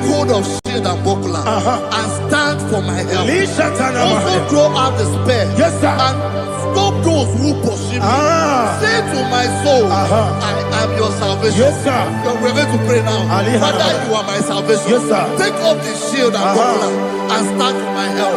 hold of shield and buckler and stand for my help. Also draw out the spear and stop those who pursue me. Say to my soul, I am your salvation. We're going to pray now. Father, you are my salvation. Take off the shield and buckler and stand for my help.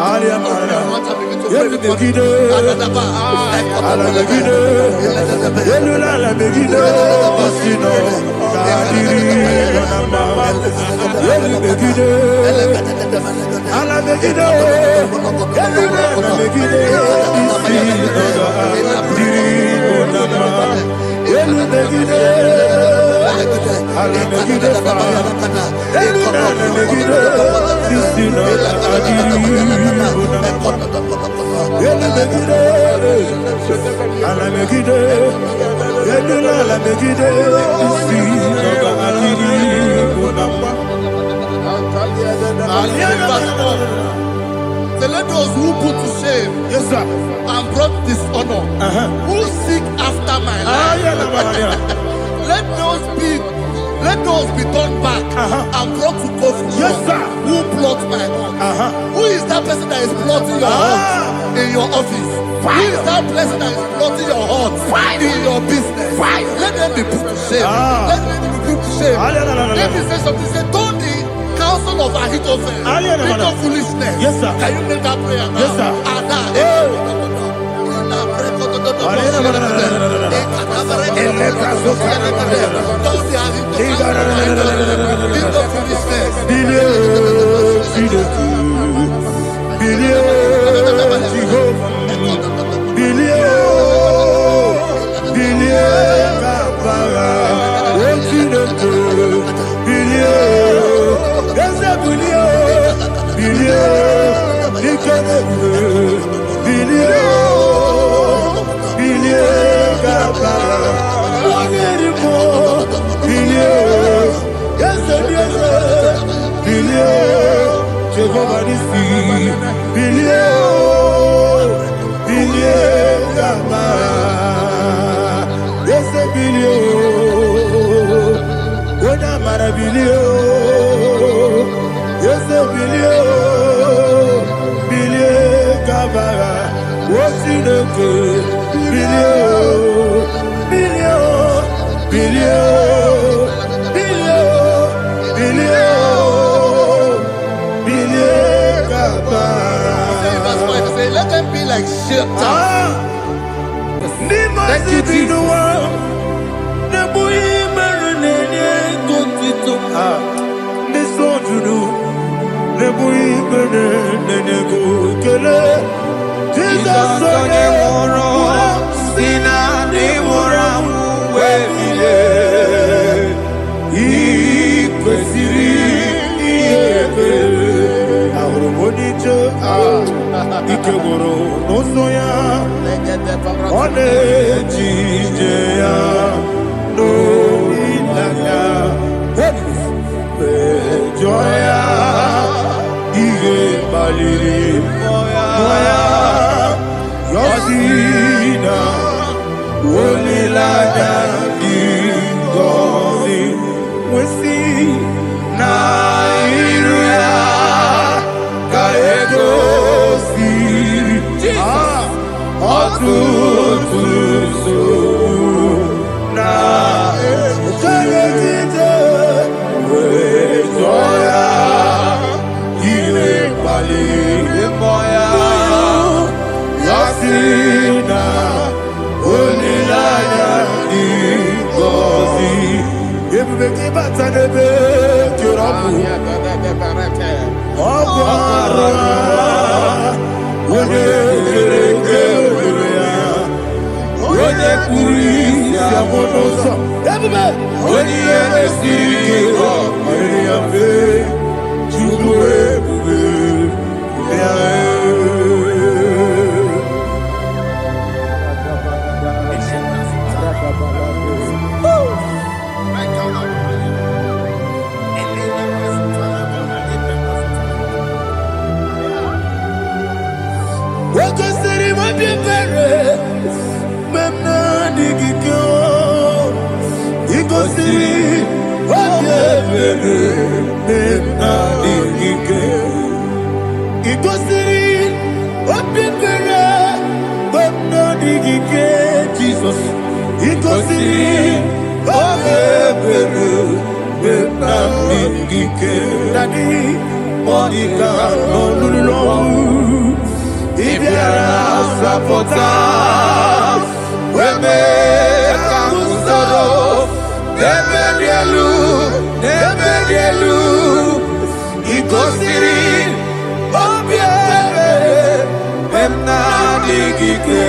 Let those who put to shame and brought dishonor, who seek after my life, let those be turned back and brought to confusion. Who plot my hurt? Who is that person that is plotting your hurt in your office? Who is that person that is plotting your hurt in your business? Let them be put to shame. Let them be put to shame. Let me say something. Say, don't the counsel of Ahithophel, think of foolishness. Can you make that prayer now? Let them be like shelter. Thank you, Jesus. Ikegoro nosoya one jijeya no ilaya joya ige baliri moya yosina olilaya ingoni wesi na iruya kaego Ikosi, Ikosi obebere benamigike dadi monika nolulilo ibiara sapota weme kamusoro nebedielu ikosiri obebere benamigike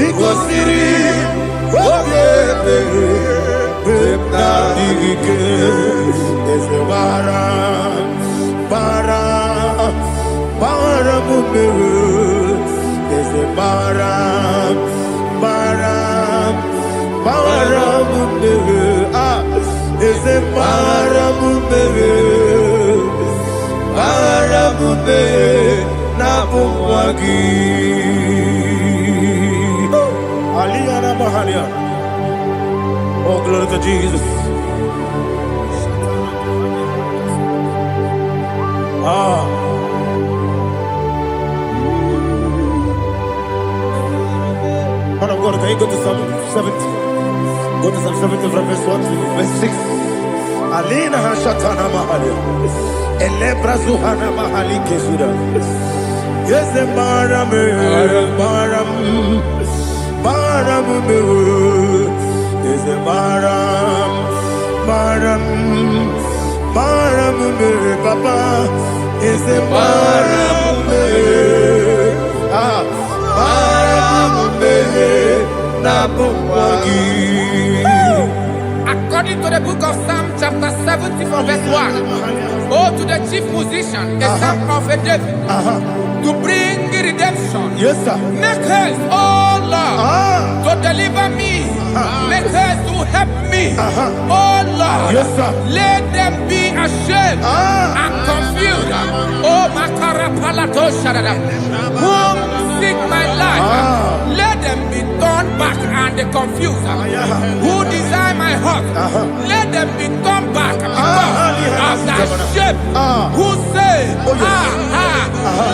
ikosiri Oh, glory to Jesus. Man of God, can you go to Psalm 70? Go to Psalm 70 from verse 1 to verse 6. Alina Hashatana Mahalia. Elebra Zuhana Mahali Kesuda. Yes, the Maram. Is a Maram, Papa. Is a Maram, According to the book of Psalm chapter 70 from verse 1, oh, to the chief musician, a psalm of a David, to bring redemption. Yes, sir. Make haste, oh Lord, to deliver me. Make haste to help me. Oh Lord, yes, sir. Let them be ashamed and confused. Oh Makarapalato Shadada, whom seek my life, let them be turned back and confused. Who desire my heart, let them be turned back because of that shape. Who say,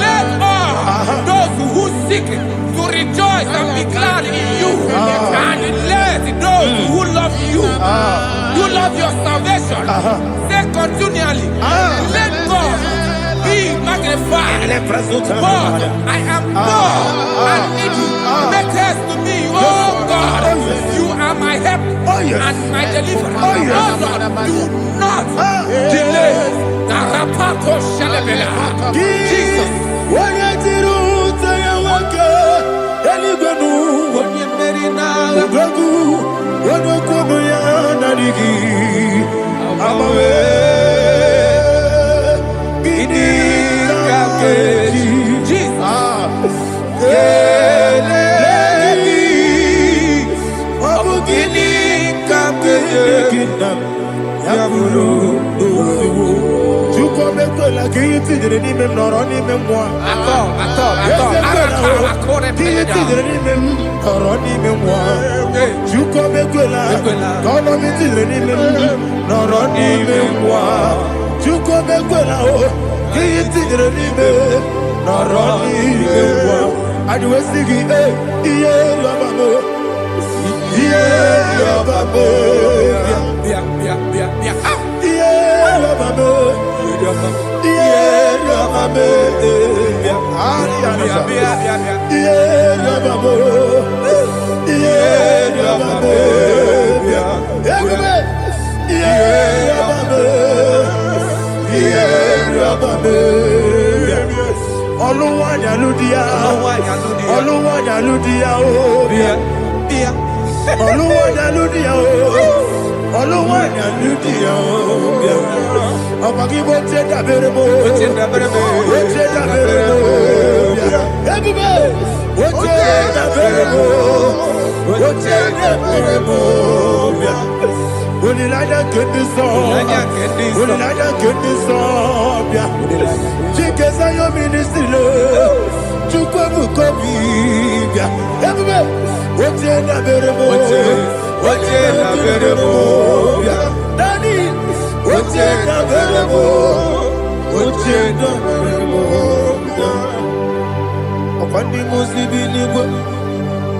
let all those who seek to rejoice and be glad in you, and let those who love you, who love your salvation, say continually, let God be magnified. God, I am poor and needy. Make haste to me, oh God. You are my help and my deliverer. Oh Lord, do not delay. Jesus.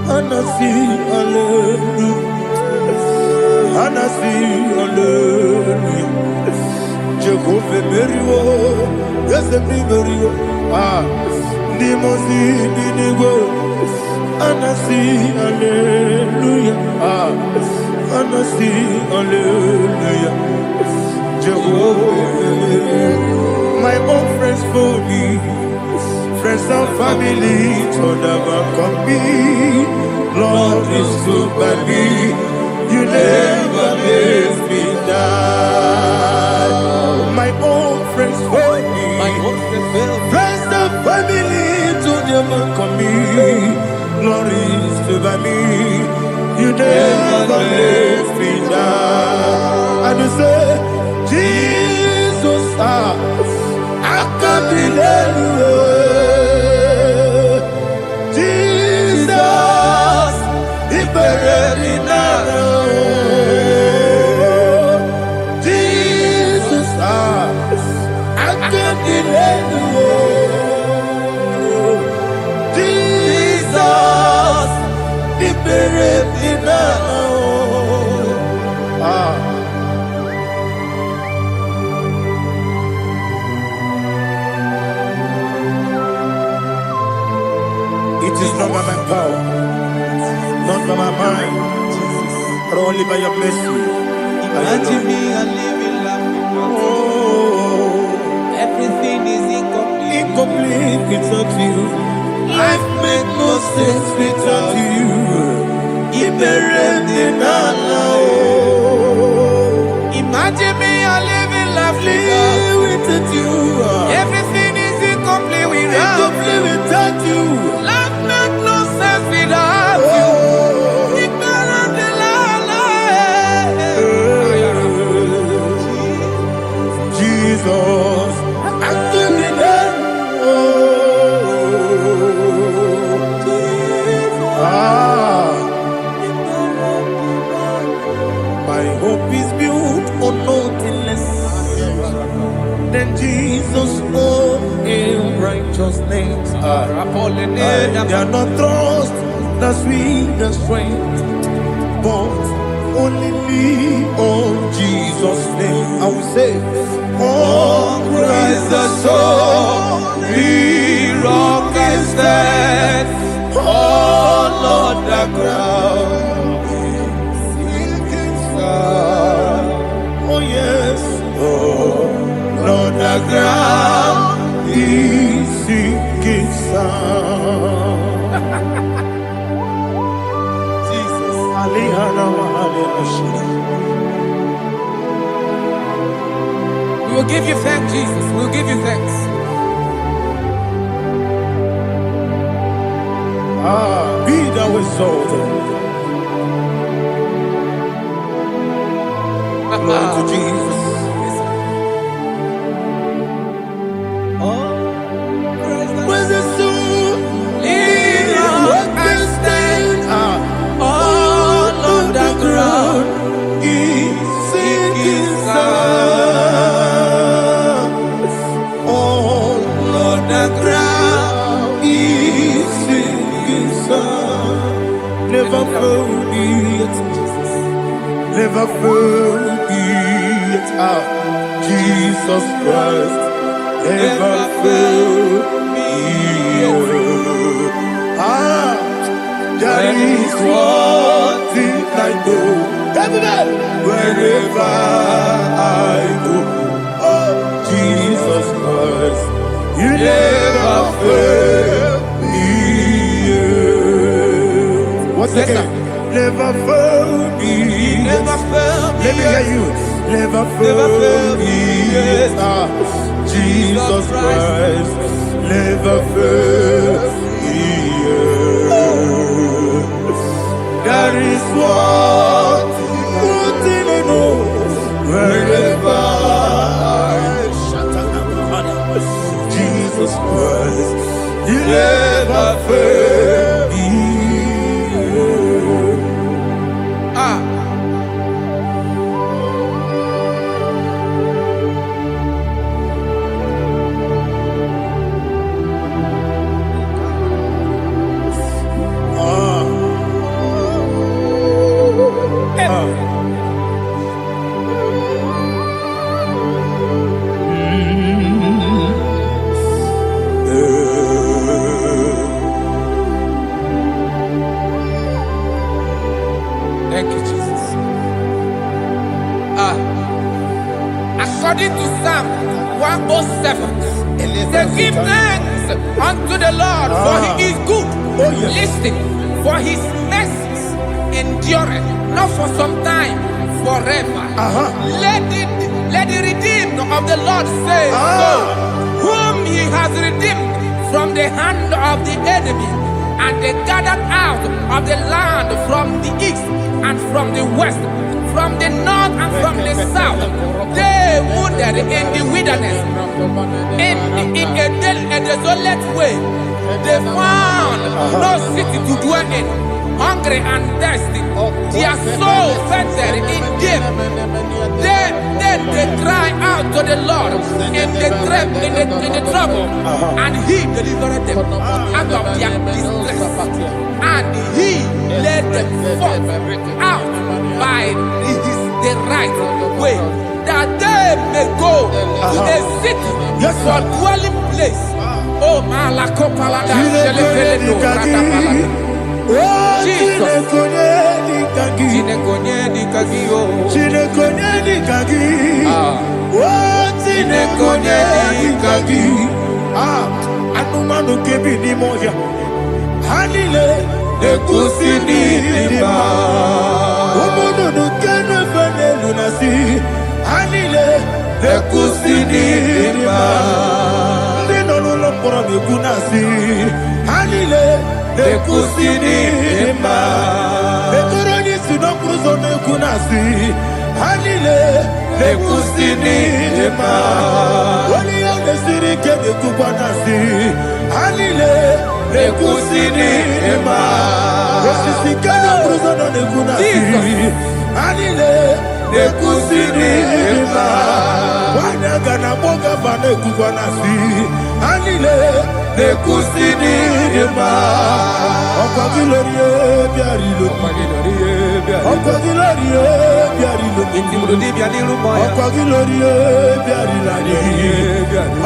Anasi, hallelujah. Anasi, hallelujah. Jehovah Merio, yes, the Merio. Nimosi, Binigo. Anasi, hallelujah. Anasi, hallelujah. Jehovah, my own friends for me, friends and family, told them come me. Lord is good by me, you never let me die. My own friends for me, friends and family, told them come me. Lord is good by me, you never let me die. And you say, Jesus, I can't believe you. Jesus, He buried me now. Jesus, I can't believe you. Jesus, He buried me now. It is not by my power, not by my mind, but only by your mercy. Imagine me and living life. Oh, Everything is incomplete. incomplete without you. Life makes no sense without you. Imagine me and living life without you. Everything is incomplete without Incomplete without you. Life makes no sense without you. Jesus, I give me that. My hope is built on nothing less than Jesus' own righteousness. They are not trust that sweet the strength, but only lean on Jesus' name. I will say, on Christ the solid rock is set, all on the ground is sinking sand. Oh yes, all on the ground is sinking sand. Jesus, Alihana Mahale. We will give you thanks, Jesus. We will give you thanks. Be thou exalted. Glory to Jesus. Where's the soul? What can stand all on the ground? Is sinking sand. All on the ground is sinking sand. Never forget, never forget Jesus Christ. Never fail me. There is one thing I know. Wherever I go, oh Jesus Christ, you never fail me. What's the name? Never fail me. Never fail me. Let me hear you. Never fail me. Jesus Christ, never fail me. There is one thing I know. Wherever Jesus Christ, you never fail me. According to Psalm 107, they give thanks unto the Lord, for he is good. Oh, yes. Listen, for his mercies endureth, not for some time, forever. Let the redeemed of the Lord say so, whom he has redeemed from the hand of the enemy, and they gathered out of the land from the east and from the west, from the north and from the south. They wandered in the wilderness, in a desolate way. They found no city to dwell in, hungry and thirsty. Their soul fainted in deep. Then they cry out to the Lord in the trouble, and he delivered them out of their distress, and he led them forth out by the right way, that they may go to a city for dwelling place. Oh, Malakopalada, Jesus. Anumanu kebi ni moya Hanile Nekusini lima Umudu nukene fene lunasi Hanile Nekusini lima Nino lulopora mikunasi Hanile Nekusini lima Nekurani sinokruzo nekunasi Hanile Nekusini lima Wali ya nesiri kene kubanasi Hanile Nekusini lima Nesisi kene bruzo nekunasi Hanile Nekusini lima Wanaga na boga bane kubanasi Hanile Nekusini lima Okwa gilorie biarilo Okwa gilorie biarilo Okwa gilorie biarilani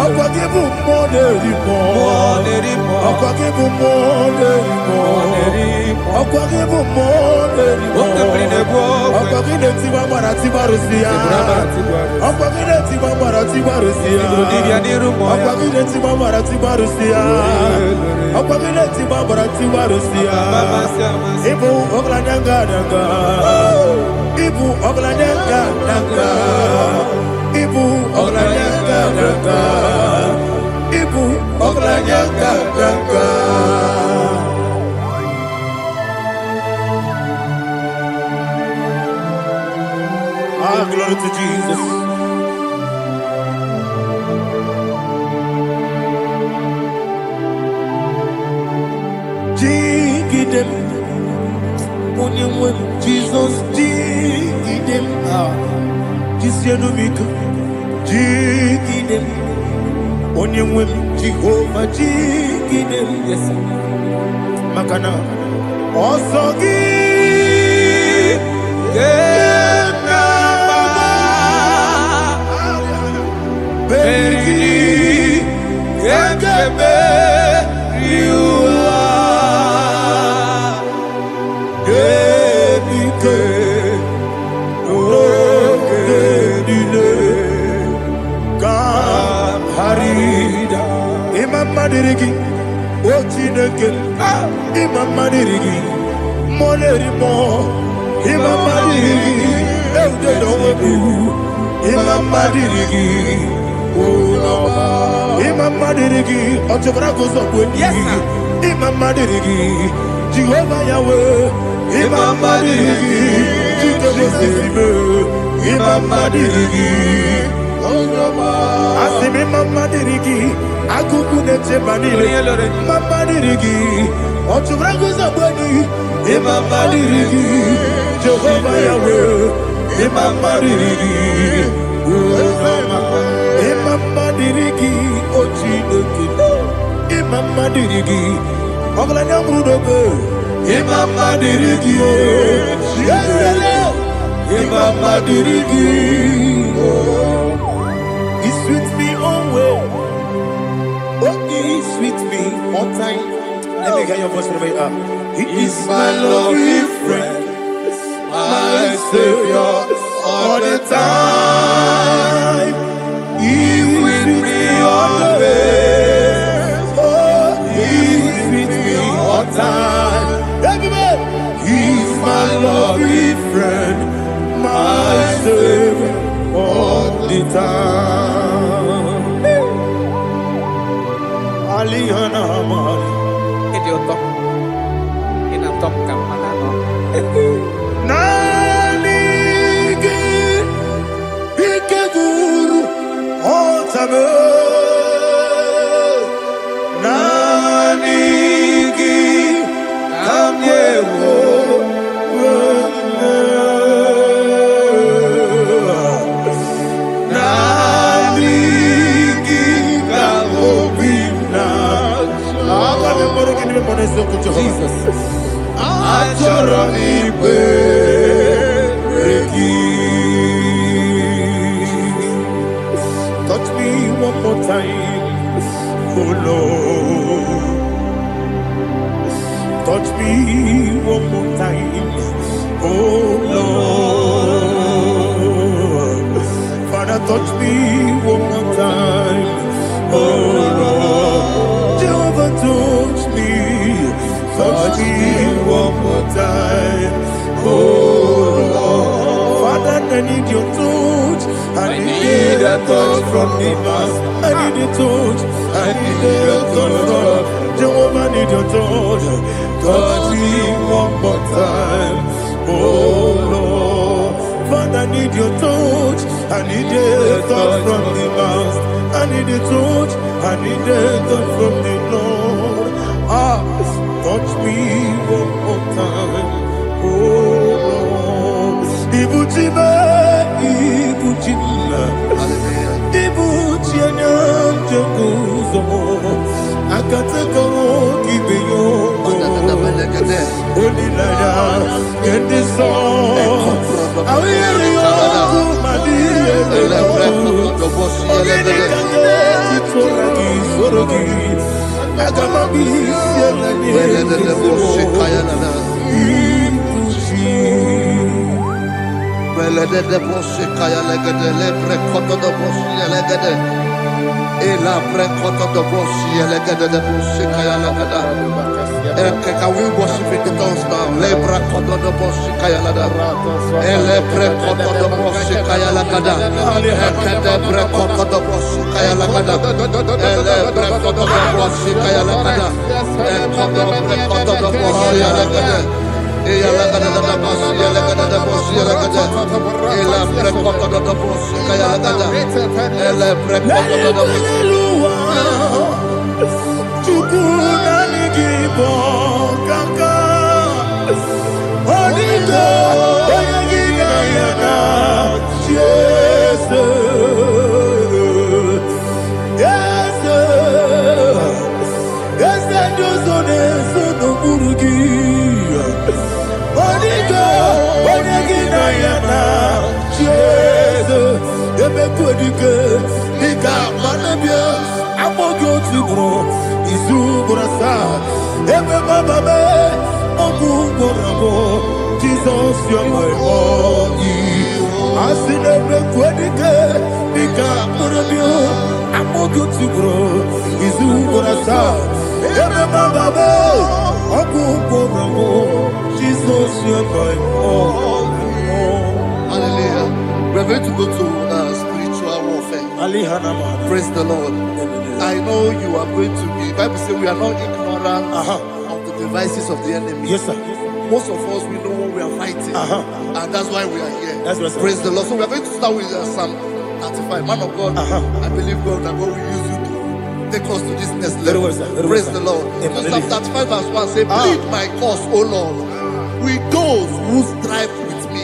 Okwa gibu monerimo Okwa gibu monerimo Okwa gibu monerimo Okwa gileti mamara tibarusia Okwa gileti mamara tibarusia Okwa gileti mamara tibarusia Okwa gileti mamara tibarusia Ibu oglanyanga nanga Ibu oglanyanga nanga Ibu oglanyanga nanga Ibu oglanyanga nanga Glory to Jesus. Jigidem, Onyemwem, Jesus, Jigidem, Jisianumika, Jigidem, Onyemwem, Jehovah, Jigidem, yes, Makana, Osogi, Madirigi, Ochineke, Imam Madirigi, Molerimo, Imam Madirigi, Eldedobu, Imam Madirigi, Imam Madirigi, Otobrago Zobweni, Imam Madirigi, Jehovah Yahweh, Imam Madirigi, Imam Madirigi, Asimi Mama Dirigi, Akuku Neche Manile, Mama Dirigi, Otubrago Zabani, Mama Dirigi, Jehovah Yahweh, Mama Dirigi, Mama Dirigi, Ochinoki, Mama Dirigi, Oglanya Mudobe, Mama Dirigi, Mama Dirigi, He's with me always. Oh, he's with me all time. Let me hear your voice from the way up. He is my loving friend, my Savior all the time. mame nanigi kamyewo nanigi kamobina Jesus Achoronipe touch me one more time, oh Lord. Touch me one more time, oh Lord. Father, touch me one more time, oh Lord. Jehovah, touch me one more time, oh Lord. Father, I need your touch. I need a touch from the master. I need a touch. I need a touch from Jehovah. I need your touch. Touch me one more time, oh Lord. Father, I need your touch. I need a touch from the master. I need a touch. I need a touch from the Lord. Touch me one more time, oh Lord. Ibuchima, Ibuchima, Ibuchina, Jaguzo, Akatako, Kibeyo, Olilaya, get this song. I will hear Can we worship in the tongues now? Lebra koto do boshi kaya lada. Elebre koto do boshi kaya lada. Elebre koto do boshi kaya lada. Elebre koto do boshi kaya lada. Elebre koto do boshi lada. Eya lada da boshi lada da boshi lada. Elebre koto do boshi kaya lada. Elebre koto do boshi. IGBO kaka Onigo Oyagina yana Yes Yes Yes Josone Sono Burugi Onigo Oyagina yana Yes Ebe Kodike Nika Manabia Amogo Tibro Izubrasa, Ebe Baba, Ogugorabo, Jesus, you're my boy. I see the Quedike, Nika Murabio, Amogo to grow, Izubrasa, Ebe Baba, Ogugorabo, Jesus, you're my boy. Hallelujah. We're going to go to spiritual warfare. Praise the Lord. I know you are going to be. Bible says we are not ignorant of the devices of the enemy. Yes, sir. Most of us, we know what we are fighting, and that's why we are here. That's right, sir. Praise the Lord. So we are going to start with Psalm 35. Man of God, I believe God that God will use you to take us to this next level. Praise the Lord. Psalm 35 verse 1 say, plead my cause, O Lord, with those who strive with me.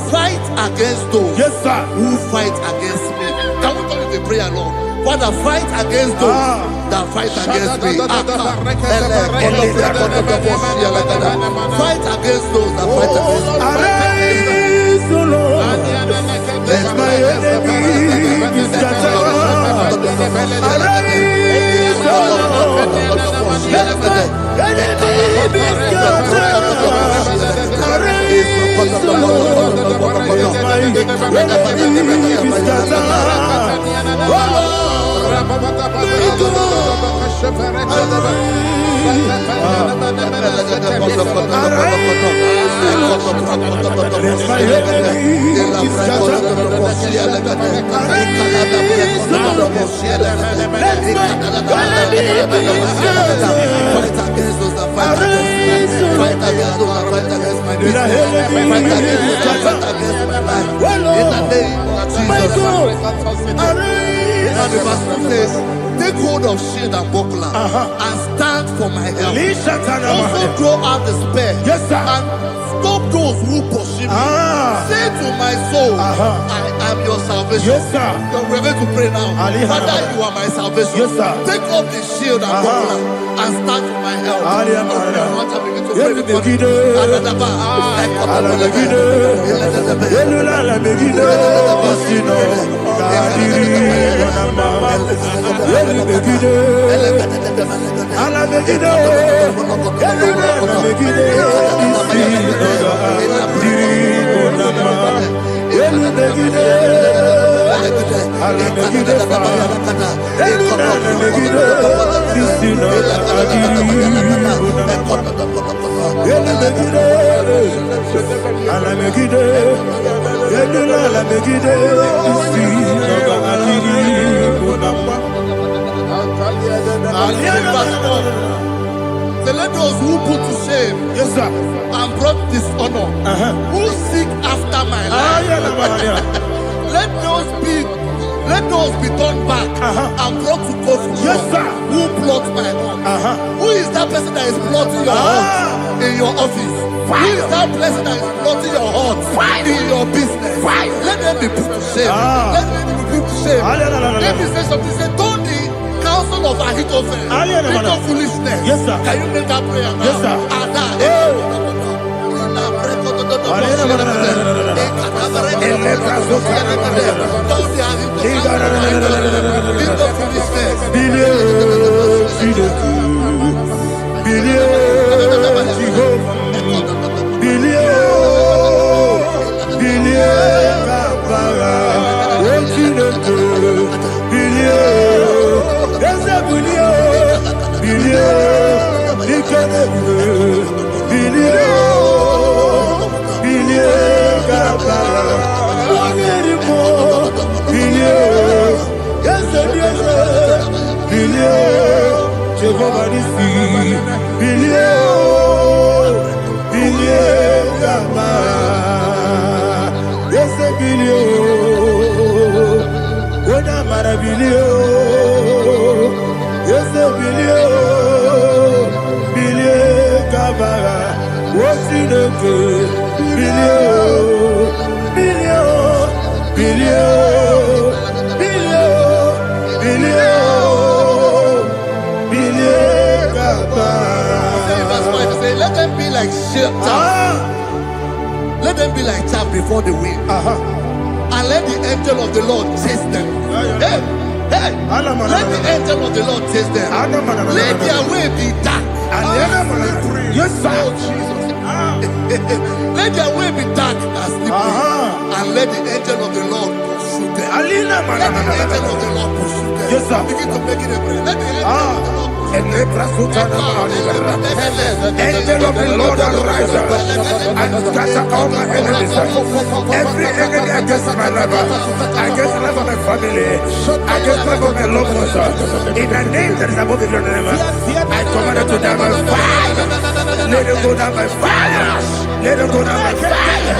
Fight against those who fight against me. Can we call it a prayer, Lord? Father, fight against those that fight against me. Fight against those that fight against me. Arise, O Lord, let my enemy be scattered. Arise, O Lord, let my enemy be scattered. Arise, O Lord, let my enemy be scattered. Oh Lord, And the verse 2 says, take hold of shield and buckler and stand for my help. Also draw out the spear and stop those who pursue me. Say to my soul, I am your salvation. We're going to pray now. Father, you are my salvation. Take off the shield and buckler and stand for my help. So let those who put to shame and brought dishonor, who seek after my life, let those be turned back and brought to court who plot my hurt. Who is that person that is plotting your hurt in your office? Who is that person that is plotting your hurt in your business? Let them be put to shame. Let them be put to shame. Let me say something. Say, don't the counsel of Ahithophel think of foolishness. Can you make that prayer now? Yes, sir. Let them be like chaff. Let them be like chaff before the wind. And let the angel of the Lord chase them. Hey, let the angel of the Lord chase them. Let their way be dark. Yes, sir. Let their way be dark and slippery. And let the angel of the Lord pursue them. Let the angel of the Lord pursue them. Yes, sir. Begin to make it a prayer. Let the angel of the Lord. Angel of the Lord arise and scatter all my enemies. Every enemy against my life, against the life of my family, against the life of my loved ones. In the name that is above your name, I command it to die by fire. Let it go down by fire. Let it go down by fire.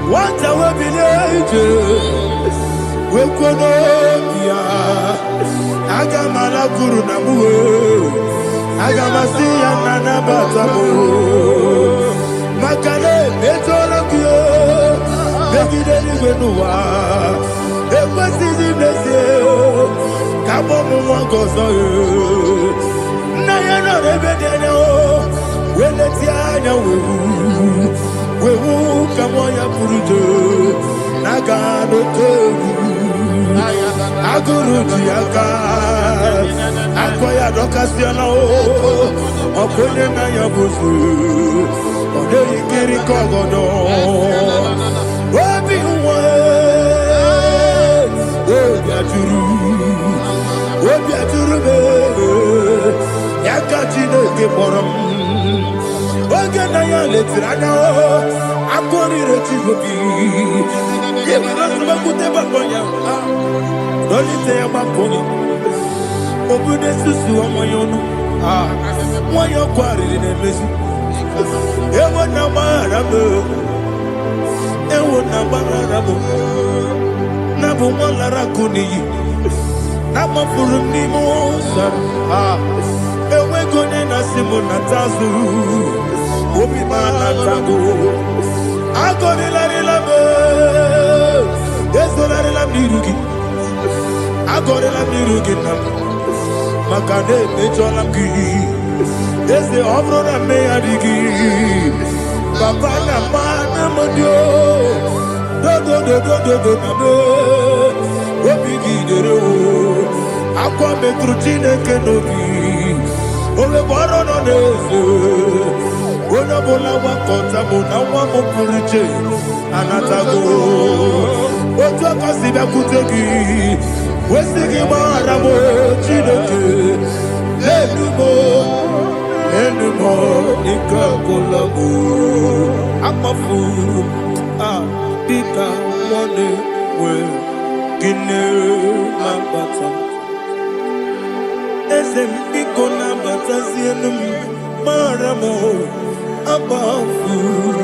What a village, we could Agamala Guru Namu, Agamasia Nana Batamu, Makale, Betolakio, Begideni Benua, the West in the sea, Kabomu Gozo, Nayana Rebedeno, when the Tiana will come on your Purujo, Nagano Togu, Aguru Tiaka, Akoya Docasiano, Okonena Yabusu, Odei Kiri Kogodo, Wabi Wabiaturu, Yakachino Giborum. Oganaya letrana akori retigobi yebara kuteba konya dolite yabakoni obude susu omoyono Why you quarry in a messy? Ewa na marabo, ewa na marabo. Nabu malara kuni, nama furumi mosa. Ewe kone na simu na tazu, obi mana tago. Agori la rilabo, yeso la rilam nirugi. Agori la nirugi nam, makane mecholam ki. Ese obro na me adigi, papa na mana modio, do na me, obigi dero, aqua metrutine kenobi, ole boro no neze, ona bola wakota mona wamo puriche, anatago, otua kasiba kutegi, wesigi maramo chineke, lenumo. Anymore, Nika Kolabu, I'm a fool. Pika one way, Guinea, Lambata. Esem Pico Lambata, Zienum, Maramo, about food.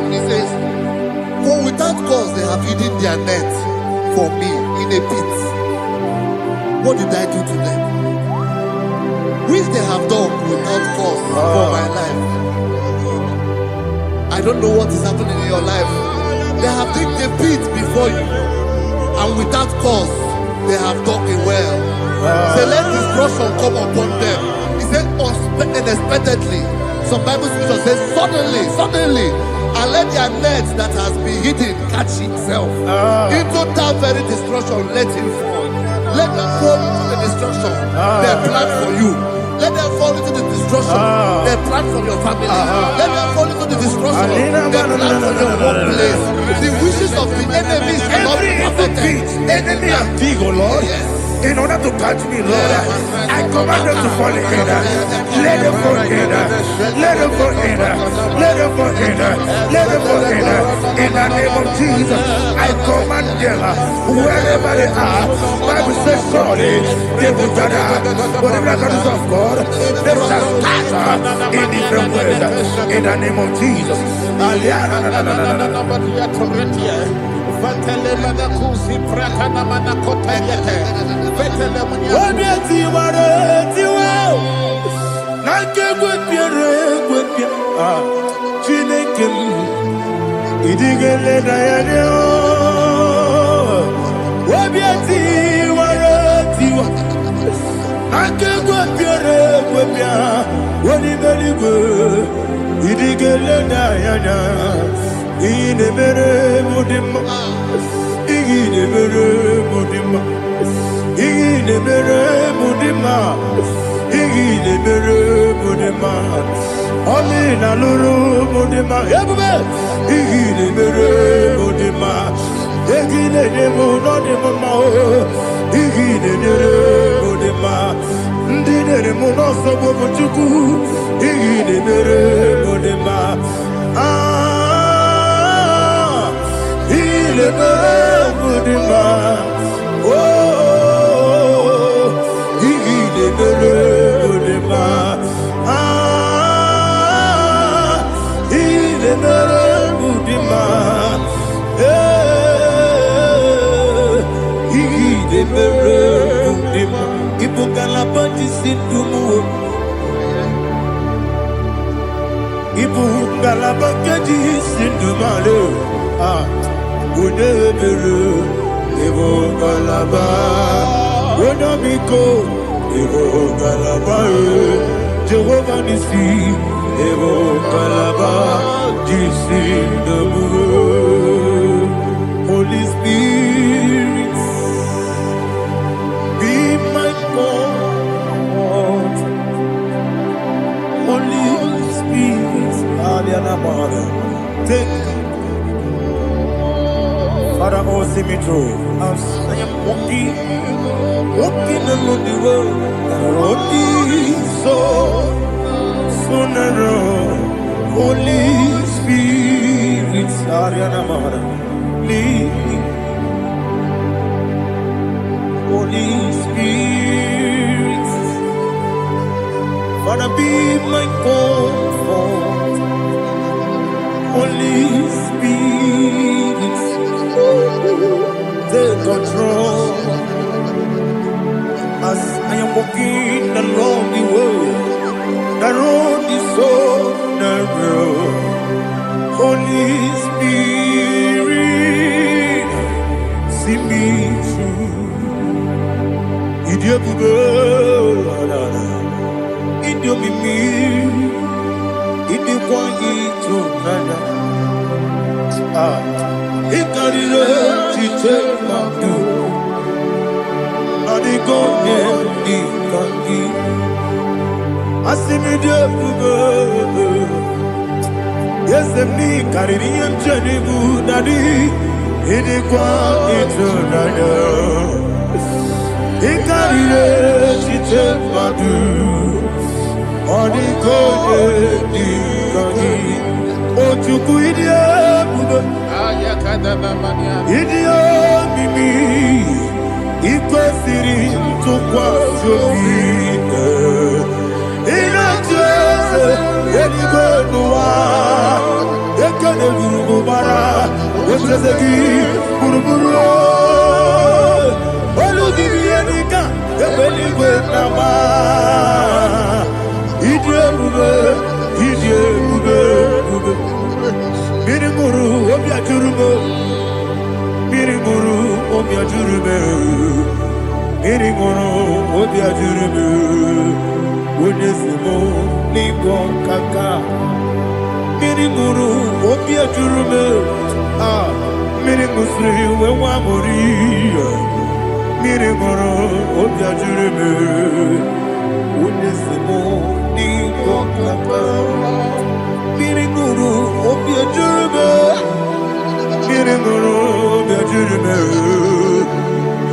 He says, for without cause they have hidden their net for me in a pit. What did I do to them? Which they have done without cause for my life. I don't know what is happening in your life. They have digged a pit before you, and without cause they have dug a well. Say, let destruction come upon them. He said, unexpectedly. Some Bible scripture says, suddenly, and let their net that has been hidden catch itself. Into that very destruction, let it fall. Let them fall into the destruction they plan for you. Let them fall into the destruction they plan for your family. Let them fall into the destruction they plan for your workplace. The wishes of the enemies are not perfected. Enemy and dig, oh Lord. Yes. In order to catch me, Lord, I command them to fall in. Let them fall in. Let them fall in. Let them fall in. Let them fall in. In the name of Jesus, I command them wherever they are. Bible says surely they will gather. But the miracles of God, they shall scatter in different ways. In the name of Jesus. Ine mere mudima, ine mere mudima, ine mere mudima, ine mere mudima. Oli na luru mudima, yabube. Ine mere mudima, ine demo no demo ma. Ine mere mudima, ndine demo no sobo buchuku. Ine mere mudima. Le Mudima, oh, il est le Mudima, il est le Mudima, il est le Mudima, il faut qu'à la bâtisse tout il faut qu'à la bâtisse tout Unebere, Evo Galaba, Unamiko, Evo Galaba, Jehovah Nissi, Evo Galaba, Jisi Namu, Holy Spirit, be my God, Holy Spirit, Aliana Mara, take. Father, oh, see me through. I am walking along the road, so narrow. Holy Spirit, Ariana Mahara, lead. Holy Spirit, Father, be my comfort. Holy Spirit, take control as I am walking along the way. The road is so narrow. Holy Spirit, see me through. Idio bugo, idio mimi, idio kwa ito nana. Ikarire chite madu, adigo ne ikangi. Asimi dio bugo, yesemi kariri emcheni budadi, idio kwa ito nana. Ikarire chite madu, adigo ne ikangi. Ojuku idio bugo. Idio mimi iko siri tukwa jovine ina jese edigo nuwa ekane burugu bara wetezegi buruburu olu gibi enika ebeligwe nama idio bube Miriguru obia jurume Miriguru obia jurume Miriguru obia jurume Wonesimo lingo kaka Miriguru obia jurume Mirigusri wewa mori Miriguru obia jurume Wonesimo lingo kaka Miriguru obia jurume Miriguru obia jurume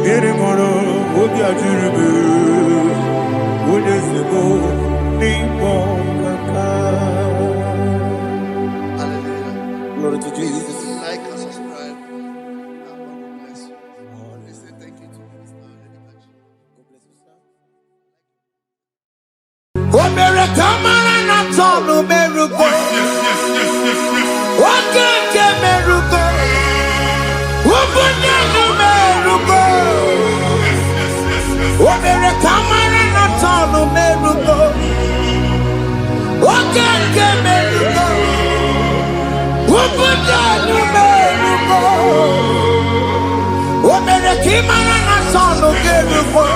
Miriguru obia jurume Wonesimo lingo kaka. Glory to Jesus. Like and subscribe. And God will bless you. Let's say thank you to Mr. Edikachi. God bless you, sir. America, man, I'm talking America. What can America? What can America? America, man, I'm talking America. What can America? What can America? America, man, I'm talking America.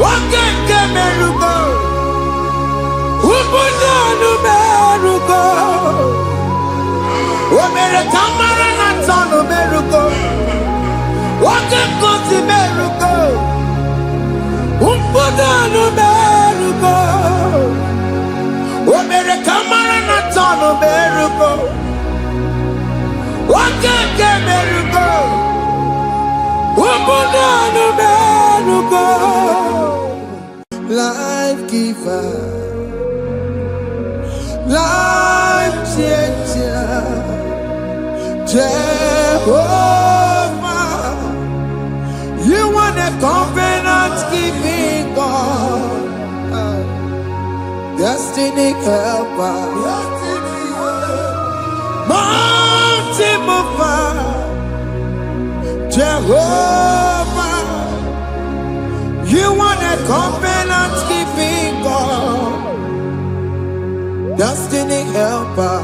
What can America? America, America, Maranatha, America. What can go to America? America, America, Maranatha, America. What can America? America, life giver. Life changer, Jehovah, you want a covenant keeping God, destiny helper, mountain mover, Jehovah, you want a covenant keeping God. Destiny helper,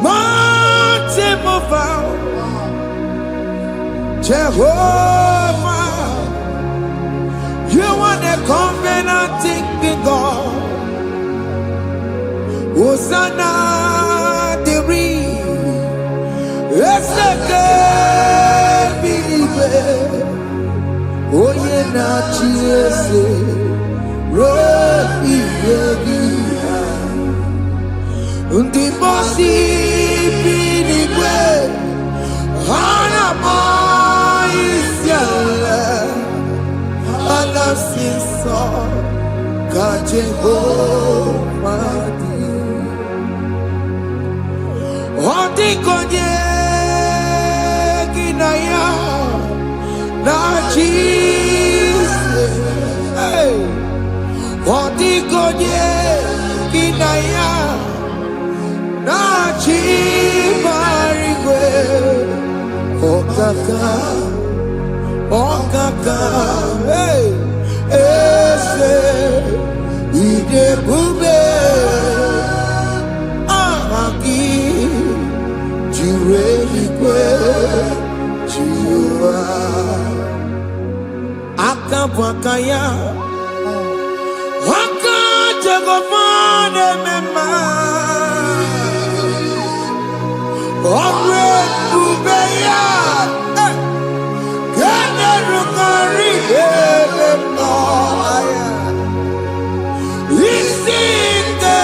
mountain mover, Jehovah, you are the covenant-keeping God. Hosanna, the it's the believer. Oh, yeah, not Jesus. Unti bosi binigwe hana maisiala ala sinso kaje ho Otikonye kinaya na Jesus. Otikonye kinaya na chibarigwe. Okaka, ese ide bube amaki jirelikwe jiwa akabwakaya wakajegomane mema omre bubeya generukari elemo aya isinde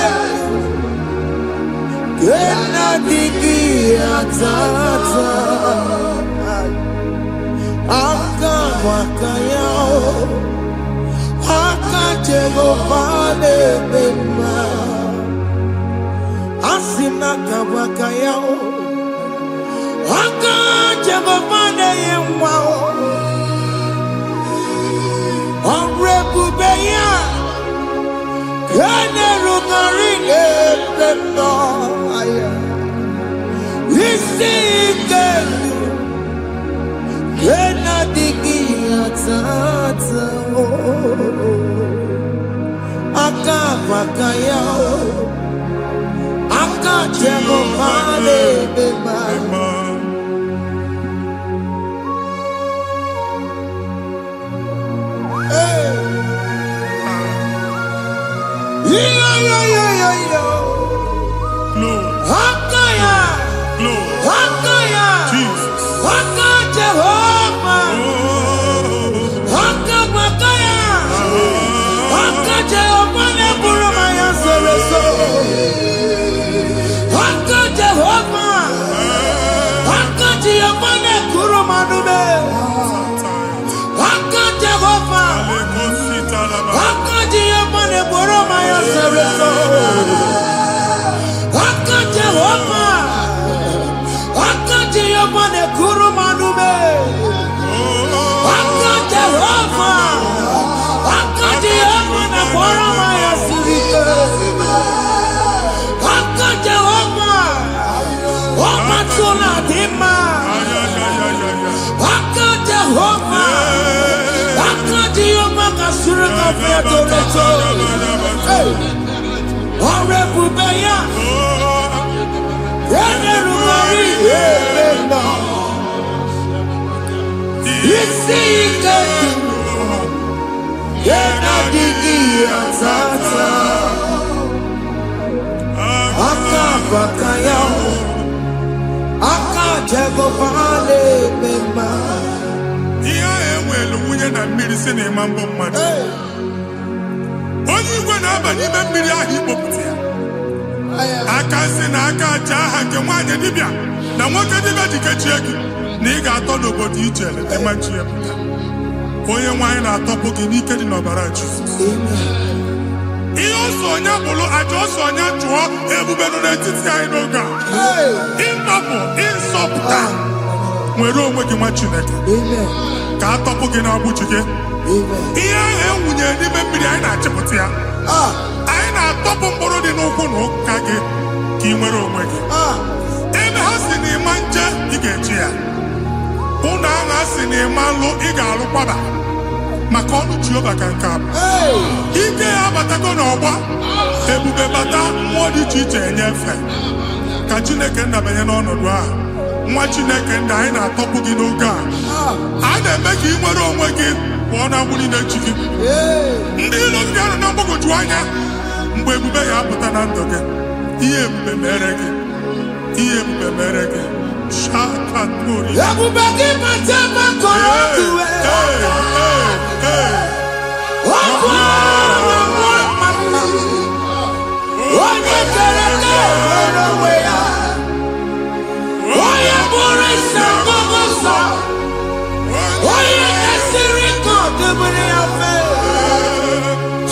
genadiki atata akawakayao akajegomane mema asina kawakayao akajegomane yemwao Onrebubeya Kanerungarile Pemno Aya Isike Kenadiki Atata Akapakaya Akajegomane Bema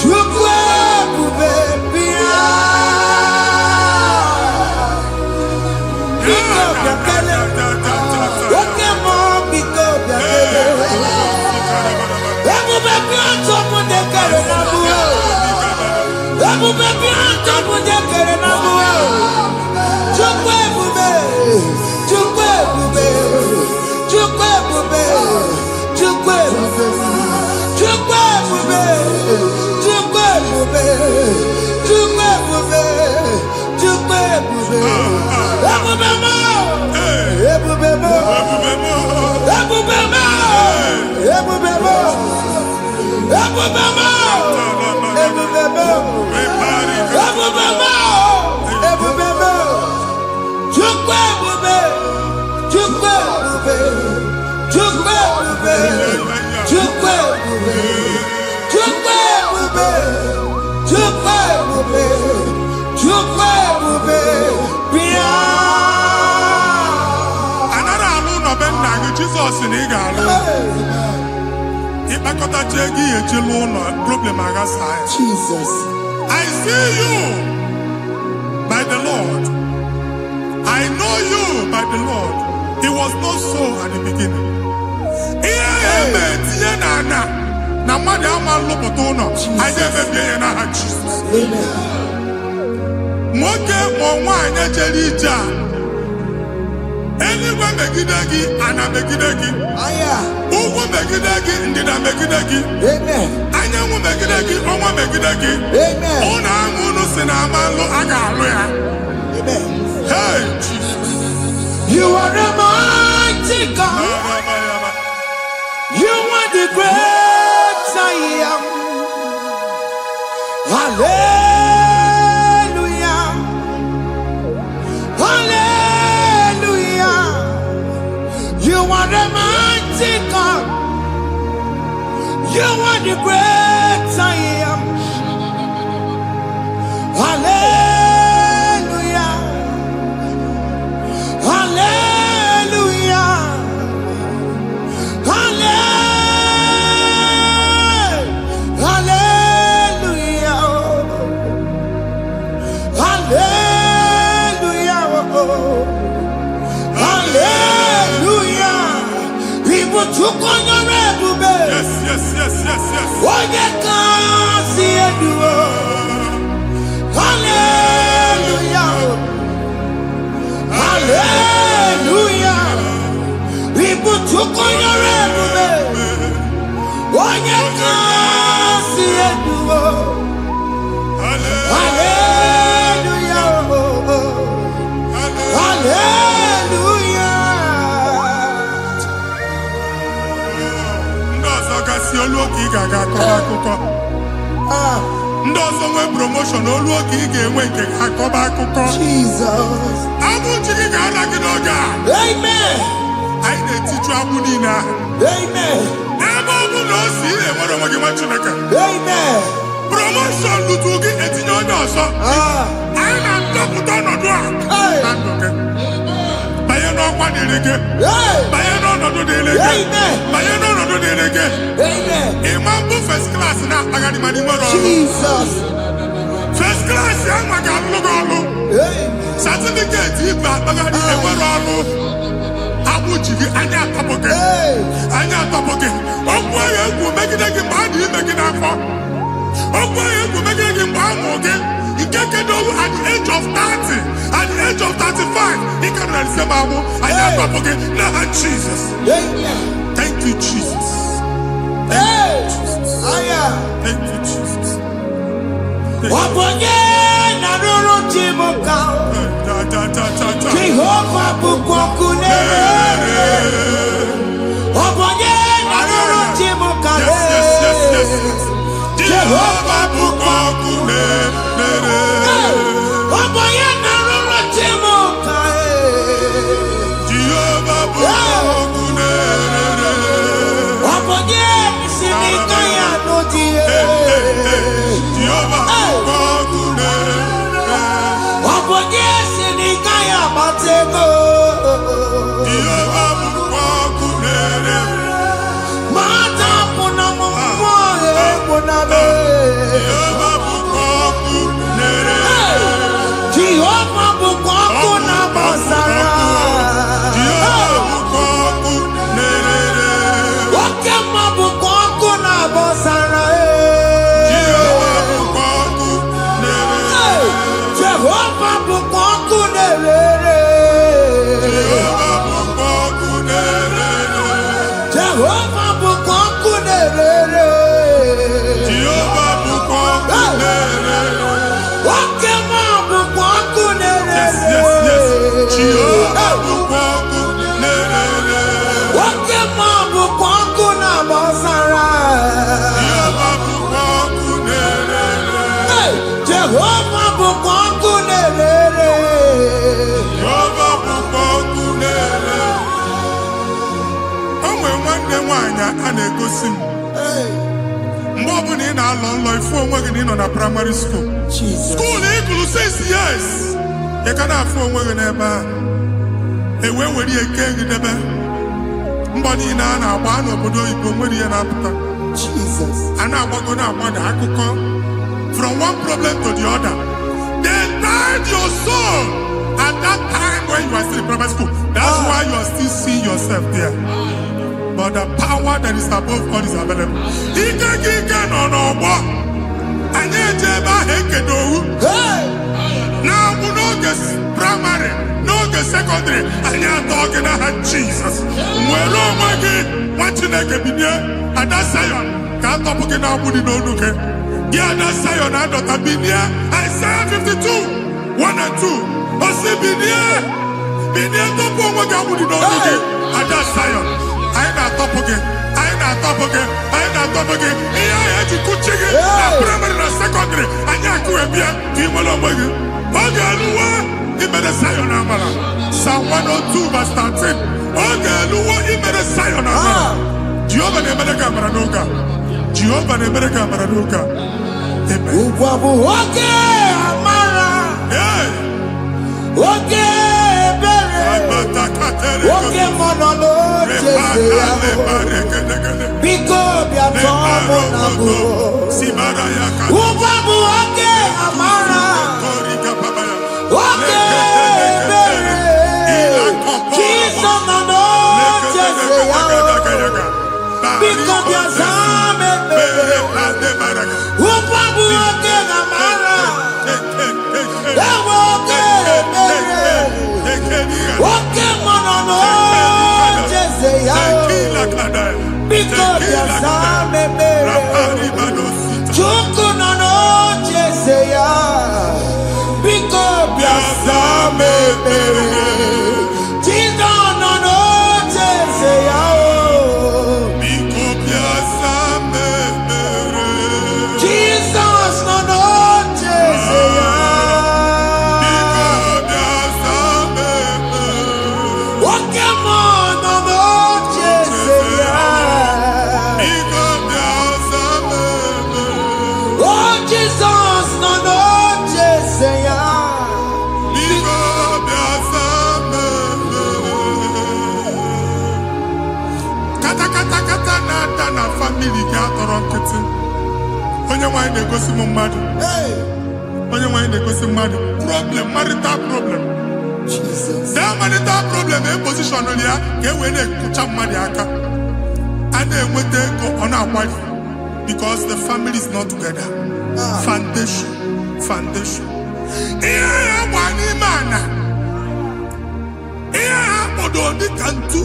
Chukwe bube bia Jesus in Igalo. Jesus. I see you by the Lord. I know you by the Lord. It was not so at the beginning. Anyone megidagi, ana megidagi. Aya. Ugu megidagi, ndina megidagi. Amen. Anyangu megidagi, onwa megidagi. Amen. Ona angunu sinamalo agalo ya. Amen. Hey, Jesus. You are the mighty God. You are the great I am. Hallelujah. Hallelujah. You are the mighty God. You are the great I am. Hallelujah. Hallelujah. Hallelujah. Hallelujah. Hallelujah. People took on your red. Yes. What you can see it do. Hallelujah. Hallelujah. People took on your red. What you can see it do. Hallelujah. Hallelujah. Oluoki gaga akọba ndị ọzọ nwee promotion oluoki ga-enwe nke akọba akụkọ Jesus. Abụ chi gị ga-ala gị n'oge a. Amen. Anyị na-etiju abụ niile ahụ. Amen. Ebe ọ bụ na o si enwere onwe gị nwa Chineke. Amen. Promotion lutu gị etinye onye ọzọ. Anyị na-ndọpụta ọnọdụ a na ndụ gị. Banye n'ọkwa dịrị gị. Banye n'ọnọdụ dịrị gị. Banye n'ọnọdụ dịrị gị. Ịma mbụ first class na-akpagharị ma n'ime ọrụ. Jesus. First class ya nwa ga-alụ gị ọrụ. Certificate ibe akpagharị enwere ọrụ. Abụ ji gị anya atọpụ gị. Anya atọpụ gị. Okwu ahụ egwu megide gị mgbe a dị ime gị n'afọ. Okwu ahụ egwu megide gị mgbe a mụrụ gị. Nke kedu at the age of 30, at the age of 35, he can receive Bible. I am not forget. Now, Jesus. Thank you, Jesus. Thank you, Jesus. Thank you, Jesus. Jehovah Bukokune. Jehovah Bukokune. anya a na-egosi m mgbe ọbụla ị na-alọ nlọ ifu onwe gị na ị nọ na primary school skuul ị gụrụ 6 years ị ka na-afụ onwe gị n'ebe a ewee were eke gị debe mbọ niile a na-agba n'obodo oyibo nwere ihe na-apụta a na-agbago na-agbada akụkọ from one problem to the other. They tied your soul at that time when you are still in primary school. That's why you are still seeing yourself there. But the power that is above God is available. Ike no what? And now we know this primary, no the secondary, and you're talking about Jesus. Well, oh my God, what you like at that Zion? Can't talk about what you know, okay? Yeah, that's Zion, I don't have been here. Isaiah 52, 1 and 2. I say, been here, don't go what God would know, okay? At that Zion, I ain't not top again. I ain't not top again. I ain't not top again. Here I had to cook chicken, primary and secondary. And you're going to be a team along with you. Okay, he made a Zion, Amala. Psalm 102, verse 13. Okay, he made a Zion, Amala. Jehovah, the American Maranuka. Jehovah, the American Maranuka. Okay, Amara. Okay, Bere. Okay, Monolo. Because we are trouble. Ubabu, okay, Amara. Okay, Bere. Jesus, Monolo. Because we are Ubabu, okay, Amara. Okay, Monolo. Because you are me, Chuku no no Jeseya. Because you are me, Tino no no Jeseya. Because you are me, Jesus no no Jeseya. Because you are me, Okay, no no Jeseya. Oh Jesus no no Jeseya. Kata na family ga atọrọ nkịtị. Onye nwanyị na-egosi m mmadụ. Onye nwanyị na-egosi mmadụ. Problem, marital problem. That marital problem position ya ka e wee na-ekụcha mmadụ aka. A na-enweta ego ọ na-akwali because the family is not together. Foundation. Ihe ya gba n'ime ana. Ihe ha kpọdụ dị ka ntu.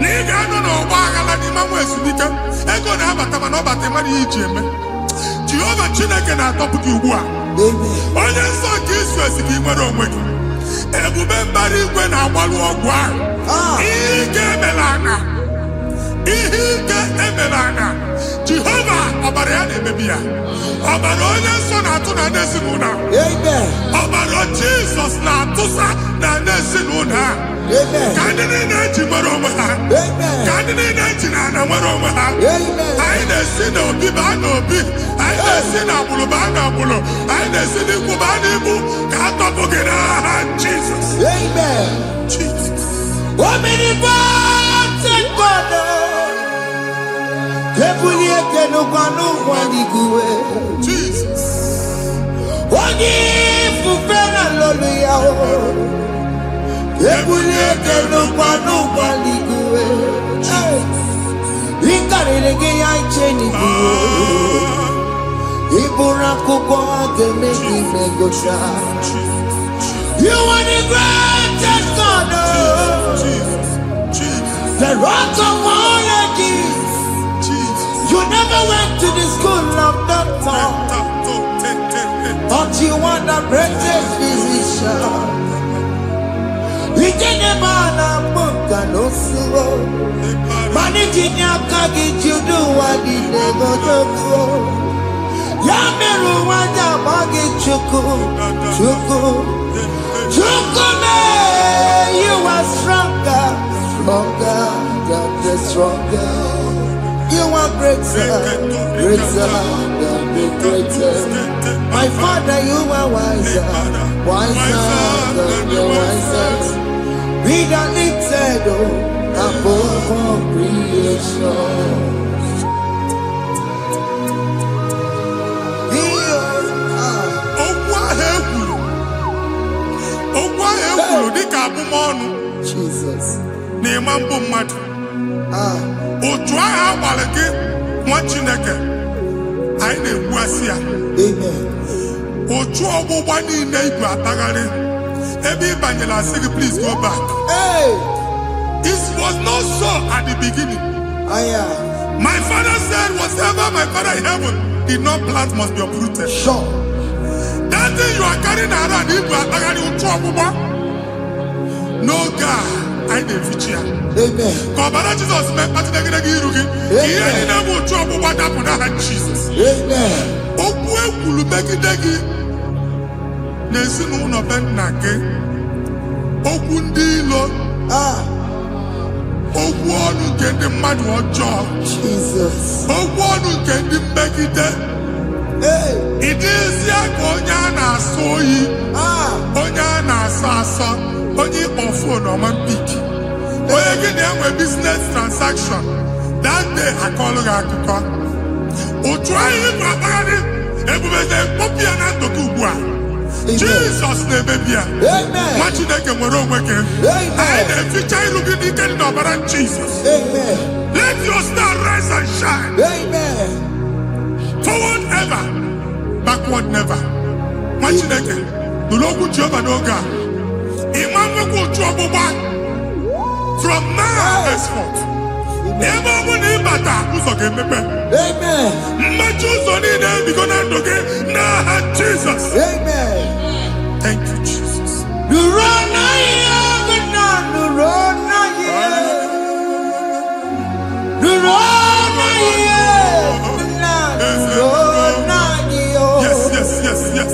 Na ị ga-anọ n'ọgba aghara n'ime nwa ezumike ego na-abata mana ọ bata mmadụ ihe iji eme. Jehova Chineke na-atọpụ gị ugbu a. Onye nsọ nke isu esi gị nwere onwe gị. Ebube mbara igwe na-agbalụ ọgwụ ahụ. Ihe ike emela anya. Jehova ọbara ya na-emebi ya. Ọbara onye nsọ na-atụ na ndị ezinụlọ. Ọbara Jizọs na-atụsa na ndị ezinụlọ. Ka ndị niile eji nwere onwe ha. Ka ndị niile eji na ana nwere onwe ha. Anyị na-esi n'obi baa n'obi. Anyị na-esi n'agbụrụ baa n'agbụrụ. Anyị na-esi n'ikwu baa n'ikwu. Ka a tọpụ gị n'aha Jizọs. Jesus. Jesus. You are the greatest God, the rock of all ages. You never went to the school of doctor, but you are the greatest physician. We didn't man a book and no slow. Managing your carriage, you do what you never do. Yameru wanja magi chuku. Chukume, you are stronger than the stronger. You are greater, greater than the greatest. My Father, you are wiser, wiser than the wisest. Be that lifted above all creation. Jesus. Nemambo mad. Otua abaleke mwachineke. Aine buasia. Amen. Otua obobani neighbor atagare. Ebi banyela say please go back. Hey. It was not so at the beginning. My father said whatever my father in heaven did not plant must be uprooted. Sure. That thing you are carrying around neighbor atagare otua oboba. No God, I didn't feature. Amen. God, Jesus, man, I didn't get you. He never trouble what happened to Jesus. Amen. Oh, will beg it again. There's no one of them. Oh, Gundilo. Oh, one who get the mad or jaw. Jesus. Oh, one who get the beg it. Hey. It is Yakonyana soyi. Onyana sasa. Only on phone or man pick. When you get them a business transaction, that day I call you a cook. Or try him a body, and we may copy an antokubua. Jesus, the baby. Amen. What you take a moral working? I am future looking at the number of Jesus. Amen. Let your star rise and shine. Amen. Forward ever, backward never. What you take? The Lord would jump and go. From now henceforth. Amen. Jesus. Amen. Thank you, Jesus. Yes, yes, yes, yes.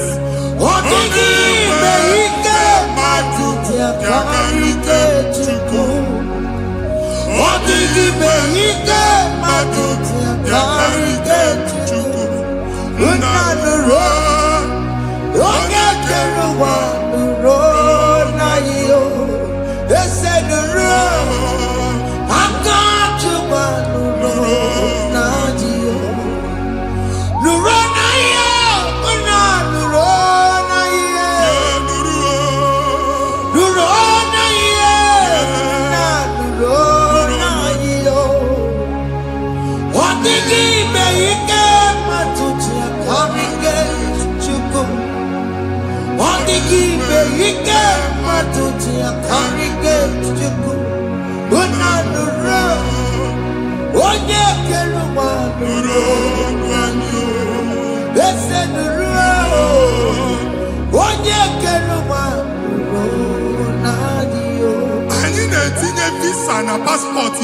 Passport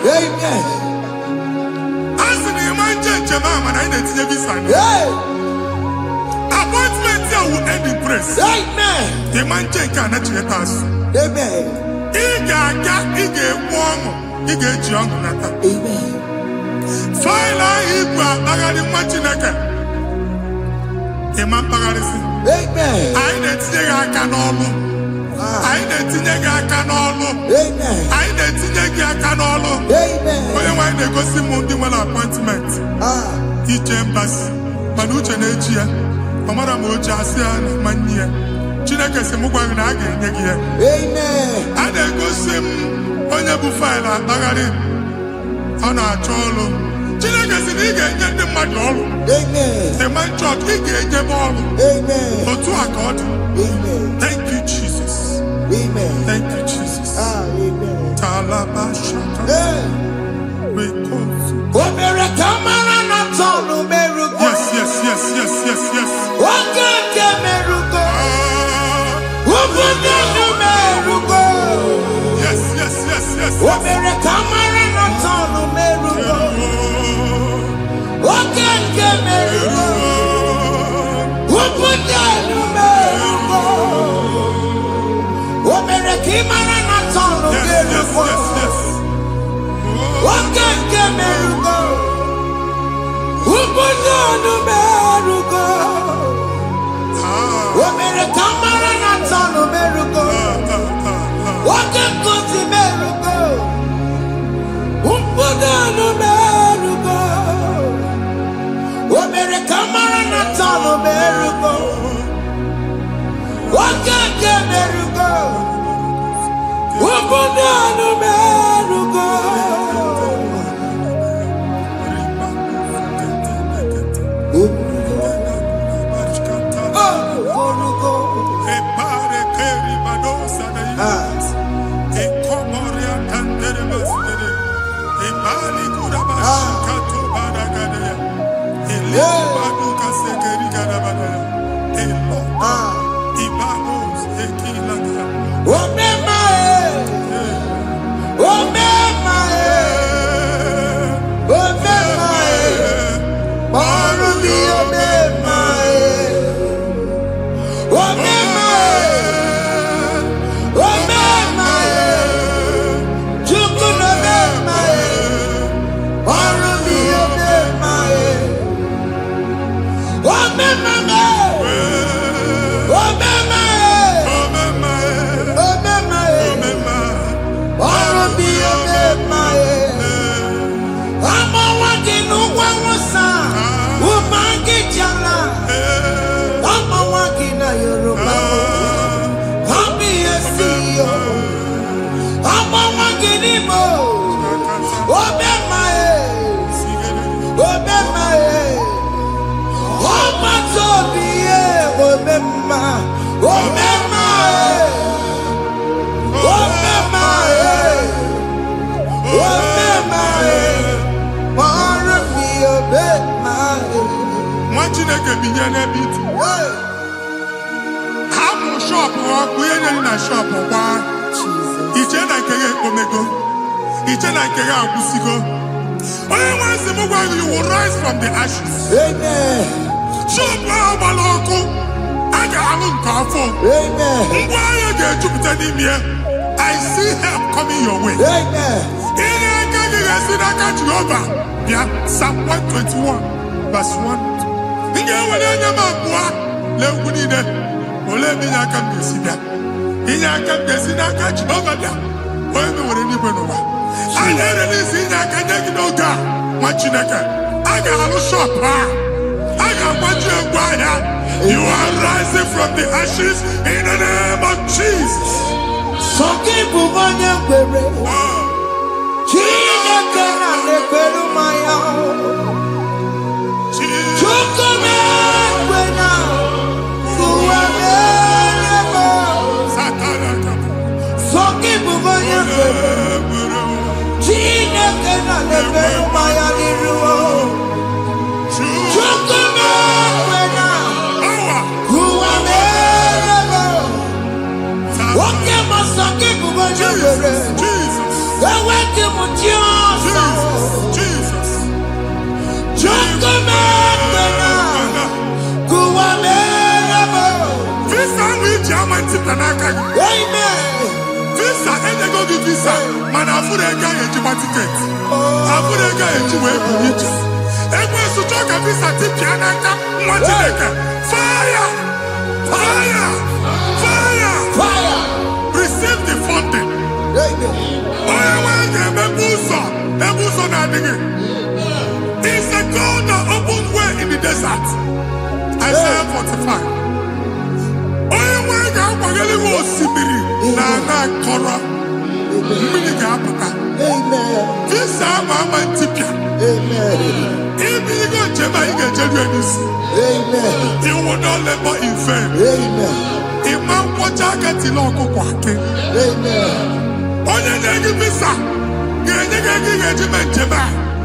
Amen. As in the man Jemama, I didn't visa. Appointment here will end in praise. Amen. The man cannot let us. Amen. Ige warm, Ige young. Amen. File Ibra, Bagadi Machinaka. Amen. Amen. I didn't say I can all. I didn't think I can all. Amen. I didn't think I can all. Amen. When they go see Mundi appointment. Each embassy, Manucha Nejia, Amara Moja, Mania, Chinaka Semugana again. Amen. And they go see Onyabu File, Bagari, on our cholo. Chinaka Siniga, get the madol. Amen. The man church, he gave them all. Amen. Or to accord. Amen. Thank you, Jesus. Amen. Thank you, Jesus. Amen. Talabashaka. We call you. Yes, yes, yes, yes, yes, yes. Yes, yes, yes, yes, yes. merugo. Ubunonu merugo. Omere kamara na tano merugo. Wake kuti merugo. Ubunonu merugo. Omere kamara na tano merugo. Wake merugo. Ubunonu merugo. You will rise from the ashes. Amen. I see help coming your way. Amen. Psalm 121, verse 1. You are rising from the ashes in the name of Jesus. Visa, and they go give visa. Man, I put a guy in your ticket. I put a guy in your way. And when you talk a visa, fire! Fire! Fire! Fire! Receive the funding. It's a God that opens way in the desert. Isaiah 45. You will not labor in vain. Imam Wajagati Loko Kwake. Onye visa.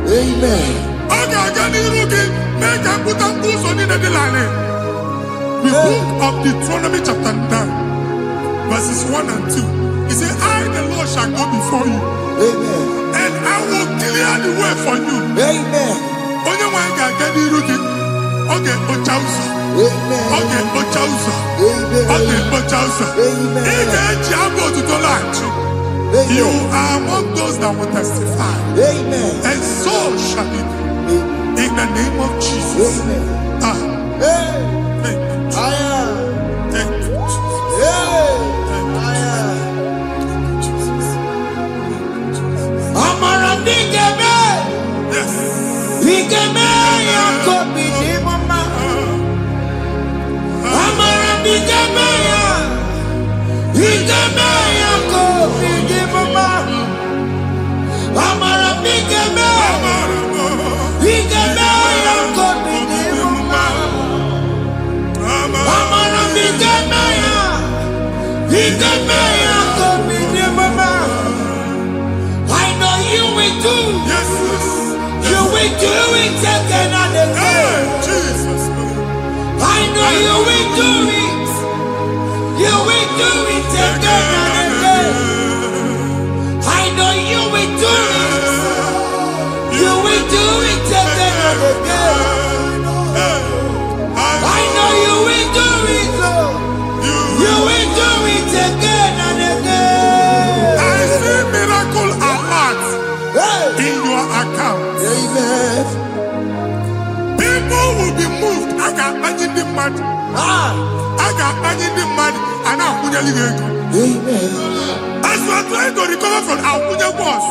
Amen. The book of Deuteronomy chapter 9, verses 1 and 2. He said, I, the Lord, shall go before you. Amen. And I will clear the way for you. Amen. Onye wanga gani rugi. Oge ochausa. Amen. Oge ochausa. Amen. Oge ochausa. Amen. Ige eji abo tutola achi. You are among those that will testify. Amen. And so shall it be. In the name of Jesus. Amen. Thank you. Thank you, Jesus. Thank you, Jesus. Amara bigeme. Yes. Bigeme yako bidimama. Amara bigeme ya. Bigeme yako bidimama. Amara bigeme. Bigeme yako bidimama. Amara bigeme ya. Bigeme yako bidimama. I know you will do. Yes. You will do it again and again. Jesus. I know you will do it. You will do it again and again. I know you will do it. You will do it again and again. I know you will do it, Lord. You will do it again and again. I see miracle alert in your account. Amen. People will be moved. I got imagine the mad. I got imagine the mad. And I'm going to leave. Amen. As you are trying to recover from Abuja Boss,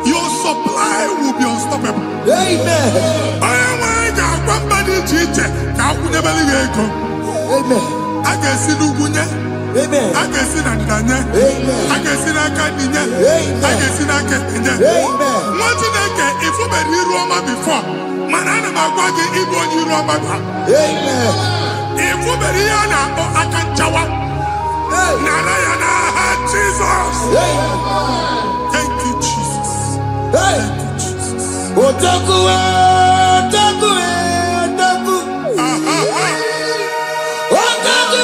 your supply will be unstoppable. Amen. I am one body teacher. Abuja Believe. Amen. I can see Lugunya. Amen. I can see Nadanya. Amen. I can see Nakaninya. Amen. I can see Nakaninya. Amen. What did I get? If you were here Roma before, Manana Magwagi, Ibo, you Roma. Amen. If you were here now, I can Jawa. Narayana, Jesus. Thank you, Jesus. Thank you, Jesus. Otaku, otaku, otaku. Otaku,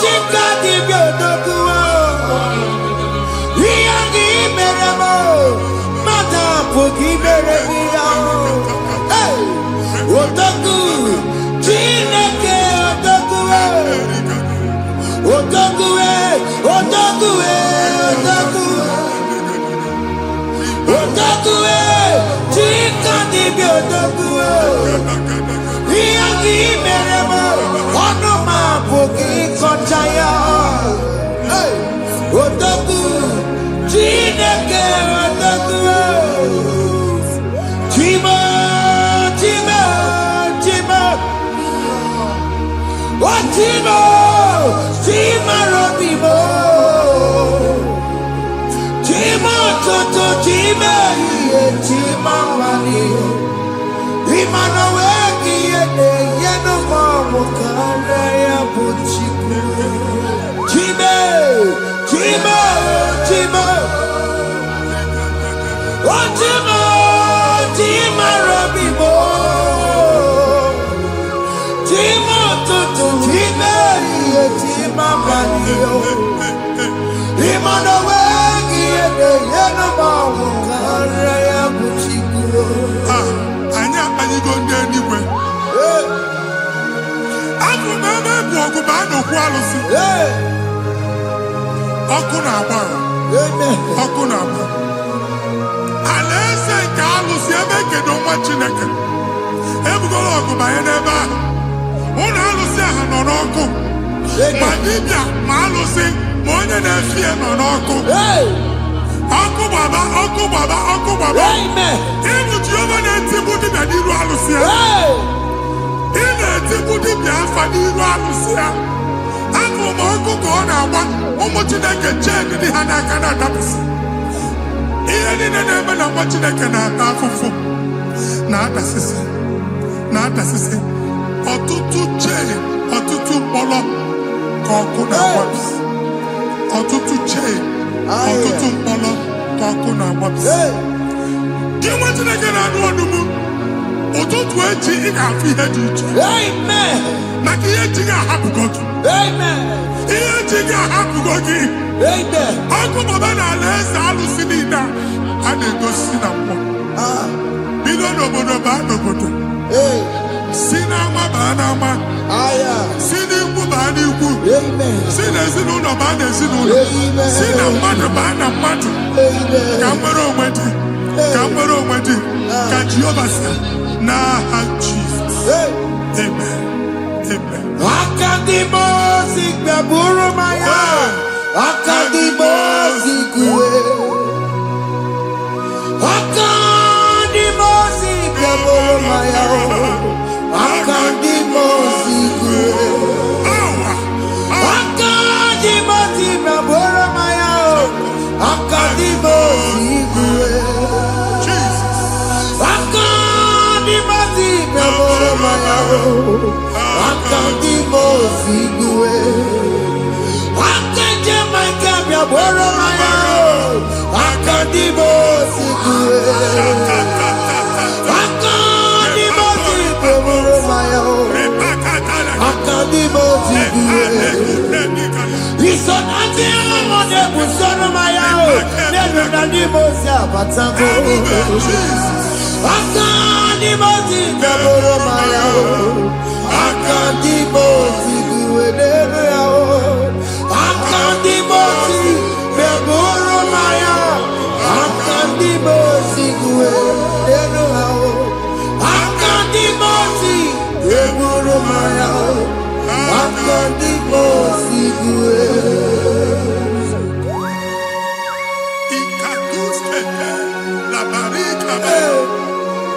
chika dibi otaku. Iyagi meremo, mata pogi meremia. Otaku, chineke otaku. Otaku, otaku, otaku. Otaku, chika dibi otaku. Iyagi meremo, onoma pogi konchaya. Otaku, chineke otaku. Chima, chima, chima. Oh, chima, chima robimo. Chima toto, chima iye, chima wali. Imano weki yene, yeno mamu kare ya buchiku. Chima, chima, chima. Oh, chima, chima robimo. Chima toto, chima iye, chima wali. Imano weki yene, yeno mamu kare ya buchiku. Anya, you go there anyway. I'm remember Bogubano Quality. Okunaba. Okunaba. Alessa Carlos, you make it on what you make. Every go by an eba. One Alusia on Oko. Madibia, Malusi, Monia Nefia on Oko. Oko Baba, Oko Baba, Oko Baba. Amen. Even Giovanni Tibudi Badiru Alusia. In a Tibudi Biafadiru Alusia. Uncle Moko Gona, Omotinaka Jen, the Hanakana Dabs. Even in a name of watching a canal for not assistant. Not assistant. Or to chain, or to polo, Kokuna Wabs. Or to chain, or to polo, Kokuna Wabs. Do you want to make an annual? Or to 20 in our feet. Amen. Makia happy God. Amen. Here, happy God. Amen. Uncle Babana, let's all see that. And they go see that. Bido no Sinama Banama. Siniku Baniku. Amen. Sinazino ezinụlọ baa n'ezinụlọ. Si na mmadụ baa na mmadụ. Ka nwere onwe dị. Ka nwere onwe dị. Ka Jehova sị n'aha Jizọs. Amen. Amen. Akadimosi gbẹ̀bùrú maya. Akadimosi kúwe. Akadimosi gbẹ̀bùrú maya. Akadimosi kúwe. Akadimosi gbẹ̀bùrú maya. Akadimosi kúwe. Akadimosi gbẹ̀bùrú maya. Akadimosi kúwe. Akadimosi gbẹ̀bùrú maya. Akadimosi kúwe. Akadimosi gbẹ̀bùrú maya. Akadimosi kúwe. Isonati amone busono maya. Nenu nadimosi abatango. Akadimosi gbẹ̀bùrú maya. Akadimosi kúwe nenu yao. Akadimosi gbẹ̀bùrú maya. Akadimosi kúwe nenu yao. Akadimosi gbẹ̀bùrú maya. Akadimosi kúwe. Ikaduskete, la barika,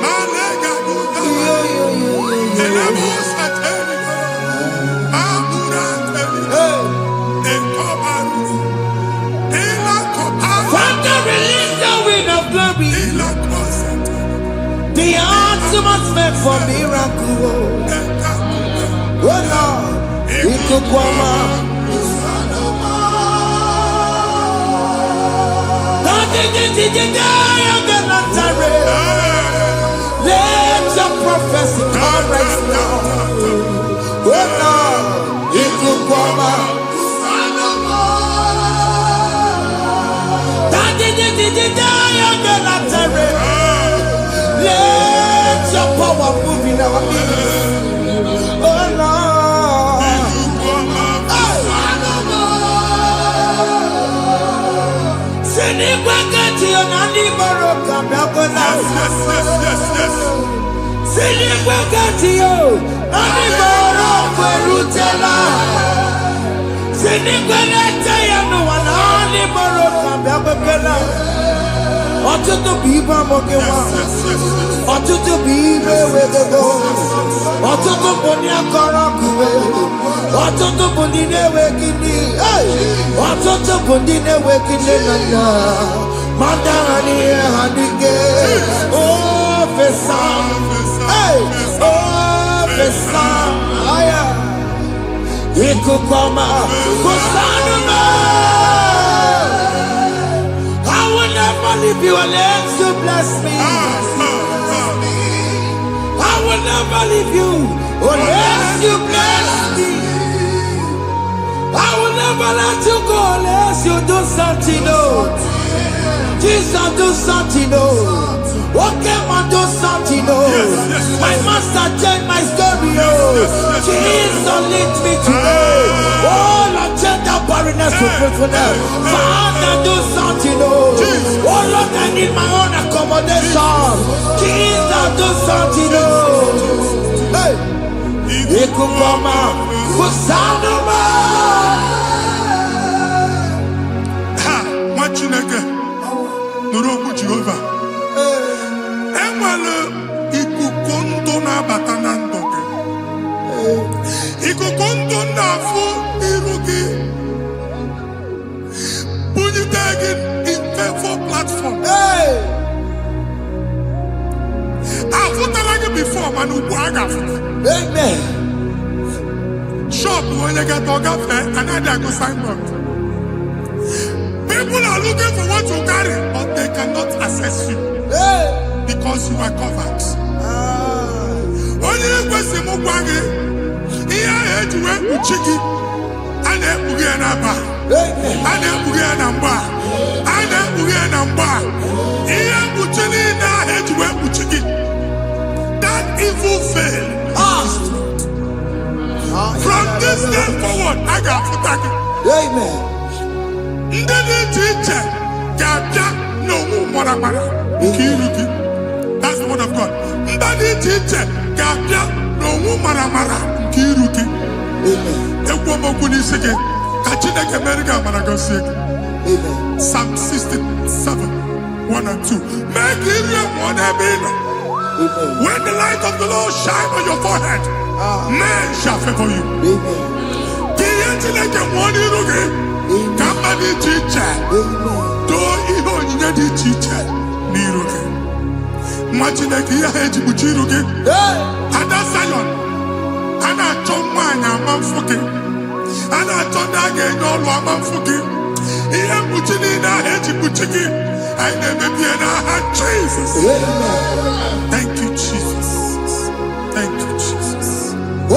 malega duda, elemos ateligo, amura ateligo, ekobaru, elakobaru, Father, release the wind of glory. elakosete, The atmosphere for miracle. ekakume, Oh Lord, Ikukwama. Let your prophecy come right now. Oh Lord, Ikukwama. Let your power move in our midst. Oh Lord. Sinikwekati onani boroka biakola. Sinikwekati yo nani boroka erutela. Sinikwekati ya no wanani boroka biakola. Ọtụtụ bụ ibe amụghị nwa. Ọtụtụ bụ ibe ewegego. Ọtụtụ bụ ndị akọrọ akụwe. Ọtụtụ bụ ndị na-enweghị nne. Ọtụtụ bụ ndị na-enweghị nne na nna. Mmadụ ha n'ihe ha n'ike. Ofesa. Ofesa. Ikuku ọma. Kụsanụ m. I will never leave you unless you bless me. I will never leave you unless you bless me. I will never let you go unless you do something, oh. Jesus, do something, oh. Okay, man, do something, oh. My master changed my story, oh. Jesus, lead me today. Oh, Lord, change that barrenness to fruitfulness. Father, do something, oh. Oh, Lord, I need my own accommodation. Jesus, do something, oh. Hey. Ikukoma, Kusanuma. ha, nwa Chineke, nụrụ okwu Jehova. Enwere ikuku ndụ na-abata na ndụ gị. Ikuku ndụ na-afụ iru gị. Bunyite gị in favor platform. Hey. Afụtala gị before mana ugbu a ga-afụta. Amen. Shop onye ga-eto gafee anaghị agụ signboard. People are looking for what you carry, but they cannot access you Hey. because you are covered. Onye kwesị m gwa gị ihe ahụ eji wee kpuchi gị a na-ekpughe ya n'aba, Amen. a na-ekpughe ya na mgba, a na-ekpughe ya na mgba. Ihe mkpuchi niile ahụ eji wee kpuchi gị, that evil veil. From this day forward, I got gị. Amen. Ndị dị iche iche ga-abịa n'onwe mara mara nke iru gị. That's the word of God. Ndị dị iche iche ga-abịa n'onwe mara mara nke iru gị. Egwu okwu n'isi gị ka Chineke mere gị amara gọzie gị. Psalm 67, 1 and 2. Make it real one every night. When the light of the Lord shine on your forehead, men shall favor you. Kiye Chineke nwere iru gị ka mma dị iche iche doo ihe onyinye dị iche iche n'iru gị. Nwa Chineke ihe ha eji kpuchi iru gị. Ada Zion, a na-achọ nwaanyị ama mfụ gị. A na-achọ ndị a ga-enye ọlụ ama mfụ gị. Ihe mkpuchi niile ahụ eji kpuchi gị anyị na-emebie n'aha Jesus. Thank you, Jesus. Thank you, Jesus.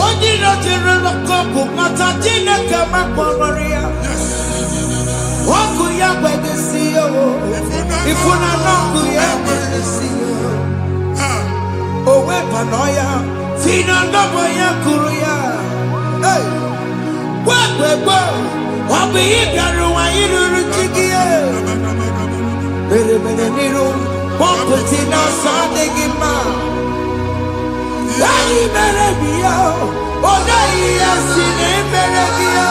Onye na-ejere n'ọkụ mata Chineke makpọrọ ọkụ ya gbedesi ifuna n'ọkụ ya gbedesi o wepụnọ ya fina ndọbọ ya kụrụ ya gwagbegbo ọ bụ ihe bịara ụwa iruru chi gị mere mere n'iru pọmpụti n'ọsọ adịghị mma anyị mere bi ya ọ naghị ya si na emere gị ya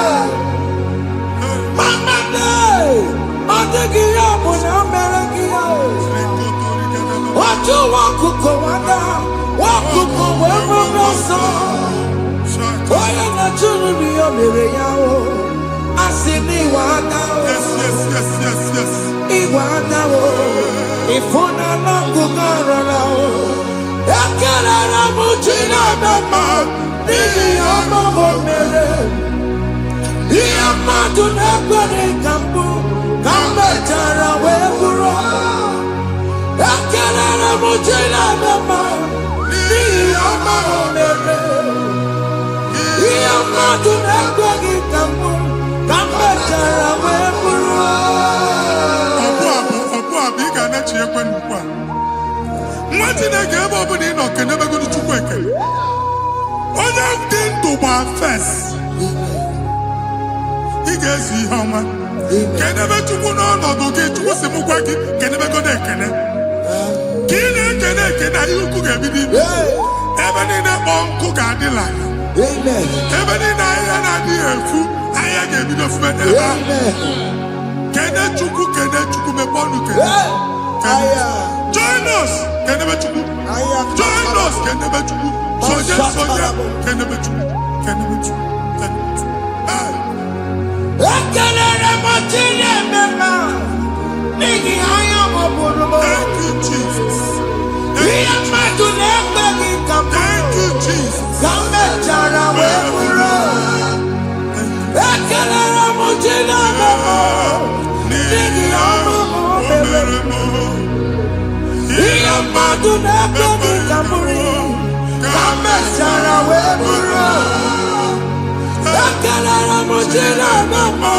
mama ọ dịghị ya bụ na o mere gị ya otu nwakuko nwada nwakuko wee bụrụ ọsọ onye na-achụrụ m ya mere ya o asị m iwe ada iwe ada o ịfụ na n'ọkụkọ rọrọ o ekelere m chi na-eme n'ihi ya ọmụmụ mere ihe mmadụ na-ekwere ka mbụ ka m mechara wee bụrụ ekelere m chi na-eme n'ihi ya ọmụmụ mere ihe mmadụ na-ekweghị ka mbụ ka m mechara wee bụrụ ọbụ ị ga na-echi ekwe n'ukwu a nwa Chineke ebe ọ bụla ị nọ kenebegoro Chukwu ekele onye dị ndụ gba fes ị ga-ezi ihe ọma kenebe Chukwu n'ọnọdụ gị Chukwu si m gwa gị kenebegoro ekele ka ị na-ekene ekene ihe ukwu ga-ebido ibe ebe niile kpọọ nkụ ga-adịla ebe niile ahịhịa na-adịghị efu ahịhịa ga-ebido fube n'ebe ahụ kene Chukwu mepe ọnụ kene join us kenebe Chukwu join us kenebe Chukwu sonye kenebe Chukwu ekelere m chi na-eme mma n'ihi anya m bụrụ m thank you Jesus ihe mmadụ na-ekweghị ka m thank you Jesus ka m mechara wee bụrụ ekelere m chi na-eme mma n'ihi ọmụmụ mere ihe mmadụ na-ekweghị ka m bụrụ ka m mechara wee bụrụ ekelere m chi na-eme mma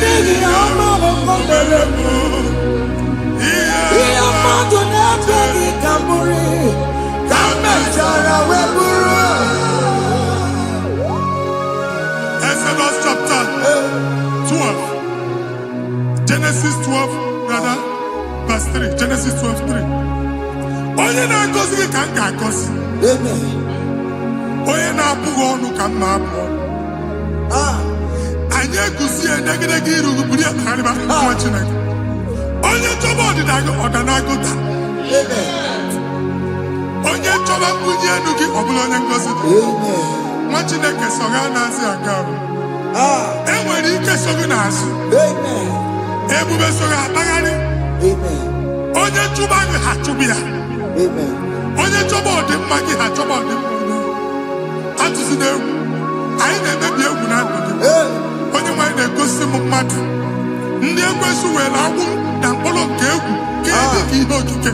n'ihi ọmụmụ mere ihe mmadụ na-ekweghị ka m bụrụ ka m mechara wee bụrụ Exodus chapter 12 Genesis 12 rather verse 3 Genesis 12:3 onye na-agọzi gị ka m ga-agọzi onye na-abụghị ọnụ ka m na-abụ ọnụ anyị eguzie negedege iru gị buru ya kparịba nwa Chineke onye chọba ọdịda gị ọdanagụta onye chọba mbunye elu gị ọ bụla onye ngọzi dị nwa Chineke so gị na-azị aga e nwere ike so gị n'azụ ebube so gị akpagharị onye chụba gị ha chụbụ ya onye chọba ọdịmma gị ha chọba ọdịmma atụzina egwu anyị na-emebi egwu na ndụ gị onye nwanyị na-egosi m mmadụ ndị ekwensu were agwụ na mkpụrụ nke egwu ga-edi ka ihe okike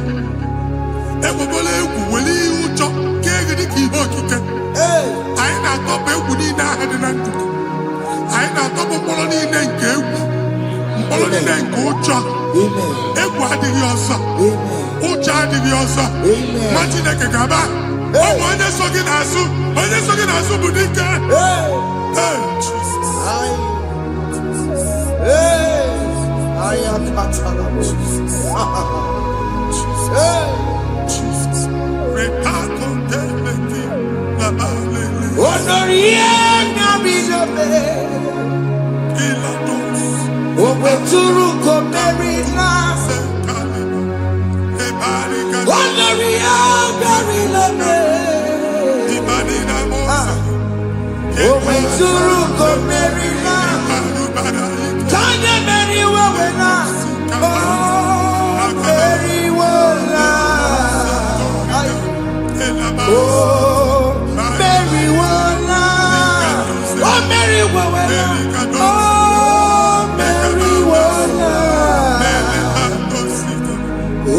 egwubola egwu were ihe ụjọ ga-egide ka ihe okike anyị na-atọpụ egwu niile ahụ dị na ndụ gị anyị na-atọpụ mkpụrụ niile nke egwu mkpụrụ niile nke ụjọ egwu adịghị ọzọ ụjọ adịghị ọzọ nwa Chineke ga-aba ọ bụ onye so gị n'azụ bụ dike Jesus Suruko Merina. Tanya Mary Wawena. Oh, Mary Wawena. Oh, Mary Wawena. Oh, Mary Wawena. Oh, Mary Wawena. Oh,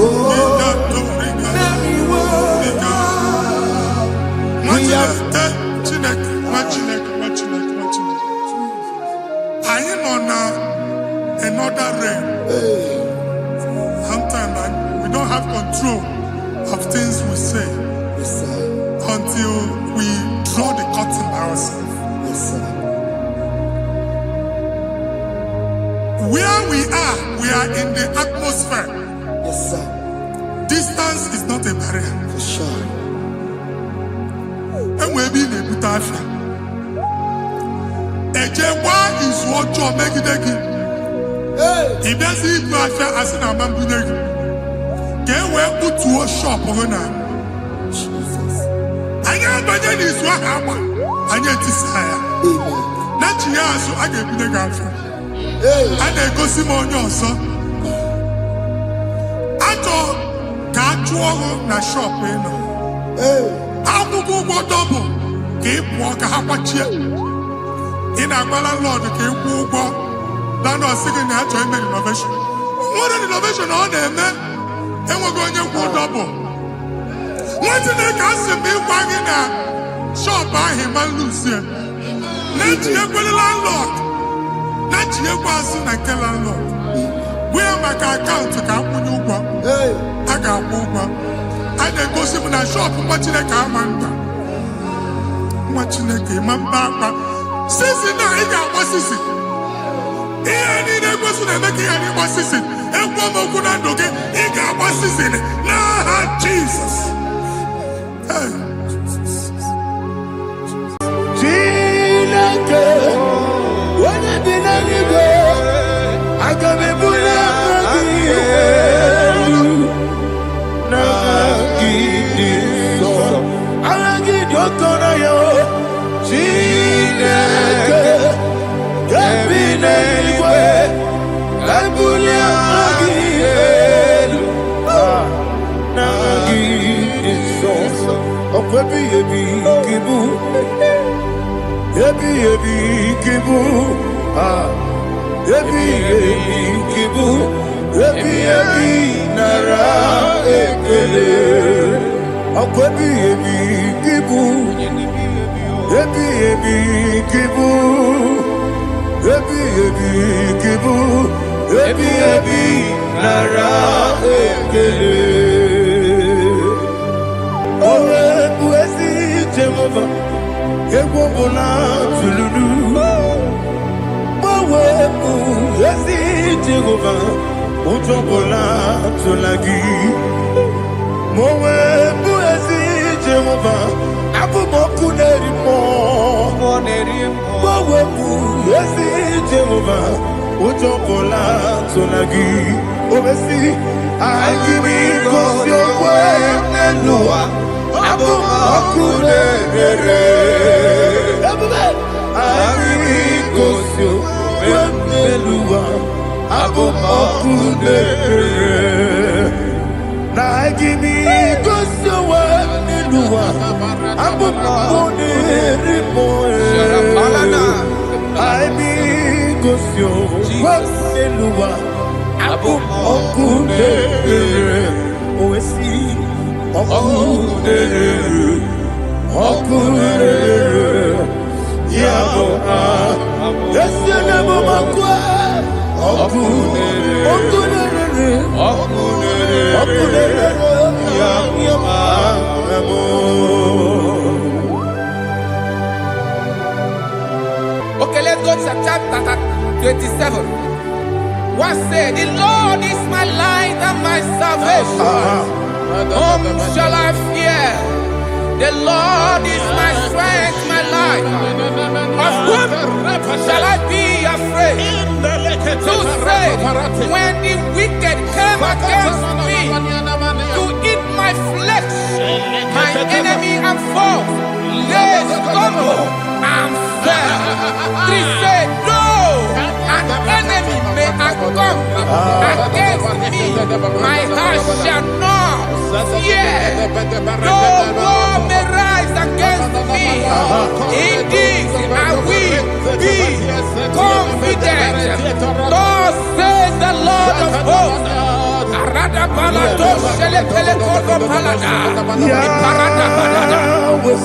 Mary Wawena. I am on another realm. Sometimes we don't have control of things we say until we draw the curtain by ourselves. Where we are in the atmosphere. Distance is not a barrier. For sure. And we'll be in a butafia. Ejewa is what you make it again. If there's a butafia as an amambuneg, get where put to a shop or not. I am by then is what happened. I get desire. Not you, so I get the girlfriend. And I go see more your son. I thought, can't you na shop, you know? How to go double? Keep walk a half a chair. In a landlord, keep walk. Landlord singing that joint innovation. What an innovation on them, man. And we're going to go double. What did they cast me wagging at? Shop by him and Lucian. Let you go the landlord. Let you go as soon as landlord. Where my account to come when you go? I got one. I then go see when I shop watching a car man. Watching a game and back. Since now he got what is it? He ain't a person that make any what is it? And one more good and okay, he got what is it? Nah, Jesus. When I did I got me put Okay, let's go to chapter 27. What said, the Lord is my light and my salvation. Whom shall I fear? The Lord is my strength, my life. Of whom shall I be afraid? Who said, when the wicked came against me to eat my flesh, my enemy and foe they stumble and fell. Three say, no, an enemy may have come against me. My heart shall not fear. No war may rise against me. In this I will be confident. Thus says the Lord of hosts. Arada balado shele pele kodo palada. Iparada balada.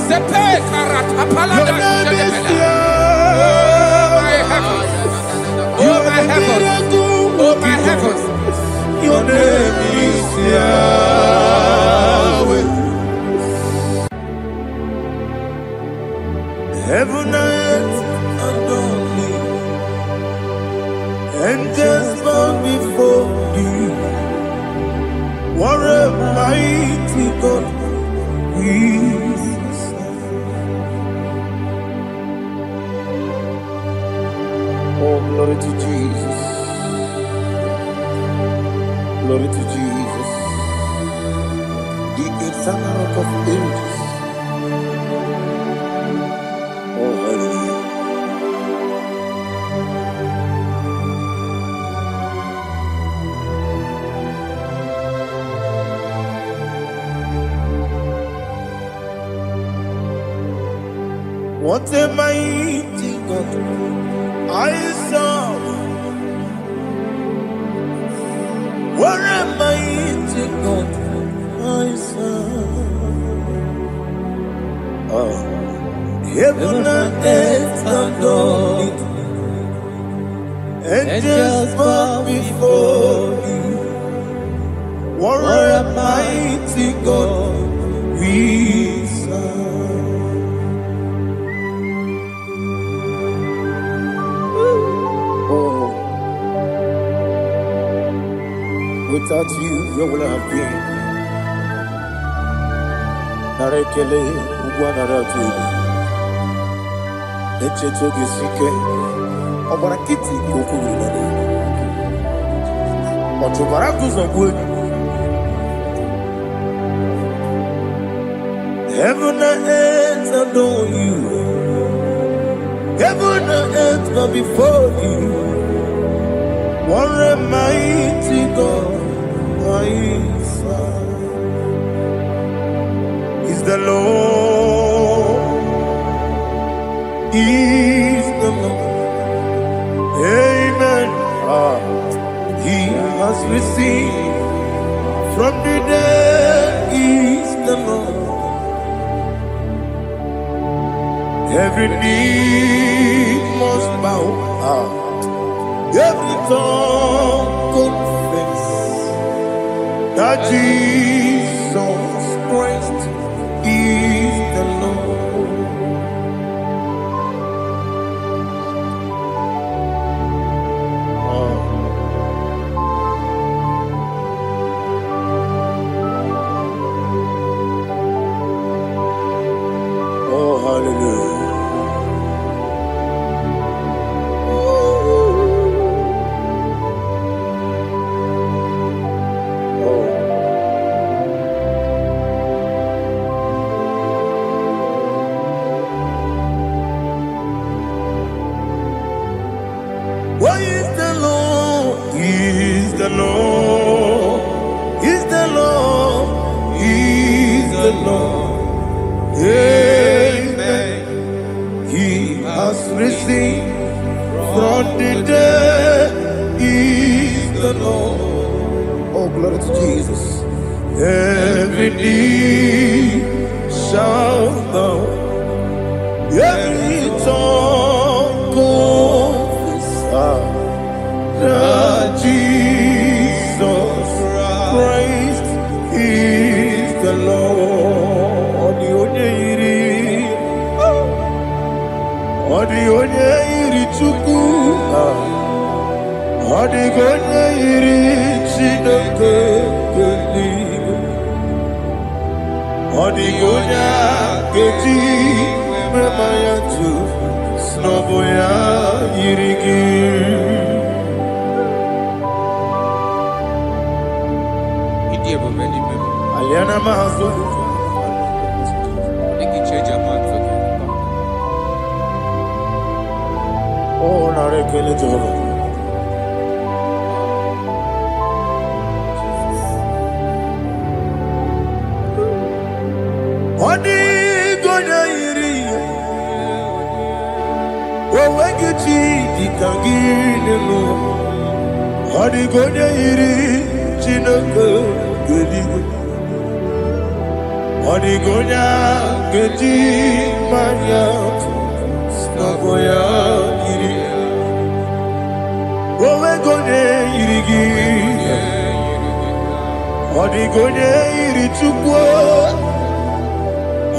Sepe karata palada shele pele. Oh my heavens. Oh my heavens. Oh my heavens. Your name is Yahweh. Heaven and earth adore me, angels bow before you. What a mighty God we serve. Oh, glory to Jesus. Glory to Jesus. The eternal rock of ages. Oh, hallelujah. What a mighty God I serve. What a mighty God I serve. Oh. Heaven and earth adore it. Angels bow before you. What a mighty God we serve. Oh, without you, where will I have been? Narekele, Ugwanaratu. Echetoge sike, Obara kiti kokuru nade. Otobara kuzogwe. Heaven and earth adore you. Heaven and earth bow before you. What a mighty God I serve. Is the Lord. Is the Lord. Amen. He has received from the dead. Is the Lord. Every knee must bow. Every tongue confess that Jesus Christ is the Lord. Oh, hallelujah. Why is the Lord? He is the Lord. He's the Lord. He's the Lord. Amen. He has risen from the dead. He's the Lord. Oh, glory to Jesus. Every knee shall bow. Every tongue confess that Jesus Christ is the Lord. Onye iri Chukwu, ọdịghị onye iri Chineke eluigwe, ọdịghị onye a ga-eji mmemme ya tụ n'ọbụ ya yiri gị. Aliana Mahazo. They can change your mind for you. Oh, narekele Jehovah. Odi gonya iri, wawagiti dikangine mo. Odi gonya iri, chinaka gedi. Odi gonya gedi manya, snagoya iri. Wawagonya iri gi, odi gonya iri chukwa.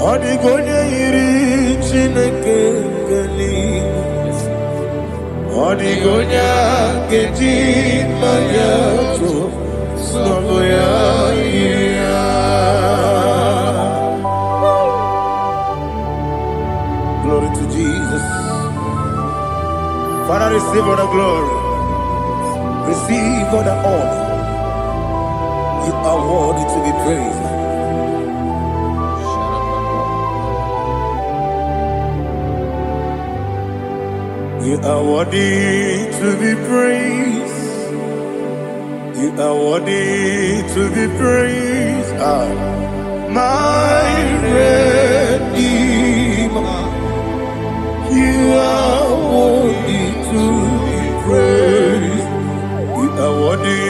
Odigonya iri chineke geli, odigonya gedi mayato snagoya iria. Glory to Jesus. Father, receive all the glory, receive all the honor. You are worthy to be praised. You are worthy to be praised. You are worthy to be praised. My Redeemer. You are worthy to be praised. You are worthy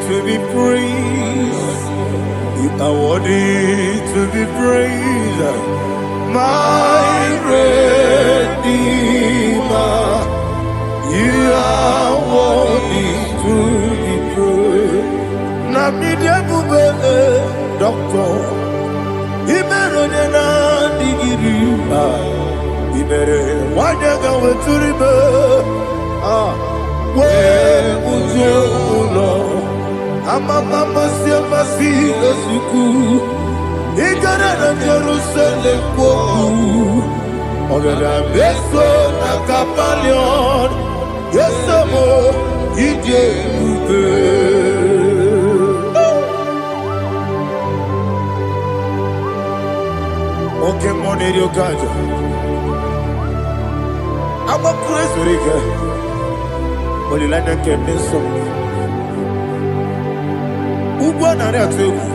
to be praised. You are worthy to be praised. My Redeemer. You are worthy to be praised. Namidia bube doctor, imero nena digiri. Imere wanyaga weturibe. We ujono, amama siama si esuku. Igara na Jerusalem koku. Ogada beso na kapalion. Yesamo ije ube. Okay, money dio kaja. Amo praise rike. Olilanya kemeso. Ugwa na re ategu.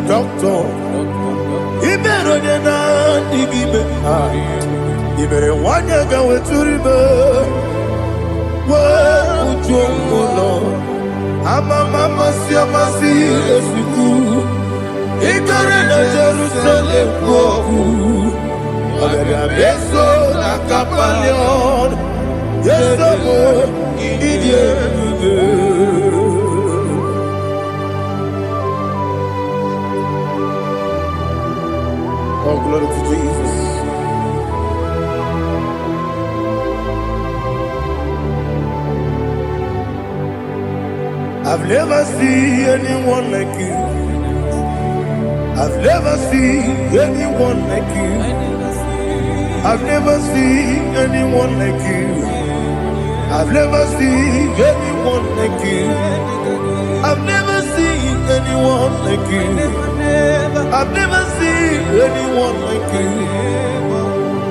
Doctor, Ibero na digibe. Ibere wanyaga weturibe. We ujono, amama siama si esuku. Igare na Jerusalem koku. Ogada beso na kapalion. Yesamo idie. Oh, glory to Jesus. I've never seen anyone like you. I've never seen anyone like you. I've never seen anyone like you. I've never seen anyone like you. I've never seen anyone like you. I've never seen anyone like you.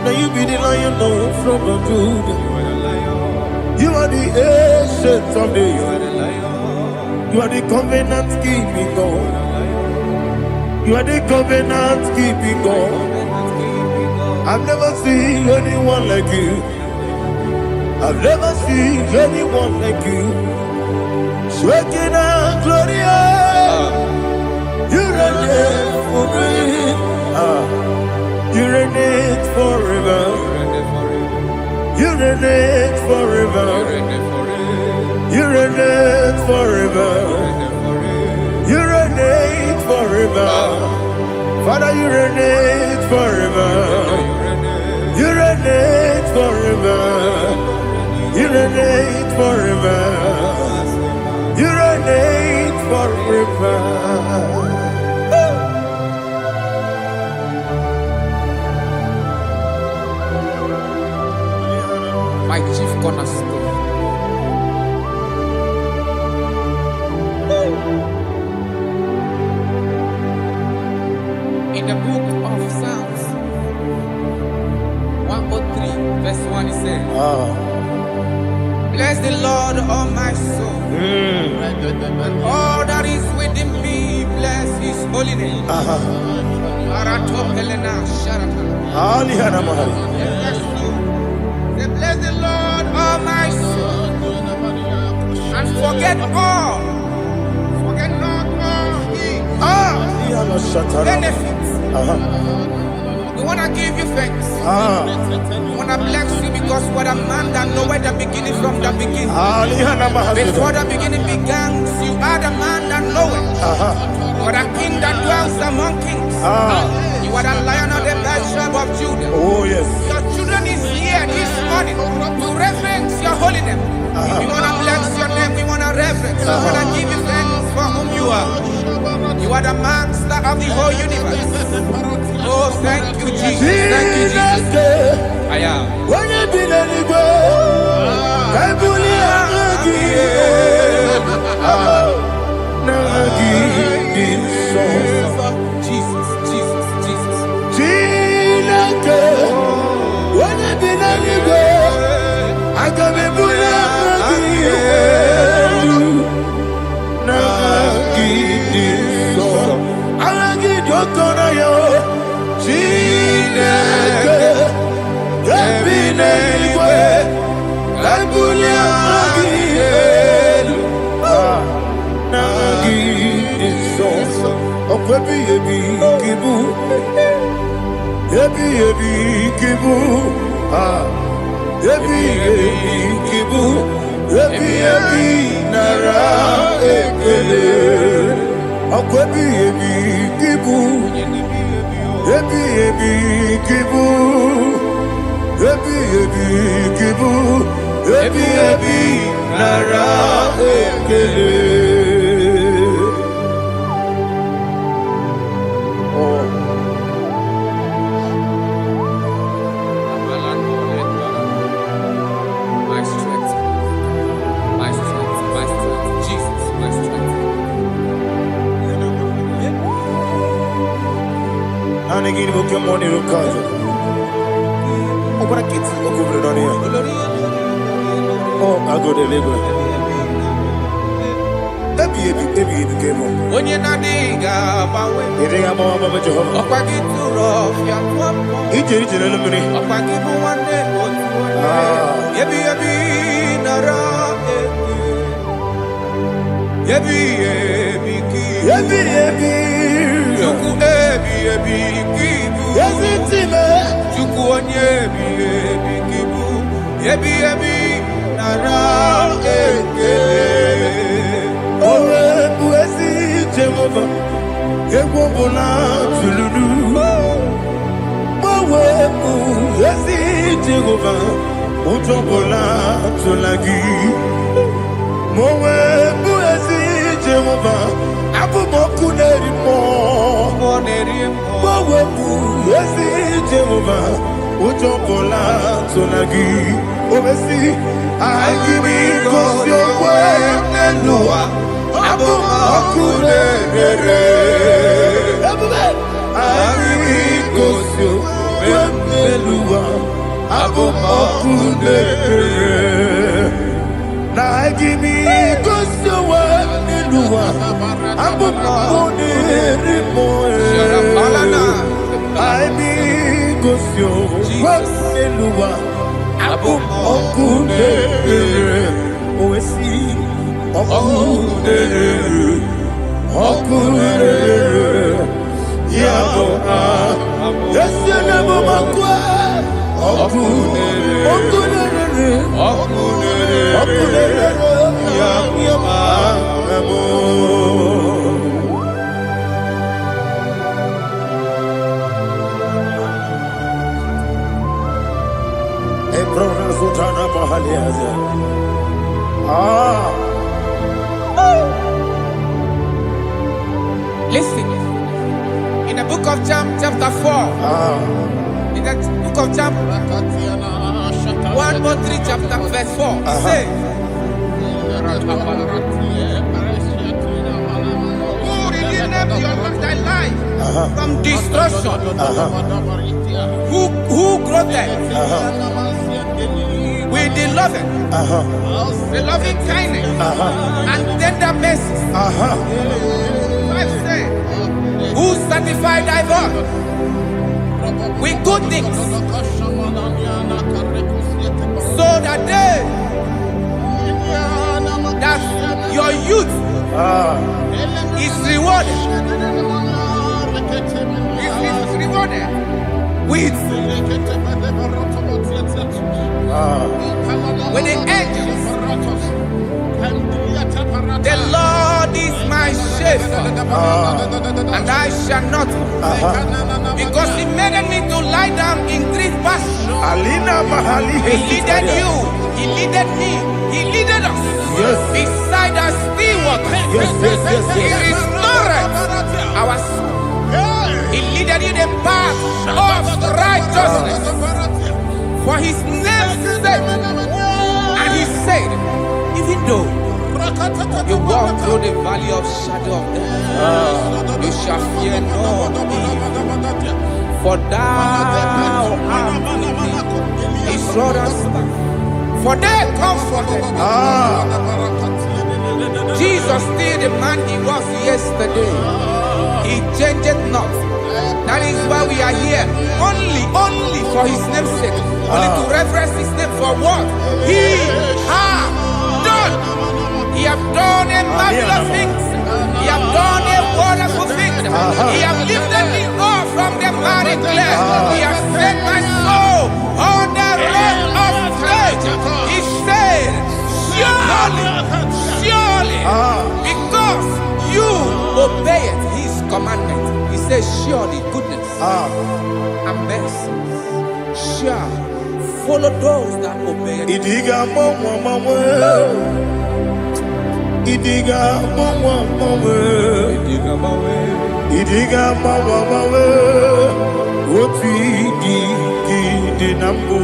Now you be the lion from the Judah. You are the ancient of days. You are the covenant keeping God. You are the covenant keeping God. I've never seen anyone like you. I've never seen anyone like you. Shaking and glorious. You reign for me. You reign forever. You reign forever. You reign forever. You reign forever. Father, you reign forever. You reign forever. You reign forever. You reign forever. My chief cornerstone. Bless the Lord, all my soul. And all that is within me, bless his holy name. Say, bless the Lord, all my soul. And forget all. Forget not all his benefits. We want to give you thanks. We want to bless you because what a man that knoweth the beginning from the beginning. Before the beginning began, you are the man that knoweth. You are the king that dwells among kings. You are the lion of the tribe of Judah. Oh yes. Your children is here this morning to reverence your holy name. We want to bless your name. We want to reverence. We want to give you thanks for whom you are. You are the master of the whole universe. Oh, thank you, Jesus. Thank you, Jesus. I am. When you be the nigga, I Jesus, Jesus, Jesus. When you be the nigga, I can be Listen, in the book of John, chapter 4, in the book of John 1:3, chapter verse 4, it says, who redeemed thy life from destruction, who clothed with the loving, the loving kindness, and tender mercy. 5 say, who sanctify thy voice with good things, so that your youth is rewarded. Is rewarded with the angels. The Lord is my shepherd, and I shall not, because He made me to lie down in green pastures. He leaded you, He leaded me, He leaded us beside the still waters. He restored our soul. He leaded you the path of righteousness for His name's sake. And He said, even though you walk through the valley of shadow of death, you shall fear no evil, for thou art with me. His rod and staff, for they comforted. Jesus still the man He was yesterday. He changed not. That is why we are here. Only for His name's sake. Only to reverence His name for what He has done. He has done a marvelous things. He has done a wonderful thing. He has lifted me up from the miry clay. He has set my soul on the rock of faith. He said, surely, because you obeyed His commandment. He says, surely goodness and mercy shall follow those that obey. Idiga mama, Idiga mama, Idiga mama, what we did nambu.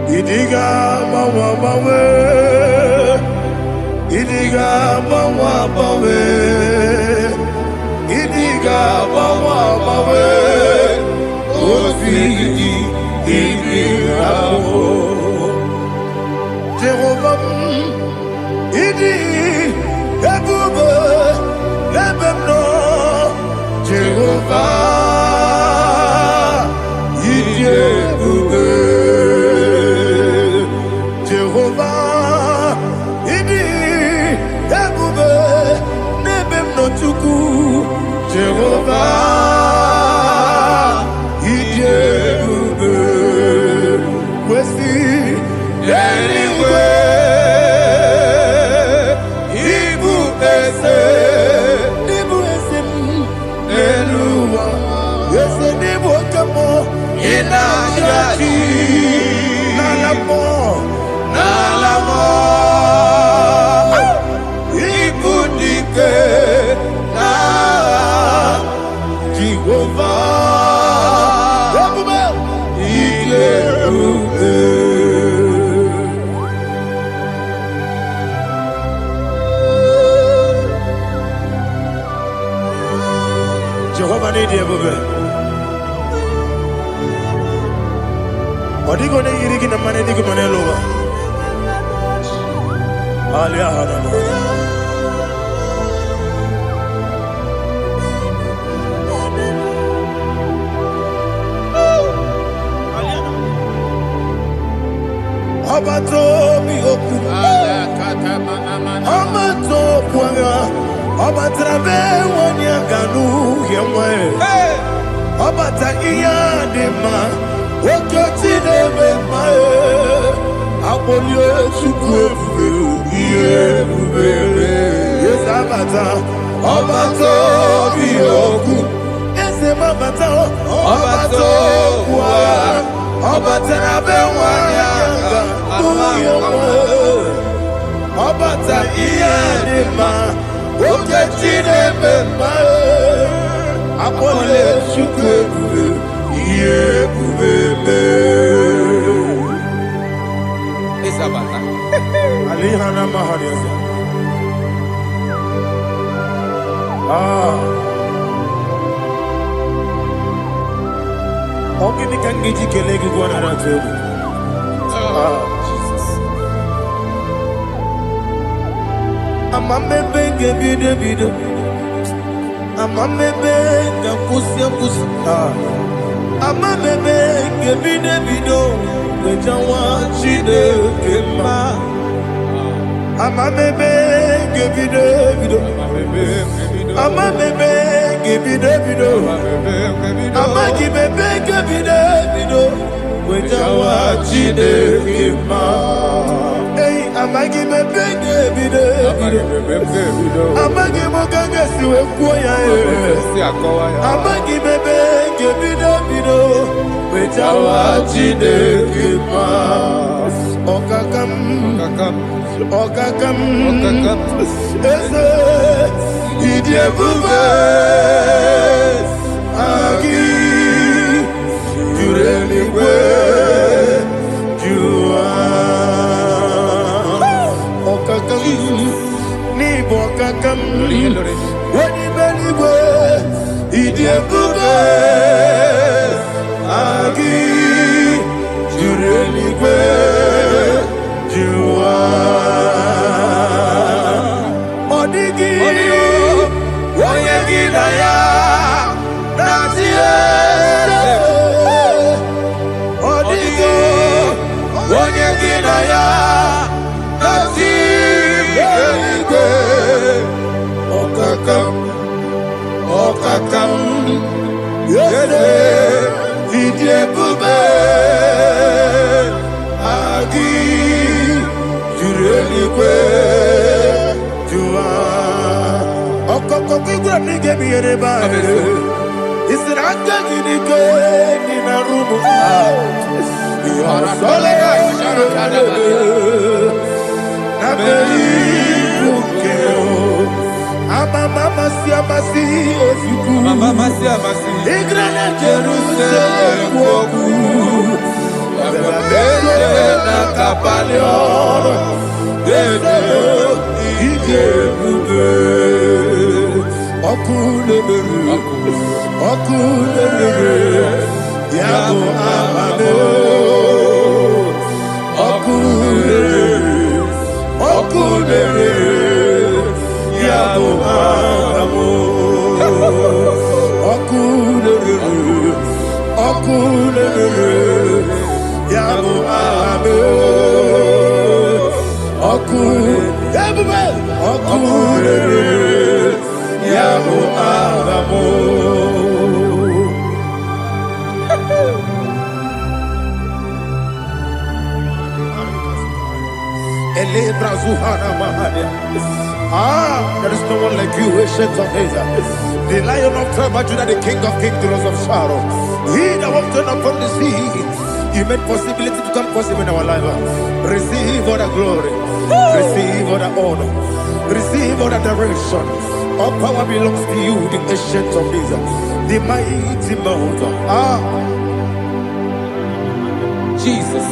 Idiga mama, Idiga mama, Idiga mama, what we did nambu. Jehovah, Idi, Ebube, Ebemno, Jehovah, Idi Ebube, Jehovah, Idi, Ebube, Nebemno Chuku, Jehovah, Idi Ebube, Wesi, anyway. Jehovah need you, baby. What are you going to eat in the money? You can over. Abato bihoku, Amato puanga, Abatrabe wanyaganu yamwe, Abata iya dema, Okoti deme mae, Abolio chukwe bube, yes Abata, Abato bihoku, Ese mabata, Abato puanga, Abatrabe wanyaganu yamwe, Abata iya dema, Okoti deme mae, Abolio chukwe bube. Isabata. Alihana Mahariasa. Ogini kangiji kelegi gwana ratu. Amamebe gebide bide. Amamebe gakusia kusia. Amamebe gebide bido. Wejawa chide kema. Amamebe gebide bido. Amamebe gebide bido. Amagibebe gebide bido. Wejawa chide kema. Hey, amagibebe gebide bido. Amagimogange siwe kuya amagibebe gebide bido. Wejawa chide kema. Okakam. Eze idiebube agi jureligwe jua okakam ni bokakam wani beligwe idiebube agi jureligwe jua Okakam, yede, idiebube, agi, jureligwe, jua. Okokokigwa nige miyereba. Isiranga nige nina rumu. Yasolega sharakadaba. Nabeli bukeo. Mama siamasi efiku. Mama siamasi. Igrana Jerusalem woku. Bebe na kapalion. Bebe igebube. Okulebere. Yabo amame. Okulebere. Yabo amo, okulere, yabo amo, okulere, yabo amo. Ele brazuhana mahania. There is no one like you, ancient of days. The Lion of tribe of Judah, the King of kings, the Rose of Sharon. He that walked upon the sea. You made possibility to come possible in our life. Receive all the glory. Receive all the honor. Receive all the direction. All power belongs to you, the ancient of days. The mighty mountain. Jesus.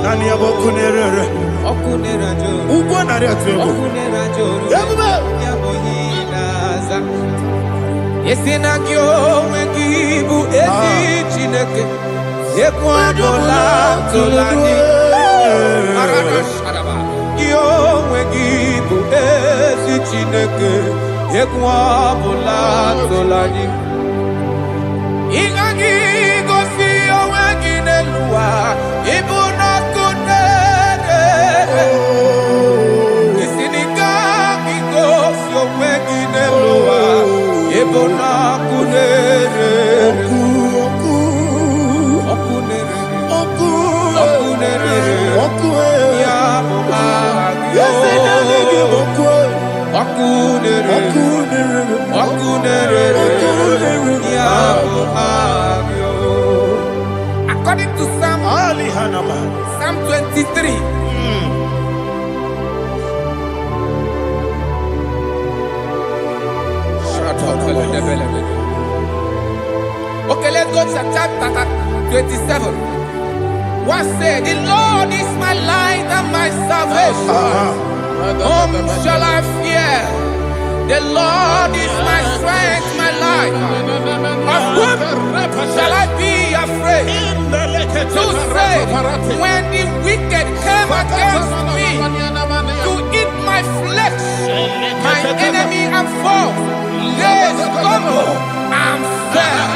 Nani abokunere. Ugwa nari atwego. Yabuba. Yesinagyo wengibu esi chineke. Ekwadola tolani. Yo wengibu esi chineke. Ekwadola tolani. Igagi gosi owegi neluwa ibuna kunere. Isinika gosi owegi neluwa ibuna kunere. Okunere ya agyo. Okunere ya agyo. According to Psalm 23. Okay, let's go to chapter 27. What say? The Lord is my light and my salvation. Whom shall I fear? The Lord is my strength, my life. Of whom shall I be afraid? To say, when the wicked came against me to eat my flesh, my enemy and foe, they stumble and fell.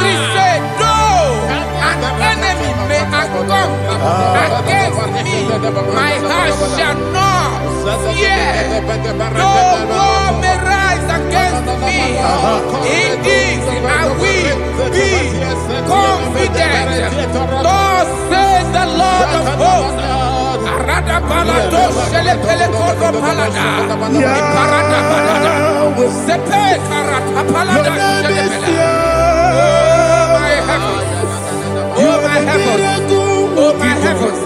They say, though an enemy may come against me, my heart shall not fear. No war may rise against me. In this I will be confident. Thus says the Lord of hosts. Oh my heavens, oh my heavens,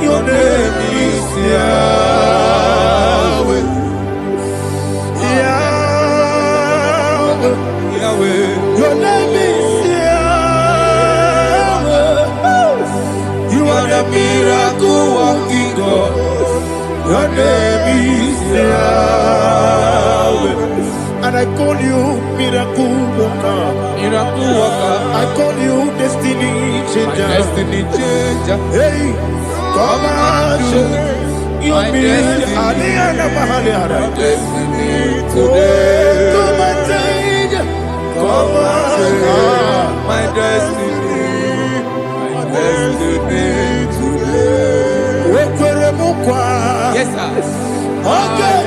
your name is Yahweh. Yahweh, Yahweh, your name is Yahweh. You are the miracle working God. Your name is Yahweh. And I call you miracle worker. Miracle worker. I call you destiny changer. Destiny changer. Hey, come on, your destiny. My destiny today. Come on, change. Come on, my destiny. My destiny today. yes sir. Okay,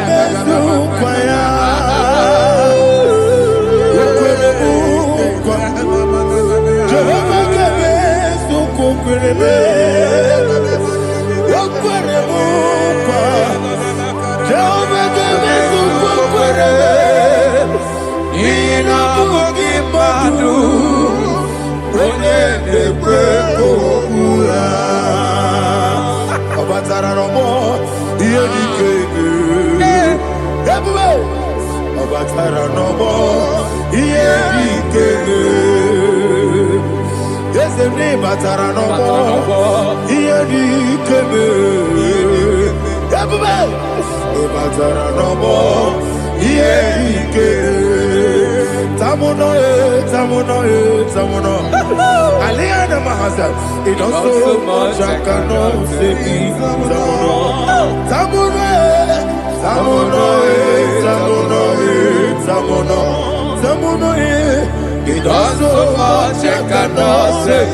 it does so much I cannot say. It does so much I cannot say.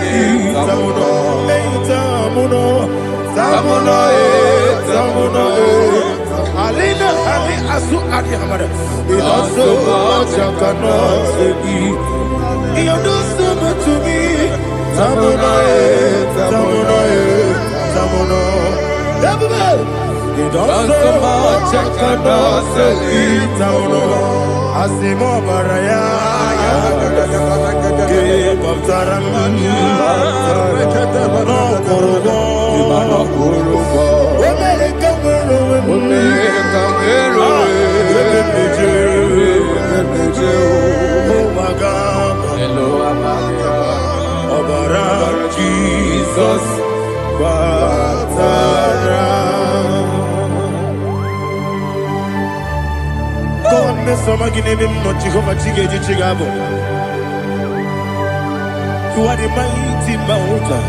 Alina Ali Asu Adi Hamada. It does so much I cannot say. You do so much to me. Tamuno. It does so much I cannot say. Tamuno. Asimo Baraya. Give up Taramani. No Kurubo. Jesus, God, me some again no Jehovah Chige Chigabo. You are the mighty mountain,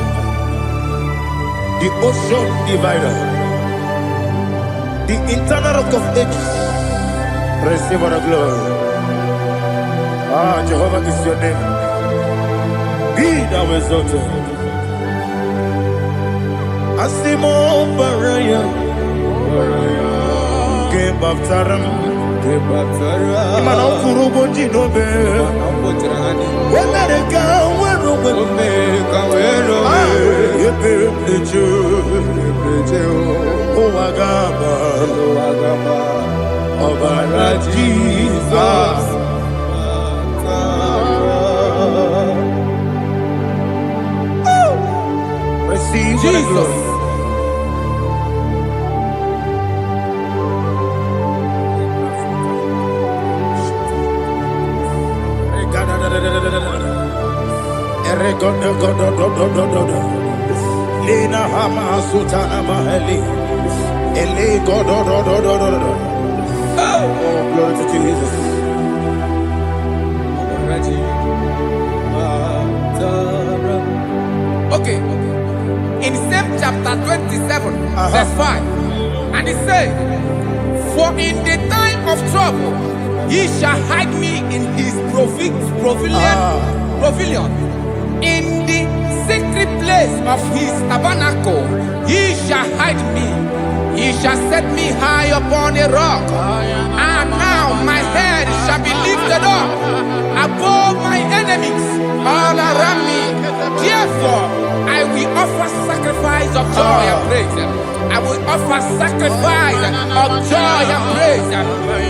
the ocean divider, the internal rock of ages. Receive our glory. Ah, Jehovah is your name. Be thou exalted. Asimo Baraya, Game of Taram, Imano Kurubo Jinobe, when they go, Jesus. Receive Jesus. Lena Hama Sutana Mahali. Ele God. Oh, glory to Jesus. Okay. In same chapter 27, verse 5. And it says, for in the time of trouble, he shall hide me in his pavilion. In the secret place of his tabernacle, he shall hide me. He shall set me high upon a rock. And now my head shall be lifted up above my enemies all around me. Therefore, I will offer sacrifice of joy and praise. I will offer sacrifice of joy and praise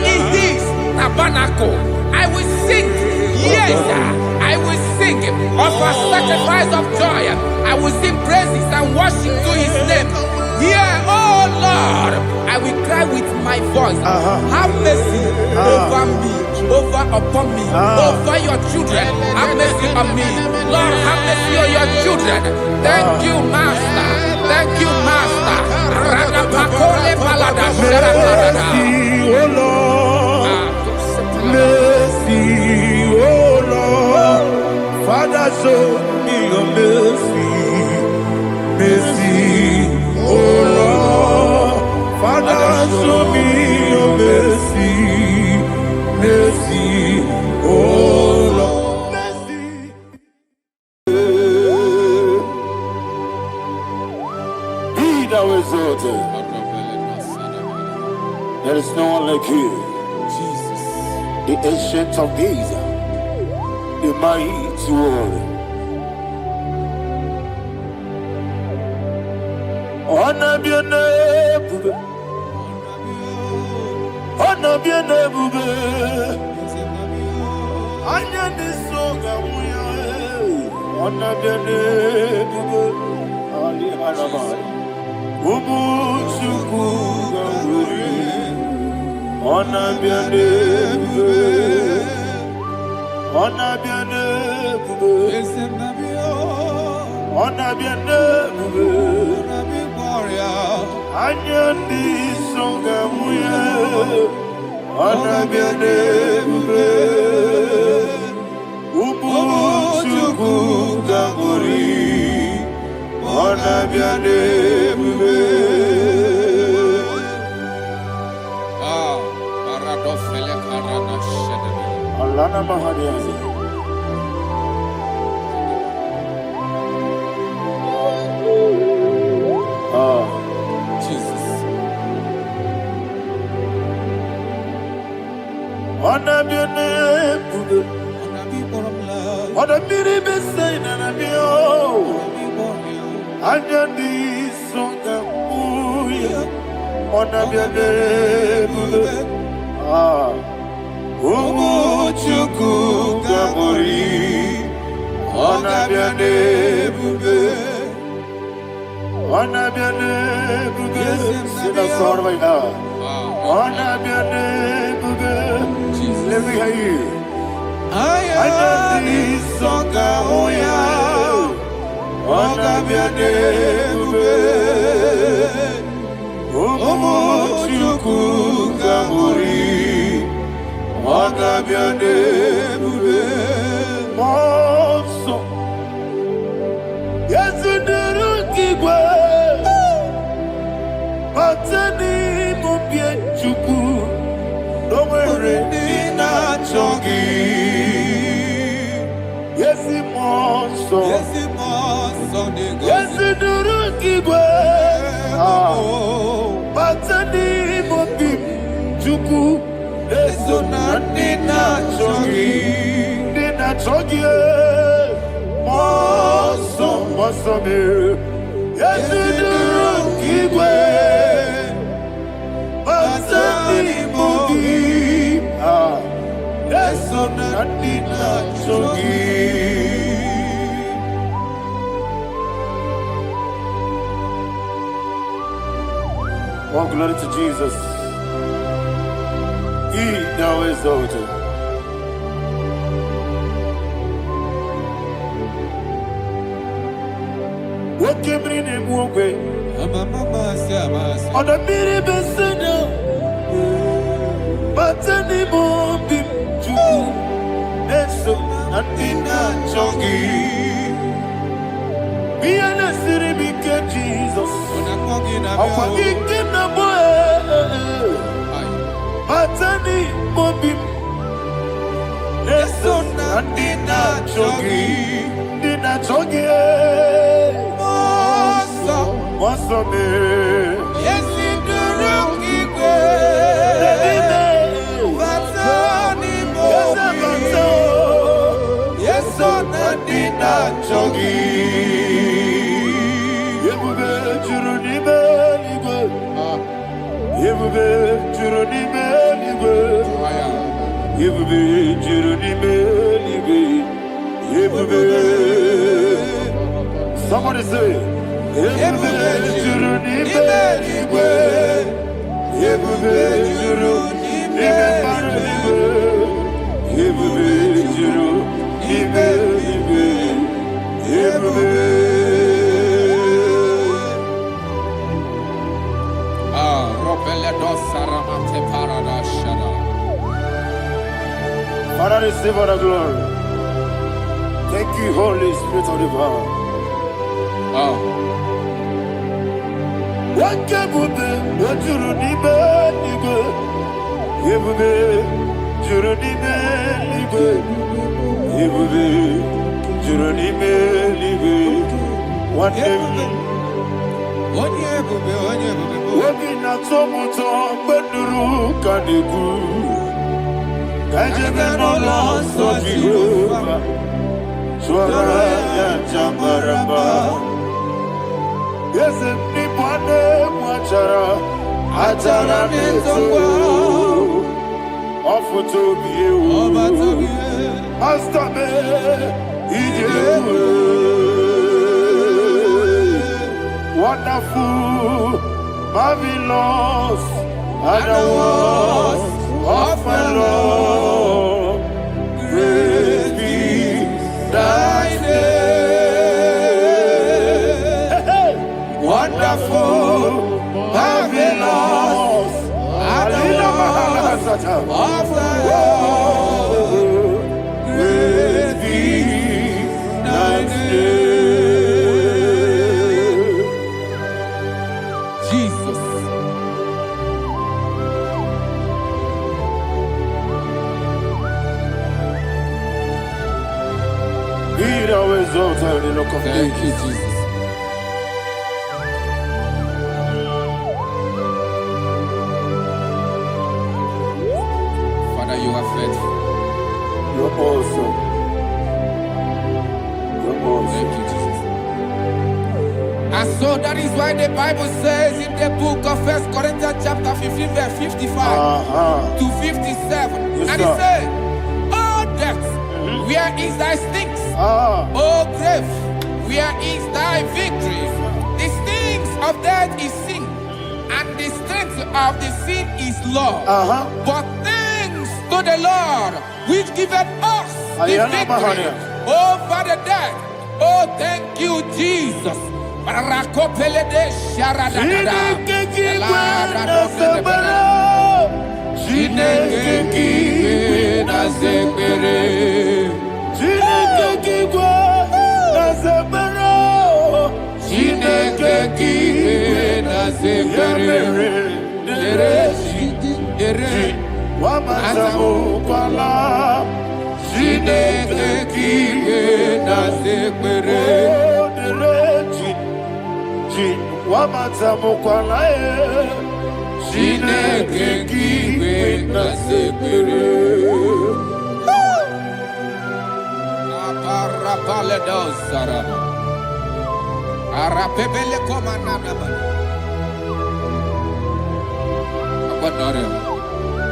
in his tabernacle. I will sing, yes, I will sing, offer sacrifice of joy. I will sing praises and worship to his name. Yeah, oh Lord, I will cry with my voice. Have mercy over me, upon me, over your children. Have mercy on me. Lord, have mercy on your children. Thank you, Master. Thank you, Master. Mercy, oh Lord. Mercy, oh Lord. Father, show me your mercy. Mercy, oh Lord. Father, show me your mercy. Mercy, oh Lord. Mercy. Be thou exalted. There is no one like you. Jesus. The ancient of days, the mighty warrior. Honor be your name, honor be your name, honor this song, honor be your name, Ali Harabai, Ubu Chuku Gamburi, honor be your name, honor be your name, honor be your name. Anyandi songa muya, anabiane bube, ubu chuku gamburi, anabiane bube. Paradofele karana shedebe. Alana mahadiyazi. Jesus. Anabiane bube, anabiri besai nanabio, anyandi songa muya, anabiane bube. Umu chuku gamburi, anabiane bube. Anabiane bube, sina sorvaina. Anabiane bube, let me hear you. Ayani songa moya, anabiane bube. Umu chuku gamburi, anabiane bube. Monso, yezuduru kigwe. Matani mupie chuku, nomere nina chongi. Yesi monso, yesi duru kigwe. Matani mupie chuku, eso na nina chongi. Nina chongi, monso, monso me. Yesi duru kigwe. Oh, glory to Jesus. He now exalted. Woke bring him away. On the mini besina, but anymore be to so and in a chongi. Be an city because Jesus. I'm forgetting the boy, but anymore be so and in a chongi. In a chongi. What's up, man? Yes, in the room, yes, on the dinner, Chogi. You will be Juruni Beligo. You will be Juruni Beligo. You will be Juruni Beligo. You will be. Somebody say. You will be Juruni Beligo. You will be Juruni Beligo. You will be Juruni Beligo. You will be. Father, receive all the glory. Thank you, Holy Spirit of the power. What can we do? What you need, nigga? You will be Juruni Beligo. You will be Juruni Beligo. One day. Wabina tomuto beduru kaniku Kajebe no loso Jehovah Swara ya jambaramba Yese nipane mwachara Achara netongwa Ofuto biyewu Astame ijewu Wonderful, marvelous, and the words of my Lord. Praise be thy name. Wonderful, marvelous, and the words of my Lord. Praise be thy name. Thank you, Jesus. Father, you are faithful. You're awesome. You're awesome. Thank you, Jesus. And so that is why the Bible says in the book of 1 Corinthians chapter 15, verse 55 to 57. Yes, and it says, "Oh death, where is thy stings? Oh grave, where is thy victory? The stings of death is sin, and the strength of the sin is law. But thanks to the Lord, which giveth us the victory over the death. Oh, thank you, Jesus."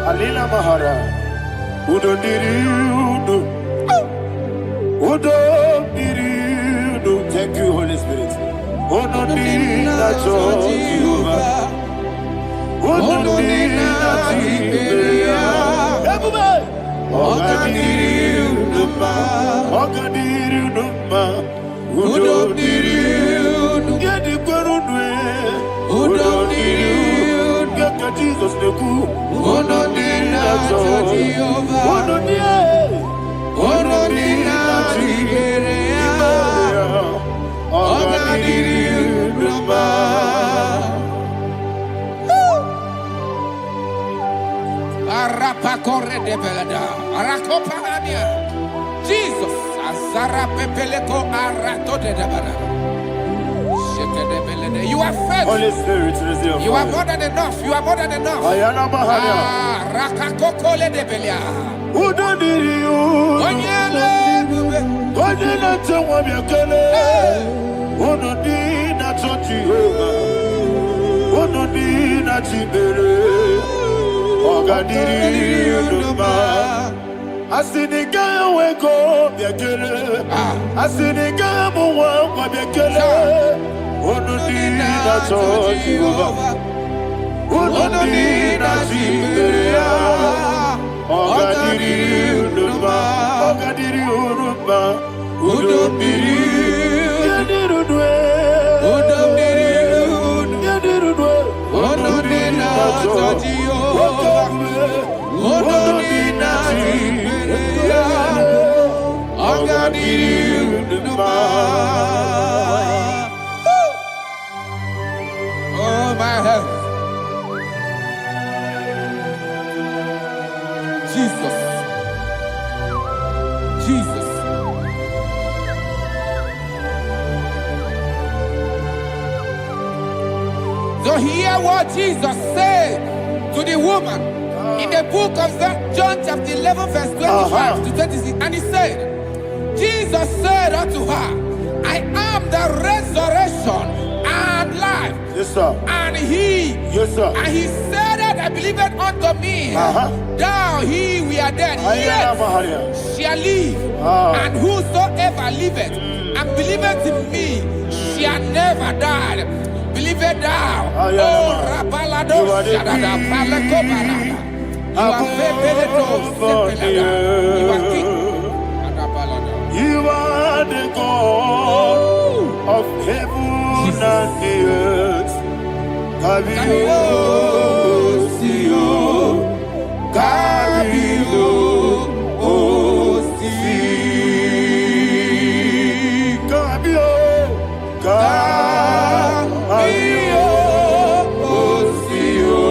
Alina Mahara, Udo Diriudo, Udo Diriudo. Thank you, Holy Spirit. Udo Diriudo, Jehovah. Udo Diriudo, Ogadiriudo, Ogadiriudo, Udo Diriudo. Jesus, Azara Pepeleko Arato de Dabara. You are faithful. Holy Spirit, receive You are more than enough. You are more than enough. Ayana Mahania. Rakakokole de Belia. Udodiriu. Onyele. Onyele tewa miakele. Onodina Jehovah. Onodina Chibere. Ogadiriu Numa. Asiniga weko miakele. Asiniga muwa miakele. Onodina Jehovah. Onodina Chibere. Ogadiriu Numa. Ogadiriu Numa. Oh my head. Jesus. Jesus. So hear what Jesus said to the woman in the book of John chapter 11 verse 25 to 26. And he said, Jesus said unto her, I am the resurrection and life. Yes, sir. And he, Yes, sir. and he said that I believed unto me, thou he we are dead, Ayana Mahania. yet shall live, and whosoever liveth and believeth in me shall never die. Believe it thou. Ayana. Oh, Rabalado, You are the Shadada, Palako, Barada. You are Febeledo, Sepelada. You are king. Adabalada. You are the God of heaven and the earth. Kabio, Sio, Kabio, Si, Kabio, Kabio, Sio,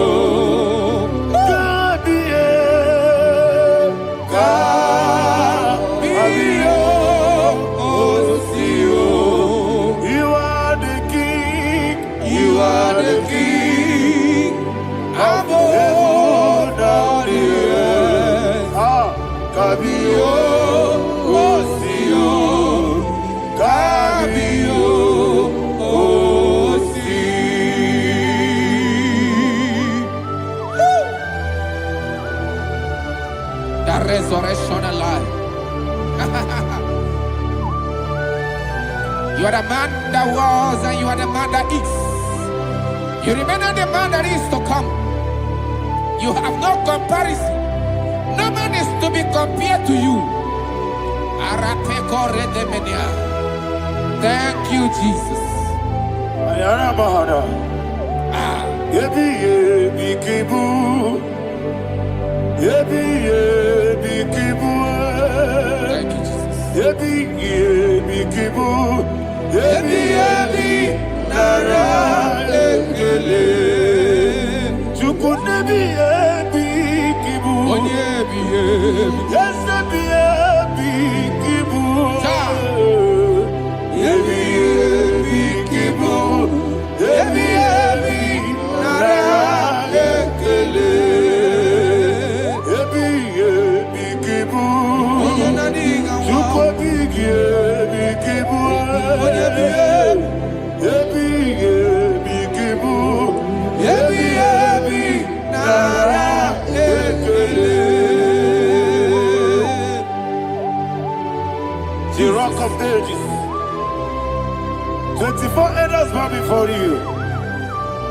Kabio, Sio. You are the King. You are the King of heaven and the earth. Kabio, Sio, Kabio, Si. The resurrection alive. You are the man that was and you are the man that is. You remain the man that is to come. You have no comparison. No man is to be compared to you. Thank you, Jesus. Ayana Mahana. Yebi yebi kibu. Yebi yebi kibu. Thank you, Jesus. Yebi yebi kibu. Yebi yebi nara ekele. Chukunebi yebi kibu. Onyebi, yebi. Yes, yebi yebi kibu. Yebi yebi kibu. Yebi yebi nara ekele. Yebi yebi kibu. Chukobi yebi kibu. Yebi yebi kibu. Yebi yebi nara ekele. The rock of ages. 24 elders bow before you.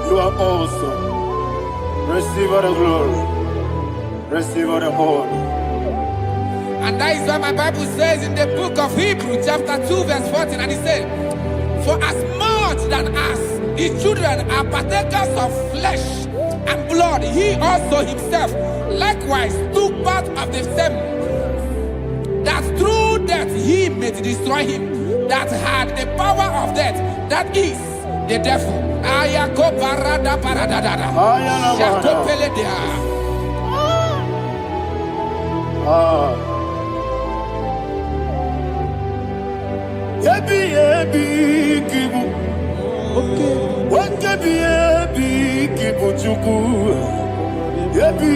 You are awesome. Receive all the glory. Receive all the honor. And that is what my Bible says in the book of Hebrews chapter 2 verse 14. And it said, for as much than us, the children are partakers of flesh and blood, he also himself likewise took part of the same, that through death he may destroy him that had the power of death, that is the devil. Ayako parada paradada. Shato peledea. Yebi kibu. Yebi kibu chuku. Yebi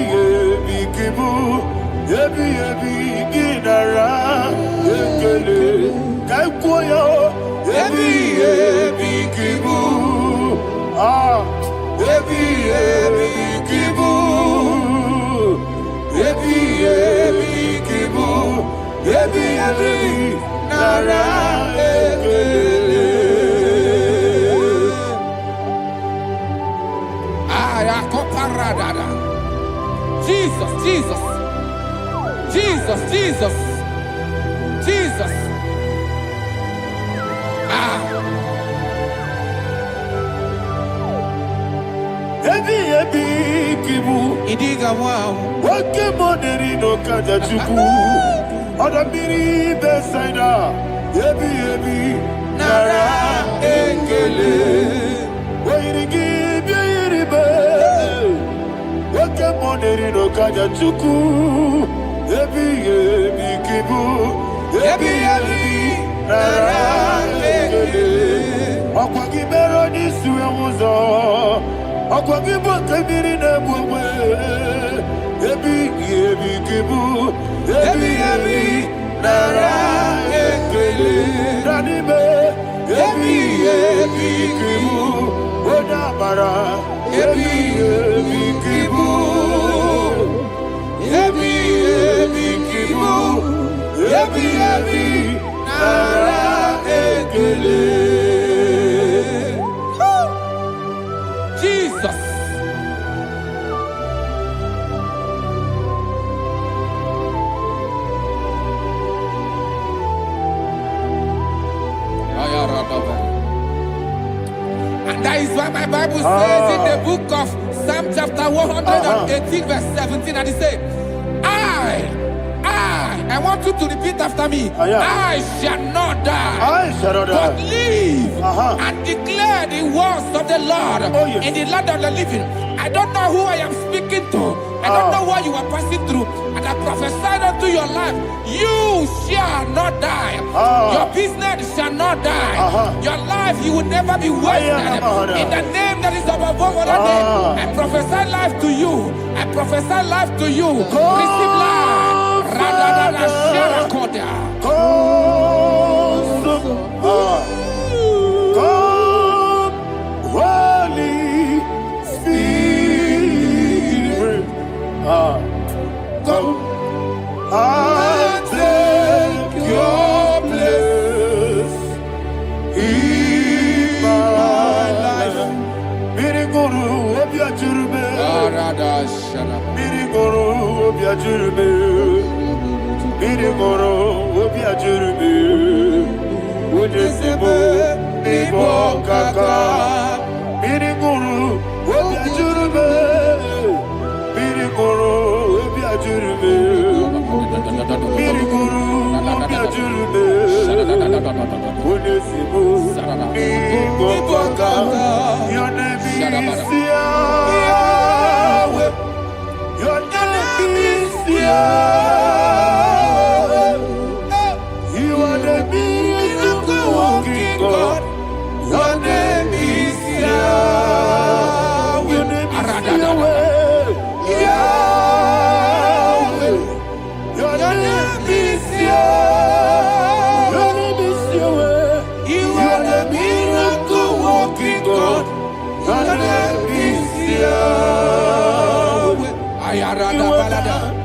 kibu. Yebi ginara. Yekele kaikoyo. Yebi kibu. Yebi kibu. Yebi kibu. Yebi nara. Jesus, Jesus, Jesus, Jesus, Jesus. Yebi kibu. Idiga wow. Wake money no kaja chuku. Oda miri besaida. Yebi nara ekele. Wairigi biiribe. Wake money no kaja chuku. Yebi kibu. Yebi nara ekele. Akwagi mero ni suwe muzo. Akwagi boke miri ne bwe. Yebi kibu. Yebi nara ekele. Nanibe. Yebi kibu. Oda mara. Yebi kibu. Yebi kibu. Yebi nara ekele. Jesus. And that is why my Bible says in the book of Psalm chapter 118 verse 17, and it says, I want you to repeat after me. I shall not die, but live and declare the words of the Lord in the land of the living. I don't know who I am speaking to. I don't know what you are passing through. And I prophesy unto your life, you shall not die. Your business shall not die. Your life, you will never be wasted. In the name that is above all name, I prophesy life to you. I prophesy life to you. Receive life. Radadada Sharakoda. Come, Holy Spirit. Come and take your place in my life. Miriguru obiajurube. Miriguru obiajurube. Miriguru obiajurube. Udesibo nibo kaka. Miriguru obiajurube. Miriguru obiajurube. Miriguru obiajurube. Udesibo nibo kaka. Your name is Yahweh. Your name is Yahweh. You are the miracle working God. Your name is Yahweh. Your name is Yahweh. Yahweh. Your name is Yahweh. Your name is Yahweh. You are the miracle working God. Your name is Yahweh. You are the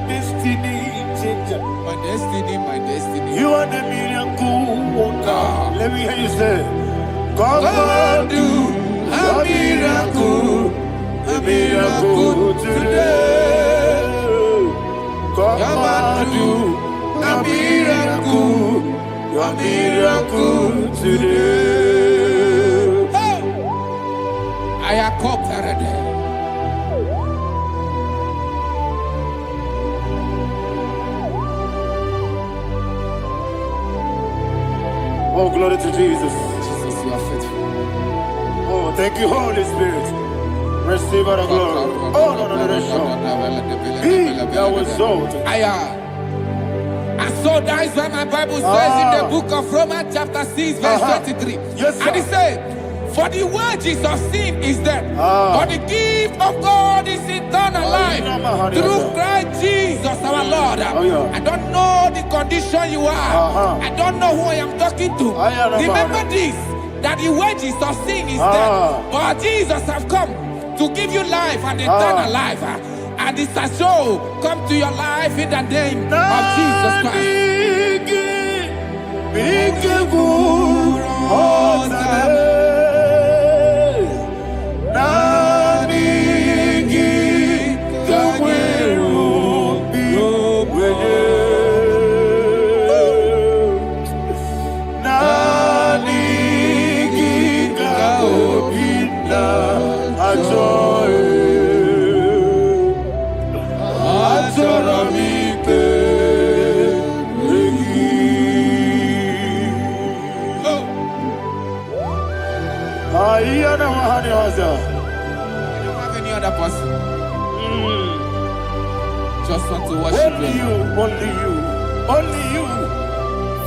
destiny changer. My destiny, my destiny. You are the miracle worker. Let me hear you say, come and do a miracle today. Come and do a miracle today. I am cooperative. Oh, glory to Jesus. Jesus, you are faithful. Oh, thank you, Holy Spirit. Receive all the glory. Oh, no, Be thou exalted. And so that is why my Bible says in the book of Romans chapter 6 verse 23. Yes, sir. And it says, for the wages of sin is death, but the gift of God is eternal life through Christ Jesus our Lord. I don't know the condition you are. I don't know who I am talking to. Remember this, that the wages of sin is death, but Jesus has come to give you life and eternal life. And this shall show come to your life in the name of Jesus Christ. I don't have any other person. Just want to worship only you, only you, only you.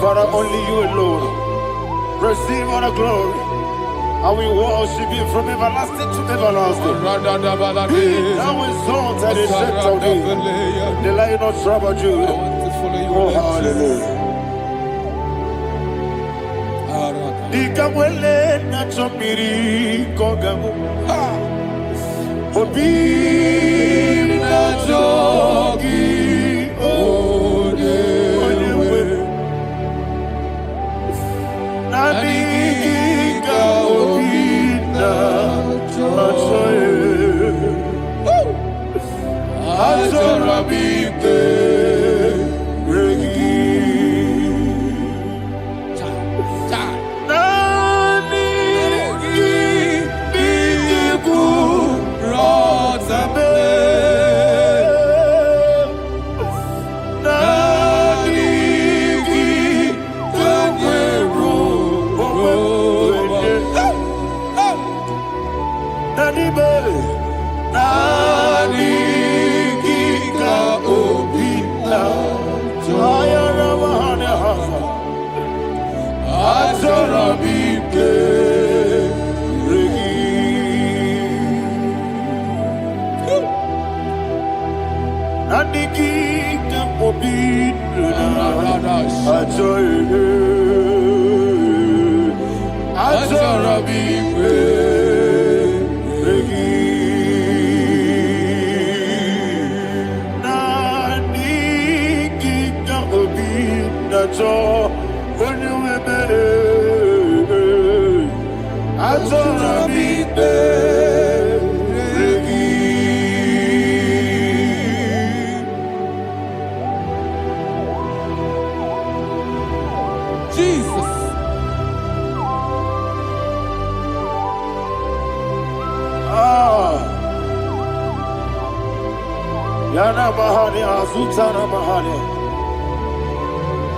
Father, only you alone. Receive all the glory. And we worship you from everlasting to everlasting. Be thou exalted and set of thee. The Lion of Tribe of Judah. Oh, hallelujah. Ikamwele na chomiri kogamu. Obi na jogi onewe. Nabika obi na jogi. Azorabike.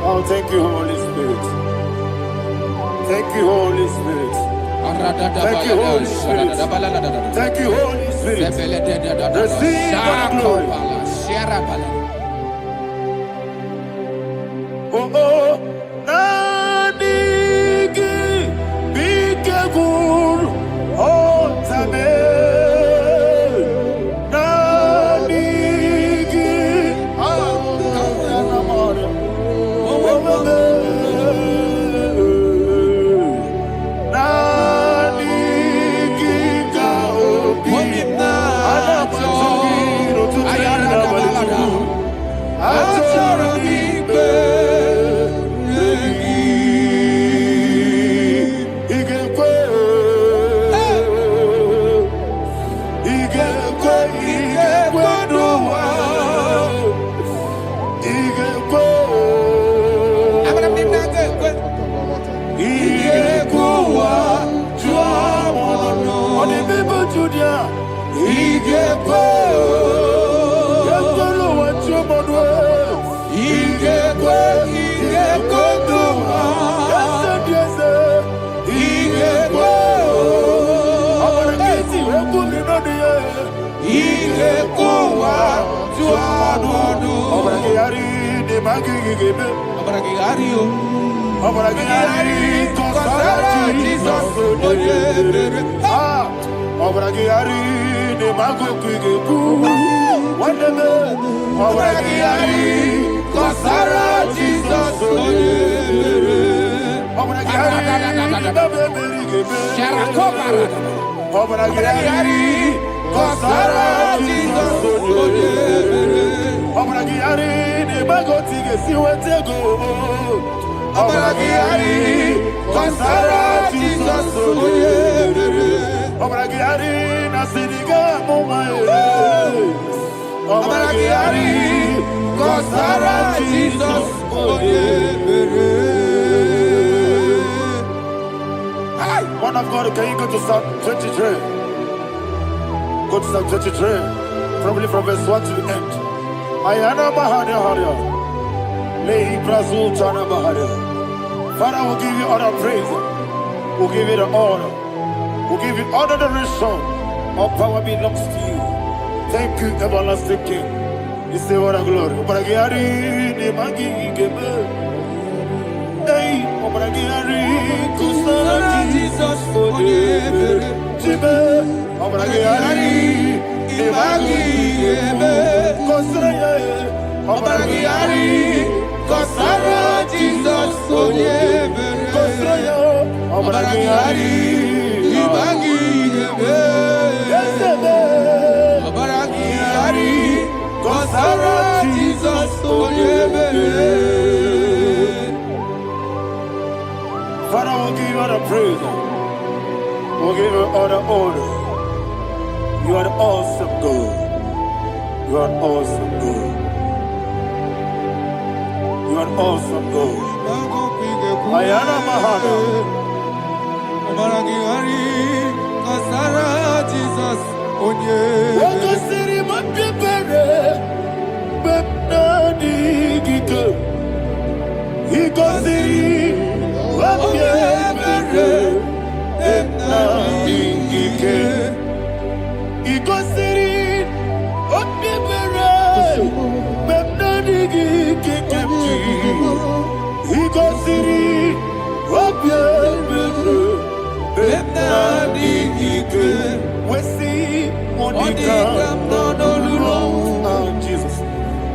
Oh, thank you, Holy Spirit. Thank you, Holy Spirit. Thank you, Holy Spirit. Thank you, Holy Spirit. Receive the glory. Oh, oh, Nanigi, Bigagul, oh, Tame. Yes, magigebe. Abragiario. Obragiari, Kosara Jesus. Ah, Obragiari, ne magogigebu. Wandeme, Obragiari, Kosara Jesus. Obragiari, babebirigebe. Sharakobara. Obragiari, Kosara Jesus. Obragiari, ne magotige siwetego. Obragiari, Kosara Jesus. Obragiari, Nasiniga Mumae. Obragiari, Kosara Jesus. One of God, can you go to Psalm 23? Go to Psalm 23, probably from verse 1 to the end. Ayana Mahania Haria. Lehi Brazil Chana Mahania. Father, we'll give you all the praise. We'll give you the honor. We'll give you all the adoration. All power belongs to you. Thank you, everlasting King. You say what a glory. Obragiari, Nemagi, Gebe. Hey, Obragiari, Kusara Jesus, Jibe. Obragiari, Nemagi, Gebe. Kusara, Obragiari, Kosara Jesus, Kosara, Obragiari, Nemagi, Gebe. Obragiari, Kosara Jesus, Father, we'll give you all the praise. We'll give you all the honor. You are the awesome God. You are an awesome God. You are an awesome God. Ayana Mahana. Obragiari, Kosara Jesus. Waka siri mapepere, bepnani gike. Iko siri mapepere, bepnani gike. Iko siri mapepere, bepnani gike kemji. Iko siri mapepere, bepnani gike. We see Monica, oh Jesus.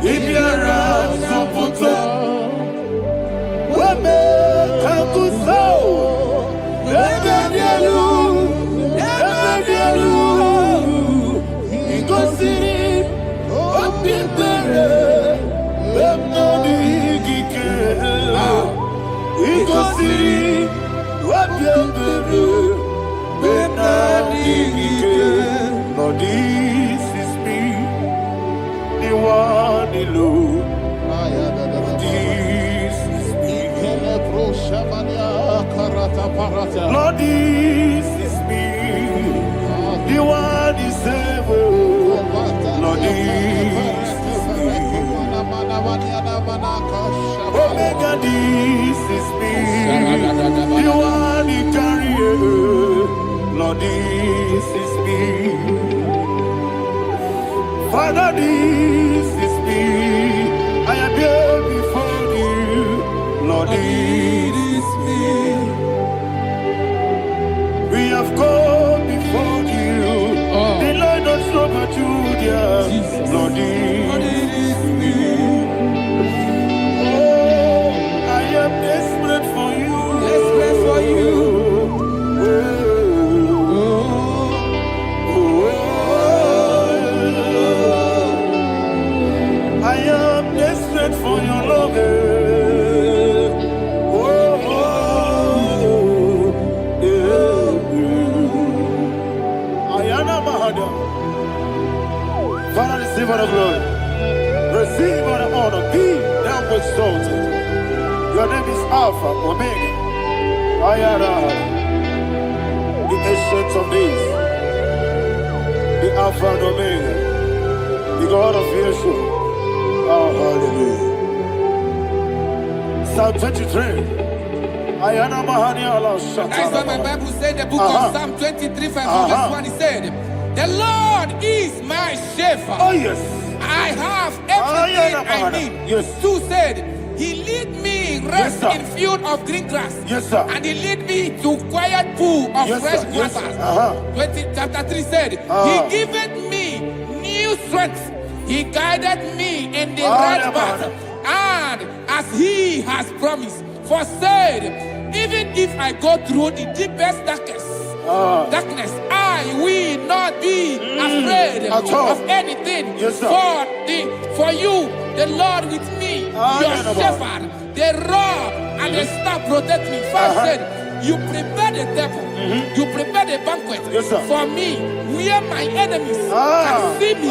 Ibiara Soputo, Wame Kakuso, Ebedielu, Igosiri, Opipere, Bemnodi Gike, Igosiri, Opipere. Lord, this is me, the one alone. This is me. Lord, this is me, the one is able. Lord, this is me. Omega, this is me, the one in carrier. Lord, this is me. Father, this is me. I am here before you. Lord, this is me. We have come before you. The Lord not so but you, dear. Lord, this is me. Oh, I am desperate for you. Desperate for you. For your love, Ayana Mahada. Father, receive all the glory, receive all the honor. Be thou exalted. Your name is Alpha, Omega. Ayana, the ancient of days, the Alpha and Omega, the God of Yeshua. Oh, hallelujah. Psalm 23. Ayana Mahania Allah Shata. That's what my Bible said, the book of Psalm 23, verse 1. He said, the Lord is my shepherd. Oh, yes. I have everything I need. Yes. 2 said, He lead me rest Yes, in field of green grass. Yes, sir. And He lead me to quiet pool of Yes, fresh sir. Yes, waters. sir. 20, chapter 3 said, He giveth me new strength. He guided me in the right path. And as He has promised, for said, even if I go through the deepest darkness, I will not be afraid of anything. Yes, sir. For you, the Lord with me, your shepherd, the rod and the staff protect me. 5 said, you prepare the table, you prepare the banquet for me, where my enemies can see me.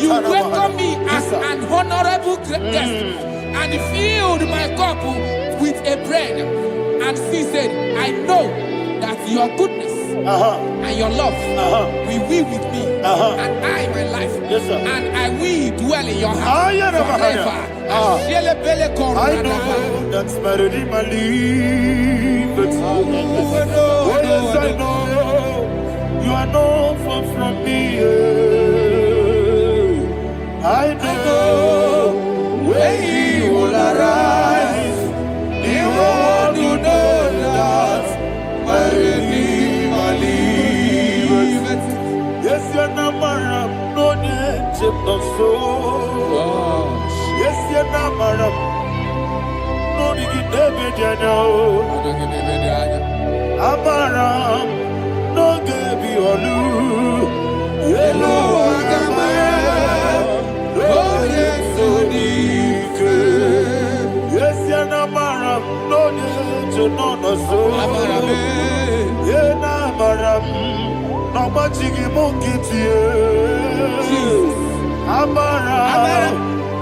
You welcome me as an honorable guest, and filled my cup with a bread. And she said, I know that your goodness and your love will be with me, and I, my life, and I will dwell in your house forever. I know that's better than my life. Oh, yes, I know you are not far from me. I know when He will arise, He will do that. Better than my life. Yes, you're not my no need of soul. Yes, you're not my no need to Amaram, no give you all. Hello, Agamara, oh yes, so deep. Yes, you're not Maram, no need to know no soul. Yeah, Namaram, no much you monkey to you. Amaram,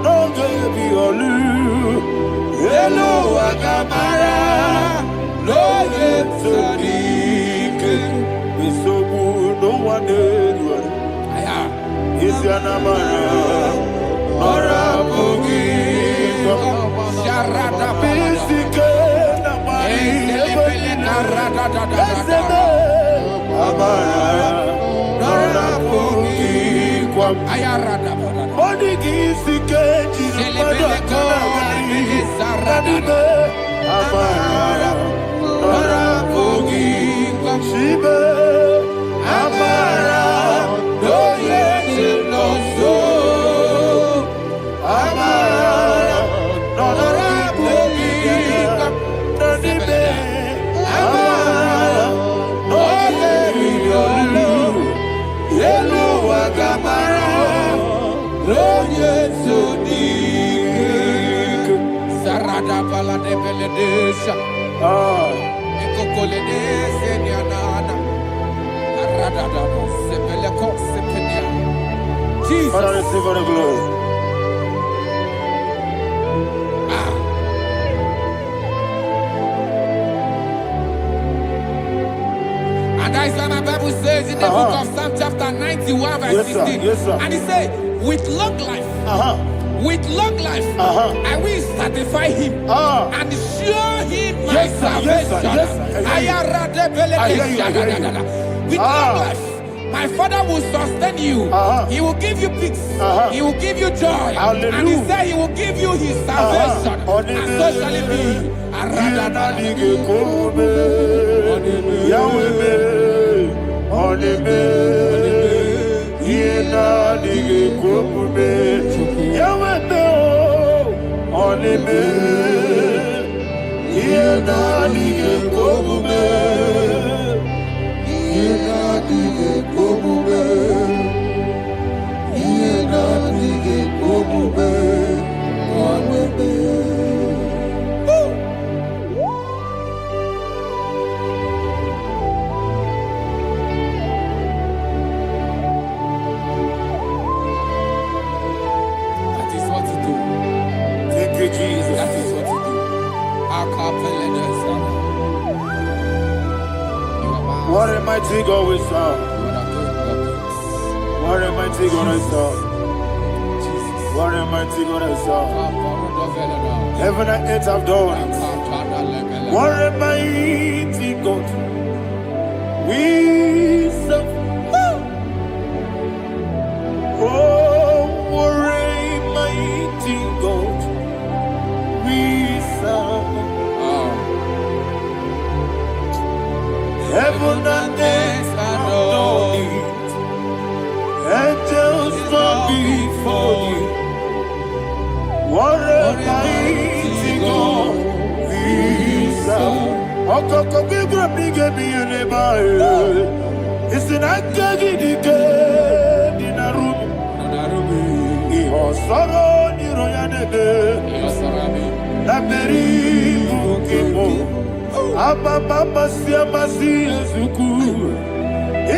no give you all. Hello, Agamara, no get so deep. It's so good, no one did. It's your Namara, Nora Boogie, Sharada Bisika, Namari, Amara, Nora Boogie, Ayarada Monigi, Sika, Amara, Nora Boogie, Shiba, Amara, no yes, no so, Amara, Nora Boogie, Nanibe, Amara, no Yellow Agamara, no yes, so deep. Sarada Bala de Beledesha. Ekokoledese Nianana. Aradada Sebeleko Sepenia. Jesus. Father, receive all the glory. And that is why my Bible says in the book of Psalm chapter 91 verse 16. Yes, sir. And He said, with long life, with long life, I will satisfy him and show him my salvation. With long life, my Father will sustain you. He will give you peace. He will give you joy. Hallelujah. And He said He will give you His salvation. And so shall it be. What a mighty God we serve. What a mighty God I serve. What a mighty God I serve. Heaven and earth have done it. What a mighty God we serve. Oh, what a Firmaments adore thee. Angels bow before thee. What a mighty God we serve. Okoko bigre bige bi ene bae. Isina kegi dike dinarum. Iho soro ni royanebe. Laberi bukimo. Ababa masia masia zuku.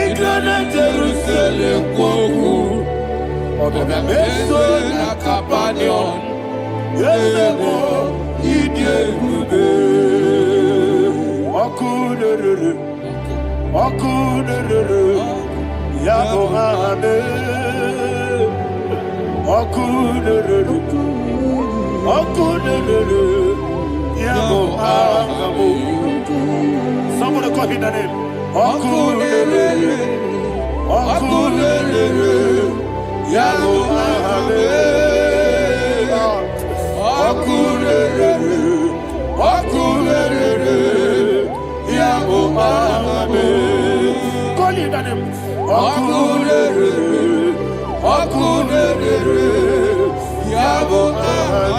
Igrana Jerusalem koku. Obe meso na kapanion. Yesemo idye gube. Okunere. Okunere. Yabo hame. Okunere. Okunere. Yabo hame. Somebody call him the name. Okunere. Okunere. Yabo hame. Okunere. Okunere. Yabo hame. Call him the name. Okunere. Okunere. Yabo hame.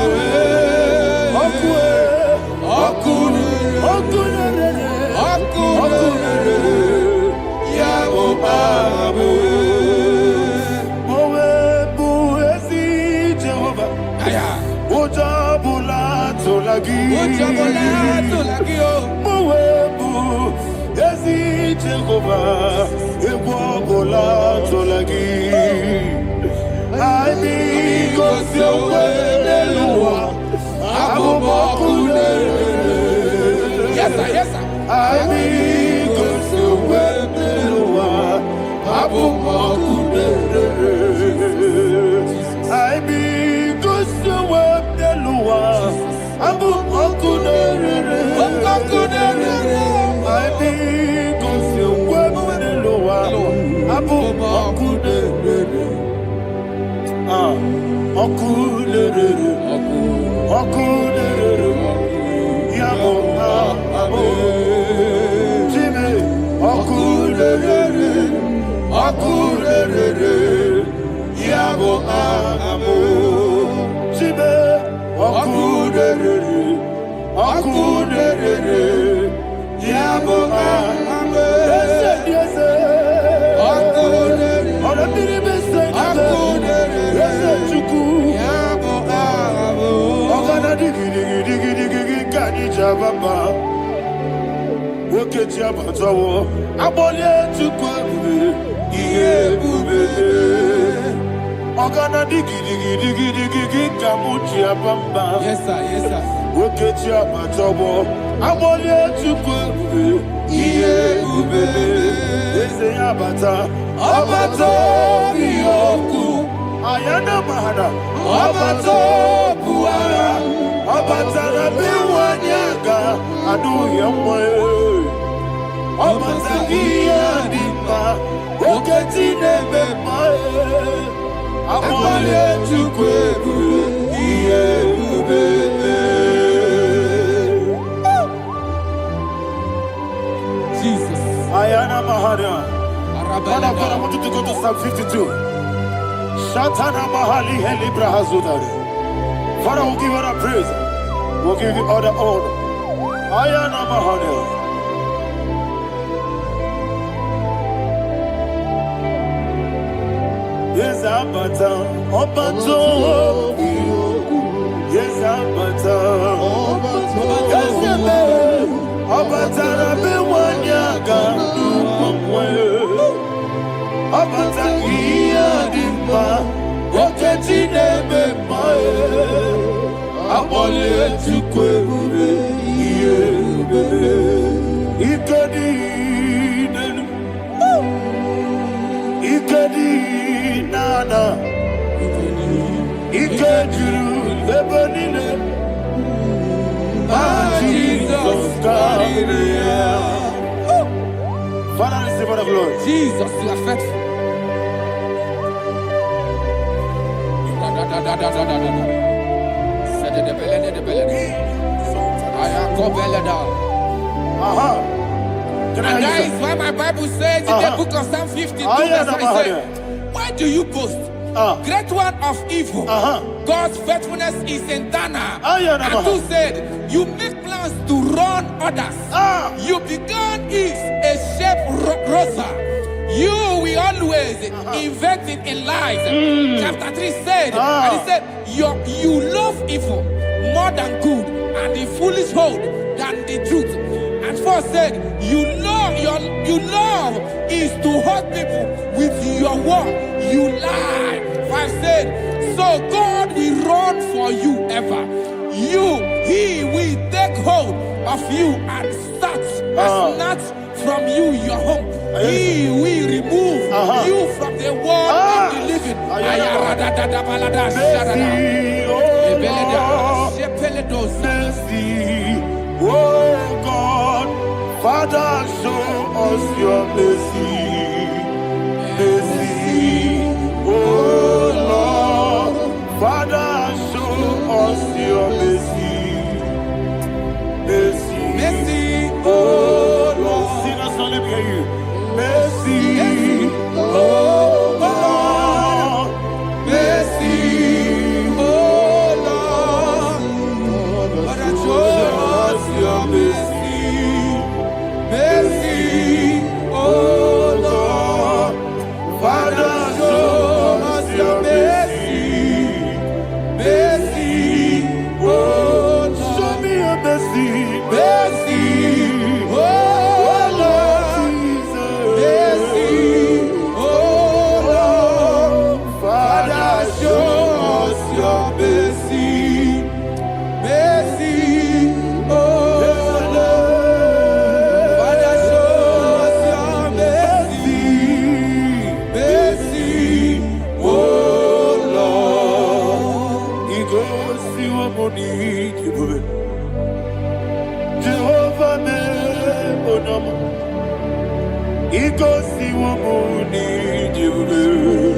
Yes, sir. Yes, sir. Yes, sir. Yes, sir. Ayana mahana, abato buara, abatara biwanyaga, adu yamwe, abatagia dimba, oketine bemae, amale chukwebu, iye ubebe. Jesus. Ayana mahana. Father, I want you to go to Psalm 52. Shatana Mahali Helibra Hazudari. Father, we'll give you the praise. We'll give you all the honor. Ayana Mahali. Yes, Abata. Obato. Yes, Abata. Yes, Abata. Rabi Wanyaga. Abata iya dimba, oketine bemae, abole tukwebube iyebe, ikedi nenu, ikedi nana, ikediru lebenine, Jesus God. Father, receive all the glory. Jesus, you are faithful. And that is why my Bible says in the book of Psalm 52, verse 37, why do you boast? Great one of evil. God's faithfulness is eternal. And two said, you make plans to run others. You began is a shape rosa. You will always invent it in lies. Chapter 3 said, and he said, you love evil more than good, and the foolish hold than the truth. And 4 said, you love is to hurt people with your word. You lie. 5 said, so God will run for you ever. He will take hold of you and snatch from you your home. He will remove you from the world of the living. Oh God, Father, show us your mercy. Mercy, oh Lord, Father, show us your mercy. Mercy, mercy, oh Lord. Sing us, let me hear you. Mercy, oh Lord, mercy, oh Lord, Father, show us your mercy, mercy, oh Lord, Father, show us your mercy, mercy, oh Lord, show me your mercy, mercy, oh Lord.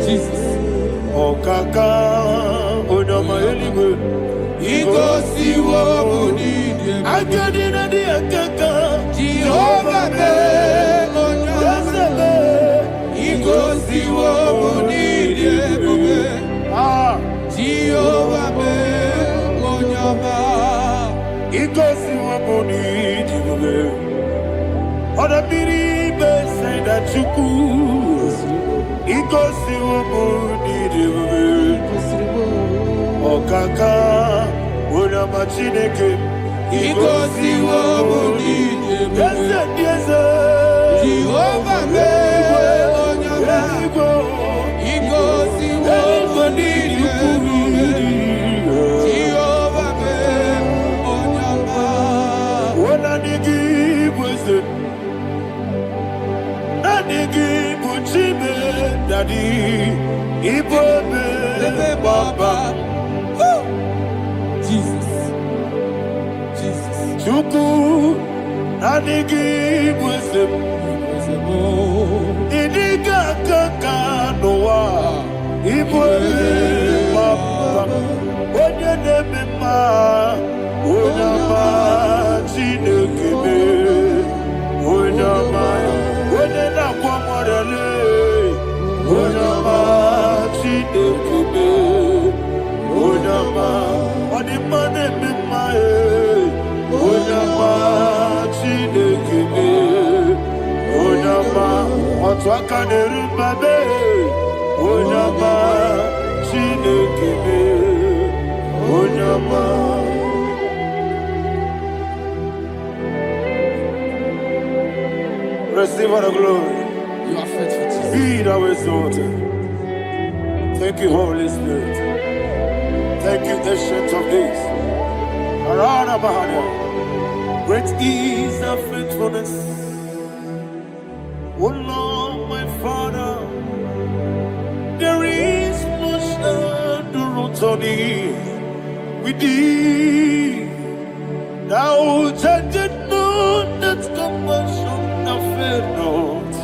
Jesus. Oh, Kaka, oh, no, my eligwe. Igosi wo muni I get in a dear Kaka. Jehovah be onyama. Igosi wo muni Jehovah be onyama. Igosi wo muni Oda biri be say that you could. Igosi wo muni Okaka una machineke. Igosi wo muni Yes, Jehovah be onyama. Igosi wo muni Jehovah be onyama. Ona nigi bwese Nigi buchime daddy Ibobe baba Jesus Chuku Nigi bwese Iniga kaka noa Ibobe baba Onye nebe ma Onyama chinekebe Onyama Onena kwa morele Onyama chinekebe Onyama Onimane mimae Onyama chinekebe Onyama Otwaka nerubabe Onyama chinekebe Onyama Receive all the glory. You are faithful, Jesus. Be thou exalted. Thank you, Holy Spirit. Thank you, Ancient of Days. Arana Bahania. Great is thy faithfulness. O Lord, my Father, there is much endurance on thee. With thee, thou judgest not that compassion. Not.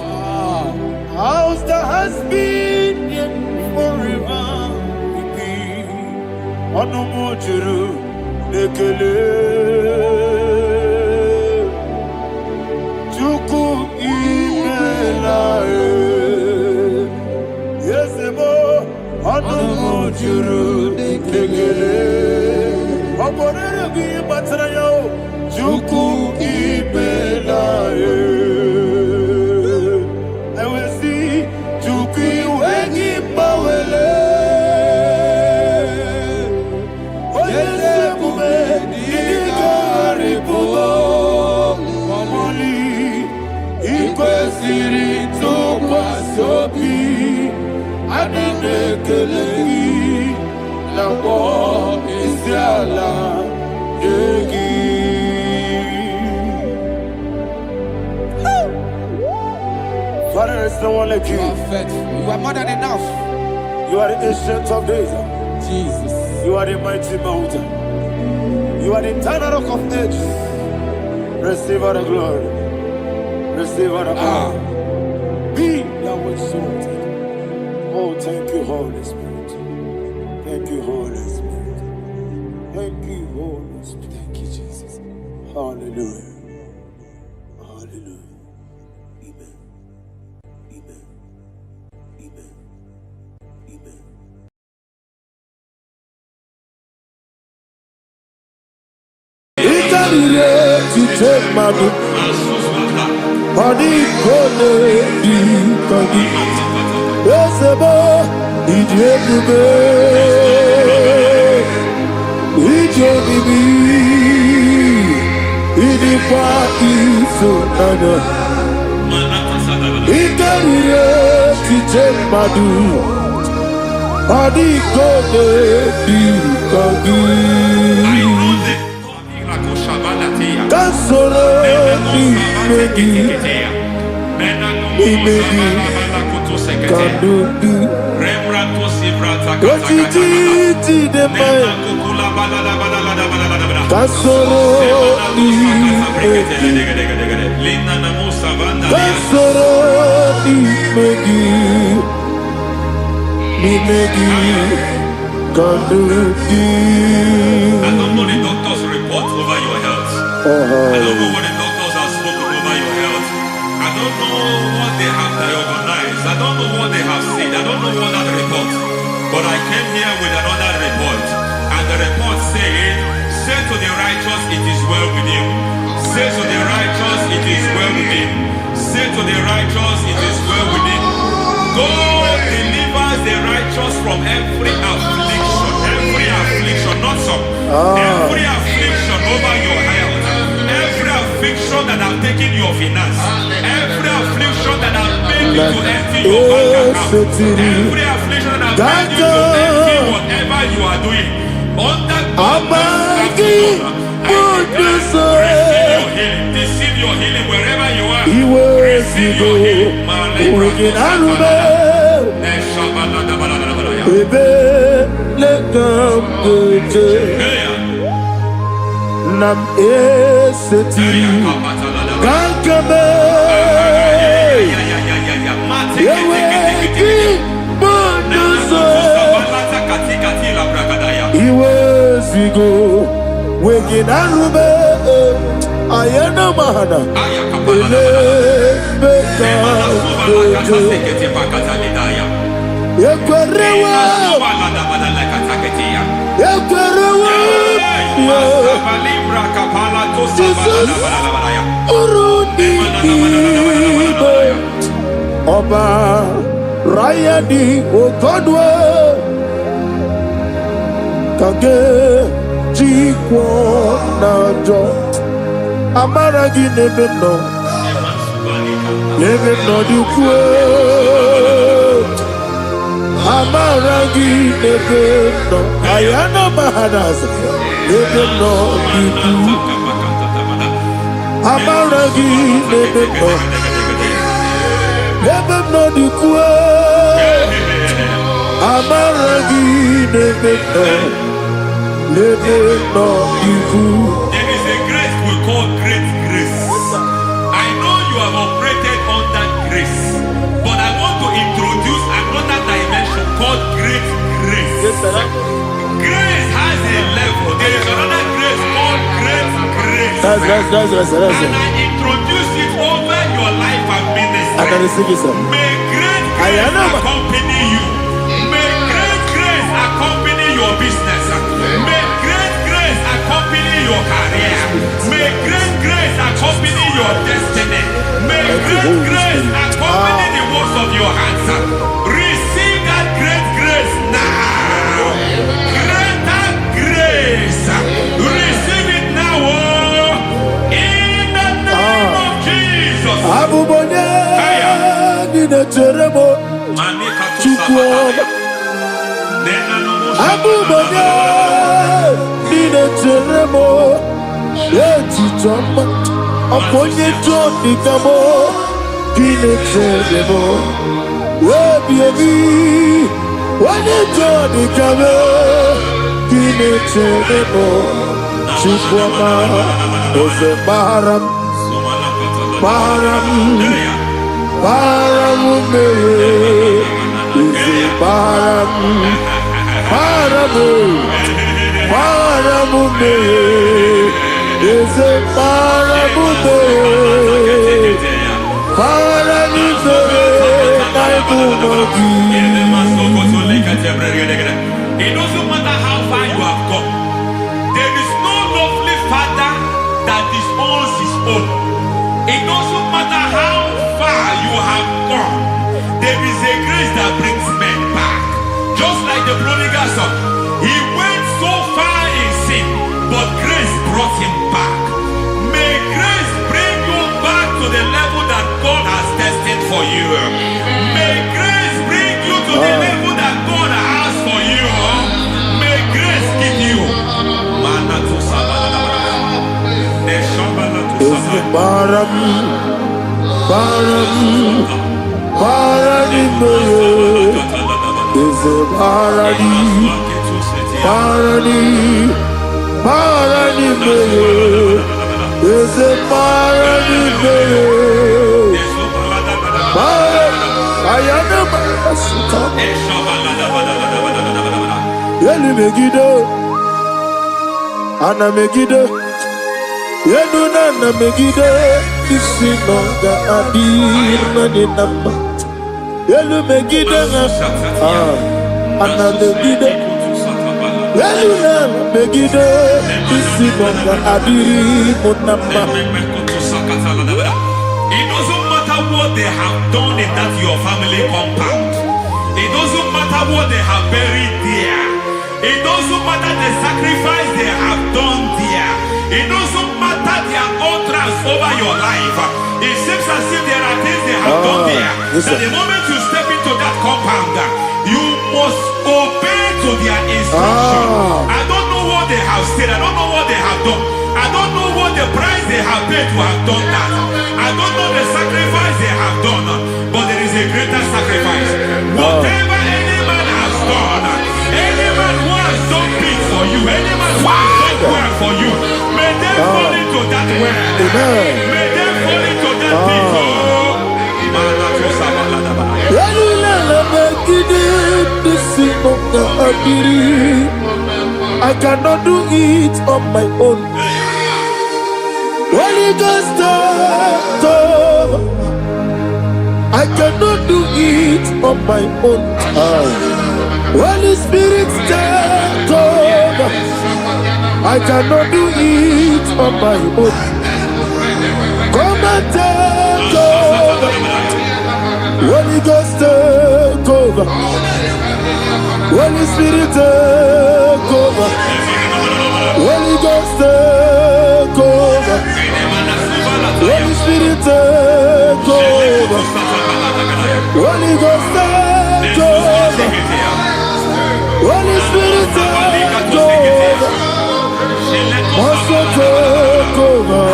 House that has been yet forever with thee. Onomojuru nekele. Chuku Chuku ibelaye. I will see Chuku wengi bawele. Oyese kume ilikari pulo. Omoli ikwesiri tukwa sobi. Adine kelegi nabo isiala yegi. Father, there is no one like you. You are faithful. You are more than enough. You are the ancient of days. Jesus. You are the mighty mountain. You are the eternal rock of ages. Receive all the glory. Receive all the honor. Be thou exalted. Oh, thank you, Holy Spirit. Thank you, Holy Spirit. Thank you, Holy Spirit. Thank you, Jesus. Hallelujah. Hallelujah. Amen. Amen. Amen. Amen. Ikarire tite madu. Adi kone di kagi. Esebo idiebube. Ijebibi. Idikwa isonana. Ikarire tite madu. Adi kone di kagi. Kasoro imegi kadudu Ojiji deme Kasoro imegi Kasoro imegi Imegi kadudu. I don't know the doctor's report over your health. I don't know what the doctors have spoken over your health. I don't know what they have diagnosed. I don't know what they have said. I don't know what that report. But I came here with another report. And the report said, say to the righteous, it is well with him. Say to the righteous, it is well with him. Say to the righteous, it is well with him. God delivers the righteous from every affliction. Every affliction, not some. Every affliction over your health. Every affliction that have taken your finance. Every affliction that have made you to empty your bank account. Every affliction that have made you to empty whatever you are doing. Under God, receive your healing. Receive your healing wherever you are. Receive your healing. Nam eseti kankame yeweki bonuso iwezigo weginarube ayana mahana ele beka yekwerewa Jesus urudi ibe Ọba Rayadi Ogodwe Kage Jikwo Najo Amaragi Nebeno Nebeno Dukwe Amaragi Nebeno Ayana Mahanas Nebeno Dukwe Amaragi Nebeno Nebeno Dukwe Amaragi Nebeno Nebeno Dukwe. There is a grace we call great grace. I know you have operated under grace, but I want to introduce another dimension called great grace. Yes, sir. Grace has a level. There is another grace called great grace. That's And I introduce it over your life and ministry. I can receive it, sir. May great grace accompany you. May great grace accompany your business. May great grace accompany your career. May great Abubonye Nina Teremo Chukwoma Abubonye Nina Teremo Eti Choma Aponye Johnny Kamo Nina Teremo Webi Wane Johnny Kamo Nina Teremo Chukwoma Ose Baram Baram me, Baram me, is a Baramume, It doesn't matter how far you have come. There is no lovely father that disowns his own. It doesn't matter how far you have gone. There is a grace that brings men back. Just like the prodigal son. He went so far in sin, but grace brought him back. May grace bring you back to the level that God has destined for you. May grace bring you to the level that God has for you. May grace give you. Baram is a Yenuna megide isinonga adir manenamba Yelu megide ana megide Yenuna megide isinonga adir monamba It doesn't matter what they have done in that your family compound. It doesn't matter what they have buried there. It doesn't matter the sacrifice they have done there. It doesn't matter their utterance over your life. It seems as if there are things they have done there. That the moment you step into that compound, you must obey to their instruction. I don't know what they have said. I don't know what they have done. I don't know what the price they have paid to have done that. I don't know the sacrifice they have done. But there is a greater sacrifice. Whatever any man has done, any man who has done big for you, any man who has done well for you, may they fall into that well. May they fall into that pit. I cannot do it on my own. Holy Ghost, I cannot do it on my own. Holy Spirit, take over. I cannot do it on my own. Come and take over. Holy Ghost, take over. Holy Spirit, take over. Holy Ghost, take over. Holy Spirit, take over. Holy Ghost, take over. Holy Spirit, take over. Master, take over.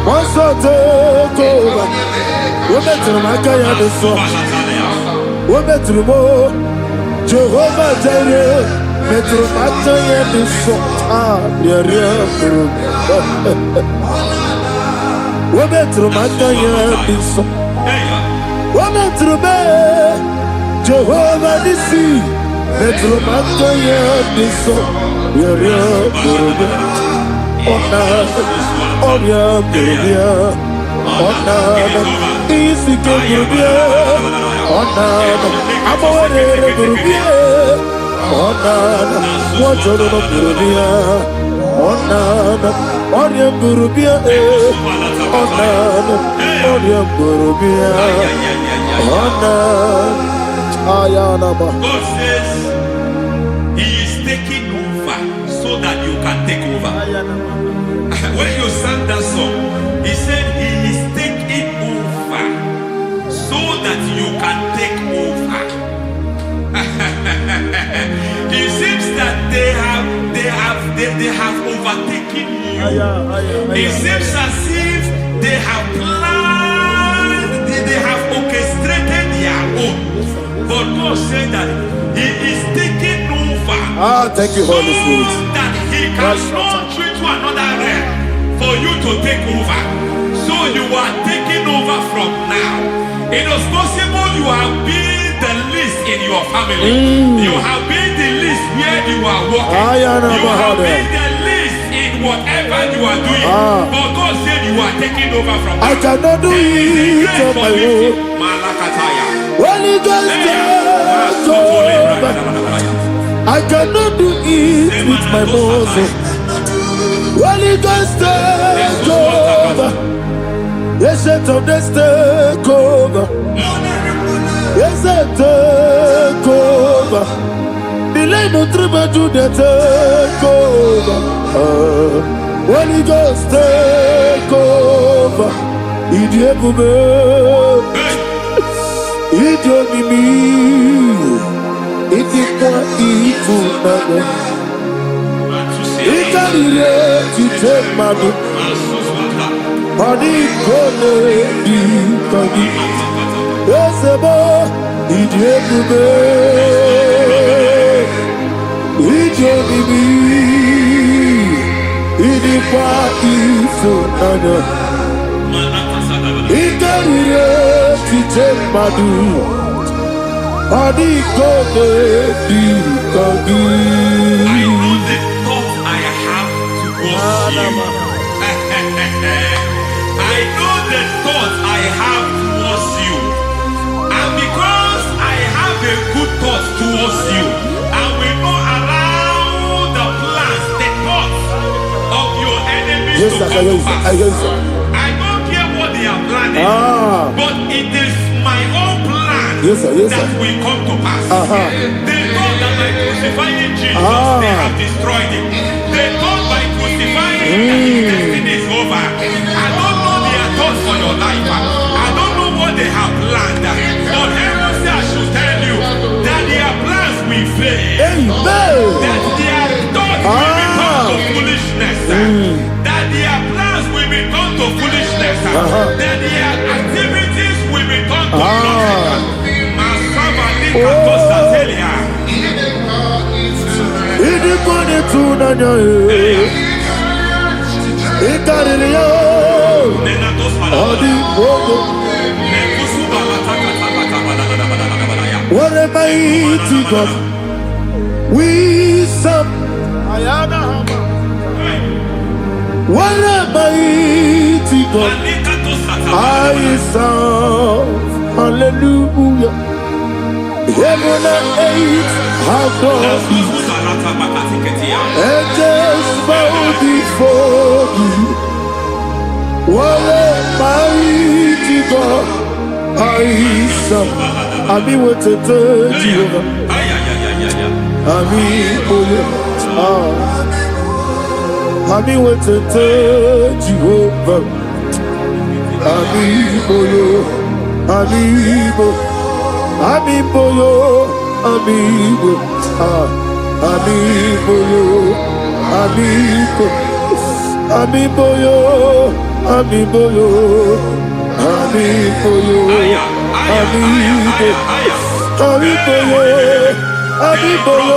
Master, take over. We're better than I can do so. We're better than more. Jehovah Jireh, better than I can do so. We're better than I can do so. We're better than Jehovah Nissi, better than I can do so. God says He is taking over so that you can take over. When you sang that song, He said He is taking attacking you. It seems as if they have planned, they have orchestrated their own. But God said that He is taking over. Thank you, Holy Spirit. So that He can launch you to another realm for you to take over. So you are taking over from now. It is possible you have been the least in your family. You have been the least where you are working. You have been the least in whatever you are doing. But God said you are taking over from now. I cannot do it on my own. Holy Ghost, take over. I cannot do it with my muscle. Holy Ghost, take over. Yes, of this take over. Yes, take over. Delay no trouble to the take over. Holy Ghost, take over. Idiebube, idiomimi, idikwa ifunana. Ikarire titemadu. Mani kone di kagi. Esebo idiebube, idiomimi, idikwa ifunana. Ikarire titemadu. Mani kone di kagi. I know the thoughts I have towards you. I know the thoughts I have towards you. And because I have a good thought towards you, I will not allow the plans, the thoughts of your enemies to come to pass. I don't care what they are planning, but it is my own plan that will come to pass. They thought that by crucifying Jesus, they have destroyed him. They thought by crucifying him that his destiny is over. I don't know their thoughts for your life. I don't know what they have planned. But heaven says I should tell you that their plans will fail. That their thoughts will be turned to foolishness. That their plans will be turned to foolishness. That their activities will be turned to nothing. What a mighty God we serve. What a mighty God I serve. Hallelujah. Heaven and earth have done it. Angels bow before you. What a mighty God I serve. Ami wote Jehovah. Ami oye. Ami wote Jehovah. Ami oye. Ami oye. Amiboyo, amibo, amiboyo, amibo, amiboyo, amiboyo, amiboyo, amibo, amiboyo, amiboyo,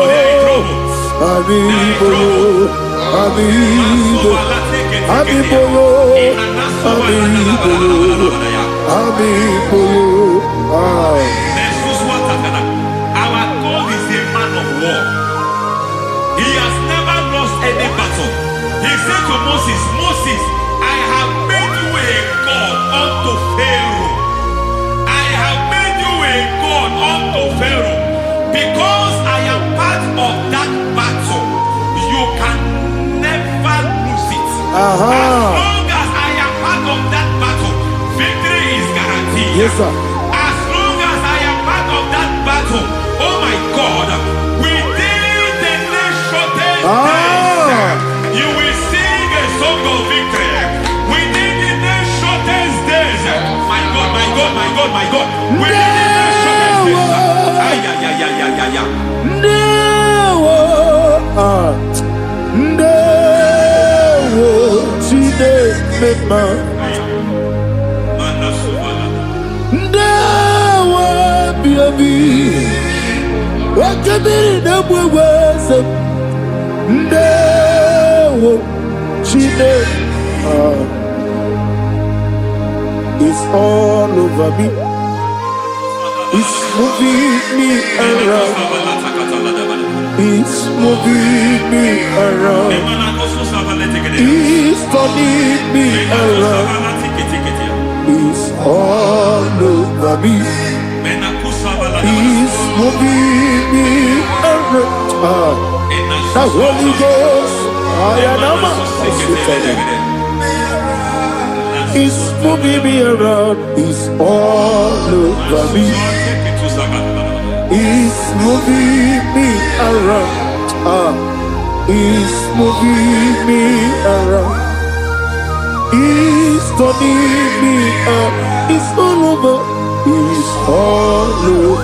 amiboyo, amibo, amiboyo, amiboyo, amiboyo. Our God is a man of war. He has never lost any battle. He said to Moses, Moses, I have made you a God unto Pharaoh. I have made you a God unto Pharaoh. Because I am part of that battle, you can never lose it. As long as I am part of that battle, victory is guaranteed. Yes, sir. Oh my God, within the next shortest days, you will sing a song of victory. Within the next shortest days, my God, my God, my God, my God, within the next shortest days, mema. Ndawa biabi wakabiri na mweweza. Ndawa chine it's all over me. It's moving me around. It's moving me around. It's turning me around. It's all over me. It's moving me around. The Holy Ghost, it's moving me around. It's all over me. It's moving me around. It's moving me around. It's turning me up. It's all over. It's all over.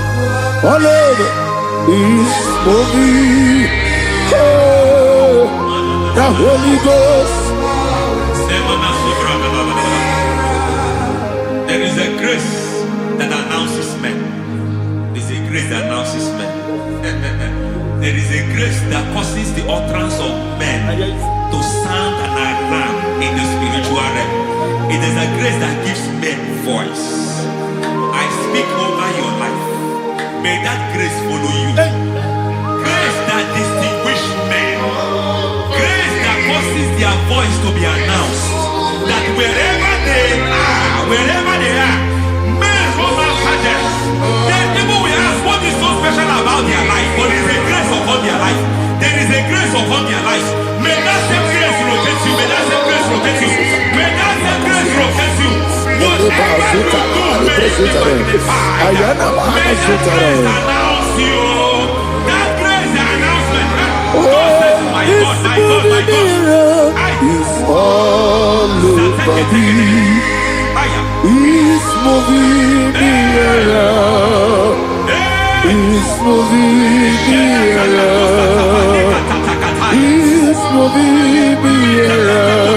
All over. It's moving. Oh, the Holy Ghost. There is a grace that announces men. There's a grace that announces men. There is a grace that causes the utterance of men to sound an alarm in the spiritual realm. It is a grace that gives men voice. I speak over your life. May that grace follow you. Grace that distinguishes men. Grace that causes their voice to be announced. That wherever they are, men come after them. Then people will ask what is so special about their life. But there is a grace upon their life. There is a grace upon their life. May that same grace rotate you. May that same grace rotate you. May that same grace rotate you. Whatever you do, may it be magnified. May that grace announce you. That grace announcement. My God, my God, my God. It's all over me. It's moving me around. It's moving me around. It's moving me around.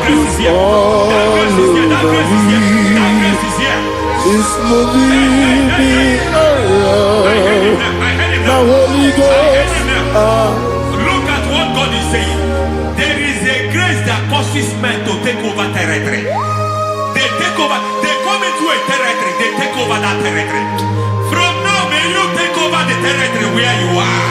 It's all over me. It's moving me around. The Holy Ghost. Look at what God is saying. There is a grace that causes men to take over territory. They take over. They come into a territory. They take over that territory. From now, may you take over the territory where you are.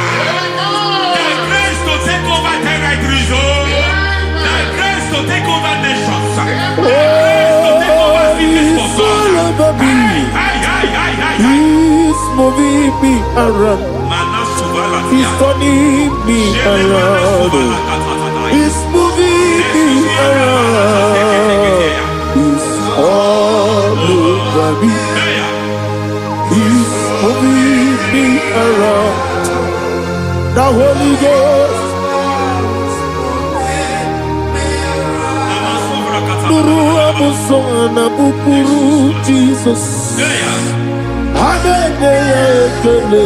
The grace to take over territories. The grace to take over nations. The grace to take over cities for God. He's moving me around. He's turning me around. He's moving me around. He's all over me. He's moving me around. The Holy Ghost. Nuru amusona bukuru Jesus. Anene ekele.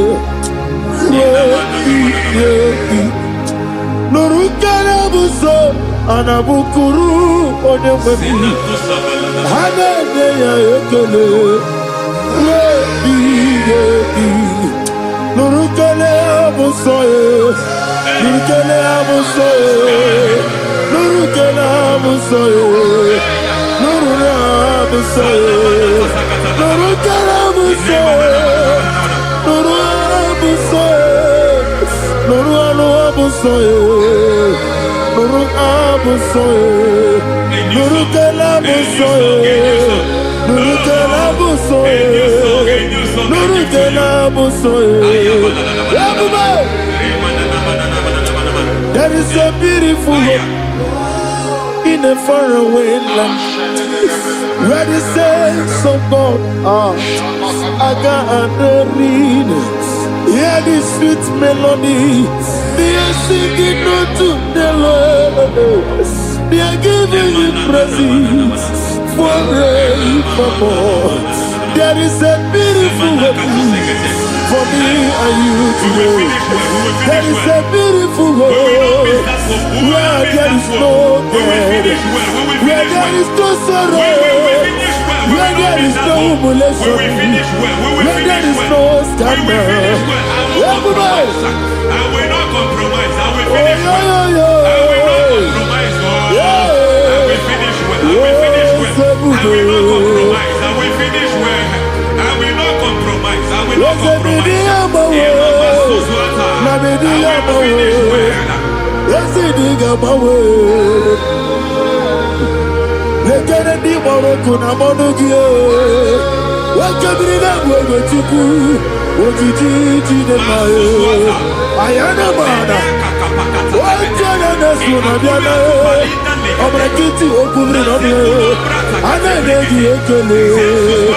Nuru karabuso anabukuru onememi. Anene ekele. Nuru kele amusoye. Nuru kele amusoye. Nuru kele amusoye. Nuru amusoye. Nuru kele amusoye. Nuru amusoye. Nuru amusoye. Nuru amusoye. Nuru kele amusoye. Nuru kele amusoye. Nuru kele amusoye. There is a beautiful hope in a faraway land where the saints of God are. I got the reading. Hear the sweet melody. They are singing unto the Lord. They are giving you praise forevermore. There is a beautiful hope for me and you today. There is a beautiful hope where there is no death. finish well, when we Where finish there well, is no sorrow, when we finish well, when where we there don't is no deserve, humiliation, when we finish well, when we where there finish is well, no when we scandal. finish well, I will Everybody. compromise. I will not compromise. I will Oh, finish yeah, well. yeah, yeah. I will not compromise. Oh, Yeah. I will finish well. I will finish well. I will not compromise. I will finish well. I will not compromise. I will not compromise. I will finish well. Yes, it is my way. Let it be more kuna monogia. What can be that way with you? What did you do? I am a man. What can I do? I'm going to get you open on you. I'm going to get you.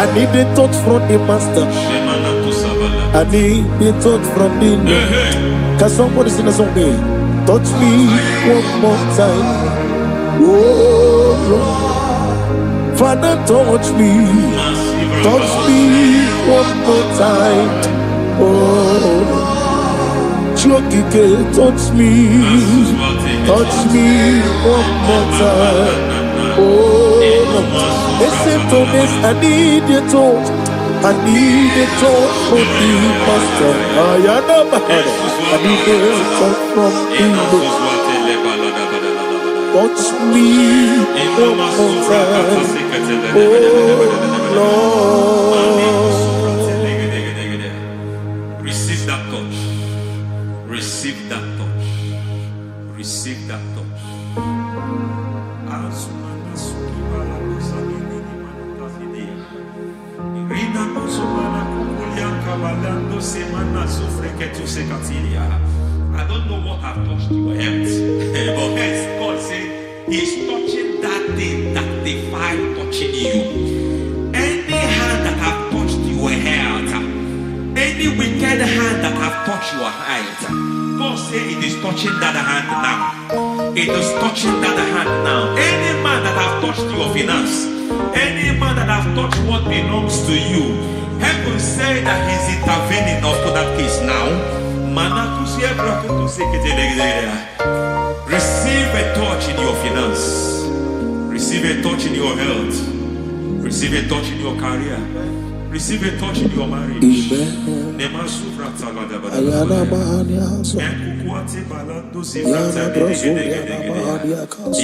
I need the touch from the master. I need the touch from the Lord. Can somebody sing a song here? Touch me one more time. Oh Lord. Father, touch me. Touch me one more time. Oh Chokike, touch me. Touch me one more time. Oh listen to this, I need your touch. I need a touch from the master. I need a touch from the Lord. Touch me one more time. Oh Lord. Receive that touch. Receive that touch. Receive that touch. I don't know what I've touched your health, but hence God said He's touching that thing that defied touching you. Any hand that have touched your health, any wicked hand that have touched your health, God said it is touching that hand now. It is touching that hand now. Any man that have touched your finance, any man that have touched what belongs to you, heaven say that He's intervening to that case now. Receive a touch in your finance. Receive a touch in your health. Receive a touch in your career. Receive a touch in your marriage. He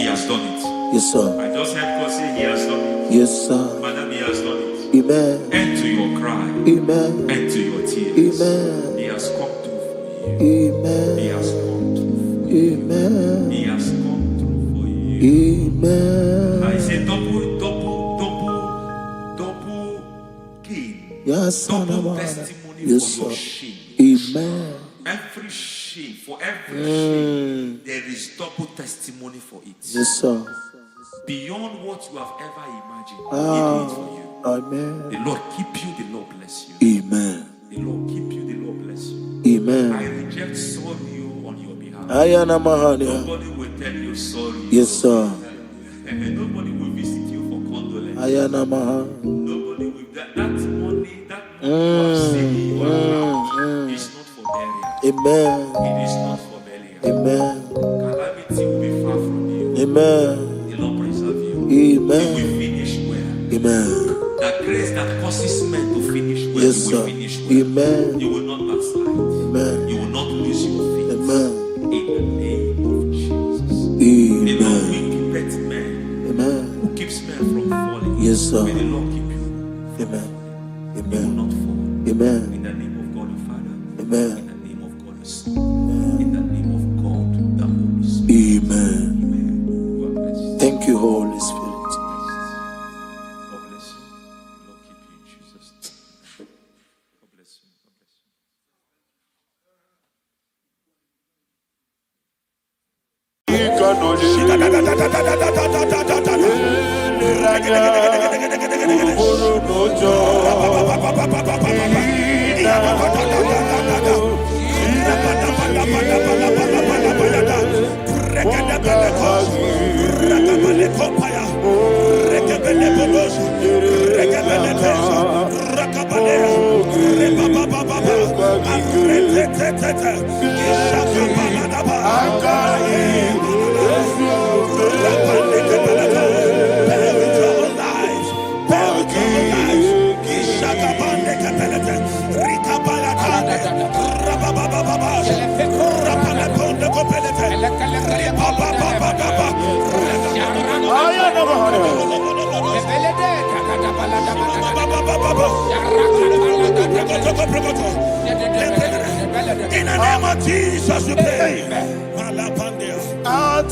has done it. Yes, sir. I just heard God say He has done it. Yes, sir. Madam, He has done it. Amen. End to your cry. Amen. End to your tears. Amen. He has come through for you. Amen. He has come through for you. Amen. He has come through for you. Amen. I say double gain. Yes, Double testimony yes, for your sir. shame. Amen. Every shame, for every shame, there is double testimony for it. Yes, sir. Beyond what you have ever imagined, He did it for you. Amen. The Lord keep you, the Lord bless you. Amen. The Lord keep you, the Lord bless you. Amen. I reject sorry on your behalf. Ayana Mahania. Nobody will tell you sorry. Yes, sir. Nobody will visit you for condolence. Ayana Mahania. Nobody will. That money you have saved in your account is not for burial. Amen. It is not for burial. Amen. Calamity will be far from you. Amen. The Lord preserve you. Amen. You will finish well. Amen. The grace that causes men to finish well, Yes, you will sir. finish well. Amen. You will not backslide. Amen. You will not lose your faith. Amen. In the name of Jesus. Amen. The Lord will keep men. Amen. Who keeps men from falling. Yes, sir. May the Lord keep you. Amen. You will Amen. not fall. Amen. In the name of God the Father. Amen. In the name of God the Son. In the name of God the Holy Spirit. Amen. Amen. In the name of Jesus, we pray.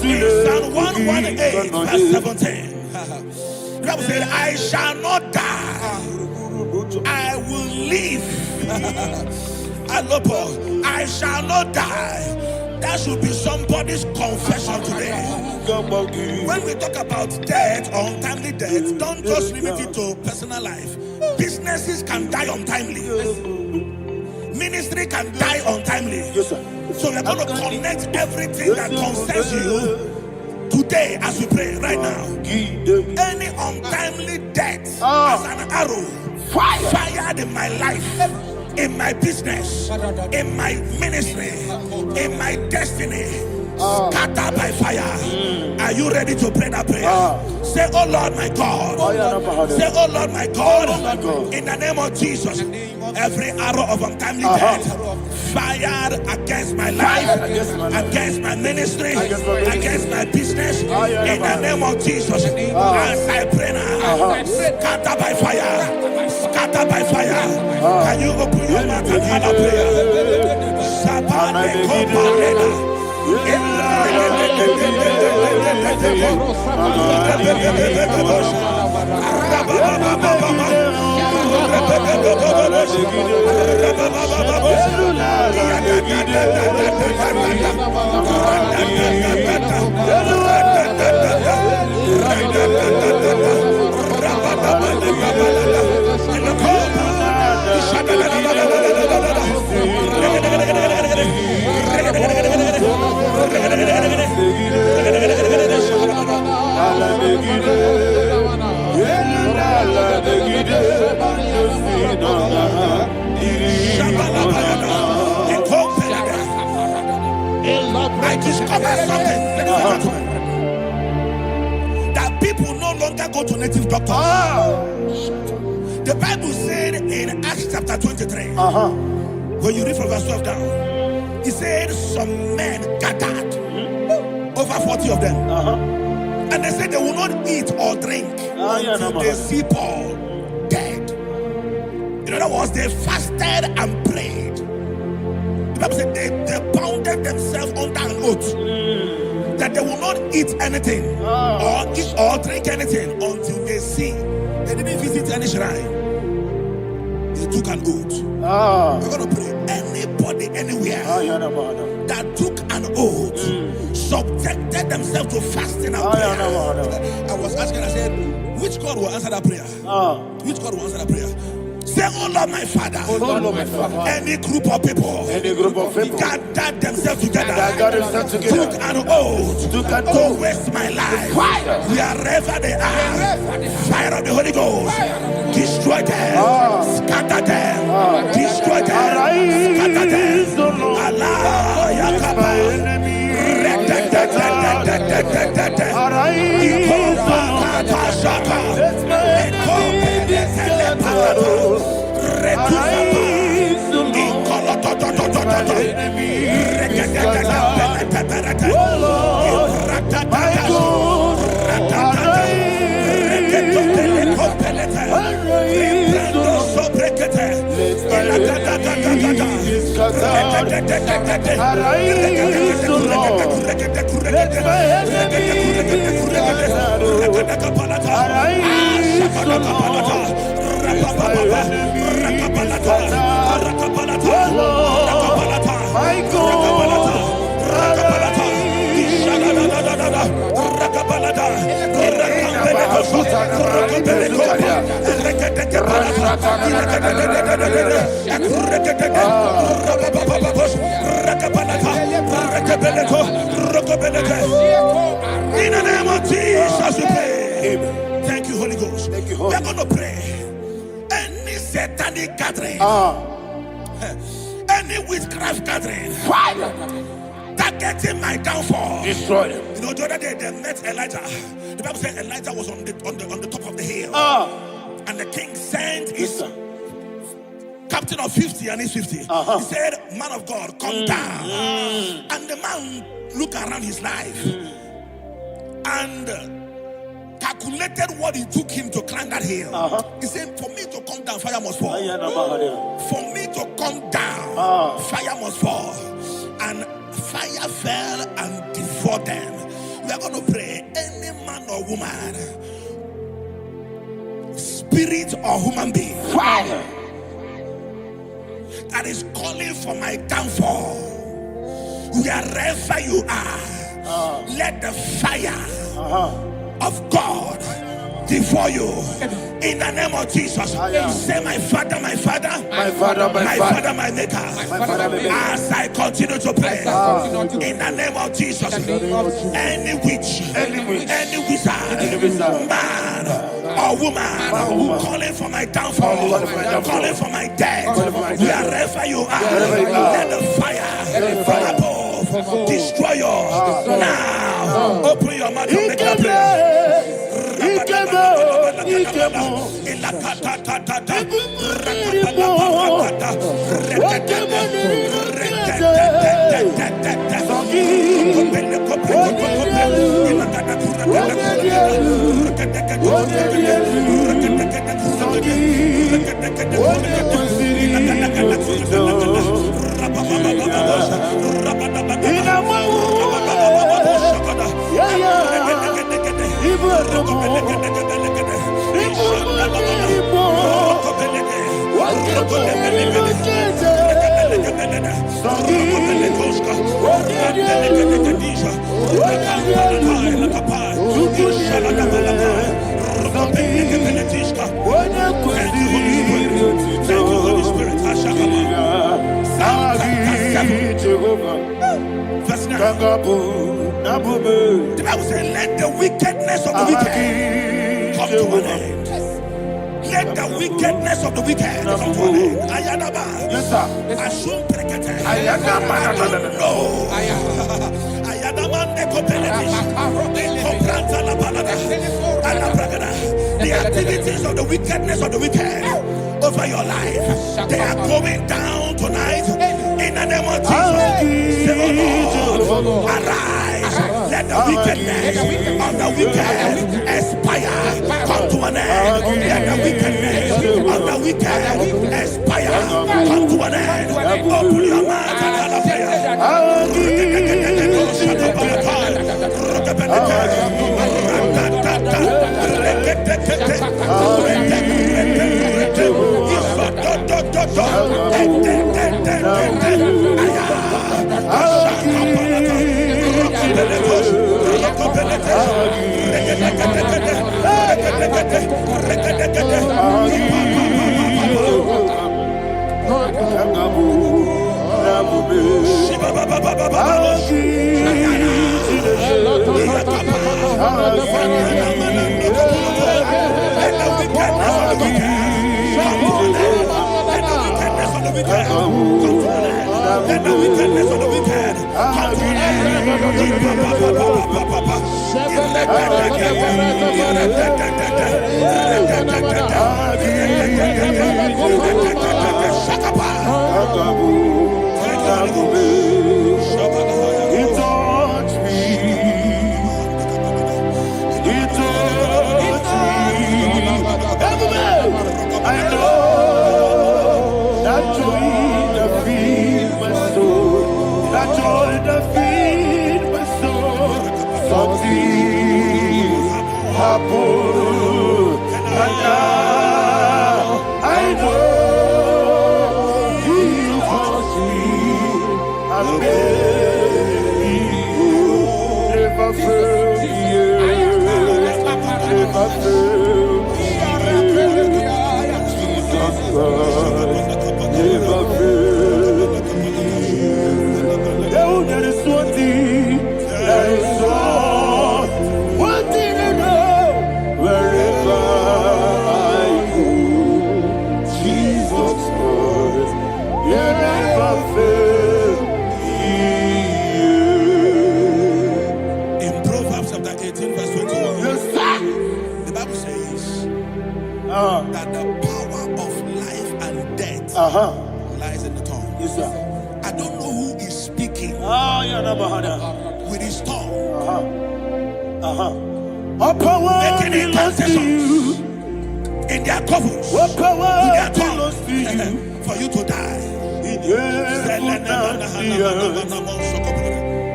In Psalm 118, verse 17, the Bible said, I shall not die, I will live. I shall not die. That should be somebody's confession today. When we talk about death or untimely death, don't just limit it to personal life. Businesses can die untimely. Ministry can die untimely. Yes, sir. So we're going to connect everything that concerns you today as we pray right now. Any untimely death as an arrow fired in my life, in my business, in my ministry, in my destiny, scattered by fire. Are you ready to pray that prayer? Say, oh Lord my God. Say, oh Lord my God. In the name of Jesus, every arrow of untimely death fired against my life, against my ministry, against my business, in the name of Jesus, as I pray now, scattered by fire, scattered by fire. Can you open your mouth and have a prayer? I discovered something, that people no longer go to native doctors. The Bible said in Acts chapter 23, when you read from verse 12 down, it said some men gathered, over 40 of them, and they said they will not eat or drink until they see Paul dead. In other words, they fasted and prayed. The Bible said they bounded themselves under an oath that they will not eat anything or eat or drink anything until they see. They didn't visit any shrine. They took an oath. We're going to pray. Anybody, anywhere that took an oath, subjected themselves to fasting and prayer. I was asking, I said, which God will answer that prayer? Which God will answer that prayer? Say, oh Lord my Father, any group of people, gathered themselves together, took an oath to waste my life, wherever they are, fire of the Holy Ghost, destroy them, scatter them, destroy them, scatter them, Allah, Yakaba, In the name of Jesus, we pray. Thank you, Holy Ghost. Thank you, We are Holy. going to pray. Any satanic gathering, any witchcraft gathering, targeting my downfall. Destroy them. You know, the other day they met Elijah. The Bible said Elijah was on the top of the hill, and the king sent his captain of 50 and his 50. He said, "Man of God, come down." And the man looked around his life and calculated what it took him to climb that hill. He said, "For me to come down, fire must fall. For me to come down, fire must fall." And fire fell and devoured them. We are going to pray. Any man or woman, spirit or human being, that is calling for my downfall, wherever you are, let the fire of God devour you. In the name of Jesus, say, "My Father, my Father, My Father, my Father, my Maker." Father, my Maker. As I continue to pray, in the name of Jesus, any witch, any wizard, man or woman calling for my downfall, calling for my death, wherever you are, let the fire from above destroy you now. Open your mouth and make a prayer. Verse 9. The Bible says, "Let the wickedness of the wicked come to an end." Let the wickedness of the wicked come to an end. Ayadaba. Yes, sir. Assume prekete. Ayadaba. No. Ayadaba nekopeletish. Nekopranta la balada. Alabragada. The activities of the wickedness of the wicked over your life, they are going down tonight. In the name of Jesus, say, "Oh Lord, arise. Let the wickedness of the wicked expire. Come to an end. Let the wickedness of the wicked expire. Come to an end." Open your mouth and have a prayer. Never fail you. never fail. Jesus Christ never fail. Oh, there is one thing, there is one thing I know. Wherever I go, Jesus Christ, you never fail. In Proverbs chapter 18, verse 21, Yes, sir. the Bible says that the power of life and death lies in the tongue. Yes, sir. I don't know who is speaking with his tongue, All power making belongs to you. incantations in their covers All power with their belongs to you. tongue for you to die.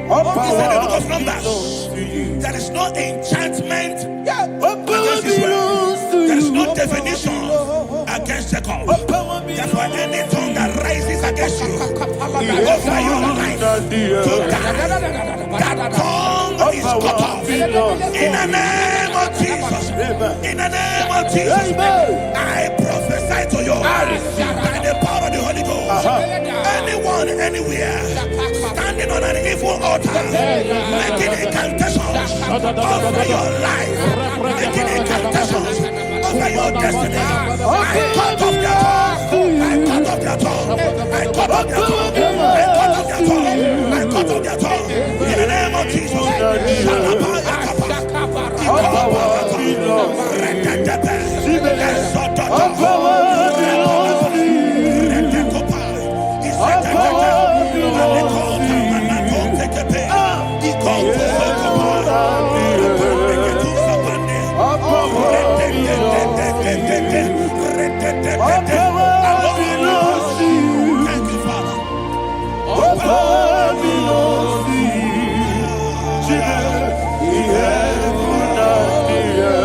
All He said in the book of power Numbers, belongs to you. there is no enchantment All power against Israel. belongs to There is you. no divination against Jacob. All power Therefore, belongs any tongue that rises against you over your life to to die, that tongue is cut off. In the name of Jesus. In the name of Jesus. I prophesy to you by the power of the Holy Ghost. Anyone, anywhere, standing on an evil altar, making incantations over your life, making incantations over your destiny. I cut off their tongue. I cut off their tongue. I cut off their tongue. I cut off their tongue. I cut off their tongue. In the name of Jesus. All power belongs to you. All power belongs to you. All power belongs to Thank you, Father. all power belongs to you. All power belongs to you.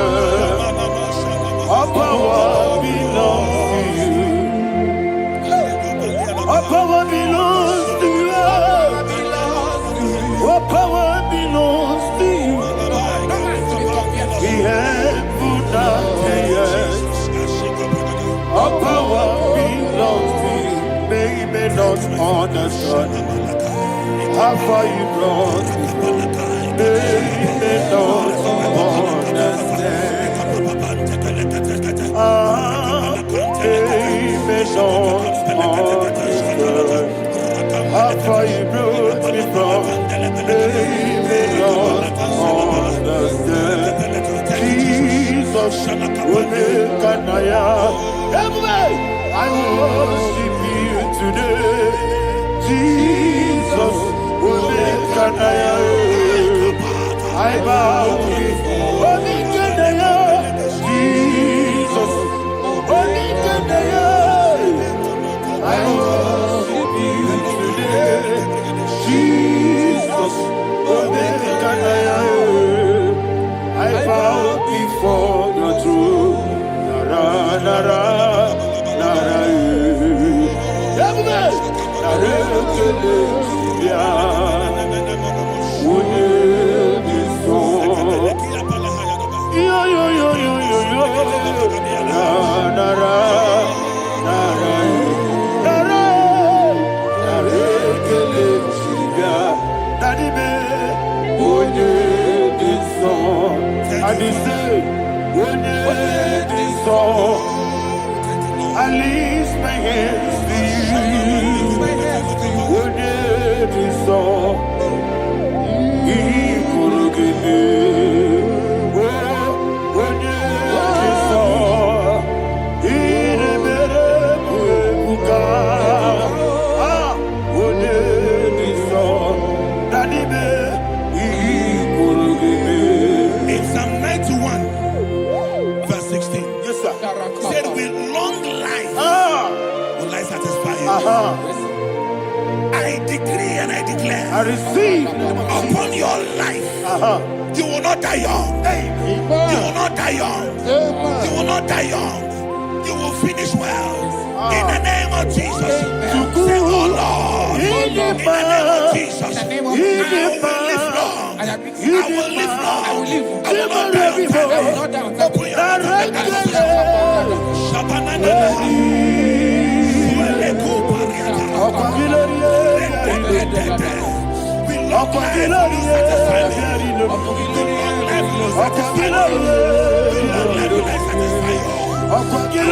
All power belongs to you. All power belongs to you. He had put out the earth. All power belongs to you. May not understand how far you brought me. May not understand. May not understand how far you brought me from. May not understand. Jesus, will make an I worship you today. Jesus, will make an I bow before Jesus, I worship you today. Jesus, I bow before your throne. Nara, nara, nara, I lift my hands to you. When it is all, he could give me. When it is all, he never when it is all, that he could give me. In Psalm 91, verse 16, Yes, sir. said, with long life will I satisfy you. I decree and I declare I receive upon your life, you will not die young. You will not die young. You will not die young. You will finish well. In the name of Jesus. Say, oh Lord, in the name of Jesus, I will live long. I will live long. I will not die on time. Open Long life will not satisfy me. Long life will not satisfy me. Long life will not satisfy you.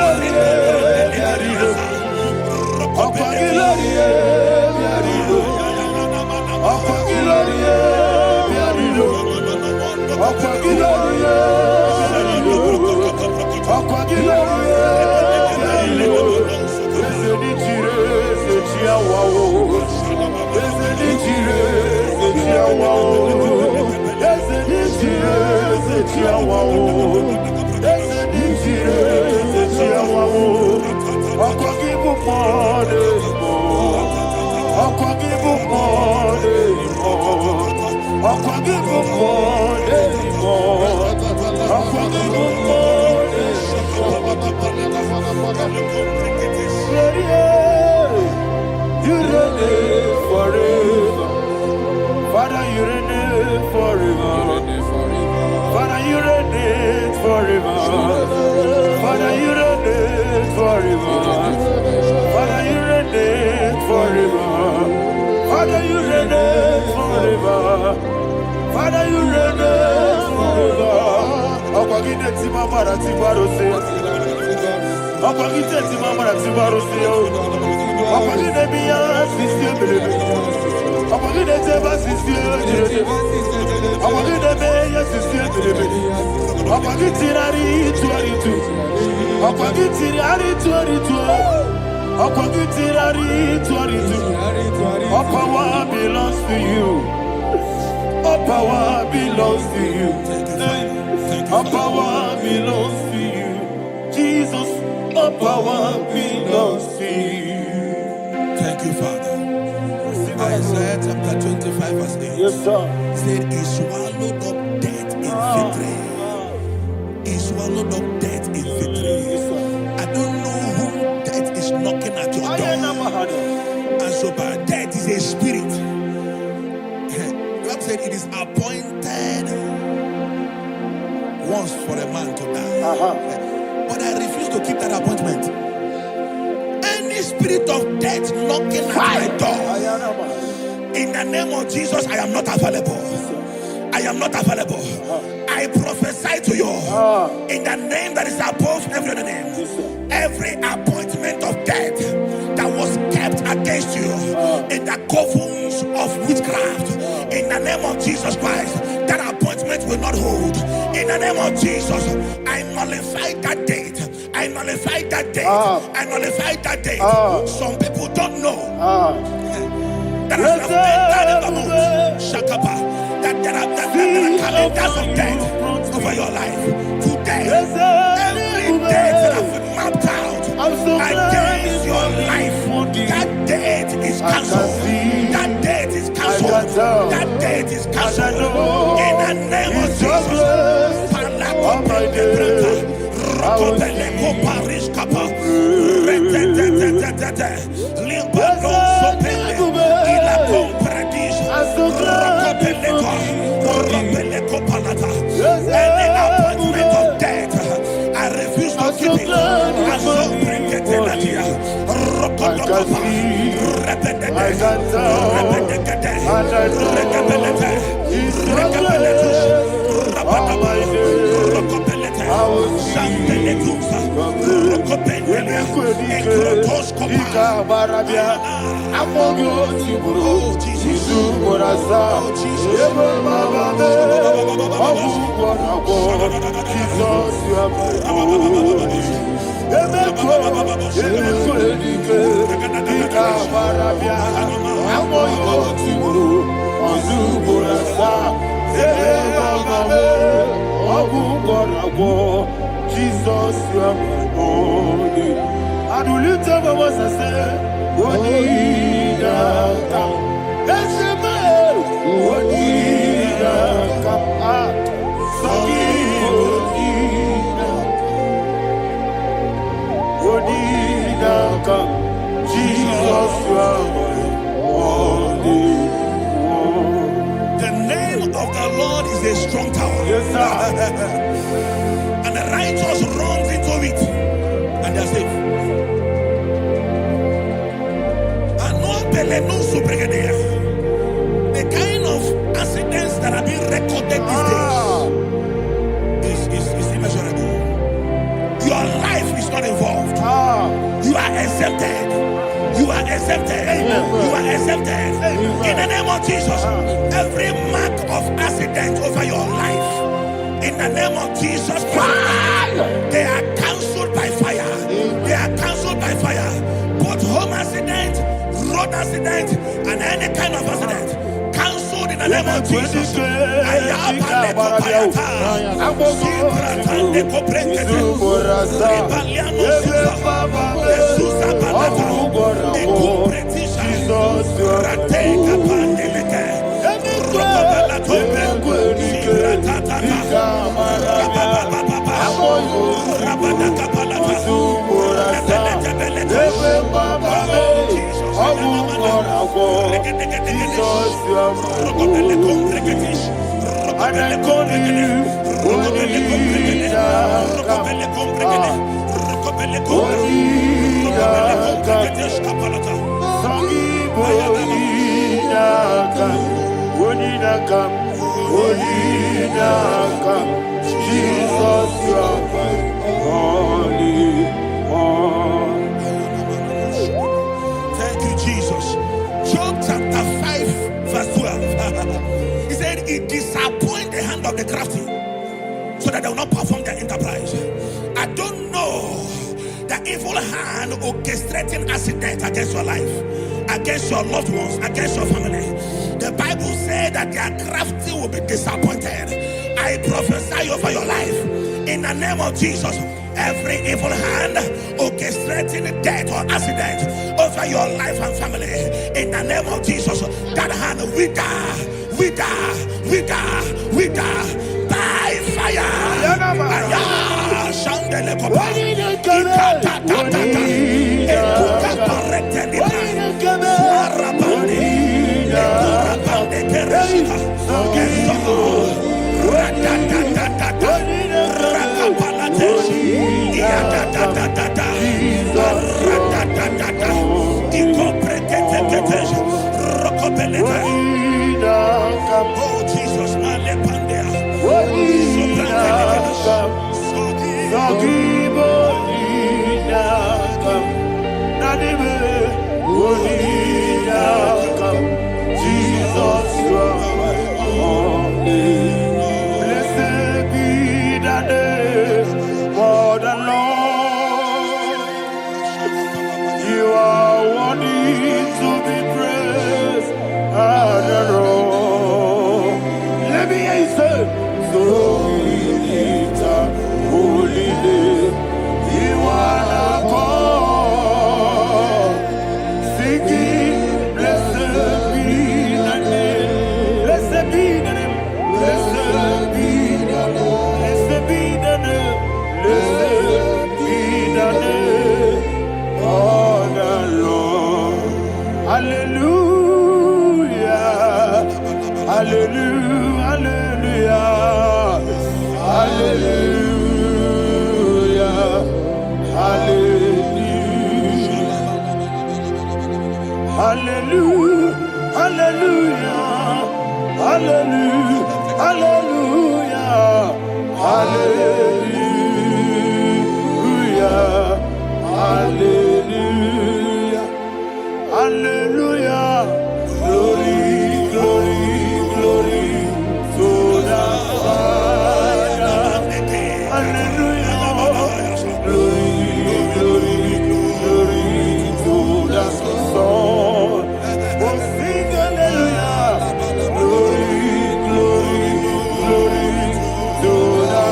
You reign forever. Father, you reign forever. Father, you reign forever. Father, you reign forever. Father, you reign forever. Father, you reign forever. Father, you reign forever. Akwagide timamara tibarose. Akwagide timamara tibarose. Akwagide biya sisi. Akwagide teba sisi. Akwagide beya sisi. Akwagide tirari tuaritu. Akwagide tirari tuaritu. Akwagide tirari tuaritu. All power belongs to you. All power belongs to you. All power belongs to you. Jesus, all power belongs to you. Thank you, Father. Isaiah chapter 25 verse 8. Yes, sir. Said, He swallowed up death in victory. He swallowed up death in victory. I don't know who death is knocking at your door. And so, but death is a spirit. God said it is appointed once for a man to die. But I refuse to keep that appointment. Any spirit of death knocking at my door, in the name of Jesus, I am not available. I am not available. I prophesy to you in the name that is above every other name. Every appointment of death that was kept against you in the covens of witchcraft, in the name of Jesus Christ, that appointment will not hold. In the name of Jesus, I nullify that date. I nullify that date. I nullify that date. Some people don't know that as you have entered in the month, Shakapa, that there are calendars of death over your life. Today, every date that have been mapped out against your life, that date is cancelled. That date is cancelled. That date is cancelled. In the name of Jesus. Any appointment of death, I refuse to keep it. I so bring it in the year. Jesus, you are my holy. And we lift up our voice and say, Wonida come. Let's say, Wonida come. Sogi Wonida come. Jesus, you are my holy. The name of the Lord is a strong tower. Yes, sir. And the righteous runs into it and they're safe. The kind of In the name of Jesus Christ, they are cancelled by fire. They are cancelled by fire. Both home accident, road accident, and any kind of accident, cancelled in the name of Jesus. Jesus, you are holy. Thank you, Jesus. Job chapter 5, verse 12. He said, it disappoints the hand of the crafty, so that they will not perform their enterprise. I don't know the evil hand orchestrating accident against your life, against your loved ones, against your family. The Bible said that their crafty will be disappointed. I prophesy over your life in the name of Jesus. Every evil hand orchestrating death or accident over your life and family, in the name of Jesus, that hand wither by fire. Oh Jesus, blessed be the name for the Lord. You are worthy to be praised and adored. Let me hear you say, so we lift up holy name. You are the God. Singing, blessed be the name. Blessed be the name. Blessed be the name. Blessed be the name. Blessed be the name of the Lord. Hallelujah. Hallelujah. Hallelujah. Hallelujah. Hallelujah. Hallelujah. Hallelujah. Hallelujah. Hallelujah. Hallelujah. Hallelujah. Glory, glory, glory to the Father. Hallelujah. Glory, glory, glory to the Son. Oh, sing hallelujah. Glory, glory, glory to the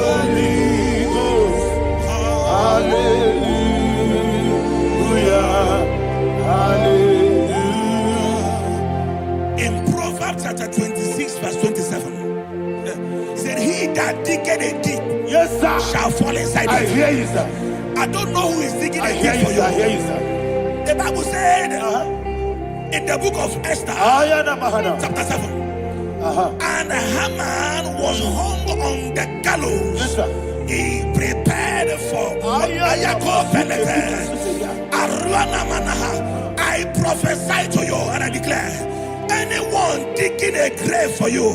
Holy Ghost. Hallelujah. Hallelujah. In Proverbs chapter 26, verse 27, he said, he that diggeth a deep, yes, sir, shall fall inside it. I hear you, sir. I don't know who is digging a deep for you. I hear you, sir. The Bible said in the book of Esther, chapter 7, and Haman was hung on the gallows. Yes, sir. He prepared for I prophesy to you and I declare, anyone digging a grave for you,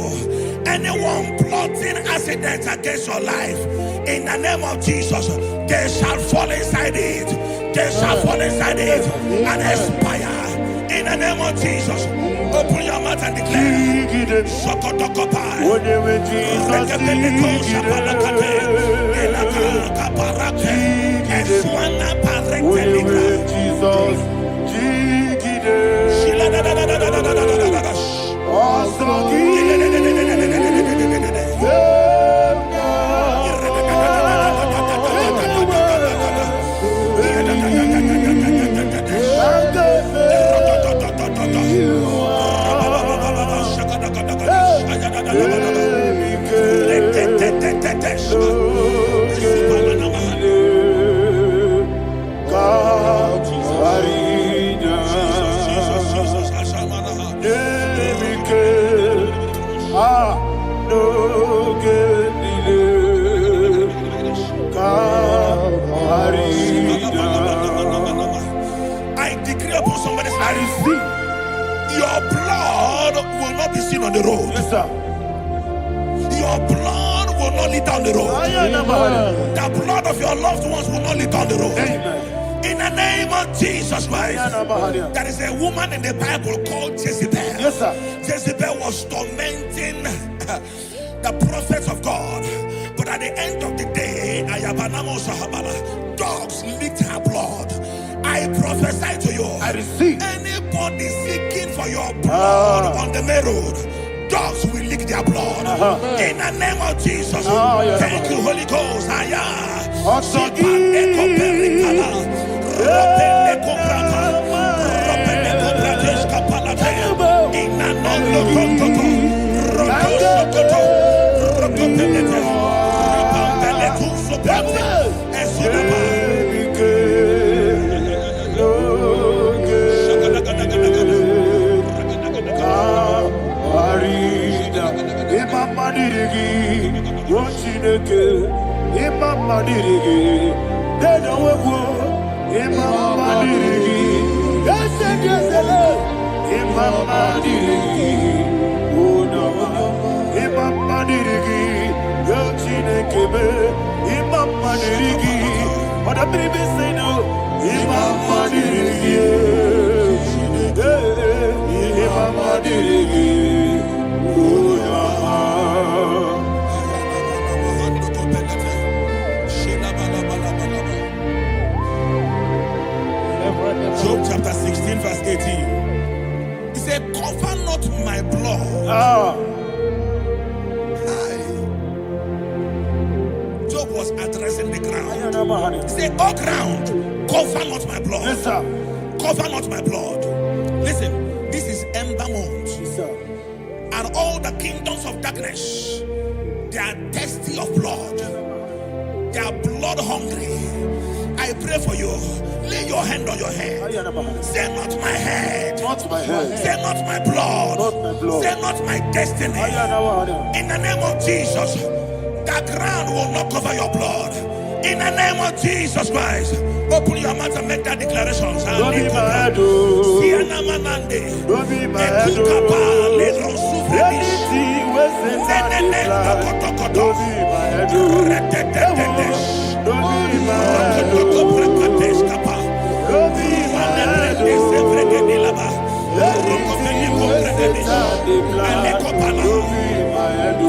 anyone plotting accidents against your life, in the name of Jesus, they shall fall inside it. They shall fall inside it and expire. In the name of Jesus, open your mouth and declare. Sokotokopai. I decree upon somebody's life, your blood will not be seen on the road. Yes, sir. Your blood will not lead down the road. The blood of your loved ones will not lead down the road. Amen. In the name of Jesus Christ. There is a woman in the Bible called Jezebel. Yes, sir. Jezebel was tormenting the prophets of God. But at the end of the day, dogs licked her blood. I prophesy to you. I receive. Anybody seeking for your blood on the main road, dogs will lick their blood. In the name of Jesus. Thank you, Holy Ghost. Job chapter 16 verse 18. He said, cover not my blood. Job was addressing the ground. He said, oh ground, cover not my blood. Yes, sir. Cover not my blood. Listen, this is ember month. Yes, sir. And all the kingdoms of darkness, they are thirsty of blood. They are blood hungry. I pray for you. Lay your hand on your head. Say not my head. Not my head. Say not my blood. Not my blood. Say not my destiny. In the name of Jesus, the ground will not cover your blood. In the name of Jesus Christ, open your mouth and make that declaration. Don't be my head. Don't be my head. Don't be my head.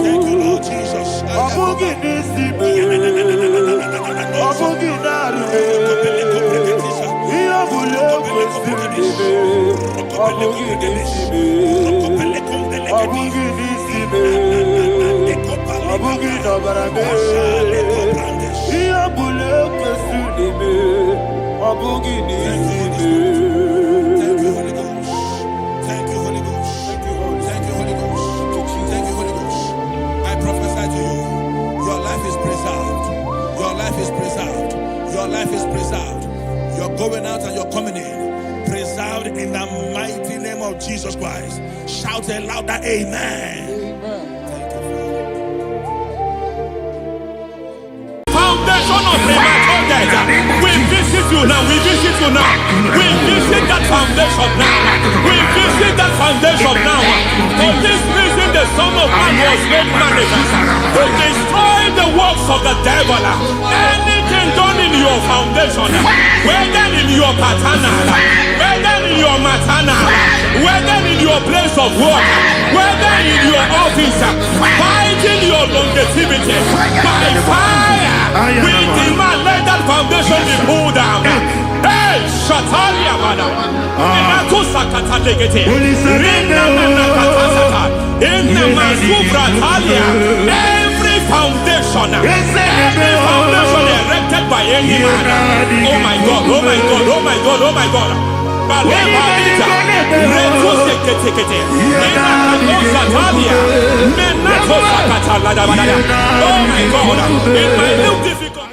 Thank you, Lord Jesus. Going out and you're coming in, preserved in the mighty name of Jesus Christ. Shout a louder amen. Foundation of premature death. We visit you now. We visit you now. We visit that foundation now. We visit that foundation now. For this reason, the Son of Man was made manifest to destroy the works of the devil. Anything done in your foundation, whether in your paternal, whether in your maternal, whether in your place of work, whether in your office, fighting your longevity by fire, we demand let that foundation be pulled down. Hey, Shatalia Bada, Inato Sakata Legate, Rina Manakatasata, in the Masubra Talia, every foundation erected by any man. Oh my God, oh my God, oh my God, oh my God. Balebadita, Reto Sekete, Inato Satalia, Menato Sakata Ladabada. Oh my God, in my new difficult.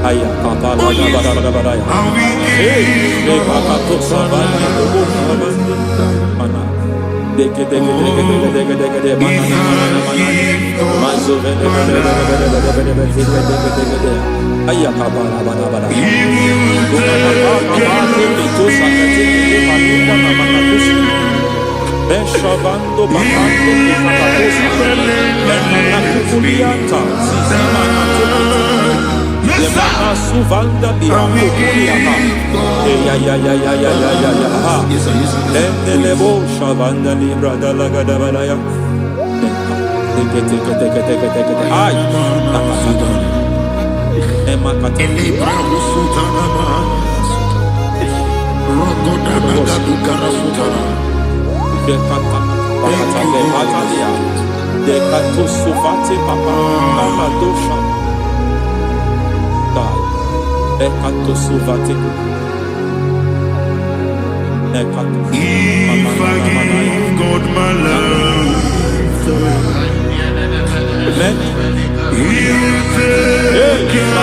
Aya kapala da ba da ya. Hey, le pakato sabana do sabana mana. Deke mana. Mazo vene. Aya kapala ba da. To sakati paluka na makakusi. Beshavando bakando makakusi. Mana kukulianta. Mana Yemana suvanda biakuliaka. Ya. Endelebo shavanda libra dalagada balaya. Teke. Ay. Emakata libra usutana ma. Rogoda nagaduka sutana. Dekata. Bakata bekalia. Dekato suvate papa. Amadosha. Ekato suvate. Ekato. If I give God my love, then He'll take care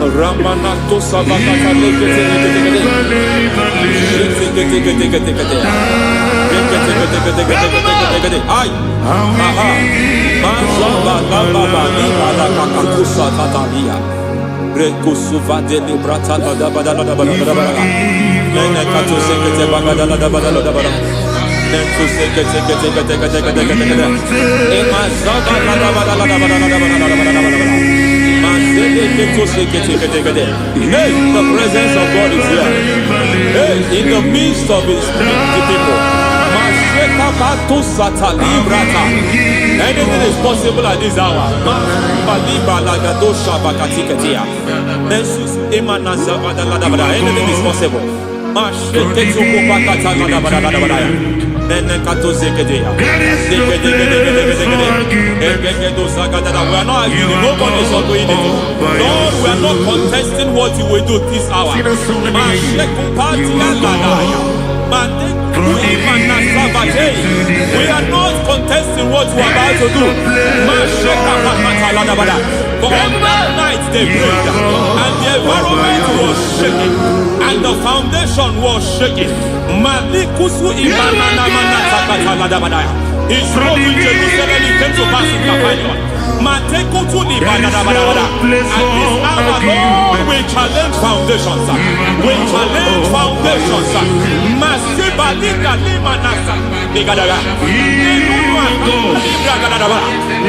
Ramanato Savakata Ay, aha, Mazaba Baba Nibala Kakakusa Tatalia, Rekusuva de Librata Badabada, Nene Katu Sekete Bagada, Nentu Sekete, Emazaba Hey, the presence of God is here. Hey, in the midst of His people. Anything is possible at this hour. Anything is possible. We are not arguing, nobody is doing it. Lord, we are not contesting what you will do this hour. We are not contesting what you are about to do. For on that night they prayed, and the environment was shaking, and the foundation was shaking. He spoke in Jerusalem, he came to pass in Capernaum. At this hour, Lord, we challenge foundations. We challenge foundations.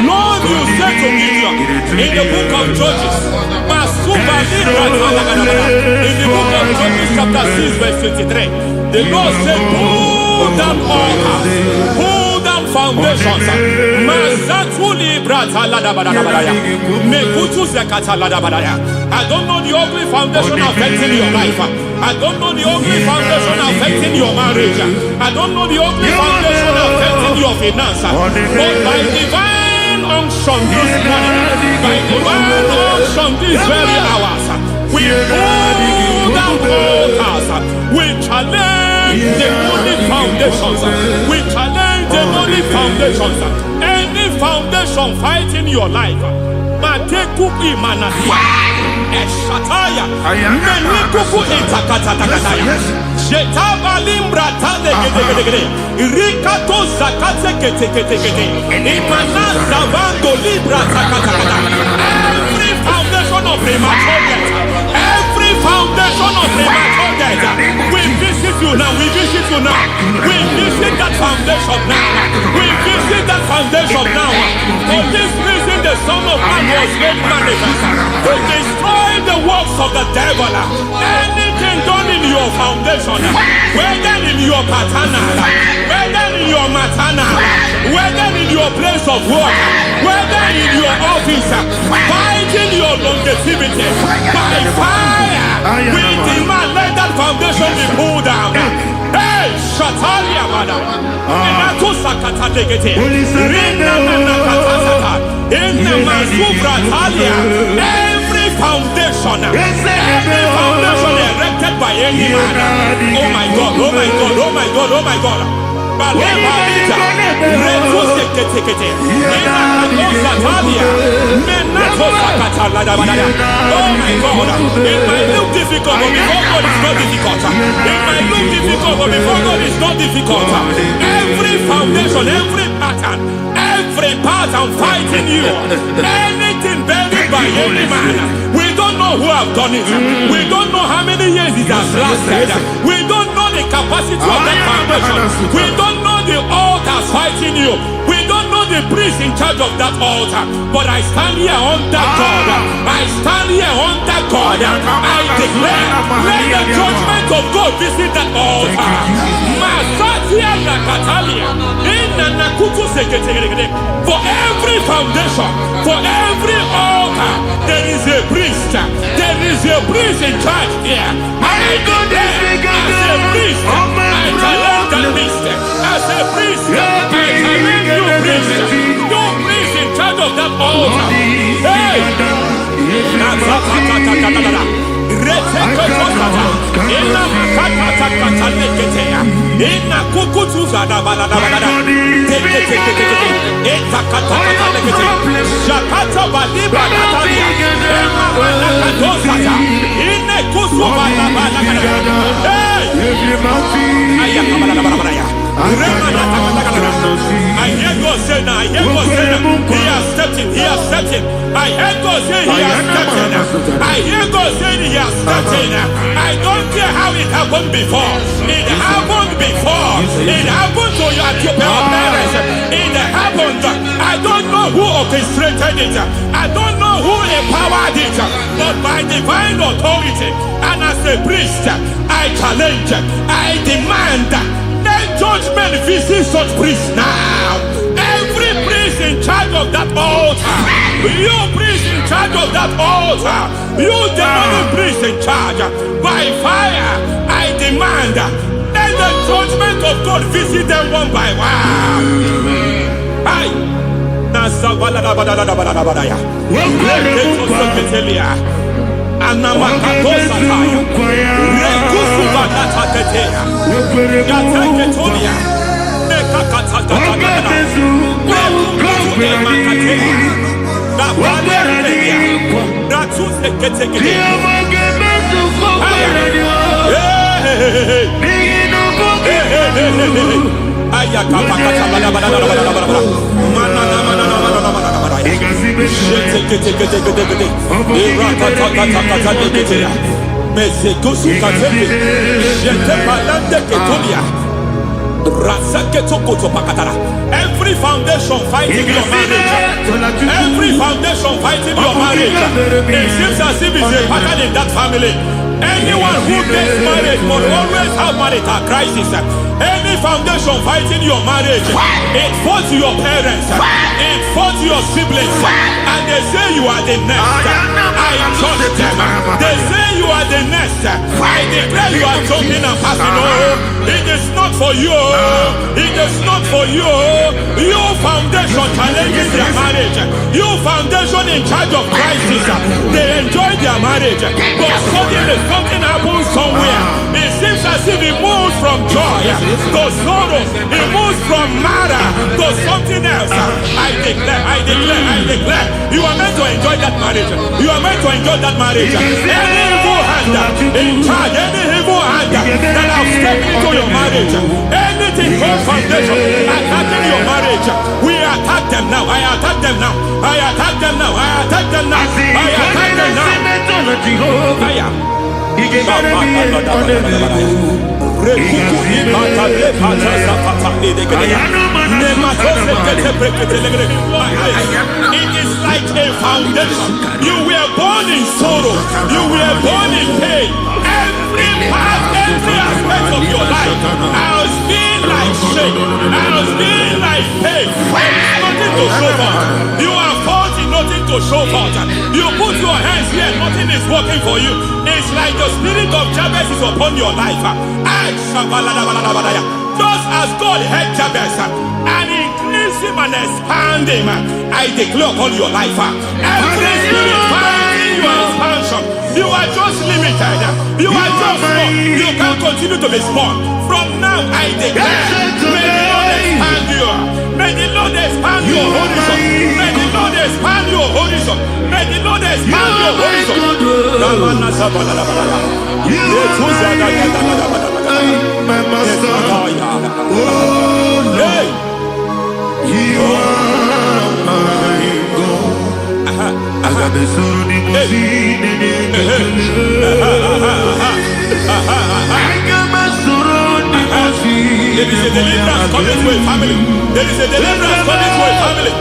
Lord, you said to Gideon in the book of Judges, in the book of Judges chapter 6 verse 23, the Lord said, pull down altars, pull down foundations. I don't know the ugly foundation affecting your life. I don't know the ugly foundation affecting your marriage. I don't know the ugly foundation affecting your finance. But by divine unction this morning, by divine unction these very hours, we pull down altars. We challenge demonic foundations. We challenge demonic foundations. Any foundation fighting your life, Matekupi Manasia, Eshataya, Menikupu Itakatatakataya, Shetabalimbra Tadegede, Rikato Zakate Ketekete, Imanaza Bando Libra Takatakata. Every foundation of premature death, every foundation of premature death, we visit you now, we visit you now, we visit that foundation now, we visit that foundation now. For this reason, the Son of Man was made manifest to destroy the works of the devil. Anything done in your foundation, whether in your paternal, whether in your maternal, whether in your place of work, whether in your office, fighting your longevity by fire, we demand let that foundation be pulled down. Hey, Shatalia Bada, Sakata Legate, Rina Nakatasaka, in the Masufra Talia, every foundation erected by any man. Oh my God, oh my God, oh my God, oh my God. Oh my God, it might look difficult, but before God it's not difficult. It might look difficult, but before God it's not difficult. Every foundation, every pattern fighting you, anything buried by any man, we don't know who have done it. We don't know how many years it has lasted. We don't know the capacity of that foundation. We don't know the altars fighting you. We don't know the priest in charge of that altar. But I stand here under God. I stand here under God. I declare, let the judgment of God visit that altar. Masatia Nakatalia. For every foundation, for every altar, there is a priest. There is a priest in charge here. I declare, as a priest, I challenge the priest. As a priest, I challenge you, priest. You priest in charge of that altar. Hey! I hear God say now, I hear God say now, he has stepped in, he has stepped in. I hear God say he has stepped in. I hear God say he has stepped in. I don't care how it happened before. It happened before. It happened to your parents. It happened. I don't know who orchestrated it. I don't know who empowered it. But by divine authority and as a priest, I challenge, I demand, let judgment visit such priests now. Every priest in charge of that altar, you priest in charge of that altar, you demonic priest in charge, by fire, I demand, let the judgment of God visit them one by one. Aye. Every foundation fighting your marriage, every foundation fighting your marriage, it seems as if it's a pattern in that family. Anyone who gets married must always have marital crisis. Any foundation fighting your marriage, it fought your parents, it fought your siblings, and they say you are the next. I judge them. They say you are the next. I declare jumping and passing. Oh, it is not for you. It is not for you. You foundation challenges their marriage. You foundation in charge of crisis. They enjoy their marriage, but suddenly something happens somewhere. It seems as if it moves from joy to sorrow. It moves from matter to something else. I declare, you are meant to enjoy that marriage. You are meant to enjoy that marriage. Any evil hand in charge, any evil hand that have stepped into your marriage, anything called foundation attacking your marriage, we attack them now. I attack them now. I attack them now. I attack them now. I attack them now. It is like a foundation. You were born in sorrow. You were born in pain. Every part, every aspect of your life has been like shame. Has been like pain. Nothing to show for. You are faulty, nothing to show for. You put your hands here, nothing is working for you. It's like the spirit of Jabez is upon your life. Just as God had Jabez and increased him and expand him, I declare upon your life. Every spirit finding your expansion, you are just limited. You are just small. You can't continue to be small. From now, I declare, may the Lord expand you. May the Lord expand your horizon. May the Lord expand your horizon. May the Lord expand your horizon. My master, oh Lord, you are my God. I got the soul in my feet, I got my soul in my feet. There is a deliverance coming to a family. There is a deliverance coming to a family.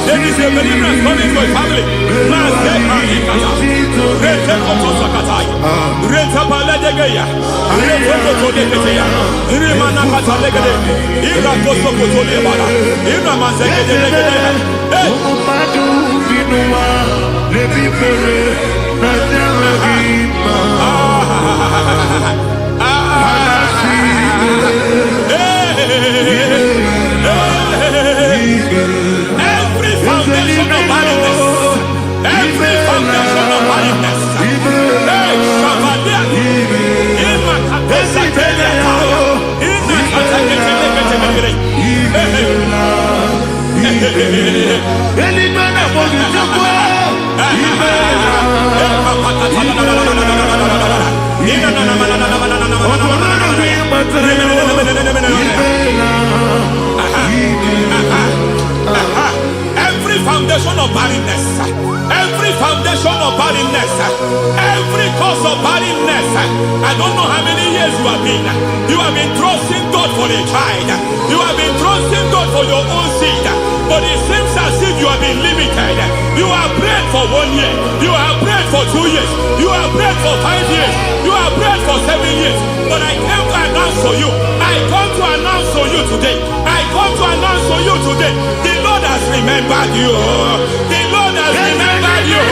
There is a deliverance coming to a family. Every foundation of barrenness, every foundation of barrenness, every foundation of barrenness, every foundation of barrenness, every cause of barrenness. I don't know how many years you have been trusting God for a child. You have been trusting God for your own seed, but it seems as if you have been limited. You have prayed for 1 year, you have prayed for 2 years, you have prayed for 5 years, you have prayed for 7 years. But I came to announce for you, I come to announce for you today, I come to announce for you today, the Lord has remembered you. The Lord has remembered you.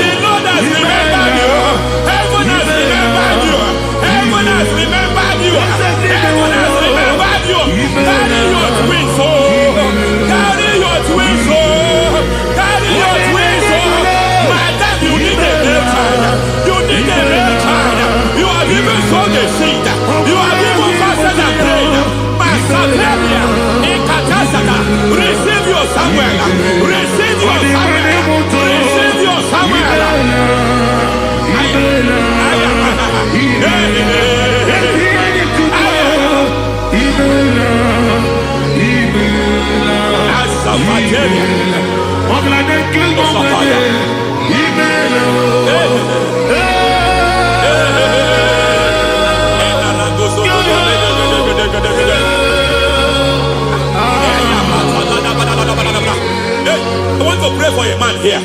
The Lord has remembered you. Heaven has remembered you. Heaven has remembered you. Heaven has remembered you. Carry your twins, oh. Carry your twins, oh. Carry your twins, oh. Madam, you need a male child. You need a male child. You have even sown the seed. You have even fasted and prayed. Masaperia, Ekatasaka, receive your Samuel. Receive your Samuel. Receive your Samuel. I want to pray for a man here.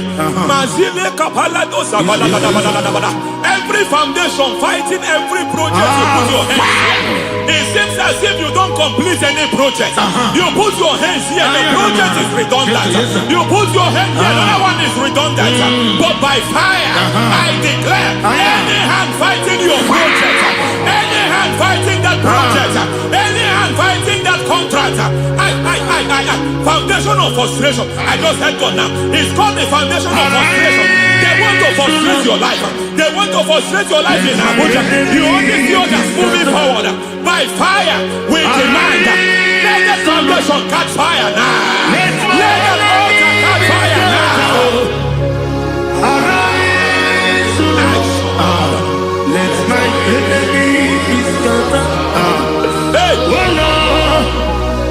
Every foundation fighting every project you put your hands here. It seems as if you don't complete any project. You put your hands here, the project is redundant. You put your hand here, another one is redundant. But by fire, I declare, any hand fighting your project, any foundation of frustration. I just heard God now. It's called the foundation of frustration. They want to frustrate your life. They want to frustrate your life in Abuja. You only see others moving forward. By fire, we demand. Let the foundation catch fire now. Let the altar catch fire now. Let my enemies scatter. Hey, Oh Lord,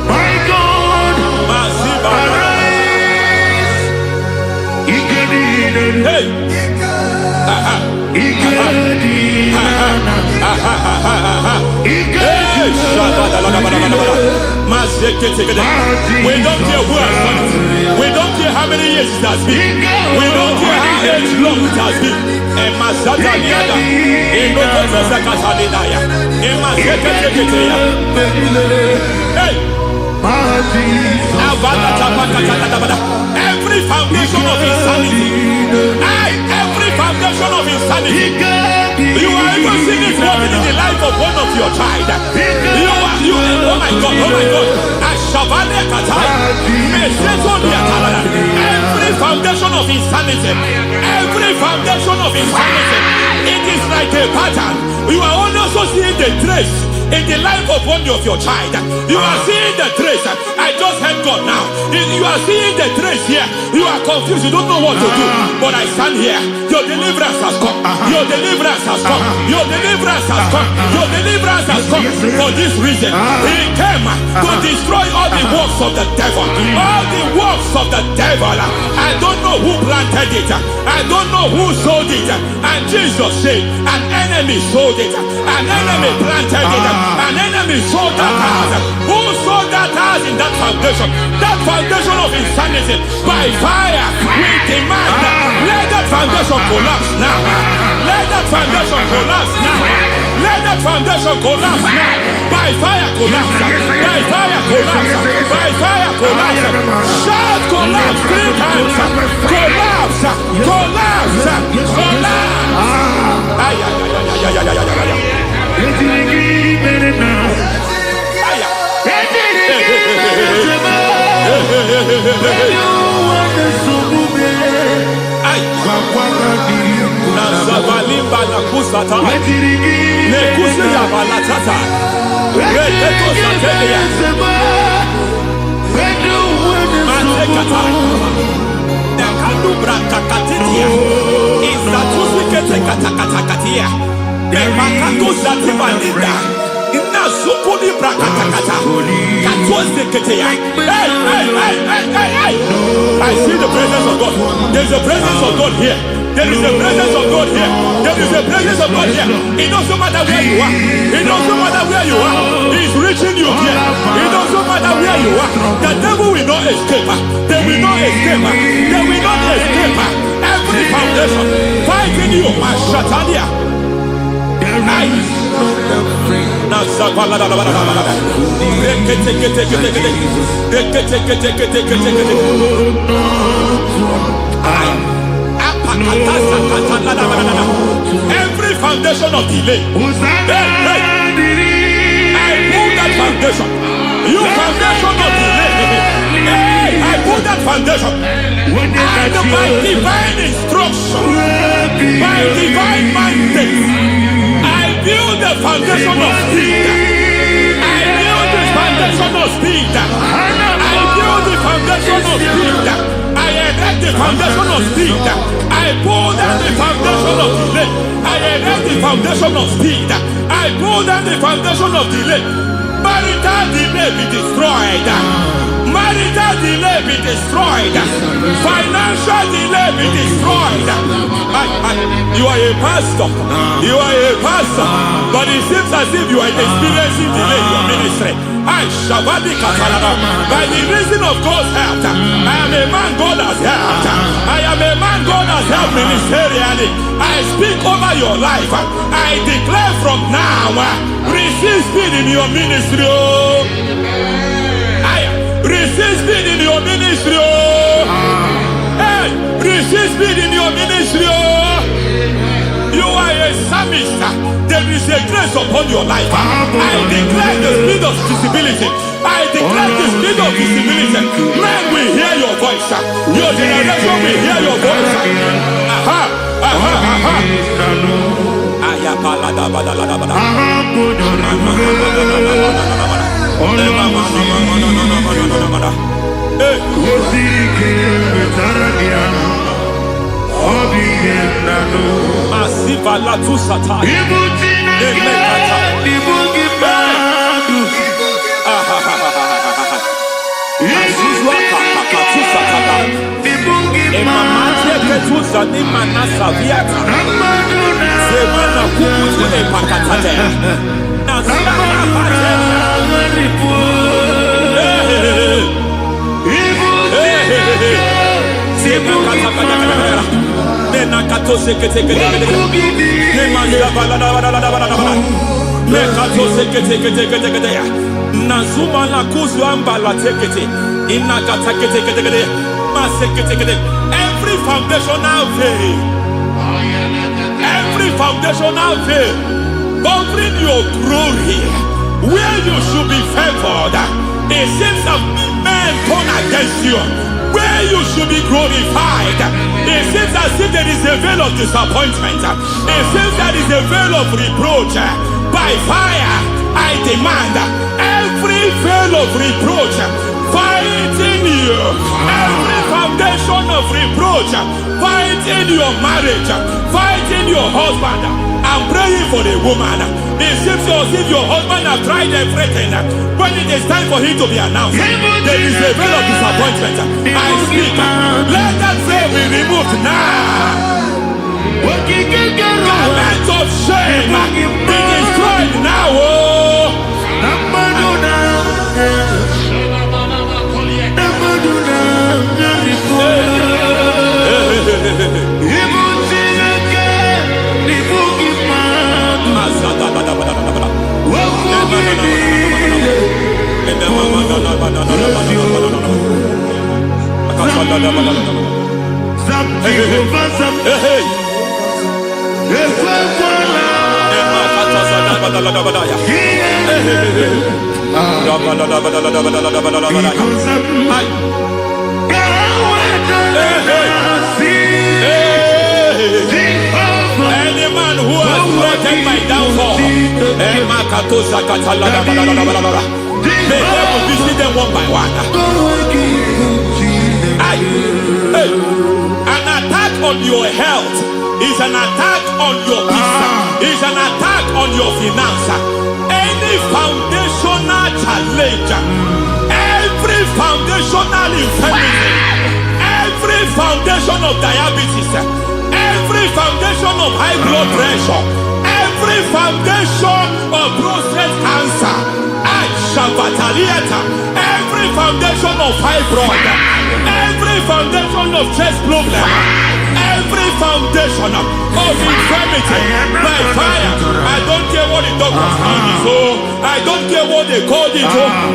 my God, arise. hey, we don't care who has done it. We don't care how many years it has been. We don't care how long it has been. And Masataniada, in Nokosakanaya, in Masakateketea. Hey, every foundation of insanity, every foundation of insanity, you are even seeing it working in the life of one of your child. Oh my God, every foundation of insanity, it is like a pattern. You are also seeing the trace in the life of one of your child. You are seeing the trace. I just heard God now. You are seeing the trace here. You are confused. You don't know what to do. But I stand here. Your deliverance has come. Your deliverance has come. Your deliverance has come. Your deliverance has come. For this reason, He came to destroy all the works of the devil. All the works of the devil. I don't know who planted it. I don't know who sold it. And Jesus said, an enemy sold it. An enemy planted it. An enemy sold that house. Who sold that house in that foundation? That foundation of insanity. By fire, we demand let that foundation collapse now. Let that foundation collapse now. Let that foundation collapse now. By fire collapse. By fire collapse. By fire collapse. Shout collapse 3 times. Collapse. Collapse. Collapse. Ay, ay, ay, ay, ay, ay, ay, ay. I see the presence of God. There's a presence of God here. There is a presence of God here. There is a presence of God here. It doesn't matter where you are. It doesn't matter where you are. He's reaching you here. It doesn't matter where you are. The devil will not escape. They will not escape. They will not escape. Every foundation fighting you, Mashatania. Every foundation of delay, I pull that foundation. You foundation of delay, I pull that foundation. And by divine instruction, by divine mandate, build the foundation of speed. I build the foundation of speed. I build the foundation of speed. I erect the foundation of speed. I pull down the foundation of delay. I erect the foundation of speed. I pull down the foundation of delay. Marital delay be destroyed. Marital delay be destroyed. Financial delay be destroyed. You are a pastor. You are a pastor. But it seems as if you are experiencing delay in your ministry. By the reason of God's help, I am a man God has helped. I am a man God has helped ministerially. I speak over your life. I declare from now, receive speed in your ministry. Receive speed in your ministry. Hey, receive speed in your ministry. You are a psalmist. There is a grace upon your life. I declare the spirit of visibility. I declare the spirit of visibility. Men will hear your voice. Your generation will hear your voice. Aha, aha, aha. Masiva la tu sataya. Nazuma la kuzwamba la tekete inakata kete masekete. Every foundational veil, every foundational veil covering your glory, where you should be favored, it seems that men turn against you. Where you should be glorified, it seems as if there is a veil of disappointment. It seems there is a veil of reproach. By fire, I demand every veil of reproach fighting you, every foundation of reproach fighting your marriage, fighting your husband. I'm praying for the woman. It seems as if your husband has tried everything. When it is time for him to be announced, there is a veil of disappointment. I speak. Let that veil be removed now. Garment of shame be destroyed now. Any man who has threatened my downfall, may God visit them one by one. An attack on your health is an attack on your peace, is an attack on your finance. Any foundational challenge, every foundational infirmity, every foundation of diabetes, every foundation of high blood pressure, every foundation of prostate cancer, every foundation of fibroid, every foundation of chest problem, every foundation of infirmity, by fire. I don't care what the doctors call it, so I don't care what they call it.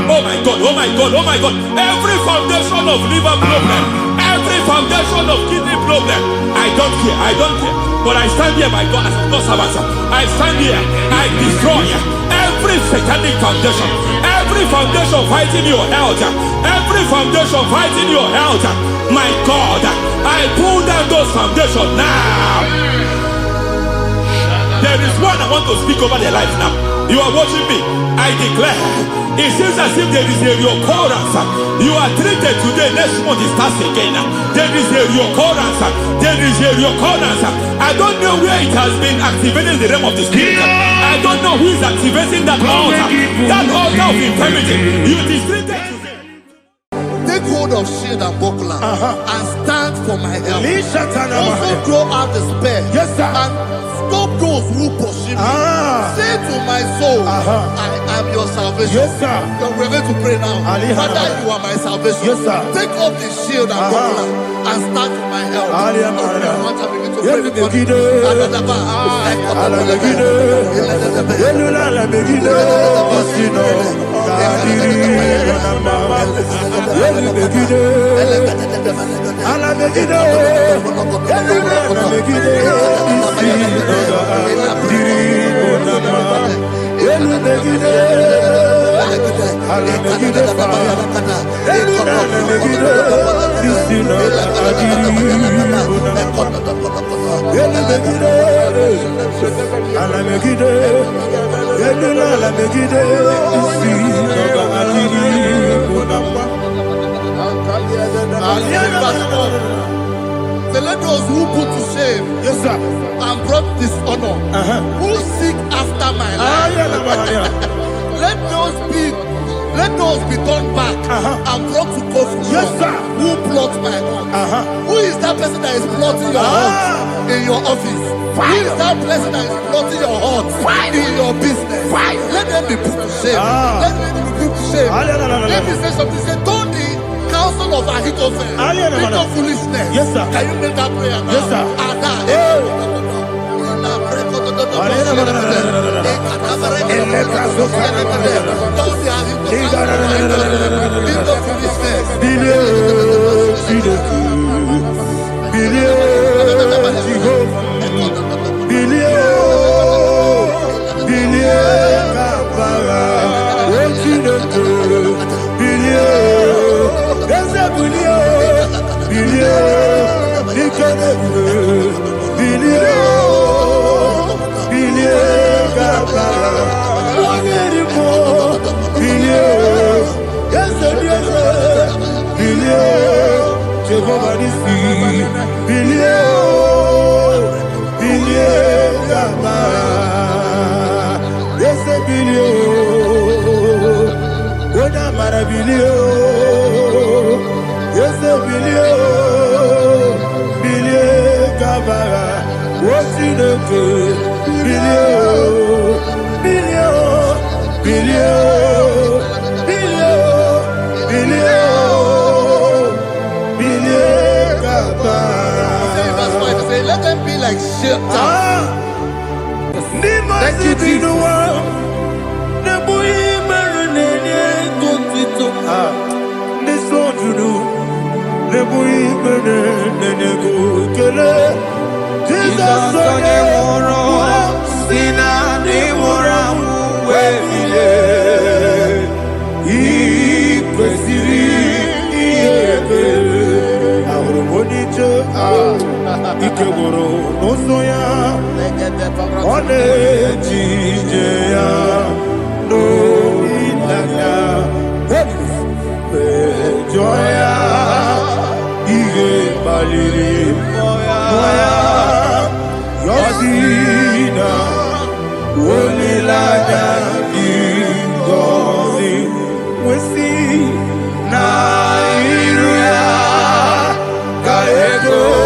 Oh my God, oh my God, oh my God. Every foundation of liver problem, every foundation of kidney problem, I don't care, I don't care. But I stand here, my God, as a God servant. I stand here, I destroy every satanic foundation, every foundation fighting your health, every foundation fighting your health. My God, I pull down those foundations now. There is one I want to speak over their life now. You are watching me. I declare, it seems as if there is a reoccurrence. You are treated today, next month it starts again. There is a reoccurrence. There is a reoccurrence. I don't know where it has been activated in the realm of the spirit. I don't know who is activating that altar of infirmity. You is treated today. Take hold of shield and buckler and stand for my help. Also throw out despair. Yes, sir. And stop those who pursue me. Say to my soul, I am your salvation. Yes, sir. We're going to pray now. Father, you are my salvation. Yes, sir. Take off the shield and buckler and stand for my help. Say, let those who put to shame, Yes, sir. and brought dishonor, who seek after my life, let those be turned back and brought to confusion. Yes, sir. Who plot my heart? Who is that person that is plotting your heart in your office? Who is that person that is plotting your heart in your business? Let them be put to shame. Let them be put to shame. Let me say something. Say, don't the counsel of Ahithophel think of foolishness. Yes, sir. Can you make that prayer now? Yes, sir. Let them be like shelter. Thank you, Jesus. Ikegoro n'osoya one jijeya n'olilanya ejoya ihe baliri moya yosina olilanya ngozi wesi na iru ya ka ego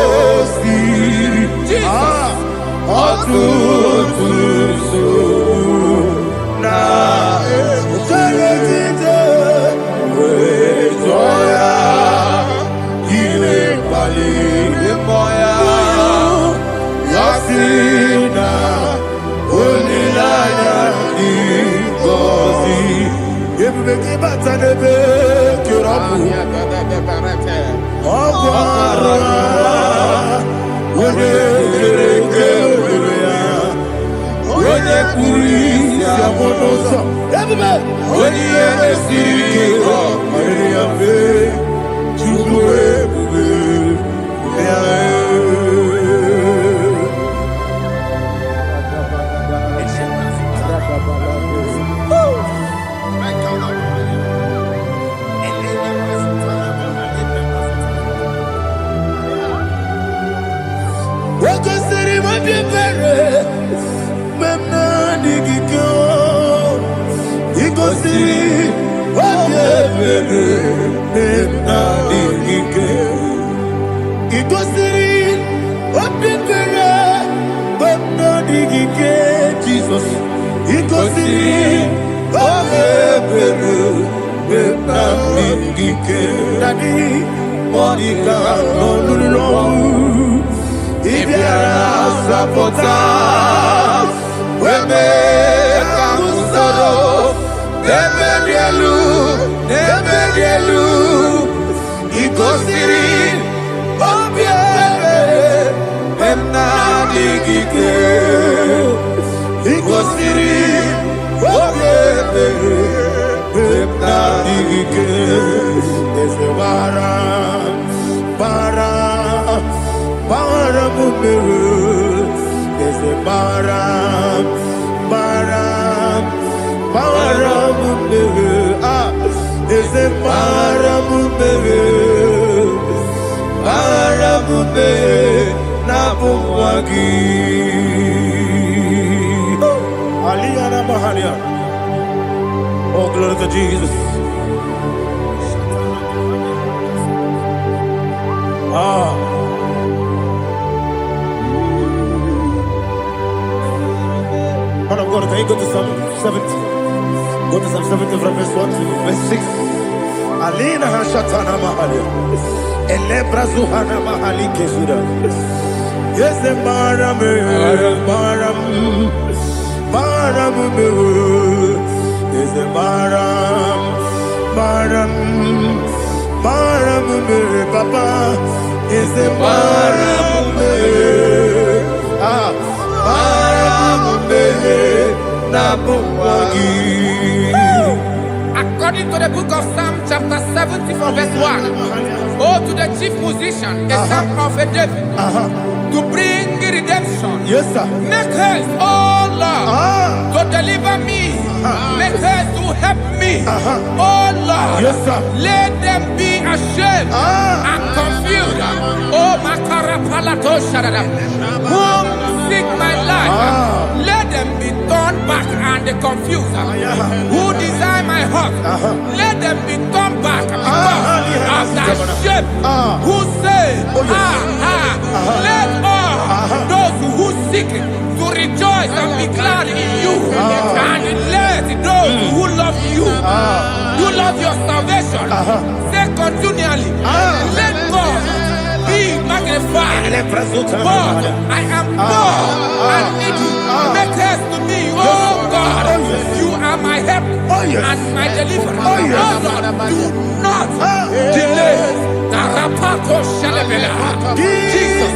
Is a bara mumeru. Is a bara mumeru. Ah, is a bara mumeru. Bara mumeru na bumwagi. Aliyana Mahalia. Oh, glory to Jesus. Man of God, can you go to Psalm 70? Go to Psalm 70 from verse 1 to verse 6. Alina Hashatana Mahalia. Elebra Zuhana Mahali Kesuda. Yes, the Maram. Is the Maram, Papa. Is the Maram, According to the book of Psalm chapter 70 from verse 1, oh, to the chief musician, a son of a David, to bring redemption. Yes, sir. Make haste, oh Lord, to deliver me. Make haste to help me. Oh Lord, Yes, sir. let them be ashamed and confused. Oh, Makara Palato Shadada, whom seek my life, let them be turned back and confused. Who desire my heart, let them be turned back because of that shape. Who say, let all those who seek to rejoice and be glad in you, and let those who love you, who love your salvation, say continually, let God be magnified. God, I am poor and needy. Make haste to me, oh God. You are my help and my deliverer. Oh Lord, do not delay. Tarapato Shalabela. Jesus.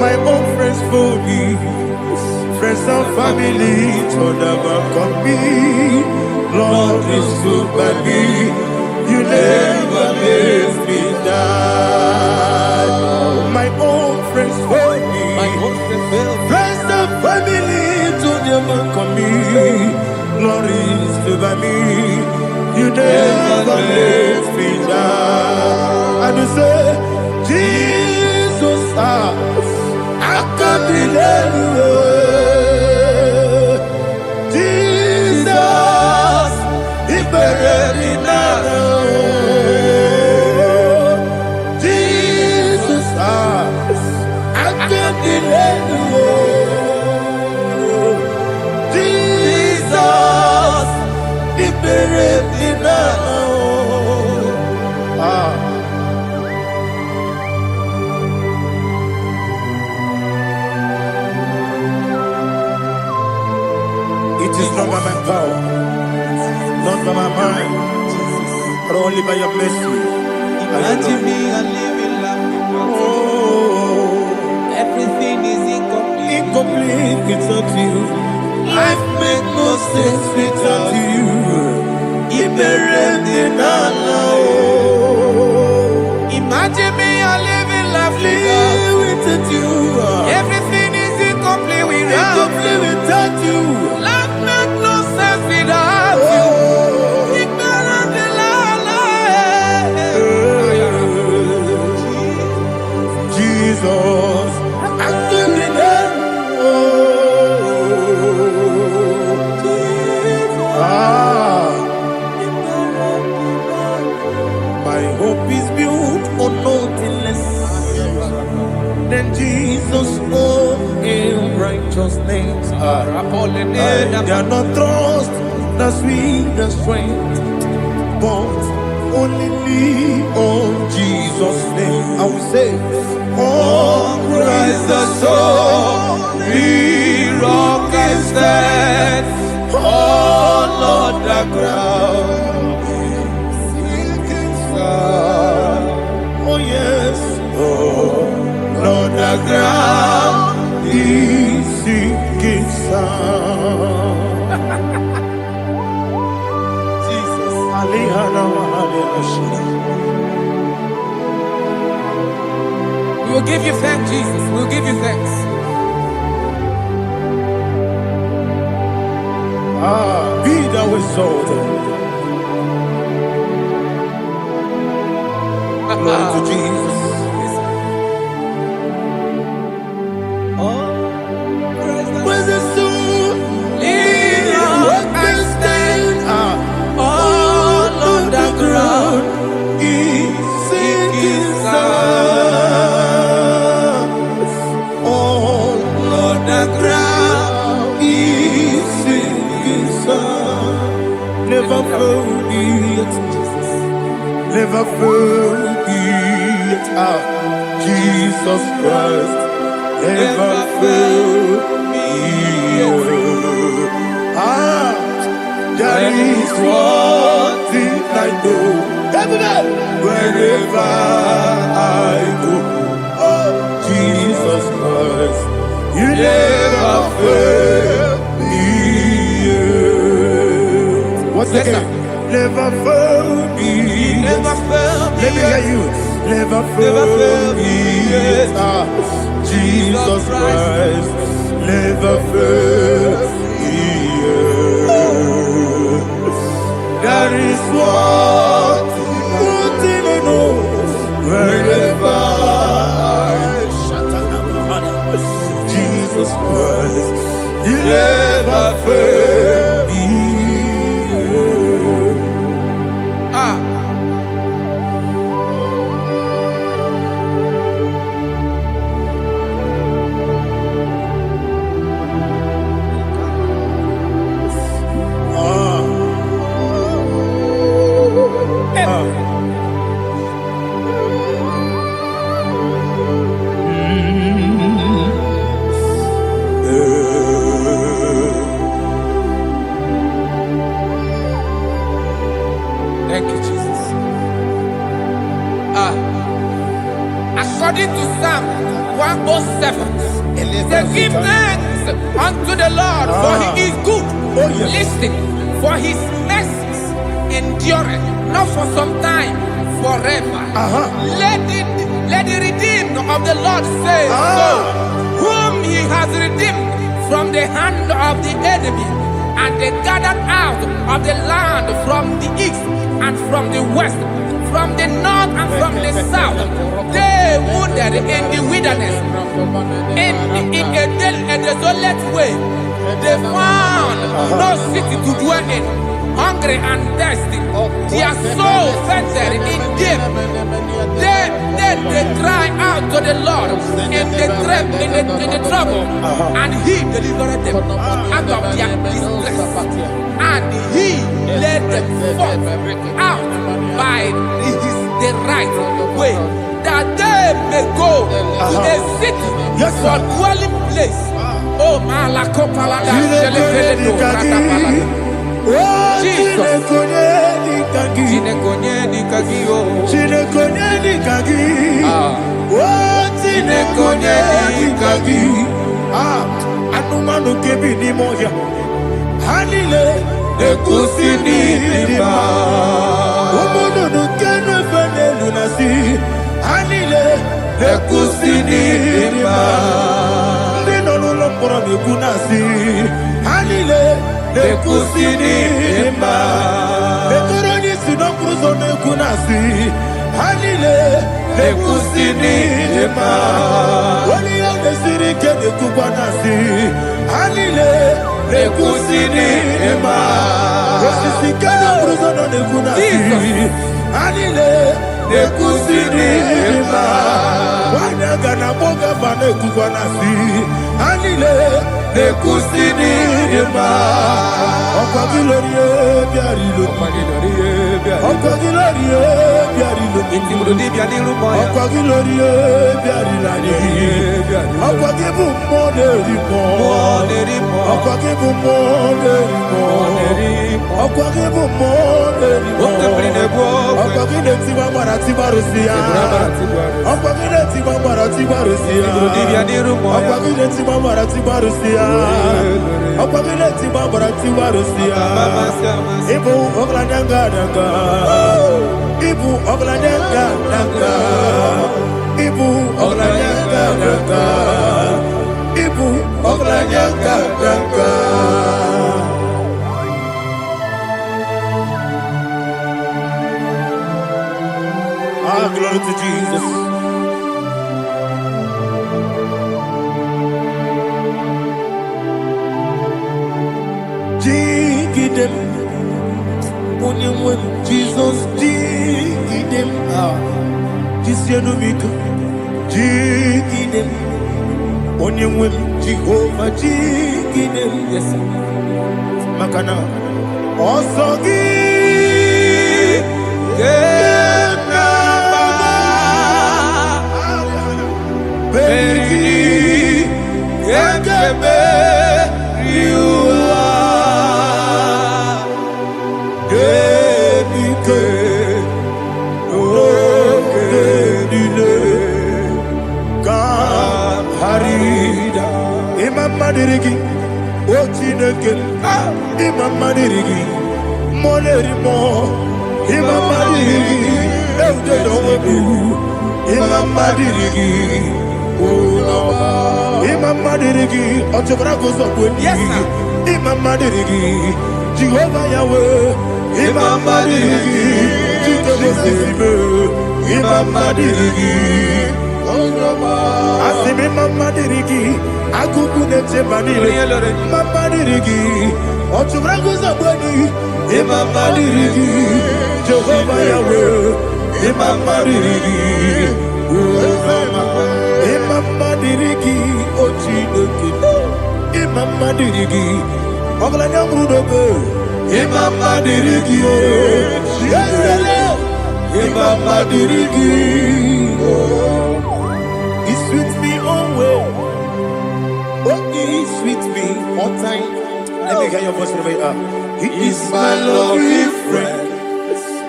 My own friends for me, friends and family told never come me. Lord is good by me, you never leave me down. by me. You never let me down. And you say, Jesus, I can't deny you. Jesus, He buried me now. Jesus, I can't deny you. Jesus, He buried me now. It is not by my power, not by my mind, but only by your mercy. Imagine me a living life. Oh, Everything is incomplete. incomplete without you. Life makes no sense without you. Imagine me a living life Without you. Everything is incomplete Incomplete without you. Life makes no sense without you. Jesus, I couldn't my hope is built on nothing less than Jesus' own in righteousness. They are not trust the sweetest strength, but only lean on Jesus' name. I will say, on Christ the solid rock I stand, all on the ground is sinking sand. Oh yes, all on the ground is sinking sand. Jesus, We will give you thanks, Jesus. We will give you thanks. Be thou exalted. Glory to Jesus. Where's the soul? What can stand? All on the ground is sinking sand. All on the ground is sinking sand. Never forget, never forget, Jesus Christ. Never forget. There is one thing I know. Wherever I go, oh, Jesus Christ, you never fail me. What's the name? Never fail me. Never fail me. Let me hear you. Never fail me. Jesus Christ, never fail me. There is one thing I know. Wherever Jesus Christ, you never fail me. Thank you, Jesus. According to Psalm 107, they give thanks unto the Lord, for He is good. Listen, for His mercies endureth not for some time, forever. Let the redeemed of the Lord say so, whom He has redeemed from the hand of the enemy, and they gathered out out of the land from the east and from the west, from the north and from the south. They wandered in the wilderness, in a desolate way. They found no city to dwell in, hungry and thirsty. Their soul fainted in deep. Then they cry out to the Lord in the trouble, and He delivered them out of their distress, and He led them forth out by the right way, that they may go to a city for dwelling place. Oh, Malakopalada, Jesus. Anumanu kebi ni moya Hanile Ekusini lima Umudu nukene fene lunasi Hanile Ekusini lima Ndino lulopora mikunasi Hanile Ekusini lima Ekuroni sinokruzo nekunasi Hanile Ekusini lima Wali ya nesiri kene kubanasi Hanile Ekusini lima Osisi kene bruzo nekunasi Hanile Ekusini lima Wanaga na boga bane kubanasi Hanile Ekusini lima Okwa gilorie biarilo Okwa gilorie biarilo Okwa gilorie biarilani Okwa gibu moderimo Okwa gibu moderimo Okwa gibu moderimo Okwa gileti mamara tibarusia Okwa gileti mamara tibarusia Okwa gileti mamara tibarusia Okwa gileti mamara tibarusia Ibu oglanyanga nanga Ibu oglanyanga nanga Ibu oglanyanga nanga Ibu oglanyanga nanga Ah, glory to Jesus. Jigidem, Onyemwem, Jesus, Jigidem, Jisianumiko, Jigidem, Onyemwem, Jehovah, Jigidem, yes, Makana, Osogi, Beri, Yakebe, Madirigi, Ochineke, Imam Madirigi, Monerimo, Imam Madirigi, Eudedobu, Imam Madirigi, Imam Madirigi, Ochobragos of Winnie, Imam Madirigi, Jehovah Yahweh, Imam Madirigi, Imam Madirigi, Asimi Mama Dirigi, Akukune Chemanile, Mama Dirigi, Ochubrago Zabani, Mama Dirigi, Jehovah Yahweh, Mama Dirigi, Mama Dirigi, Ochineke, Mama Dirigi, Oglanya Mudobe, Mama Dirigi, Mama Dirigi. He sweet me always. Oh, he sweet me all time. Let me hear your voice from here. He is my lovely friend,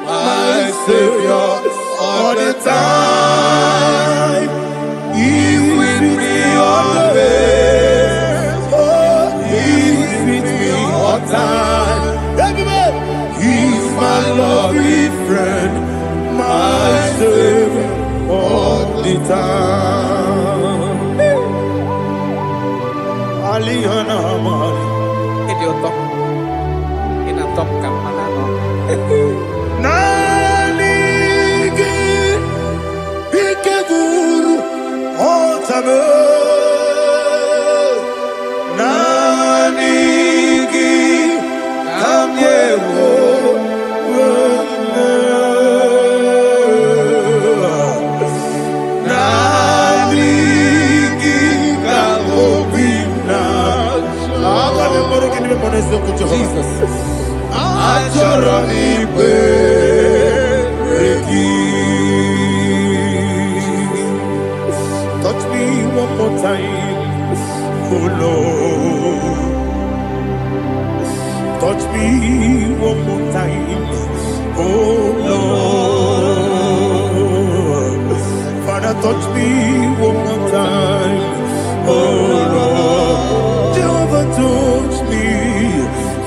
my Savior all the time. He with me always. Oh, he with me all time. He is my lovely friend, my Savior all the time. Aliana Mari. Nanigi ikeguru otame. Nanigi kamyewo. Jesus. Touch me one more time, oh Lord. Touch me one more time, oh Lord. Father, touch me one more time, oh Lord. Jehovah, touch me.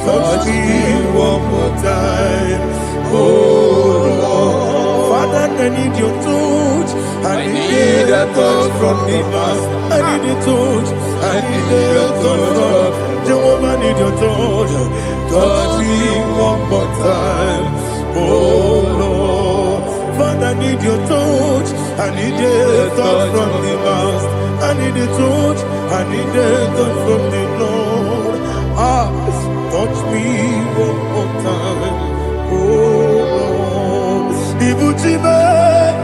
Touch me one more time, oh Lord. Father, I need your touch. I need a touch from the Master. I need a touch. I need a touch from Jehovah. I need your touch. Touch me one more time, oh Lord. Father, I need your touch. I need a touch from the Master. I need a touch. I need a touch from the Lord. Touch me one more time, oh Lord. Ibuchima,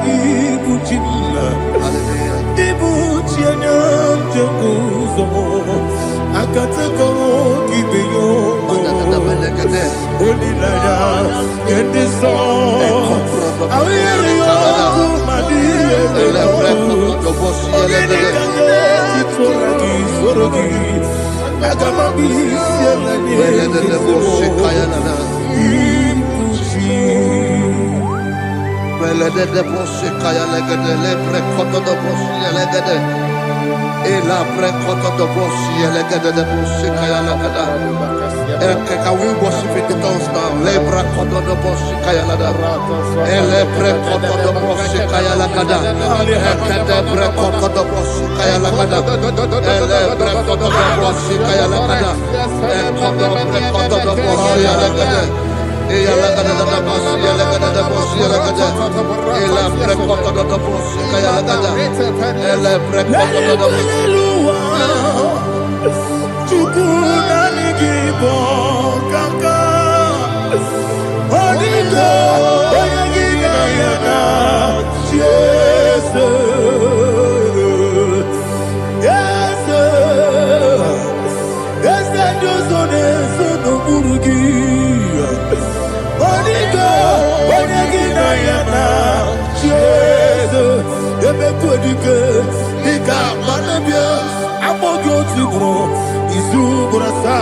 Ibuchima, Ibuchina, Jeruzo. Akateko kibeyo, Olilaya, get this song. I hear you, Madi, Can we worship in the tongues now? Lebra kodo do boshi kaya lada. Ele bre kodo do boshi kaya lada. Ekede bre kodo do boshi kaya lada. Ele bre kodo do boshi kaya lada. Ekodo bre kodo do boshi lada. Eya lada da boshi lada da boshi lada. Ele bre kodo do boshi kaya lada. Ele bre kodo do boshi. Chukuna IGBO kaka Onigo Oyagina yana Yes Yes Yes Josone Sono Burugi Onigo Oyagina yana Yes Ebe Kodike Ika Manabia Amogo Tibro Izubrasa,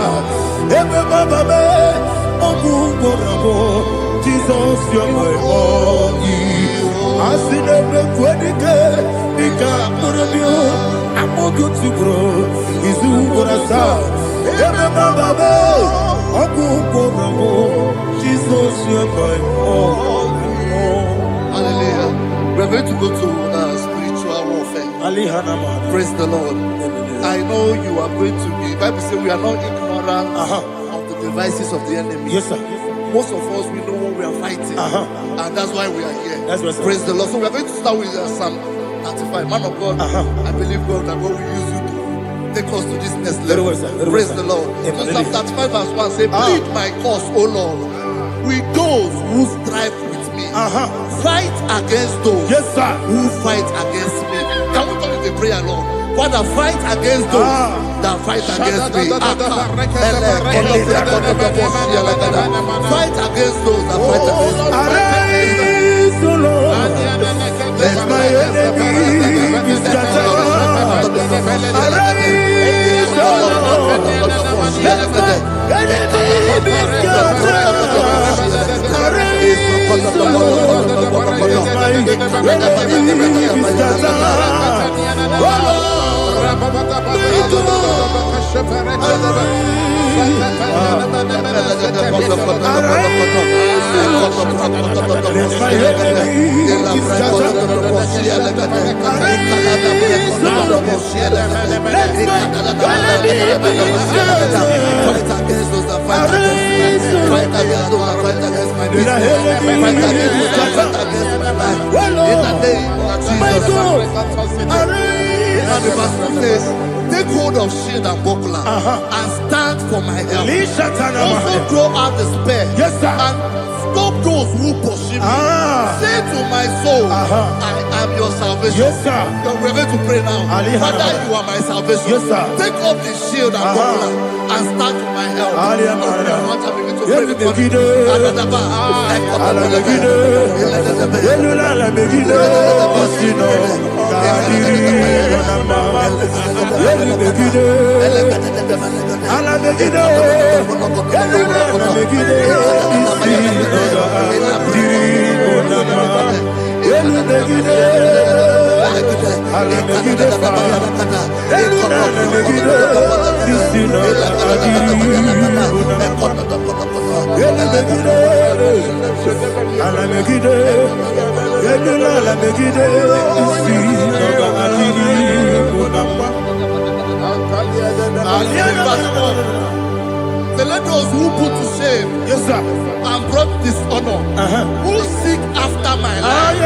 Ebe Baba me, Ogu Gorabo, Jesus you're my all. Asinebe Kwedike, Nika Murabio, Amogu Tibro, Izubrasa, Ebe Baba me, Ogu Gorabo, Jesus you're my all. Hallelujah. We're going to go to spiritual warfare. Praise the Lord. I know you are going to be. Bible says we are not ignorant of the devices of the enemy. Yes, sir. Most of us, we know what we are fighting, and that's why we are here. That's right, sir. Praise the Lord. So we are going to start with Psalm 35. Man of God, I believe God that God will use you to take us to this next level. Praise the Lord. So Psalm 35 verse 1 say, plead my cause, O Lord, with those who strive with me. Fight against those who fight against me. Can we call it a prayer, Lord? Father, fight against those that fight against me. Fight against those that fight against me. Arise, O Lord, let my enemy be scattered. Arise, O Lord, let my enemy be scattered. Arise, O Lord, let my enemy be scattered. Oh Lord, fight against against those that fight against my business, fight against my life, fight against my life. In the name of Jesus. And the verse 2 says, take hold of shield and buckler and stand for my help. Also throw out the spear and stop those who pursue me. Say to my soul, I am your salvation. We're going to pray now. Father, you are my salvation. Take up the shield and buckler and stand for my help. So let those who put to shame and brought dishonor, who seek after my life,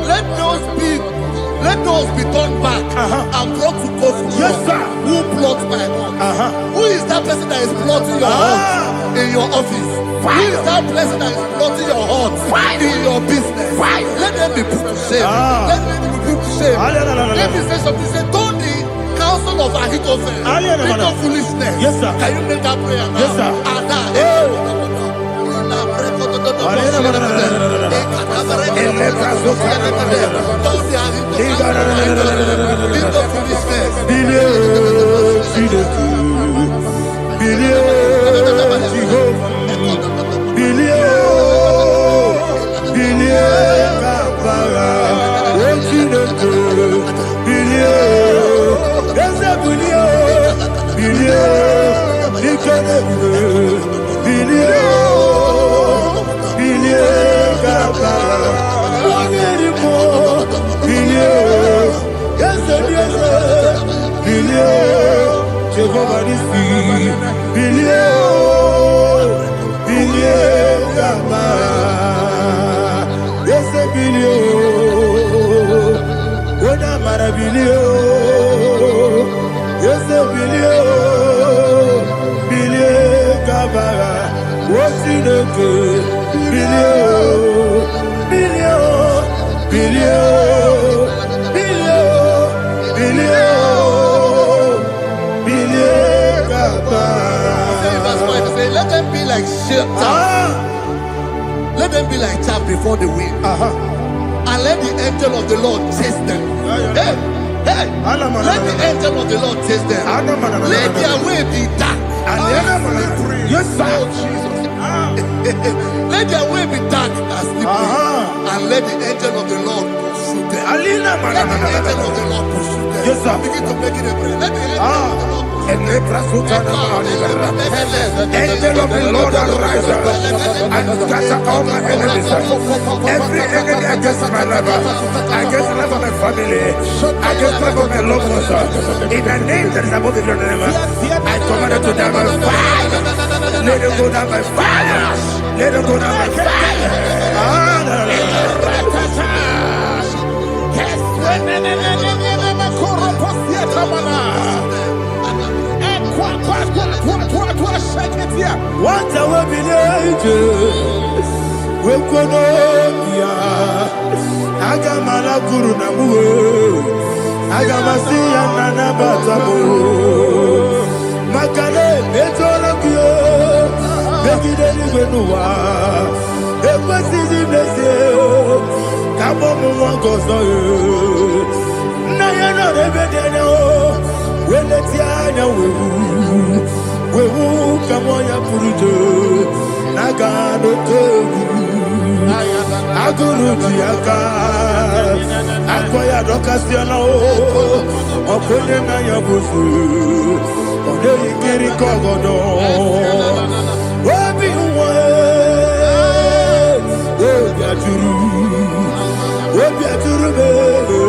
let those be turned back and brought to confusion. Who plot my hurt? Who is that person that is plotting your hurt in your office? Who is that person that is plotting your hurt in your business? Let them be put to shame. Let them be put to shame. Let me say something. Say, don't the counsel of Ahithophel think of foolishness. Can you make that prayer now? Yes, sir. Let them be like chaff. Let them be like chaff before the wind. And let the angel of the Lord chase them. Hey, let the angel of the Lord chase them. Let their way be dark. Yes, sir. Let their way be dark and slippery. And let the angel of the Lord pursue them. Let the angel of the Lord pursue them. Yes, sir. Begin to make it a prayer. Let the angel of the Lord Angel of the Lord arise and scatter all my enemies. Every enemy against my life, against the life of my family, against the life of my loved ones. In the name that is above your name, I command it to die by fire. Let it go down by fire. Let it go down by what I will be angels, we could I got my guru namu, I got my see and Nabatamu, Makale, Betolakio, Begideni Benua, the Passi Blessio, Kabomu goes Nayana Rebedeno, when the Tiana will come on your Purujo, Nagano Togu, Aguru Tiaka, Aquaya Docasiano, Oponema Yabusu, Odei Kirikogodo, Wabi Wabiaturu,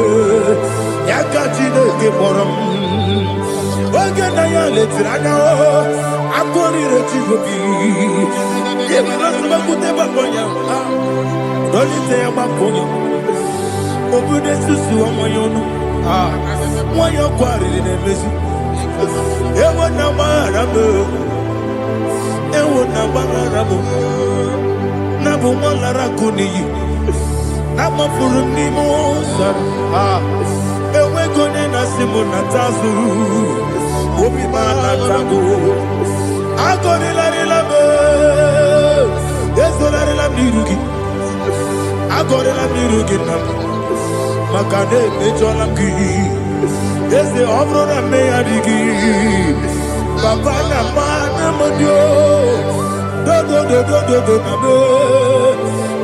Yakatino Giborum. Akwari rechigobi. Yebrasuma kuteba bonya. Dolite yabakonya. Obude susu amoyono. Moyo kwari nemezi. Ewo na marabu. Ewo na marabu. Nabu malara kuni. Nama furuni mosa. Ewe kone nasimu natazu. Obi mana tango. Agori la rilabo. Yeso la rilamirugi. Agori la mirugi nam. Makane mejola ki. Yese obro na me adigi. Papa na mana modio. Do na me.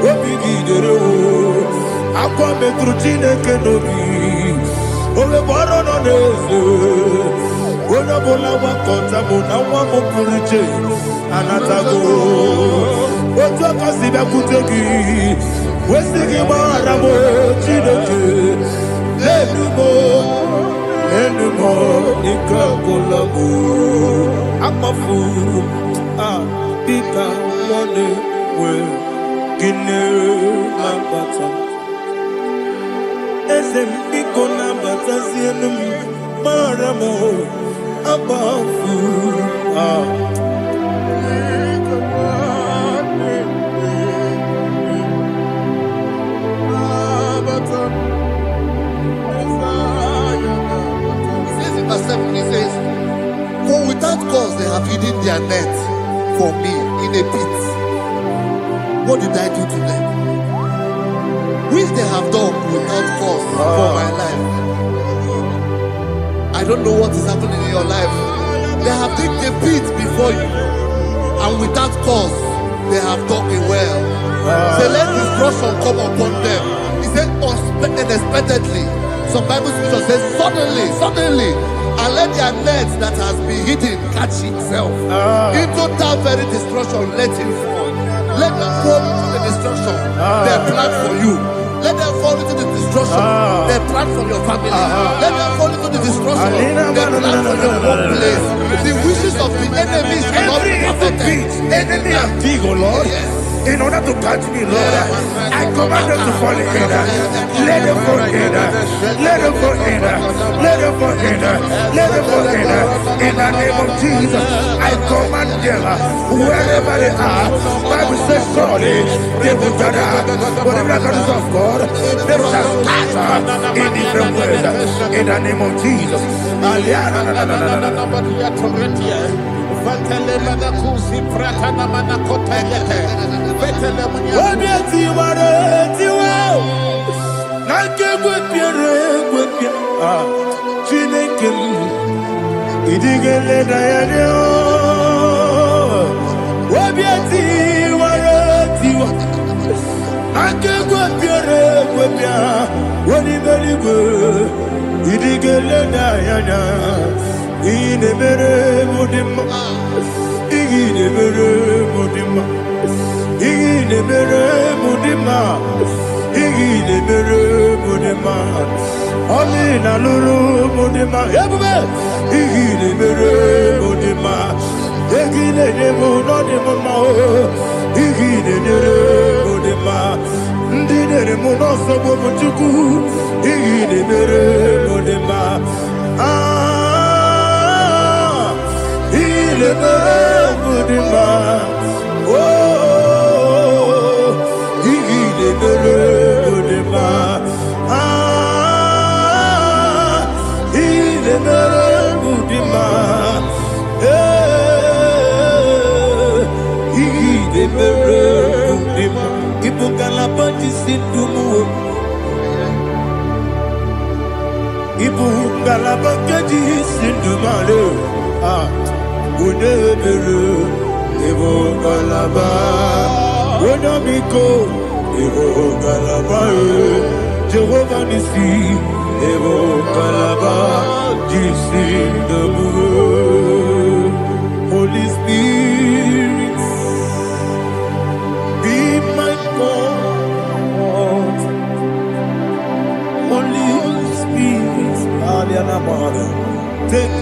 Obi gidere o. Akwa metrutine kenobi. Ole boro no neze. Ona bola wakota mona wamo puriche. Anatago. Oto kasiba kutegi. Wesigi maramo chineke. Enumo ikakolabu. Amafu. Pika one we. Gine mabata. Esem ikona batazienum maramo abafu. Verse 7, he says, for without cause they have hidden their net for me in a pit. What did I do to them? Which they have done without cause for my life. I don't know what is happening in your life. They have digged a pit before you, and without cause they have dug a well. Say, let destruction come upon them. He said, unexpectedly. Some Bible scripture says, suddenly, and let their net that has been hidden catch itself. Into that very destruction, let it fall. Let them fall into the destruction they plan for you. Let them fall into the destruction they plan for your family. Let them fall into the destruction they plan for your workplace. The wishes of the enemies will not be perfected. Enemy of thee, O Lord. Yes. In order to catch me, Lord, I command them to fall in. Let them fall in. Let them fall in. Let them fall in. Let them fall in. In the name of Jesus, I command them wherever they are. Bible says surely they will gather. But the miracles of God, they shall scatter in different ways. In the name of Jesus. Jehovah Nissi, Evo Kalaba, Holy Spirit, be my God. Holy Spirit, take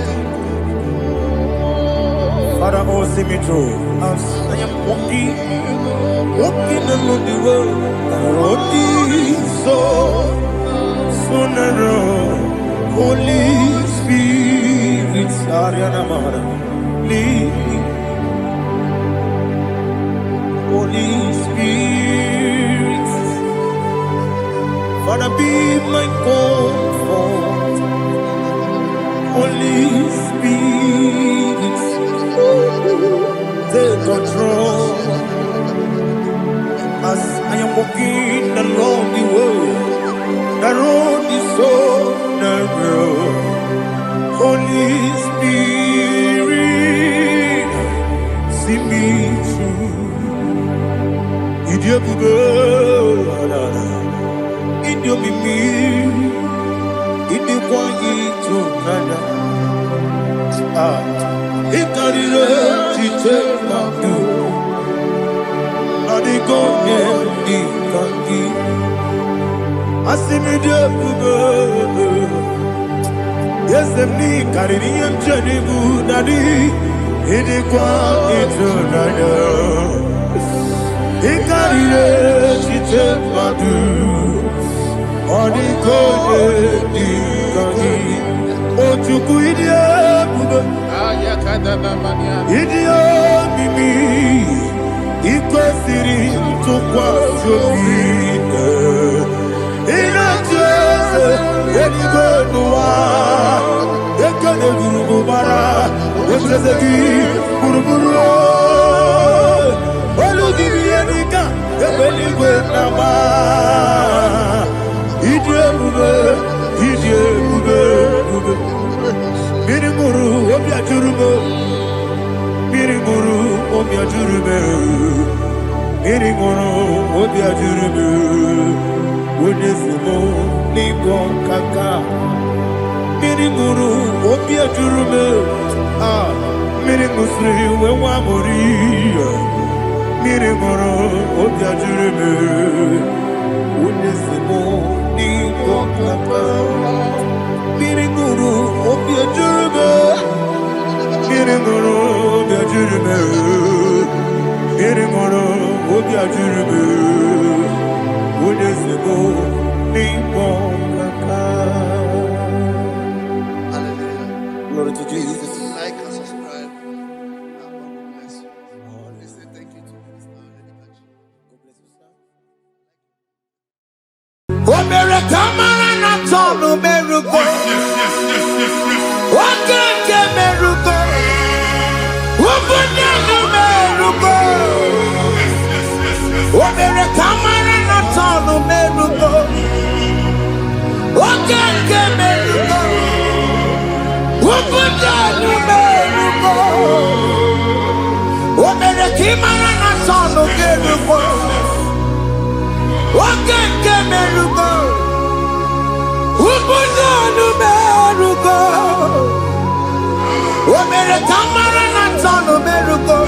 Father, see me through. As I am walking along the road, the road is so narrow. Holy Spirit, Ariana Mahara, lead. Holy Spirit, Father, be my comfort. Holy Spirit, take control. As I am walking along the road is so narrow. Holy Spirit, see me through. Idio bugo, idio mimi, idio kwa ito nana. Ikarire tite madu, adigo ni kangi. Asimi dio bugo, yesemi kariri yemjeni budadi, idio kwa ito nana. Ikarire tite madu, adigo ni kangi. Ojuku idio bugo. Idio mimi iko siri tukwa jokine ina jese edigo nuwa ekane gurugu bara ekesegi buruburu olugibi enika ebeligwe nama idio bube Miriguru obia jurume Miriguru obia jurume Miriguru obia jurume Wonesimo lingo kaka Miriguru obia jurume Mirigusri wewa mori Miriguru obia jurume Wonesimo lingo kaka Miriguru obia jurume Miriguru obia jurume Miriguru obia jurume Wonesimo lingo kaka. Glory to Jesus. Like and subscribe. God bless you. Please say thank you to Mr. Lady Kachi. God bless you, sir. Omere kamara na tonu merugo. Wakeke merugo. Ubunye no merugo. Omere kamara na tonu merugo. Wakeke merugo. Ubunye no merugo. Omere kamara na tonu merugo. Wakeke merugo. Ubunye no merugo. Omere kamara na tonu merugo.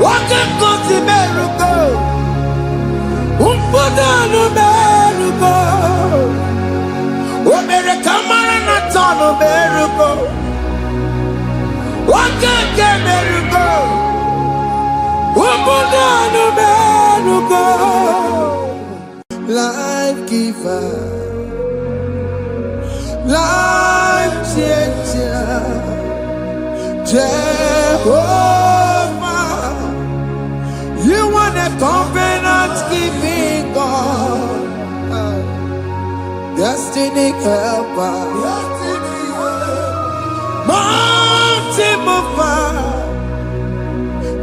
Wakeke si merugo. Ubunye no merugo. Omere kamara na tonu merugo. Wakeke merugo. Ubunye no merugo. Life giver, life changer, Jehovah, you are the covenant keeping God, destiny helper, mountain mover,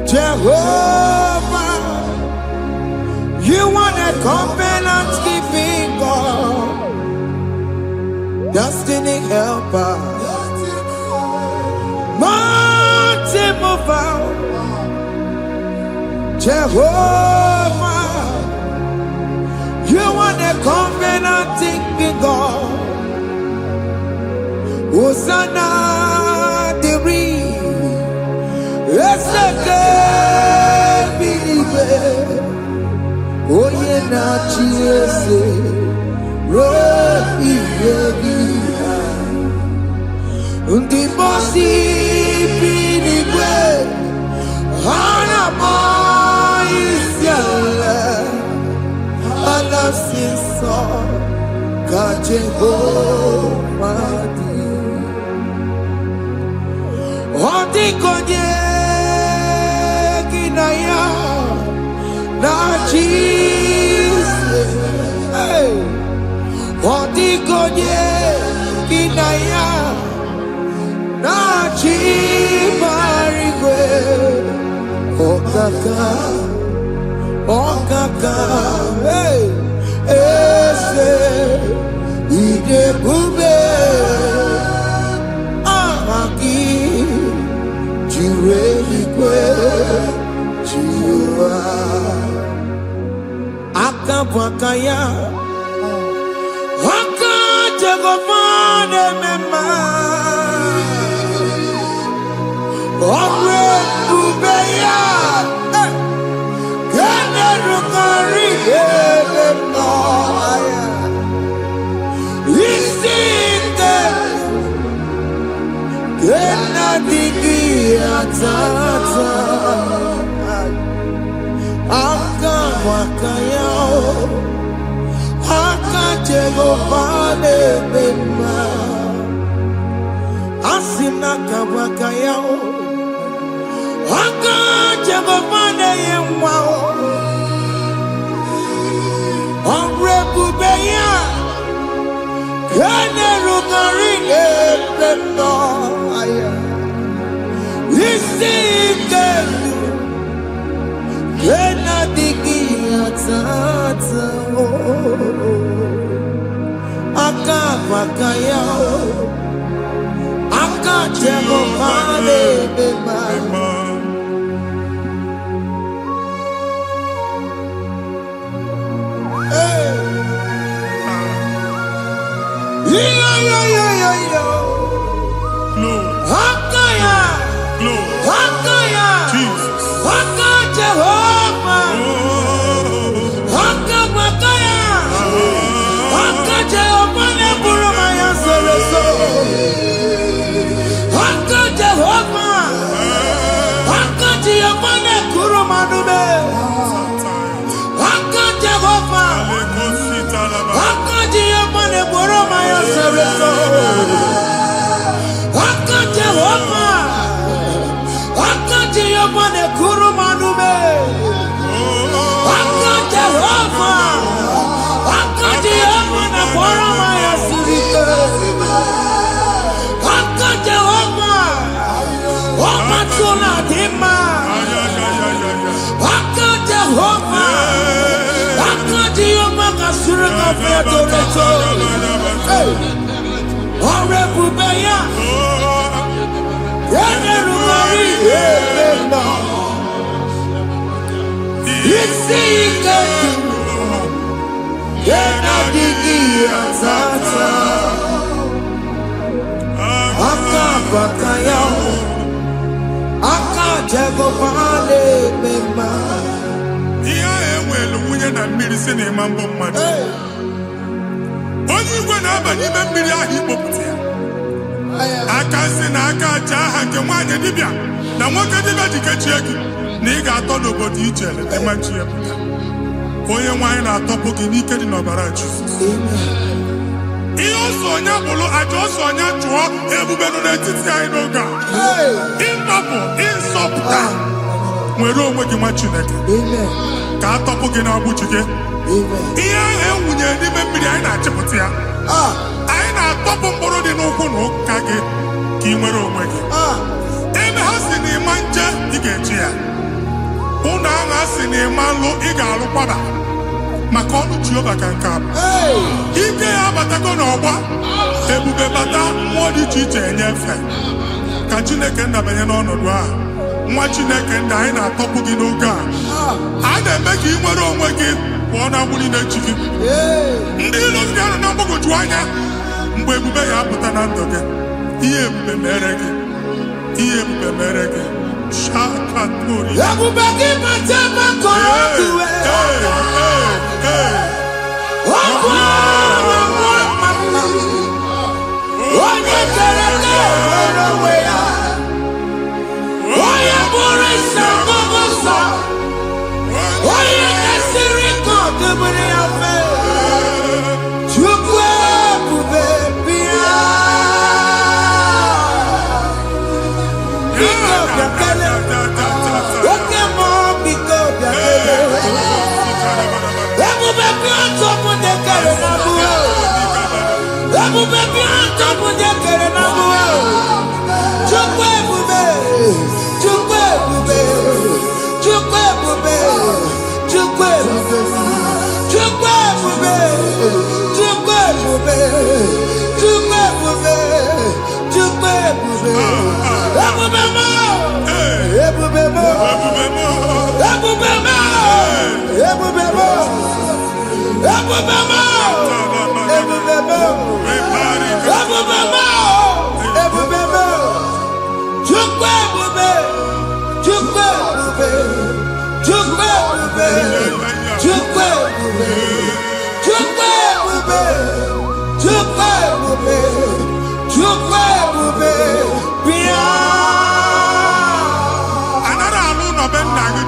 Jehovah. You are the covenant keeping God, destiny helper, mountain mover, Jehovah. You are the covenant keeping God. Hosanna, the it's the good believer. Oh yeah, na chiese, rohi yegi, undi bosi pinigwe. Jehovah Otikonye kinaya na Jesus. Hey. Otikonye kinaya na chibarigwe. Okaka, hey, ese idebube amaki jiwelikwe jiwa akabwakaya akajegomane mema omre ubeya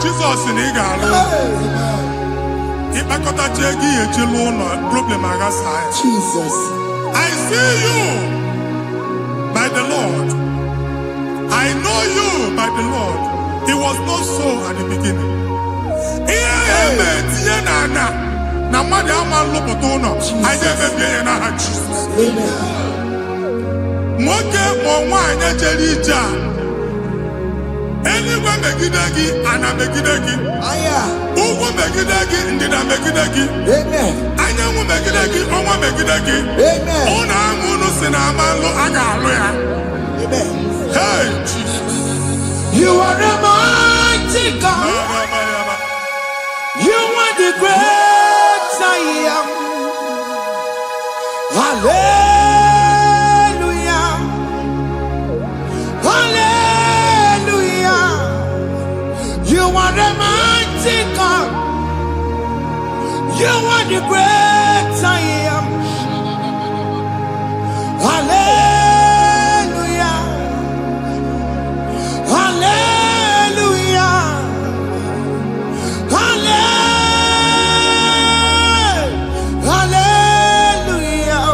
Jesus in Igalo. Jesus. I see you by the Lord. I know you by the Lord. It was not so at the beginning. Anywhere megidagi, ana megidagi. Aya. Ugu megidagi, ndina megidagi. Amen. Anyangu megidagi, onwa megidagi. Amen. Ona amunu sinamalo agalo ya. Amen. Hey, Jesus. You are the mighty God. You are the great I am. Hallelujah. Hallelujah. You are the mighty God. You are the great I am. Hallelujah. Hallelujah. Hallelujah. Hallelujah.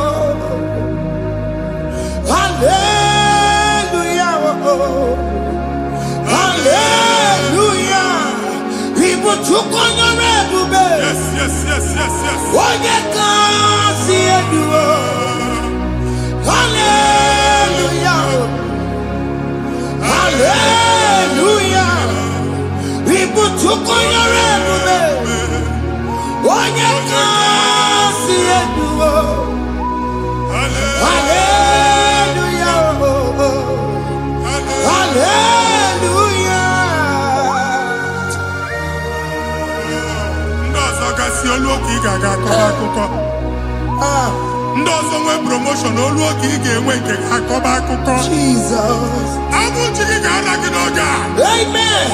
Hallelujah. People took on your red. Yes. What you can see it do. Hallelujah. Hallelujah. People took on your red. What you can see it do. Hallelujah. Hallelujah. Oluoki gaga akọba ndị ọzọ nwee promotion oluoki ị ga-enwe nke akọba akụkọ Jesus. Abụ chi gị ga-ala gị n'oge a. Amen.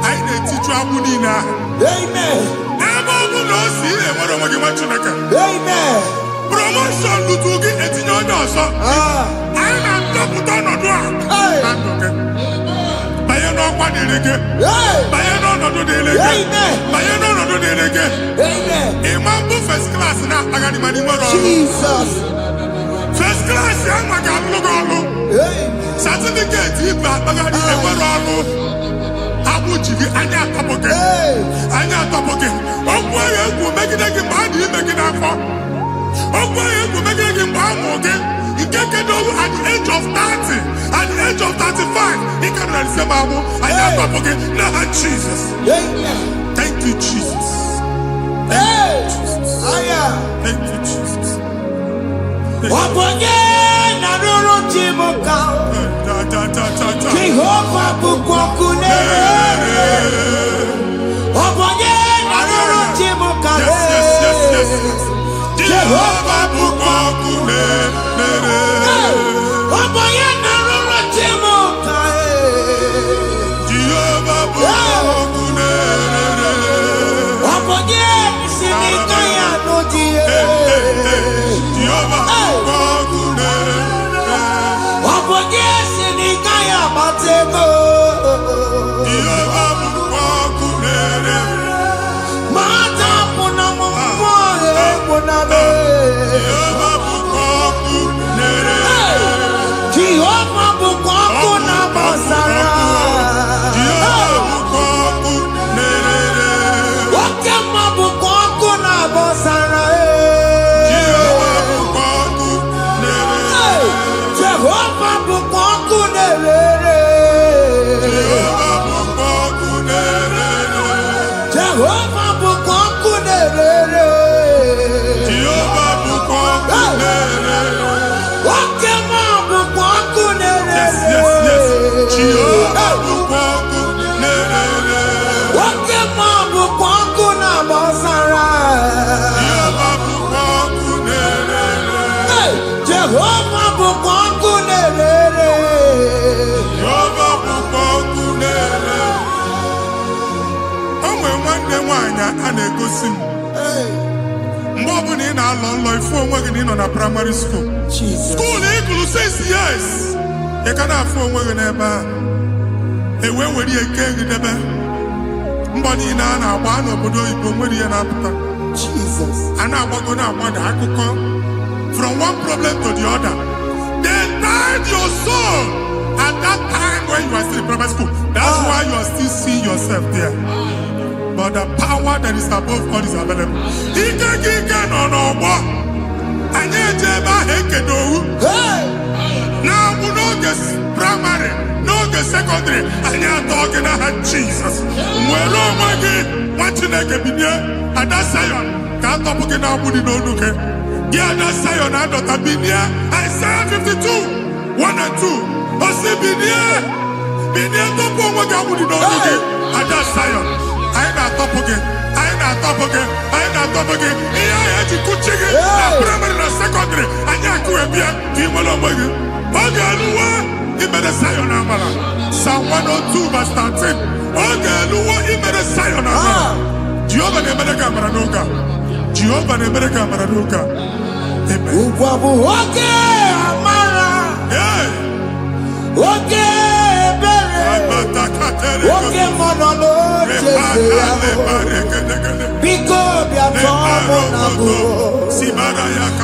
Anyị na-etiju abụ niile ahụ. Amen. Ebe ọ bụ na o si enwere onwe gị nwa Chineke. Amen. Promotion lutu gị etinye onye ọzọ. Anyị na-atọpụta ọnọdụ a na ndụ gị. Banye n'ọkwa dịrị gị. Banye n'ọnọdụ dịrị gị. Banye n'ọnọdụ dịrị gị. Ịma mbụ first class na-akpagharị ma n'ime ọrụ. Jesus. First class ya nwa ga-alụ gị ọrụ. Certificate ibe akpagharị enwere ọrụ. Abụ ji gị anya atọpụ gị. Anya atọpụ gị. Okwu ahụ egwu megide gị mgbe a dị ime gị n'afọ. Okwu ahụ egwu megide gị mgbe a mụrụ gị. Nke kedu at the age of 30, at the age of 35, he can receive Bible. I have to forget. Now, Jesus. Thank you, Jesus. Thank you, Jesus. Thank you, Jesus. Jehovah Bukwakunere. Yes. Jehovah Bukwakunere. Jehovah bukonkunere. Jehovah bukonkunere. Okemo bukonkunere. Yes, yes, yes. Jehovah bukonkunere. Okemo bukonkuna bosara. Jehovah bukonkunere. Jehovah bukonkunere. Jehovah bukonkunere. Onwe nwanne nwanyị a na-egosi m. Mgbe ọbụla ị na-alọ nlọ ifu onwe gị na ị nọ na primary school. School ịgụrụ 6 years. Ị ka na-afụ onwe gị n'ebe a. Ewe were eke gị debe. Mbọ niile a na-agba n'obodo oyibo nwere ihe na-apụta. A na-agbago na-agbada akụkọ. From one problem to the other. They tied your soul at that time when you are still in primary school. That's why you are still seeing yourself there. But the power that is above all is available. Ike no n'ọgbọ. Anyị eje ebe ahụ ekedowu. Na-abụ n'oge primary, n'oge secondary, anyị atọ gị n'aha Jesus. Nwere onwe gị, nwa Chineke binie, Ada Zion, ka atọpụ gị na-agbụ dị n'onu gị. Gị Ada Zion adọta binie, Isaiah 52, 1 and 2. Osi binie tọpụ onwe gị agbụ dị n'onu gị, Ada Zion. Anyị na-atọpụ gị, anyị na-atọpụ gị, anyị na-atọpụ gị. Ihe anyị eji kuchi gị na primary na secondary, anyị akụwebie ka ị nwere onwe gị. Oge eluwe imere Zion amara. Psalm 102 verse 13. Oge eluwe imere Zion amara. Jehova na-emere gị amara n'oge a. Jehova na-emere gị amara n'oge a. Amen. Ugwu bụ oge amara. Oge ebere. Oge mọnọ n'oche ya. Biko bịa tọọ mụ na bụ.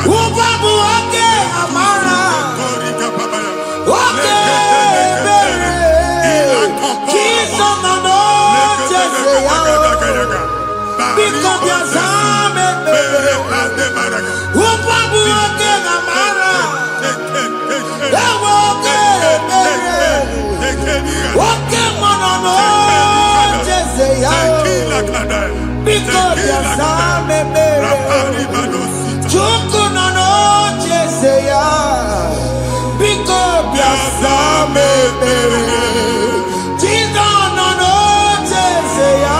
Ugwu bụ oge amara. Oge ebere. Jizọs nọ n'oche ya. Biko bịa zaa m ebere. Ugwu bụ oge amara. Ewe oge ebere. Oge mọnọ n'oche ya. Biko bịa zaa m ebere. Chukwu nọ n'oche ya. Biko bịa zaa m ebere. Jizọs nọ n'oche ya.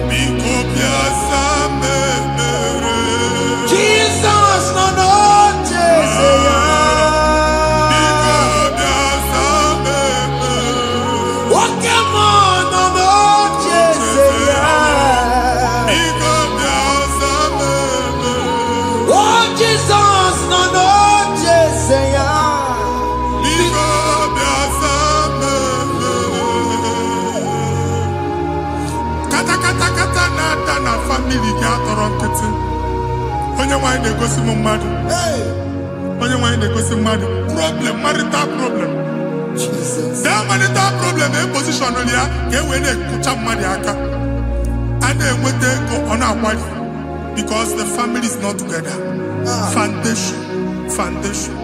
Biko bịa zaa m ebere. Jesus nọ n'oche ya. Biko bịa zaa m ebere. Oke mmụọ nọ n'oche ya. Biko bịa zaa m ebere. Oh, Jesus nọ n'oche ya. Biko bịa zaa m ebere. Kata na-ada na famili gị atọrọ nkịtị. Onye nwanyị na-egosi m mmadụ. Onye nwanyị na-egosi mmadụ. Problem, marital problem. That marital problem position ya ka e wee na-ekụcha mmadụ aka. A na-enweta ego ọ na-akwari because the family is not together. Foundation.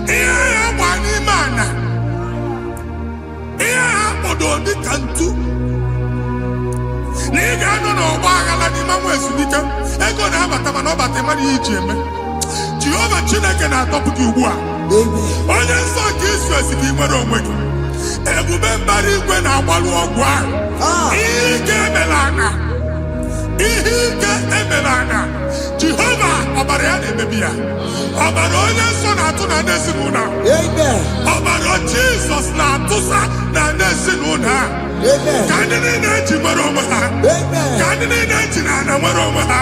Ihe ya gba n'ime ana. Ihe ha kpọdọ dị ka ntu. Na ị ga-anọ n'ọgba aghara n'ime nwa ezumike. Ego na-abata mana ọ bata mmadụ ihe iji eme. Jehova Chineke na-atọpụ gị ugbu a. Onye nsọ nke Izrel si gị nwere onwe gị. Ebube mbara igwe na-agbalụ ọgwụ ahụ. Ihe ike emela ana. Ihe ike emela ana. Jehova ọbara ya na-emebi ya. Ọbara onye nsọ na-atụ na ndị ezinụlọ. Ọbara Jizọs na-atụsa na ndị ezinụlọ a. Ka ndị niile eji nwere onwe ha. Ka ndị niile eji na ana nwere onwe ha.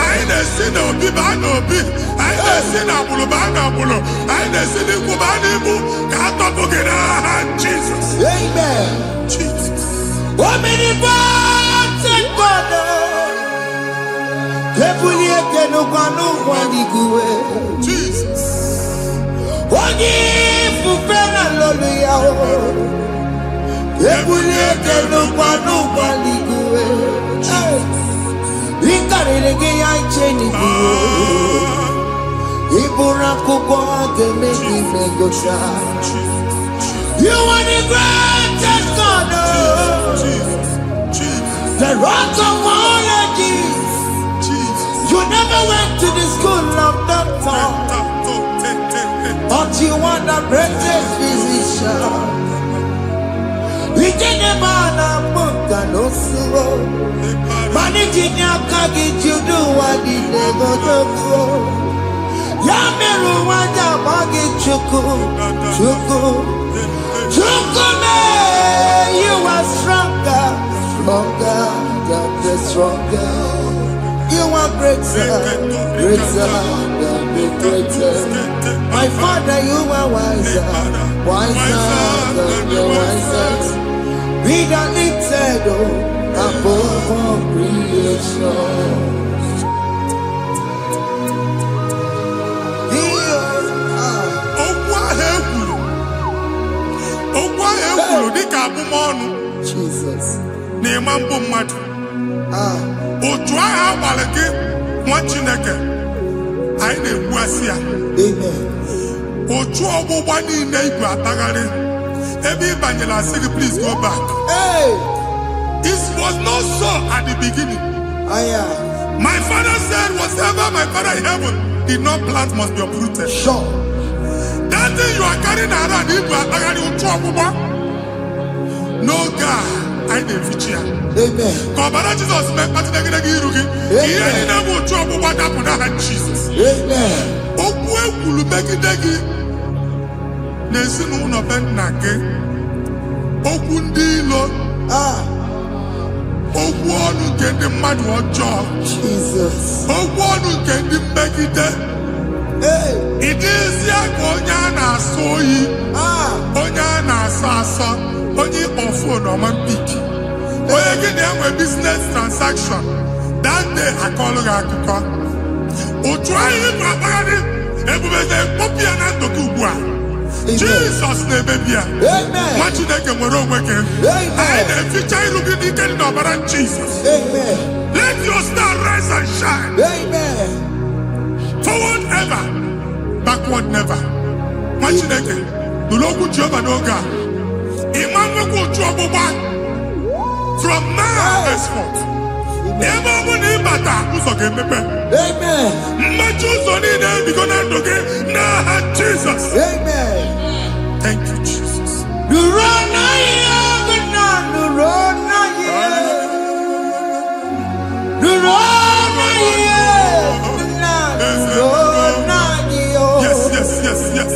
Anyị na-esi n'obi baa n'obi. Anyị na-esi n'agbụrụ baa n'agbụrụ. Anyị na-esi n'ikwu baa n'ikwu. Ka a tọpụ gị n'aha Jizọs. Jesus. Jesus. Onye ifufe na lolu ya. Ebulie ke n'ụgwa n'ụgwa n'igwe. Ịkarịrị gị ya iche n'igwe. Ịbụrụ akwụkwọ ga-eme gị megocha. You are the greatest God. The rock of all ages. You never went to the school of doctor, but you are the greatest physician. We didn't man a book and no slow. Managing your carriage, you do what you never do. Yameru wanja magi chuku, chuku, chuku me. You are stronger, stronger, stronger. You are greater, greater, greater. My Father, you are wiser, wiser than the wisest. Be the lifted above all creation. Jesus. Otu agha abalị gị nwa Chineke anyị na-egbu asị ya. Amen. Otu ọgbụgba niile igwe atagharị ebe ị banyere asị gị, please go back. Hey. It was not so at the beginning. My father said, whatever my father in heaven did not plant must be uprooted. Sure. That thing you are carrying around igwe atagharị otu ọgbụgba. No God, I didn't feature. Amen. Kọbara Jesus mee kpatị negidegi iru gị. Ihe niile bụ otu ọgbụgba dapụ n'aha Jesus. Amen. Okwu ekwuru megide gị n'ezinụlọ be nna gị. Okwu ndị ilo. Okwu ọnụ nke ndị mmadụ ọjọọ. Jesus. Okwu ọnụ nke ndị mmegide. Ị dịzịa ka onye a na-asọ oyi. Onye a na-asọ asọ. Onye ịkpọ fon ọma mpiki. Onye gị na-enwe business transaction. That day akọlụ gị akụkọ. Otu anyị bụ akpagharị ebube na-ekpọpụ ya na ndụ gị ugbu a. Jesus na-emebi ya. Nwa Chineke nwere onwe gị. Anyị na-eficha iru gị n'ike dị n'ọbara Jesus. Let your star rise and shine. Forward ever, backward never. Nwa Chineke nụrụ okwu Jehova n'oge a. Imam nwekwa otu ọgbụgba from now henceforth. Ebe ọ bụ na ịbata ụzọ ga-emepe. Mmechi ụzọ niile ebigo na ndụ gị n'aha Jesus. Thank you, Jesus. Yes, yes, yes, yes.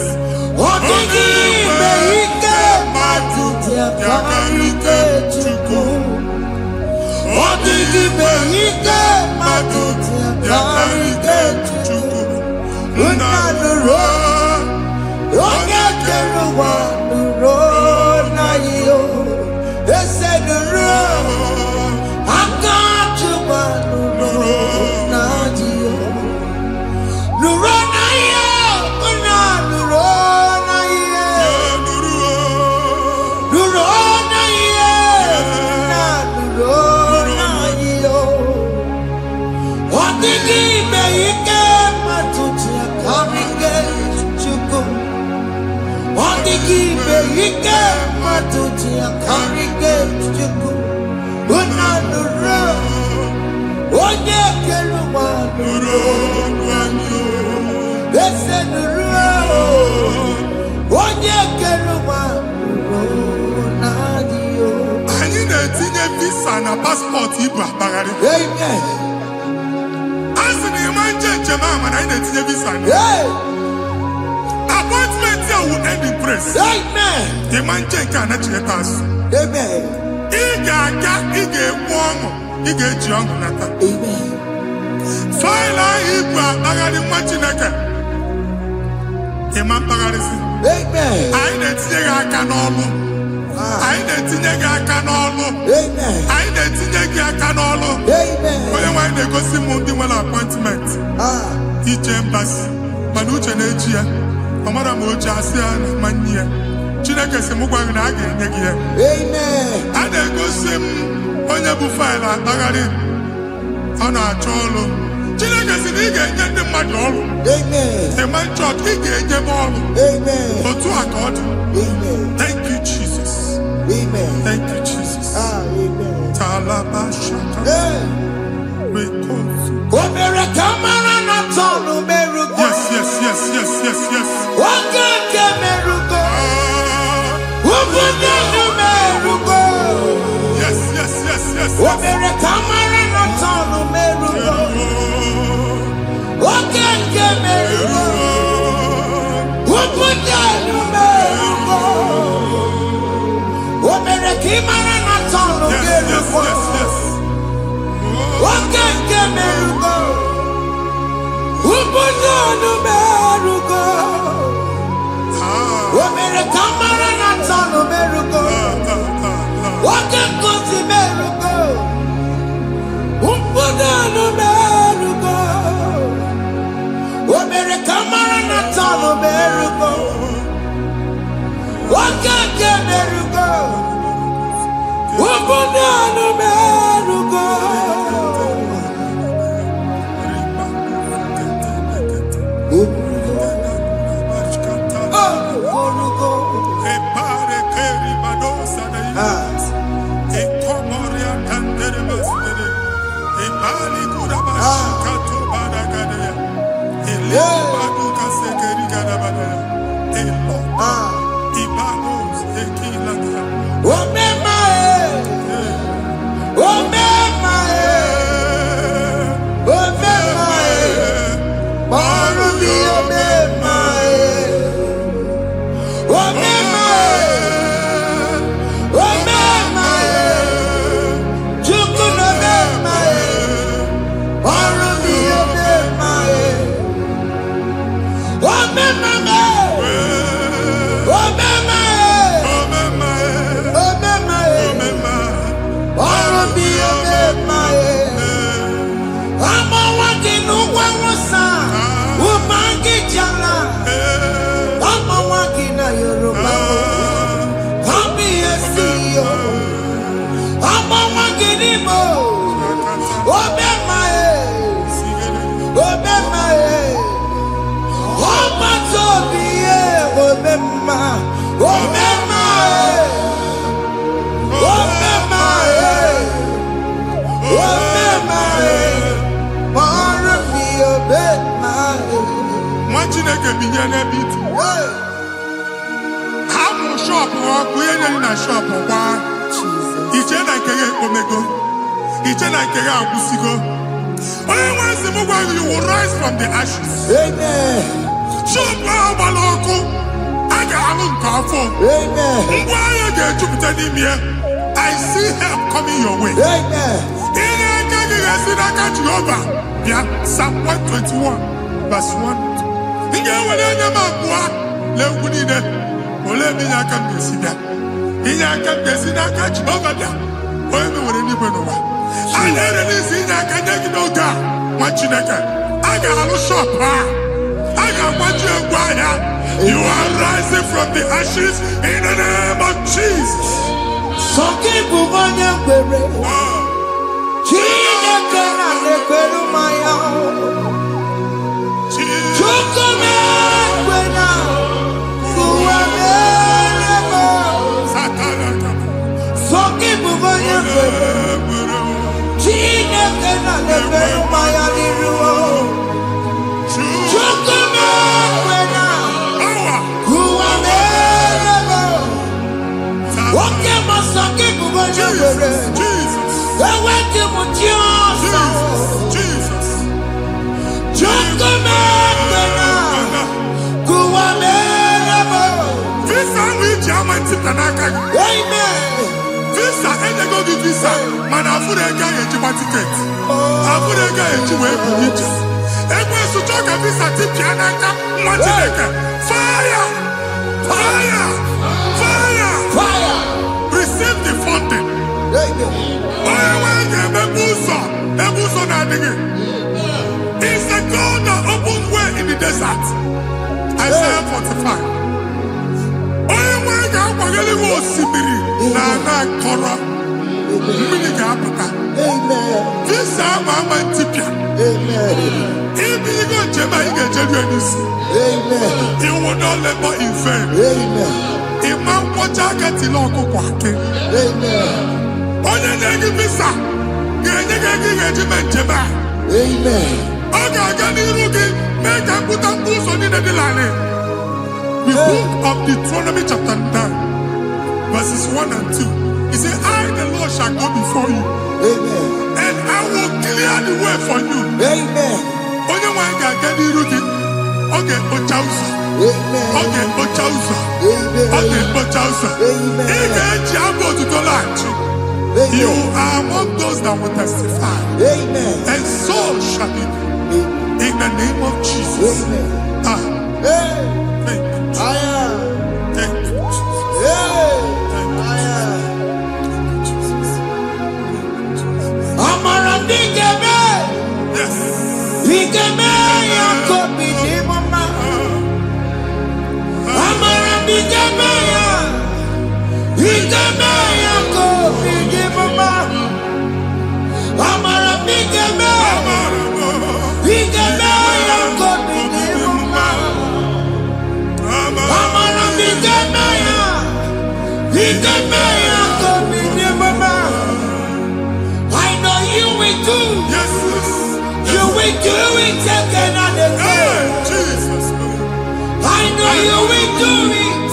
Anyị na-etinye visa na passport ibu akpagharị. A sị na ịma njem ahụ mana anyị na-etinye visa na. Appointment here will end in praise. Ịma njem nke a na-echeta azụ. Ị ga-aga, ị ga-ekwu ọṅụ, ị ga-eji ọṅụ nata. Faịlụ ahụ ibu akpagharị nwa Chineke. Ịma mkpagharịsị. Anyị na-etinye gị aka n'ọlụ. Anyị na-etinye gị aka n'ọlụ. Anyị na-etinye gị aka n'ọlụ. Onye nwe anyị na-egosi m ndị nwere appointment. Ije mbasi mana uche na-eji ya. Ọ mara ma o ji asị ya na mmanyi ya. Chineke sị m gwa gị na a ga-enye gị ya. A na-egosi m onye bụ faịlụ akpagharị. Ọ na-achọ ọlụ. Chineke sị na ị ga-enye ndị mmadụ ọrụ. Ịma chọọchị ị ga-enye m ọrụ. Otu a ka ọ dị. Thank you, Jesus. Thank you, Jesus. Hey. Omere kamara na tonu merugo. Yes. Oge ke merugo. Obunya nu merugo. Yes. Omere kamara na tonu merugo. Oge ke merugo. Obunya nu merugo. Omere kamara na tonu merugo. Oge ke merugo. Obunya nu merugo. Omere kamara na tonu merugo. Oge kosi merugo. Obunya nu merugo. Omere kamara na tonu merugo. Oge ke merugo. Obunya nu merugo. You will rise from the ashes. Amen. I see help coming your way. Amen. Psalm 121, verse 1. You are rising from the ashes in the name of Jesus. Visa, and they go give visa. Man, I put a guy in my ticket. I put a guy in my ticket. And when you talk a visa, tip Yanaka, fire! Receive the funding. It's the God that opens way in the desert. Isaiah 45. This time I'm a tipia. If you go to you will not labor in vain. Imam Water get in Amen. onye na-enye visa ga-enye gị ego ị ga-eji mee njem a. Amen. Ọ ga-aga n'iru gị mee ka mkpụta mkpụ ụzọ niile dị larịị. The book of Deuteronomy chapter 9 verses 1 and 2. He said, I the Lord shall go before you. Amen. And I will clear the way for you. Amen. Onye nwe anyị ga-aga n'iru gị. Ọ ga-ekpocha ụzọ. Amen. Ọ ga-ekpocha ụzọ. Amen. Ọ ga-ekpocha ụzọ. Amen. Ị ga-eji abụ otuto laghachi. You are among those that will testify. Amen. And so shall it be. In the name of Jesus. Amen. Ah, Hey. thank you. I am. Thank you, Jesus. Hey. Thank you, I am. Jesus. Amara Bigame. Yes. Bigame Yakobi ni mama. Amara Bigame ya. Bigame Yakobi ni mama. Amara Bigame. Bigame Yakobi ni mama. Amara Bigame ya. Bigame Yakobi ni mama. I know you will do. Yes, yes. You will do it again and Hey, again. Jesus. I know you will do it.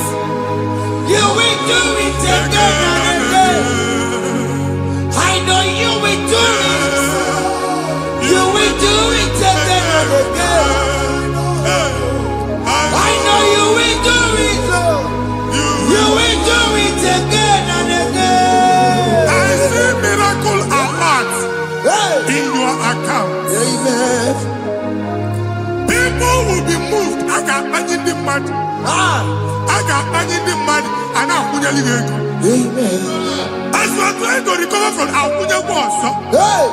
You will do it again and again. I know you will do it. You will do it again and again. I know you will do it, Lord. You will do it again and again. I see miracle alert Hey. in your account. Amen. People will be moved. I got money the money. Ah. I got money the money. And I'm going to go. Amen. As you are trying to recover from Abuja Boss, Hey.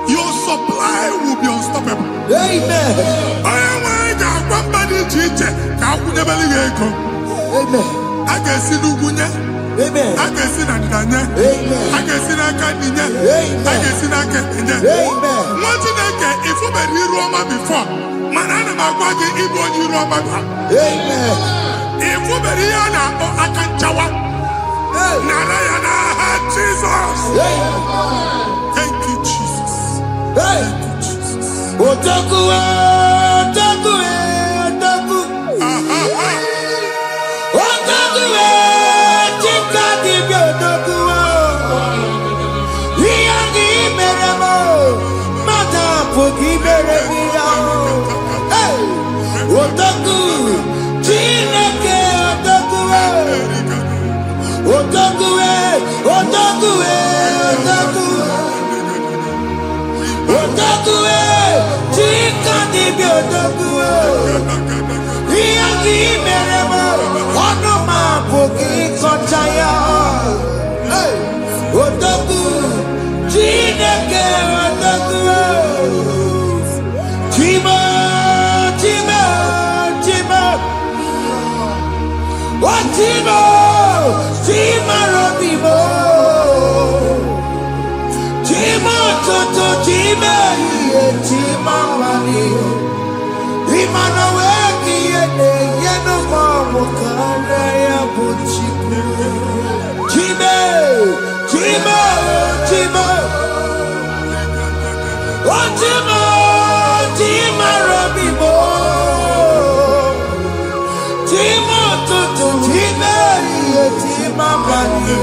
your supply will be unstoppable. Amen. I am one body teacher. Abuja Belly. Amen. I can see Lugunya. Amen. I can see Nadanya. Amen. I can see Nakaninya. Amen. I can see Nakaninya. Amen. What you think if you were in Roma before? Manana Magwagi, Ibo, you Roma. Amen. If you were here now, I can chawa. Hey. Narayana, Jesus. Amen. Thank you, Jesus. Hey. Thank you, Jesus. Otaku, otaku, otaku. Otaku, chika dibi otaku. Iyagi meremo, mata pogi meremia. Hey. Otaku, chineke otaku. Otaku, otaku, otaku. Otaku, chika dibi otaku. Iyagi meremo, onoma pogi kochaya. Hey, otaku, chineke otaku. Chima, chima, chima. Oh, chima, chima robimo. Chima toto, chima iye, chima mani. Imana weki yene, yeno mamu kanda ya buchiku. Chime, chima, chima. Oh, chima, chima robimo. Chima toto, chima iye, chima mani.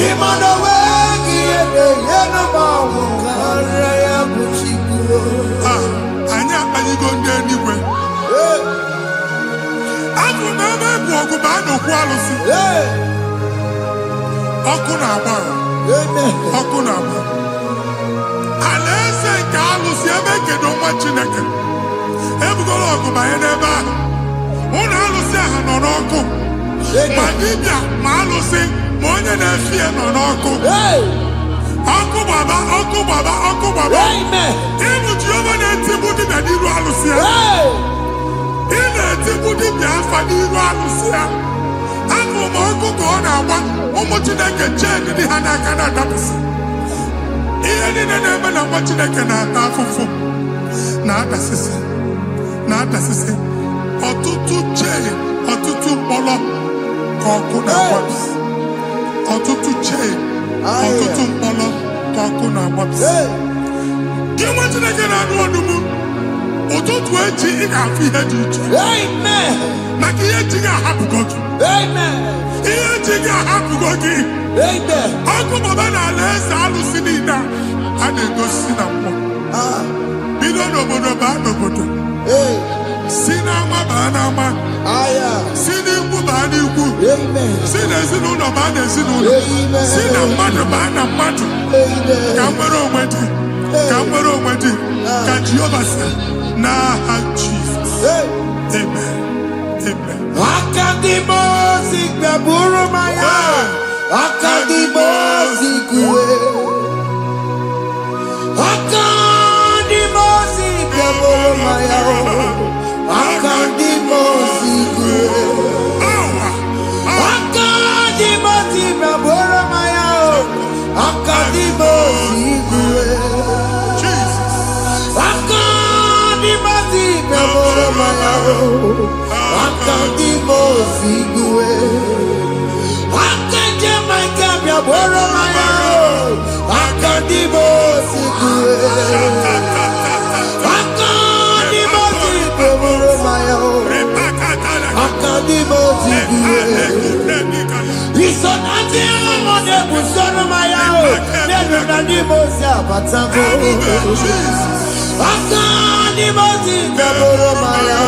Imana weki yene, yeno mamu kanda ya buchiku. Anya anyị go ndị eluigwe. Abụ m ebe bụ ọgụ ma a na-okwu alụsị. Ọkụ na-agba. Ọkụ na-agba. Alaeze nke alụsị ebe kedu nwa Chineke. Ebugoro ọgụ banye n'ebe ahụ. Ụlọ alụsị ahụ nọ n'ọkụ. Ma dibịa ma alụsị ma onye na-efi ya nọ n'ọkụ. Ọkụ gbaba, ọkụ gbaba, ọkụ gbaba. Ịbụ Jehova na-etigbu dibịa n'iru alụsị ya. Ị na-etigbu dibịa afa n'iru alụsị ya. Abụ m ọkụ ka ọ na-agba ụmụ Chineke chee ndị ha n'aka na-adapụsị. Ihe niile na-eme na nwa Chineke na-ata afụfụ na-adasịsị. Ọtụtụ chee, ọtụtụ mkpọrọ ka ọkụ na-agbapụsị. Ọtụtụ chee ọtụtụ mkpọrọ ka ọkụ na-agbapụsị. Gị nwa Chineke na-anụ ọdụm, ụtụtụ echi ị ga-afụ ihe dị iche. Maka ihe eji ga-ahapụgo gị. Ihe eji ga-ahapụgo gị. Ọkụ baba na ala eze alụsị niile a na-egosi na mmụọ. Bido n'obodo baa n'obodo. Si n'ama baa n'ama. Si n'ikwu baa n'ikwu. Si n'ezinụlọ baa n'ezinụlọ. Si na mmadụ baa na mmadụ. Ka nwere onwe dị. Ka nwere onwe dị. Ka Jehova sị n'aha Jizọs. Amen. Amen. Akadimosi gbẹ̀bùrù maya. Akadimosi kuwe. Akadimosi gbẹ̀bùrù maya. Akadimosi kuwe. Akadimosi gbẹ̀bùrù maya. Akadimosi kuwe. Akadimosi gbẹ̀bùrù maya. Akadimosi kuwe. Akadimosi gbẹ̀bùrù maya. Akadimosi kuwe. Akadimosi gbẹ̀bùrù maya. Akadimosi kuwe. Isonati amone busono maya. Nenu nadimosi abatango. Akadimosi gbẹ̀bùrù maya.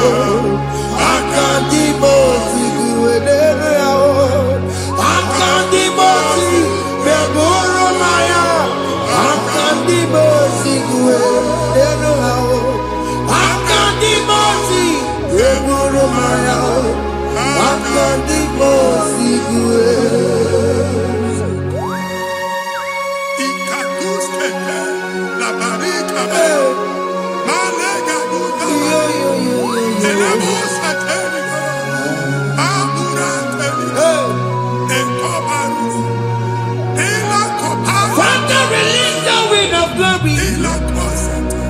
Akadimosi kuwe nenu yao. Akadimosi gbẹ̀bùrù maya. Akadimosi kuwe nenu yao. Akadimosi gbẹ̀bùrù maya. Akadimosi kuwe. Ikakuskete, la barika, malega buda, elemos ateligo, amura ateligo, enkobaru, elakobaru, Father, release the wind of glory. elakosete,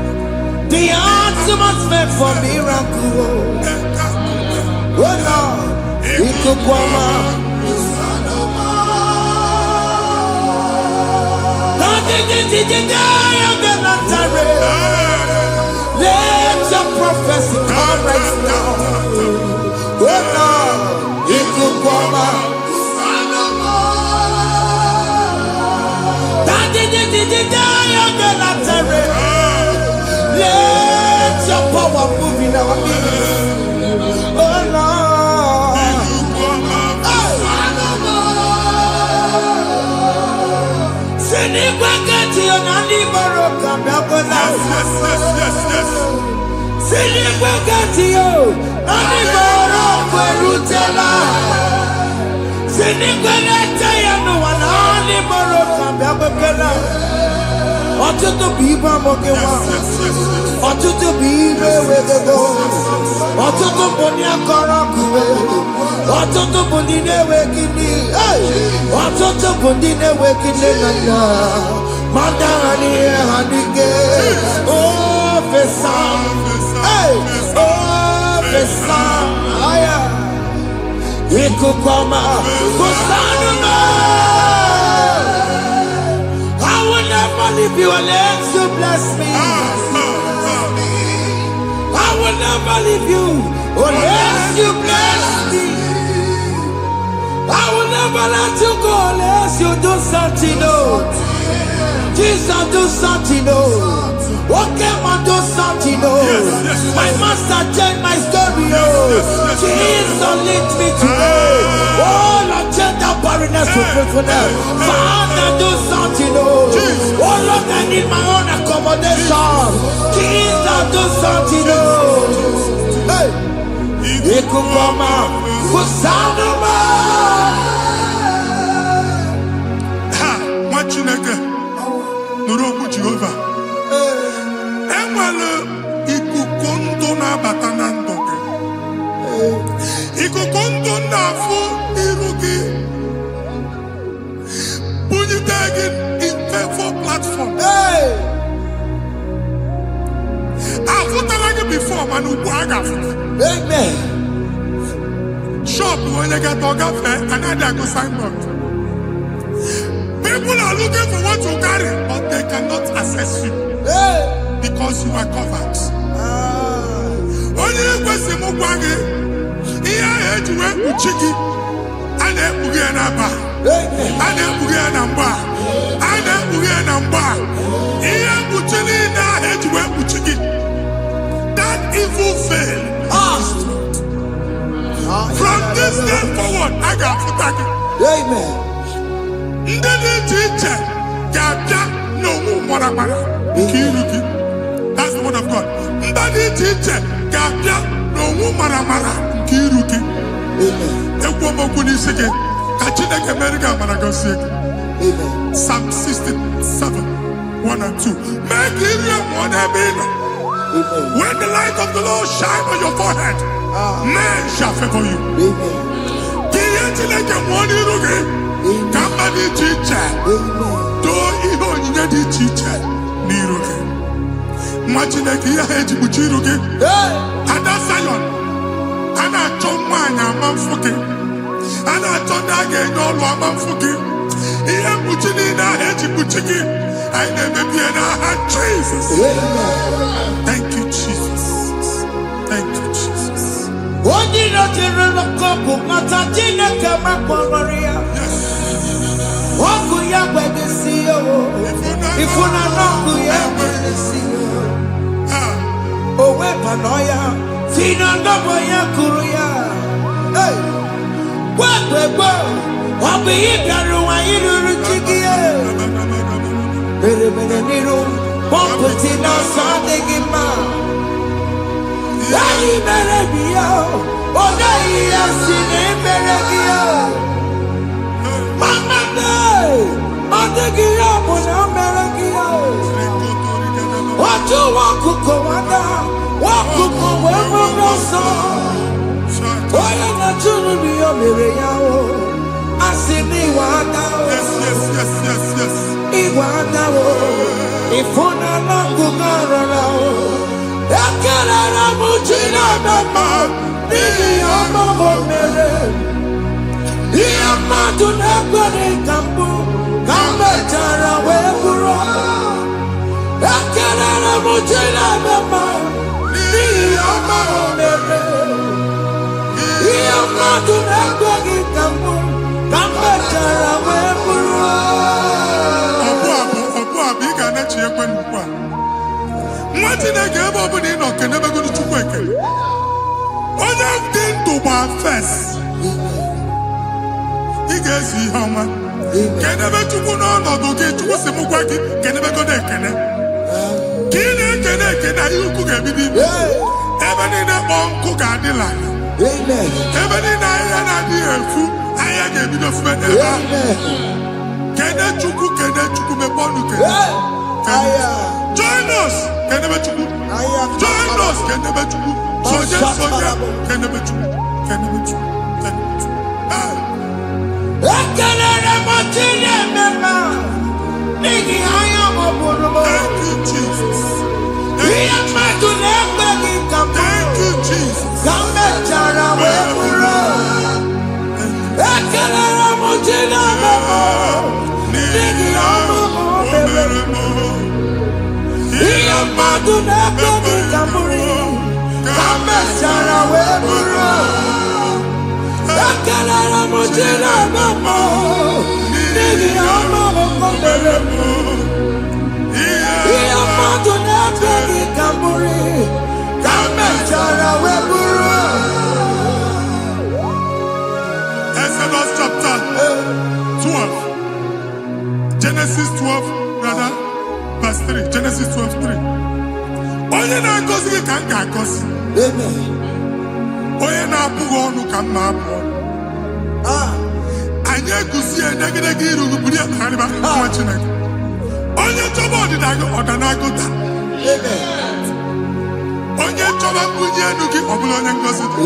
The atmosphere for miracle. ekakuba, Oh Lord, Ikukwama. Let your prophecy come right now. Oh Lord, Ikukwama. Let your power move in our midst. Oh Lord. Sinikwakati onani baroka biakola. Sinikwakati yo nani baroka erutela. Sinikwakati ya no wanani baroka biakola. Ọtụtụ bụ ibe amụghị nwa. Ọtụtụ bụ ibe ewegego. Ọtụtụ bụ ndị akọrọ akụwe. Ọtụtụ bụ ndị na-enweghị nne. Ọtụtụ bụ ndị na-enweghị nne na nna. Mmadụ ha n'ihe ha n'ike. Ofesa. Ofesa. Ikuku ọma. Kusanụ m. I will never leave you unless you bless me. I will never leave you unless you bless me. I will never let you go unless you do something new. Jesus, do something new. Okay, man, do something new. My master changed my story. Jesus, lead me today. Oh, Lord, change that barrenness to fruitfulness. Father, do something new. Oh, Lord, I need my own accommodation. Jesus, do something new. Hey, Ikukoma, Kusanuma. nwa Chineke nụrụ okwu Jehova. Enwere ikuku ndụ na-abata na ndụ gị. Ikuku ndụ na-afụ iru gị. Bunyite gị infevo platform. Afụtala gị before mana ugbu a ga-afụta. Amen. Shop onye ga-atọ gafee anaghị agụ signboard. People are looking for what you carry, but they cannot access you because you are covered. Only question Mugwagi, here to work with Chiki, and then Bugianaba, and then Bugianamba, and then Bugianamba. Here Buchina had to work with Chiki. That evil failed. From this day forward, I got to thank you. Amen. That's the word of God. Psalm 67, 1 and 2. Make when the light of the Lord shine on your forehead, men shall favor you. Imagine that you had to put you again. And that's Zion. And I told mine, I'm fucking. And I told that again, all I'm fucking. He had put in a head to put again. I never be in a hand, Jesus. Thank you, Jesus. Thank you, Jesus. What did I tell you? Not a dinner come up on Maria. What could you have to see you? If you not know, you have to see you. Oh, weapanoya, Fina Noboya Kuria. Hey, what the boy? What be it? You Chiki. Bereniro, one put in our Sunday man. Daddy Berebio, oh, they have seen him Berebio. Mama, on the Gio, on Berebio. What you want to go under? What to go where we go so? Why are not you to be a Miriam? I see me water. Yes. Iwanda wo, ifuna nangu garana wo. Ekele na mujina mama, nini ama bomere. Iya matu negwani kambu, kambe chara weburo. Ekele na mujina mama, nini ama bomere. Iya matu negwani kambu, kambe chara weburo. What did I give up in or can never go to work? What I've done to my face. He gets you how much can never to go on or get to what's the Mugwaki can never go there. Can you cook everything? Even in a uncle Gadilla. Even in a dear food, I gave you the friend. Can I chuku me bonuke? Join us, can never chuku. Join us, can never chuku. Soja, can never chuku. Can never chuku. Thank you, Jesus. Thank you, Jesus. Exodus chapter 12. Genesis 12, brother, verse 3. Genesis 12, 3. Onye na-agozi gị ka m ga-agozi. Onye na-abụghị ọnụ ka m na-abụ ọnụ. Anyị eguzie edegedege iru gị buru ya kparịba nwa Chineke. Onye chọba ọdịda gị ọdanagụta. Onye chọba mbunye elu gị ọ bụla onye ngozi dị.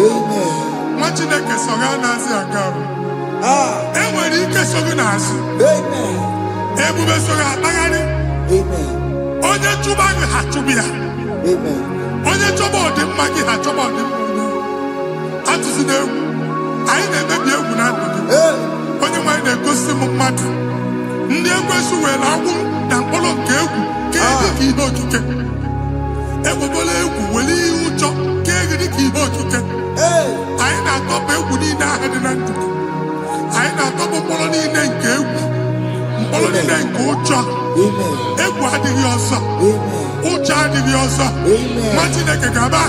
Nwa Chineke so ga na-azị aga arụ. E nwere ike so gị n'azụ. Ebube so gị akpagharị. Onye chụba gị ha chụba ya. Onye chọba ọdịmma gị ha chọba ọdịmma onye. Atụzina egwu. Anyị na-emebi egwu na ndụ gị. Onye nwanyị na-egosi m mmadụ. ndị ekwesu were agwụ na mkpọrọ nke egwu ka dị ka ihe okike egwugola egwu were ihe ụjọ ka dị ka ihe okike anyị na-atọpụ egwu niile ahụ dị na ndụ anyị na-atọpụ mkpọrọ niile nke egwu mkpọrọ niile nke ụjọ egwu adịghị ọzọ ụjọ adịghị ọzọ ma Chineke ga-aba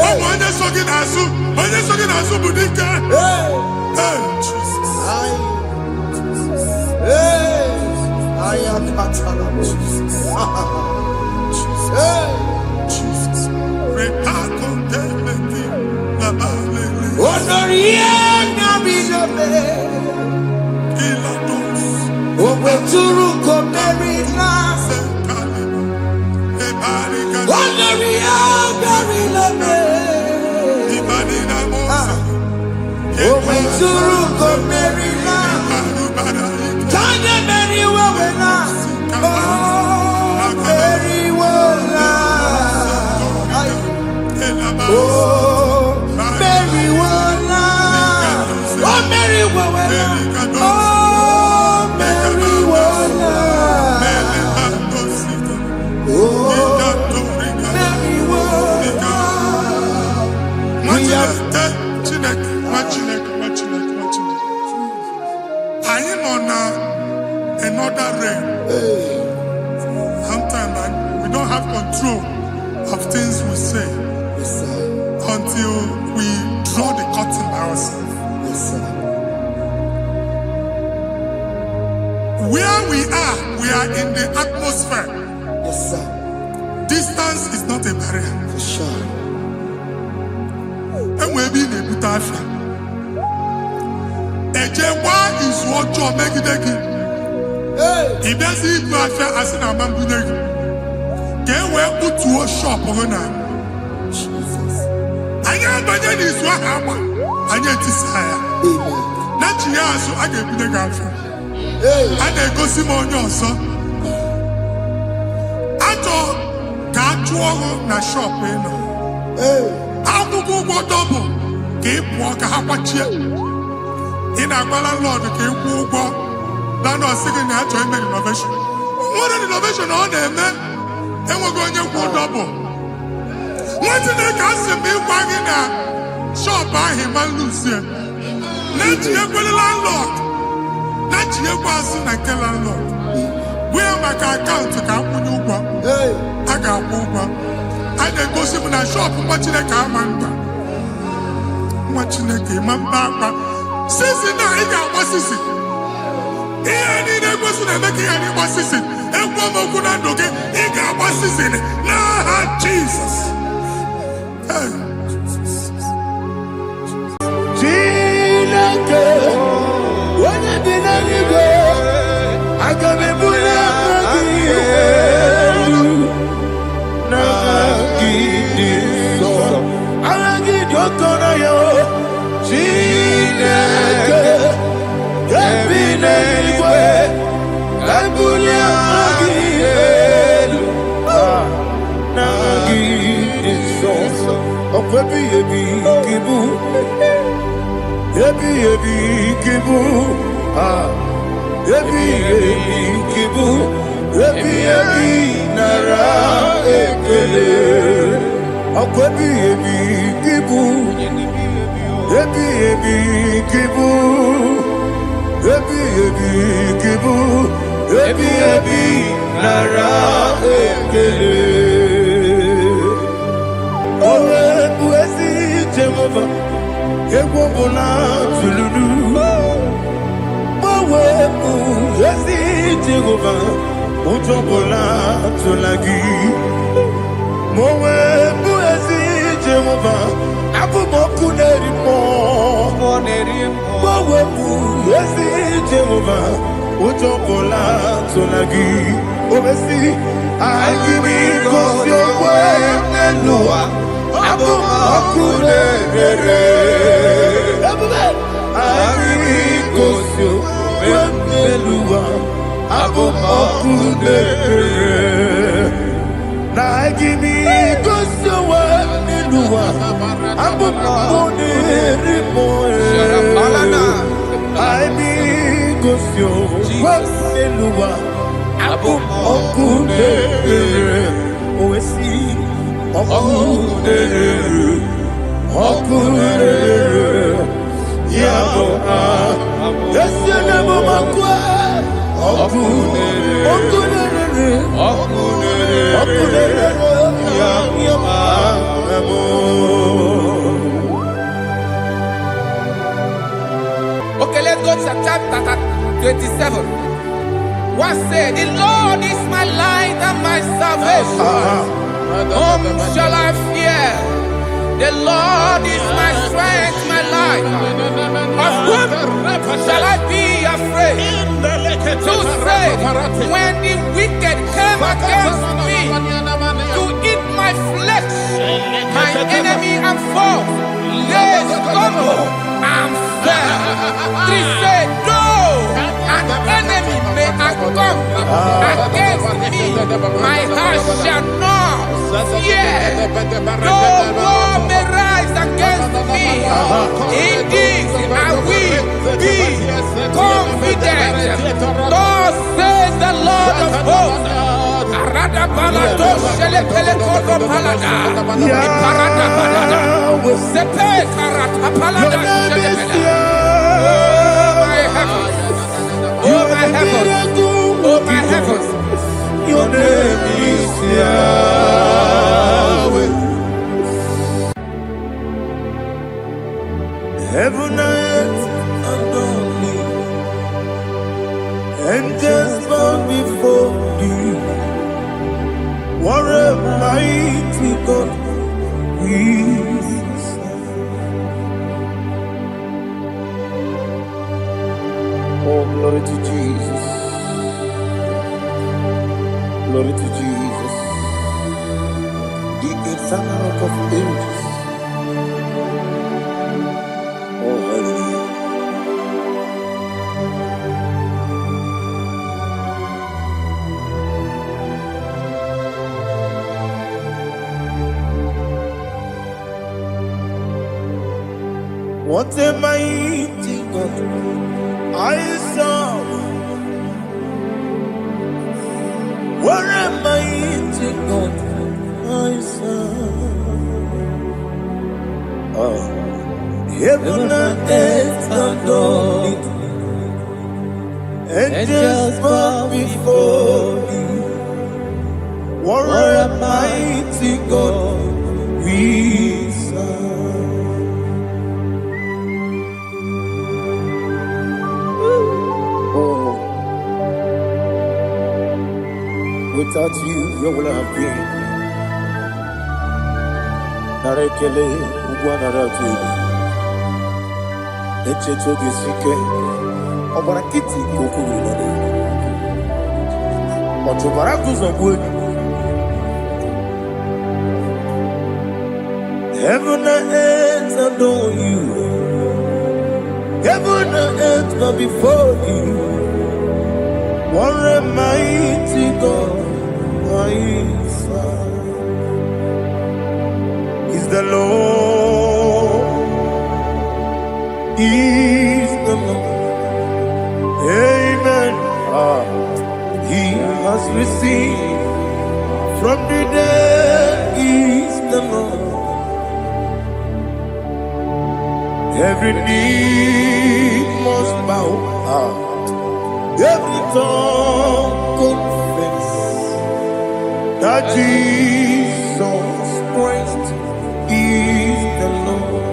ọnwa onye so gị n'azụ bụ dike another realm. Sometimes we don't have control of things we say until we draw the curtain by ourselves. Where we are in the atmosphere. Distance is not a barrier. For sure. And we'll be in a butafia. Ejewa is what you make it. If there's a butafia as in a man, can we put to a shop over now? Jesus. I am by the is what happened. I need to say, not you, so I get the girlfriend. And they go see more your son. I thought, can't you na shop? How to go double? Keep walk a half in a landlord, keep walk. Landlord second year to make innovation. What an innovation on them, man. And we're going to go double. What did they cast me wagging a shop by him and Lucia? Let you go the landlord. Let you go and tell landlord. Where my account to come with you? I got over. I then go see when I shop watching a car man. Watching a game and back. Since now, I got what's this? Here, I was making any what's this? And one more good and okay, he got what's this in it. Nah, Jesus. When I did any go, I got me put up again. Eluwa. Okune. Owesi. Okune. Okune. Yabo. Yes, you never makwa. Okune. Okune. Okune. Okune. Yabo. Okay, let's go to chapter 27. What said? The Lord is my light and my salvation. Whom shall I fear? The Lord is my strength, my life. Of whom shall I be afraid? To say, when the wicked came against me to eat my flesh, my enemy and foe, they stumble and fell. They said, though an enemy may have come against me, my heart shall not fear. Though war may rise against me, in this I will be confident. Thus says the Lord of hosts. Oh my heavens, oh my heavens, your name is Yahweh. Heaven and earth adore me, angels bow before thee. What a mighty God we serve. Oh, glory to Jesus. Glory to Jesus. The eternal rock of ages. Oh, hallelujah. What a mighty God I serve. What a mighty God I serve. Heaven and earth adore it. Angels bow before thee. What a mighty God we serve. Without you, where will I have been? Narekele, Ugwanarati. Echecho Gisike, Obarakiti, Kokuru. Otobarakus of wood. Heaven and earth adore you. Heaven and earth bow before you. What a mighty God I serve. Is the Lord, is the Lord. Amen. He has received from the dead, is the Lord. Every knee must bow. Every tongue confess that Jesus Christ is the Lord.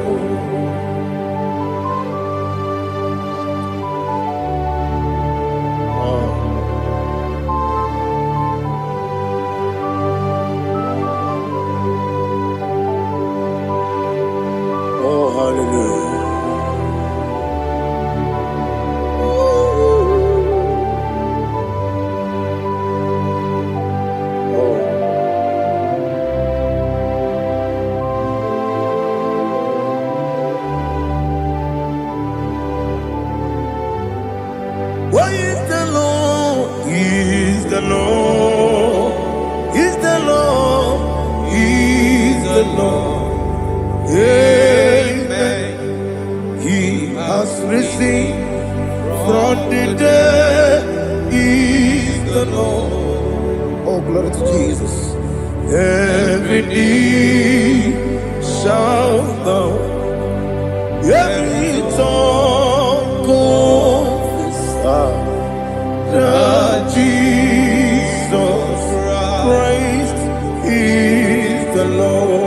Oh, hallelujah. Why is the Lord? He is the Lord. He's the Lord. He's the Lord. Amen. He has risen from the dead. He glory to Jesus. Every knee shall bow, every tongue confess that Jesus Christ is the Lord.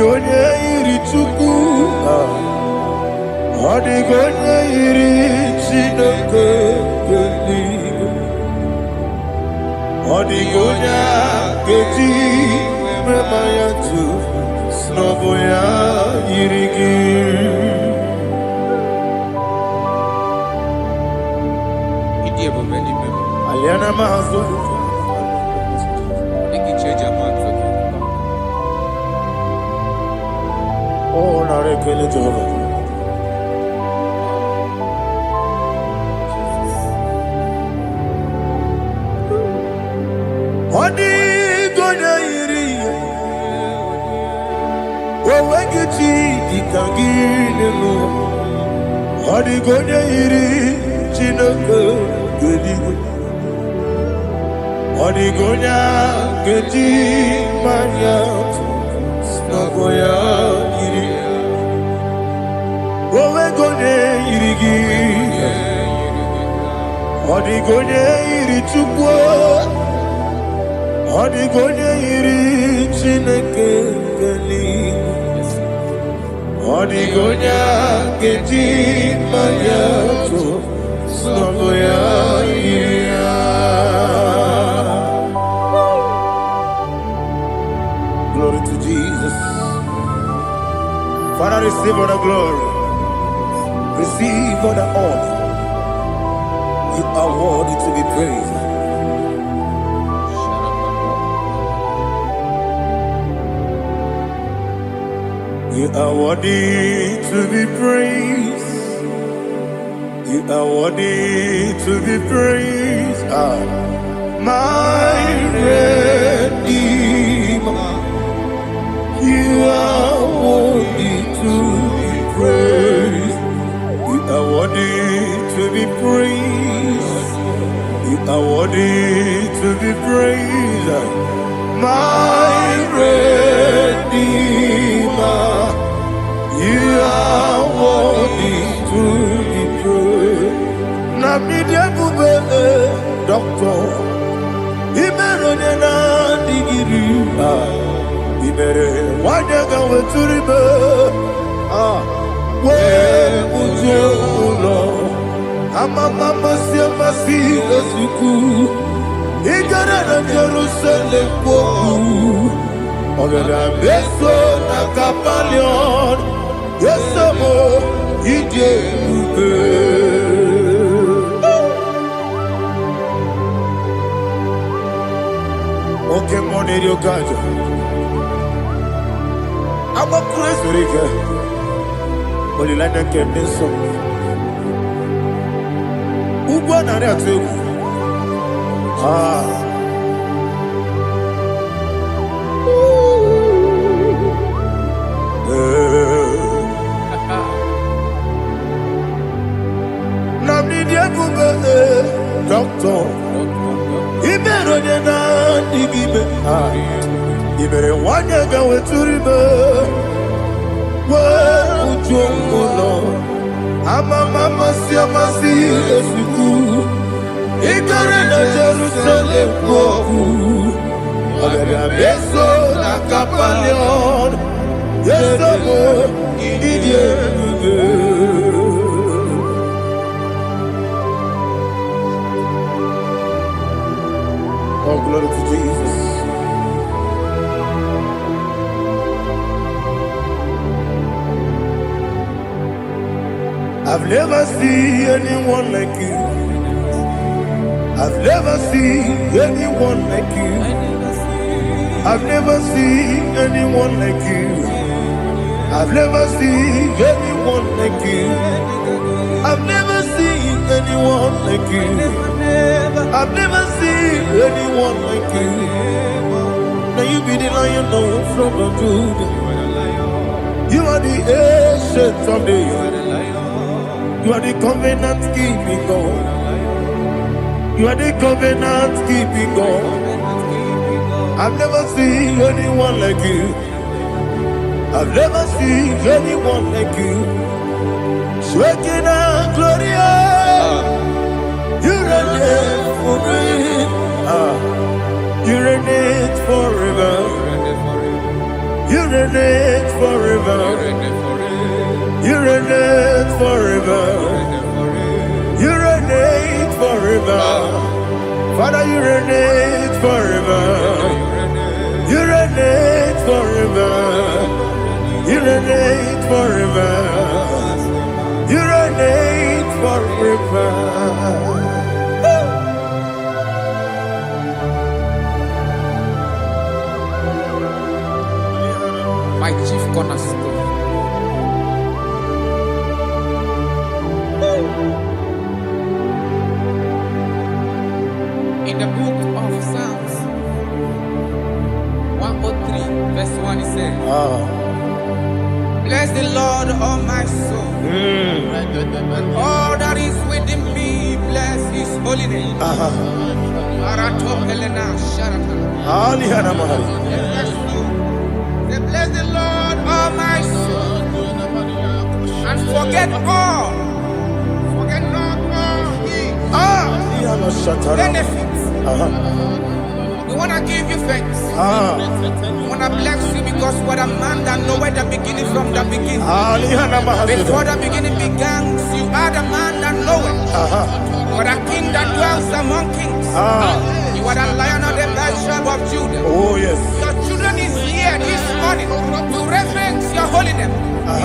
Onye iri Chukwu, onye iri Chineke eluigwe, onye ga-eji mema ya tu n'ọbụ ya yiri gị. Aliana mahazo oh narekele Jehova. Odigonye iri owegiti dikagi nelu. Odigonye iri Chineke eluigwe, odigonya geji manya n'ọbụ ya yiri. Owegonye yiri gị, odigonye yiri Chukwu, odigonye yiri Chineke eluigwe, odigonya geji manya n'ọbụ ya yiri. Glory to Jesus. Father, receive all the glory. Receive all the honor. You are worthy to be praised. You are worthy to be praised. You are worthy to be praised. My Redeemer. You are worthy to be praised. You are worthy to be praised. You are worthy to be praised. My Redeemer. You are worthy to be praised. Namidebube doctor. Imeronena digiri. Ibere wanyaga weturibe we ujo ulo amama masi esuku igara na Jerusalem kwoku ogara beso na kapalion yesemo ije ube. Okay, money yo gajo I'm a crazy rigger. But you like that getting some. Who won on that too? Doctor. He better than I you better want to go to river. Well, Lord, I'm a mama, see, I'm a see, as we go. He got in a Jerusalem, I'm a beso, like a palion. Yes, I'm a idiot. Oh, glory to Jesus. I've never seen anyone like you. I've never seen anyone like you. I've never seen anyone like you. I've never seen anyone like you. I've never seen anyone like you. I've never seen anyone like you. Now you be the Lion from the Judah. You are the ancient of days. You are the covenant keeping God. You are the covenant keeping God. I've never seen anyone like you. I've never seen anyone like you. Shaking and glorious. You reign for me. You reign forever. You reign forever. You reign forever. You reign forever. Father, you reign forever. You reign forever. You reign forever. You reign forever. My chief cornerstone. In the book of Psalms 103, verse 1, it says, bless the Lord, all my soul. All that is within me, bless his holy name. Say, bless the Lord, all my soul, and forget not all his benefits. We want to give you thanks. We want to bless you because what a man that knoweth the beginning from the beginning. Before the beginning began, you are the man that knoweth. What a king that dwells among kings. You are the lion of the tribe of Judah. Oh yes. Your children is here this morning to reverence your holiness.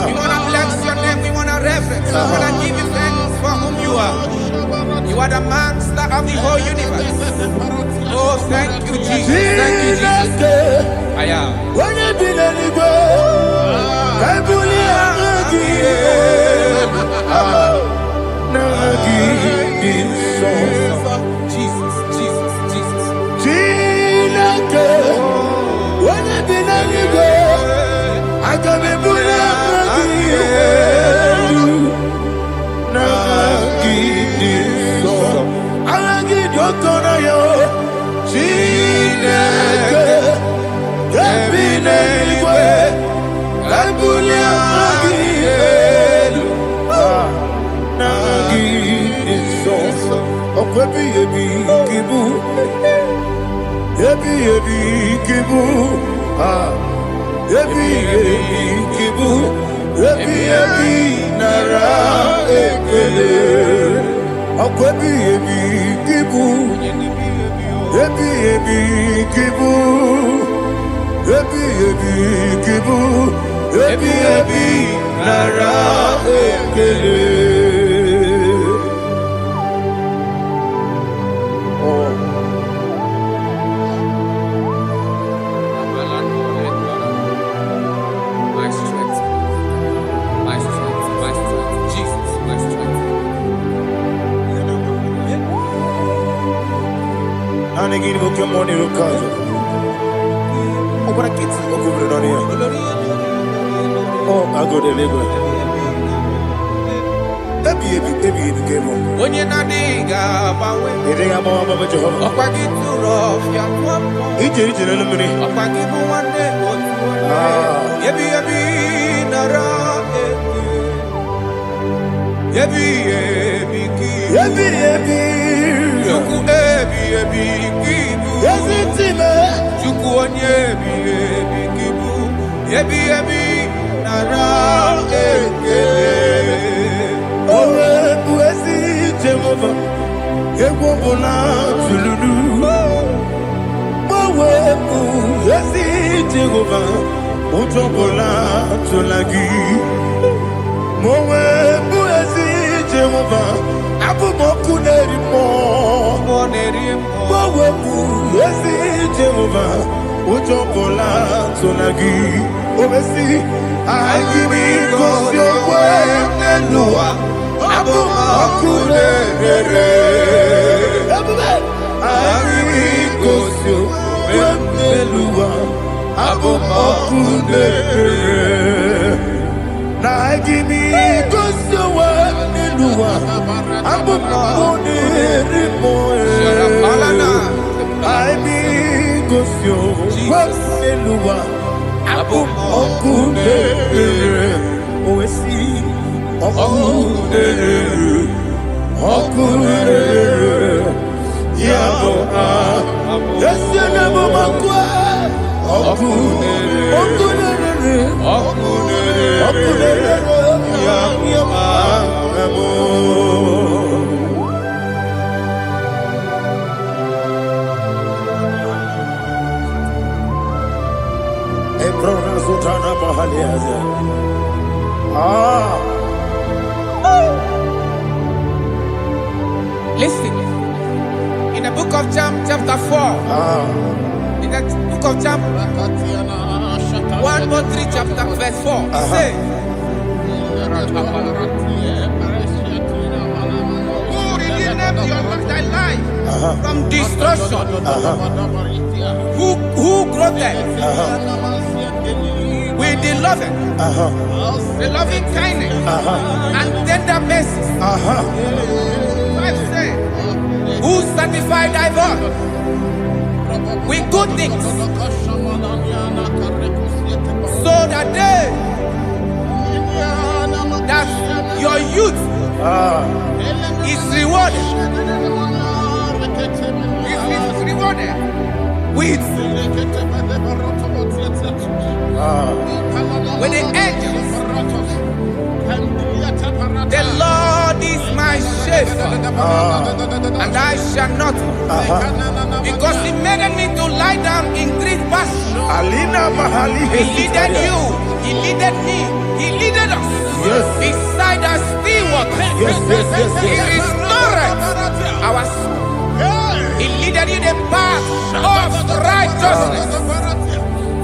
We want to bless your name. We want to reverence. We want to give you thanks for whom you are. You are the master of the whole universe. Oh, thank you, Jesus. Thank you, Jesus. I am. When you did anywhere, I Jesus, Jesus, Jesus. When you did anywhere, I can be Jesus. Abu Listen, in the book of John chapter 4, in the book of John 1:3 chapter verse 4, it says, who redeemed thy life from destruction, who groweth with the loving kindness and tender mercy. Who satisfy thy voice with good things, so that your youth is rewarded. Is rewarded with the angels. The Lord is my shepherd, and I shall not want, because He made me to lie down in green pastures. He leaded you, He leaded me, He leaded us beside the still waters. He restored our soul. He leaded you the path of righteousness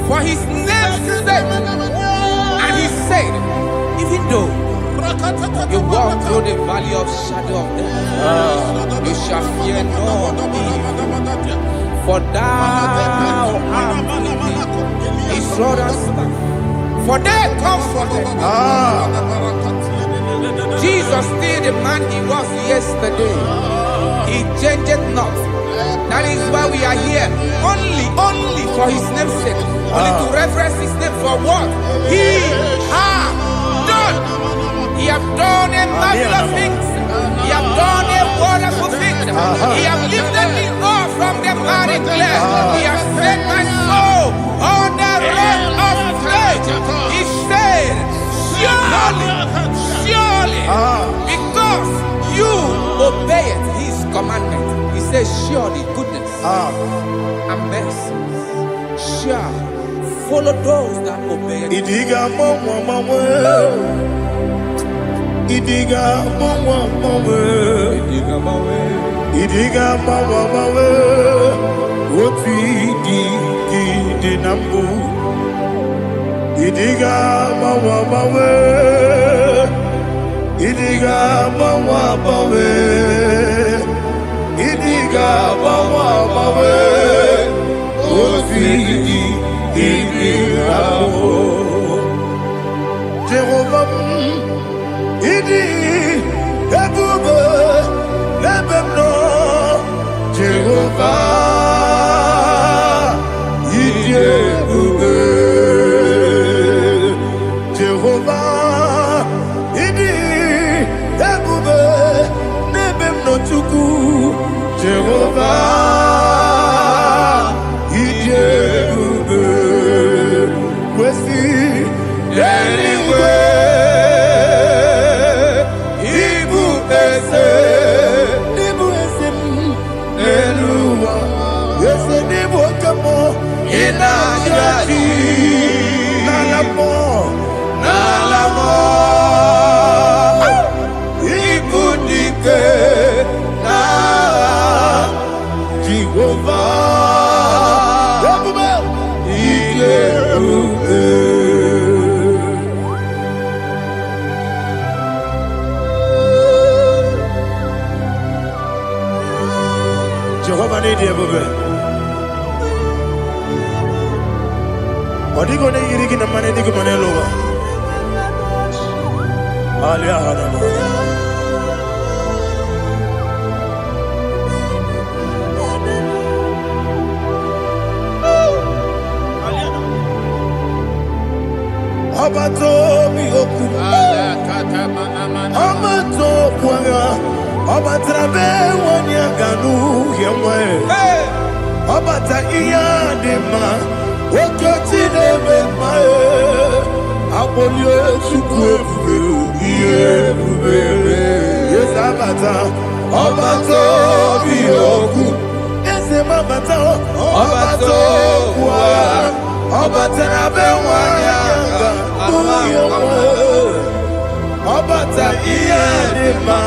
for His name's sake. And He said, even though you walk through the valley of shadow of death, you shall fear no evil, for thou art with me. His rod and staff, for they comforted. Jesus still the man He was yesterday. He changed not. That is why we are here, only for His name's sake, only to reference His name for what He has done. He has done a marvelous things. He has done a wonderful thing. He has lifted me up from the miry clay. He has set my soul on the rock of faith. He said, surely, because you obeyed His commandment. He says, surely goodness and mercy shall follow those that obey. Idiga mawe oti di nambu. Idiga mawe Idiga mawe Idiga mawe oti di nambu. Jehovah Idi ebube ebemno Jehovah Idi ebube Jehovah Idi ebube nebemno chuku Jehovah Idi ebube wesi anyway. Jehovah need you, baby. What are you going to get the money? Dig money lower. Obato Bioku, Obato Puanga, Obatrabe, Wanyaganu, Yamwe, Obata Iyadema, Okotine Bemae, Abolio Chukwe, yes, Abata, Obato Bioku, yes, Mabata, Obato Puanga. Obata bewanya Obata iyadema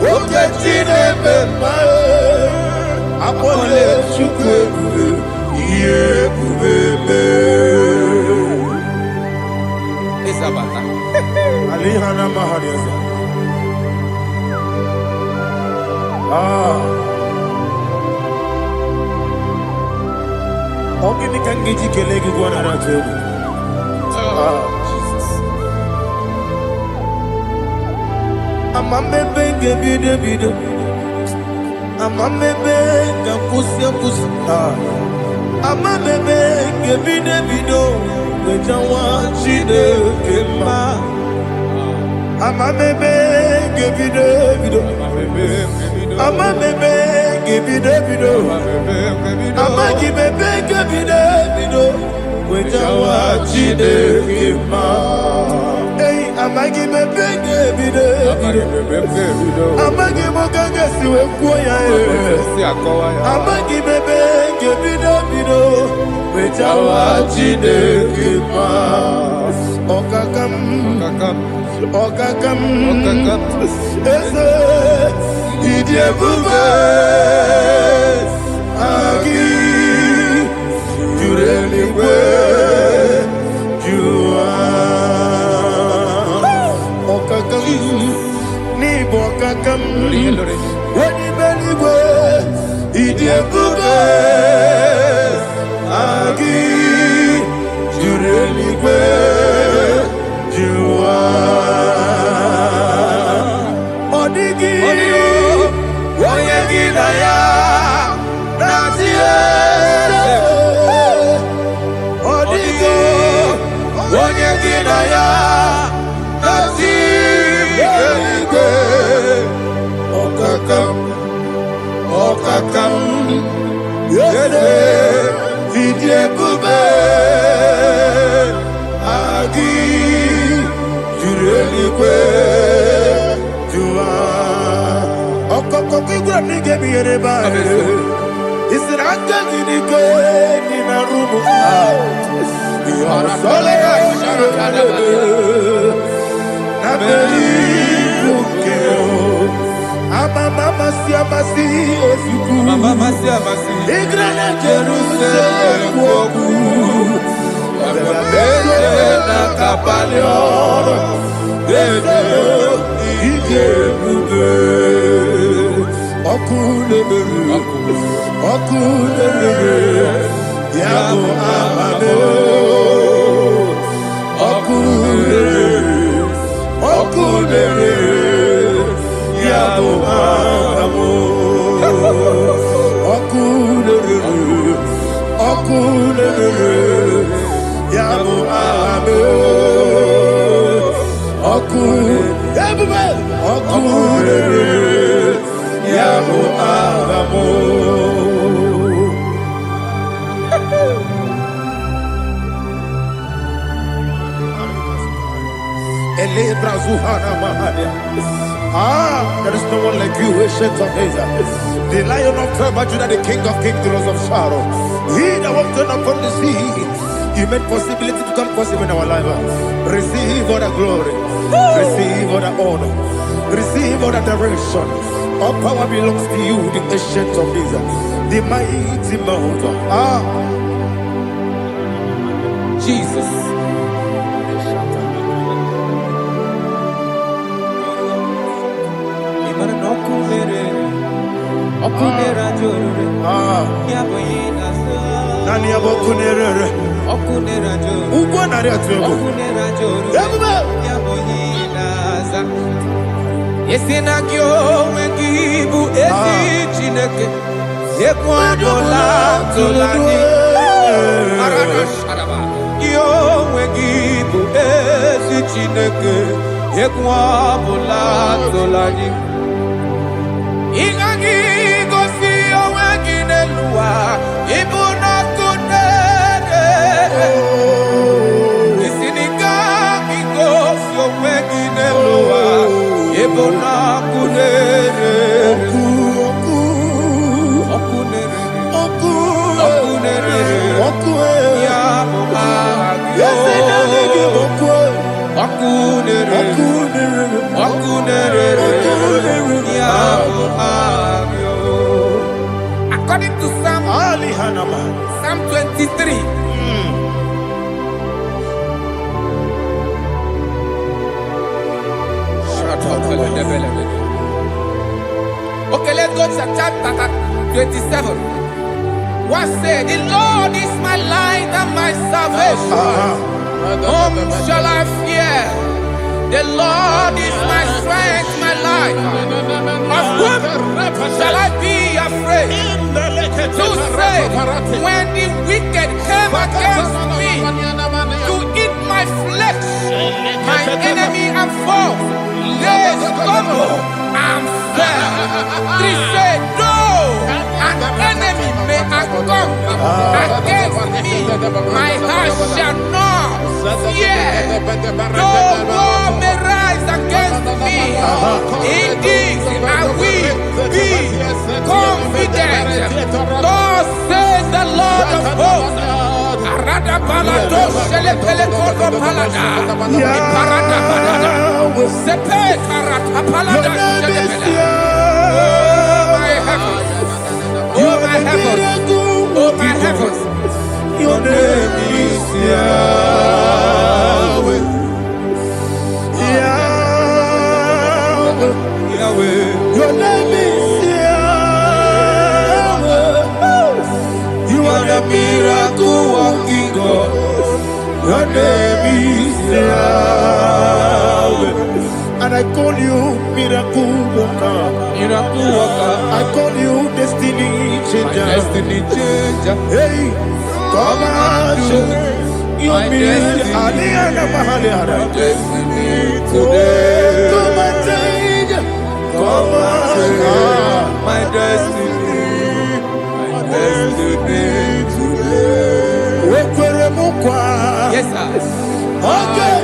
Oketine bema Apole chukwe Iye bubebe Isabata. Alihana mahariyaza Ogini kangiji kelegi gwana ratebu. Jesus. Amamebe gebide bide. Amamebe gakusi. Amamebe gebide bido. Wejawa chide kema. Amamebe gebide bido. Amamebe gebide bido. Amagi bebe gebide bido. Wejawa chide kema. Hey, amagi bebe gebide bido. Amagi mokange siwe kuya Amagi bebe gebide bido. Wejawa chide kema. Okakam. Eze idie bube agi jureligwe jua okakam ni bokakam wani beligwe idie bube agi jureligwe jua odigi oyegi na ya nazie odigi oyegi na ya nazie okakam yede vidie bube agi jureligwe jua okokokigura nige biyereba isiranga nige nina rumu sole na beri bukeo mama siamasi efiku igrana Jerusalem woku na kapalior ije bube Okulere Yabo amame Okulere Yabo amamo Okulere Yabo amamo Okulere Yabo amamo there is no one like you, ancient of days. The Lion of tribe of Judah, the King of kings, the Rose of Sharon. He that walked upon the sea, you made possibility to come possible in our life. Receive all the glory, receive all the honor, receive all the direction. All power belongs to you, the ancient of days, the mighty mountain. Jesus. Nani abokunere ugwo nari atwego Yesinagyo wengibu esi chineke Ekwadola tolani Yo wengibu bụ ezi Chineke egwu ọbụla tụlanyị ịgaghị gosi onwe gị n'elu ụwa ịbụ n'ọkụ na-ere isi n'ịgaghị gosi onwe gị n'elu ụwa ịbụ n'ọkụ na-ere According to Psalm 23. Okay, let's go to chapter 27. What said? The Lord is my light and my salvation. Whom shall I fear? The Lord is my strength, my life. Of whom shall I be afraid? To say, when the wicked came against me to eat my flesh, my enemy and foe, they stumble and fell. They said, no, an enemy may have come against me, my heart shall not fear. No war may rise against me. In this I will be confident. Thus says the Lord of hosts. Oh my heavens, oh my heavens, your name is Yahweh. Yahweh, Yahweh, your name is Yahweh. You are the miracle working God. Your name is Yahweh. And I call you miracle worker. Miracle worker. I call you destiny changer. My destiny changer. Hey, come on, your destiny. My destiny today. Come on, change. Come on, my destiny. My destiny today. Yes, sir. Okay,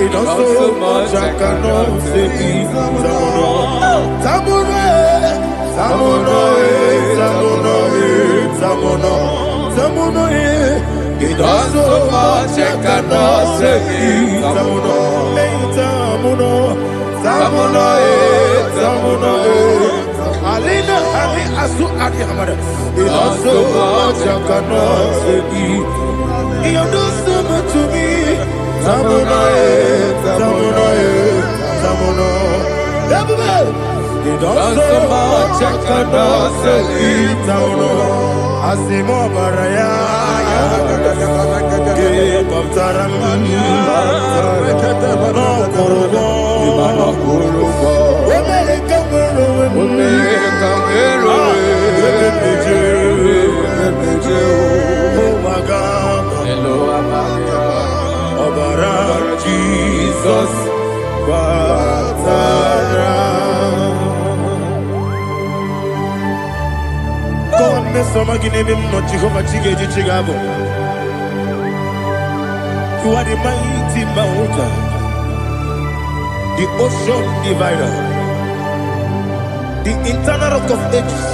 it does so much I cannot say. It does so much I cannot say. It does so much I cannot say. You do so much to me. It does so much I cannot say. Asimo baraya, give up taram, no korobo, Jesus, you are the mighty mountain, the ocean divider, the internal rock of ages.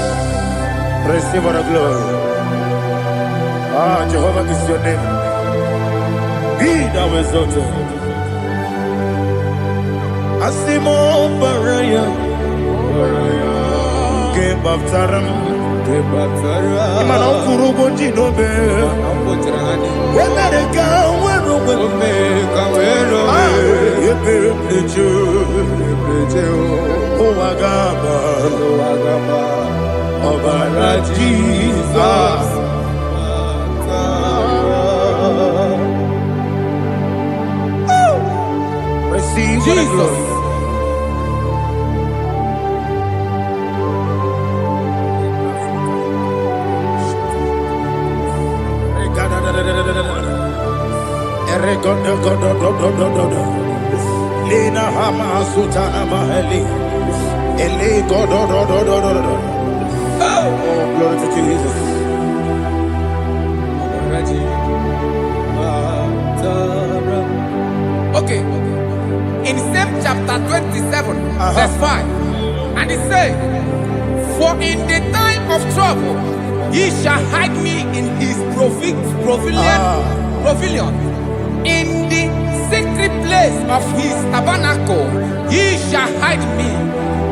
Receive the glory. Jehovah is your name. Be thou exalted. Asimo Baraya. Give up Taram. Imana Kurubo Jinobe. When they go, Jesus. Receive Jesus. Lina Hama Sutana Mahali. Ele God. Oh, glory to Jesus. Okay. In same chapter 27, verse 5, and it says, "For in the time of trouble, he shall hide me in his pavilion. In the secret place of his tabernacle, he shall hide me.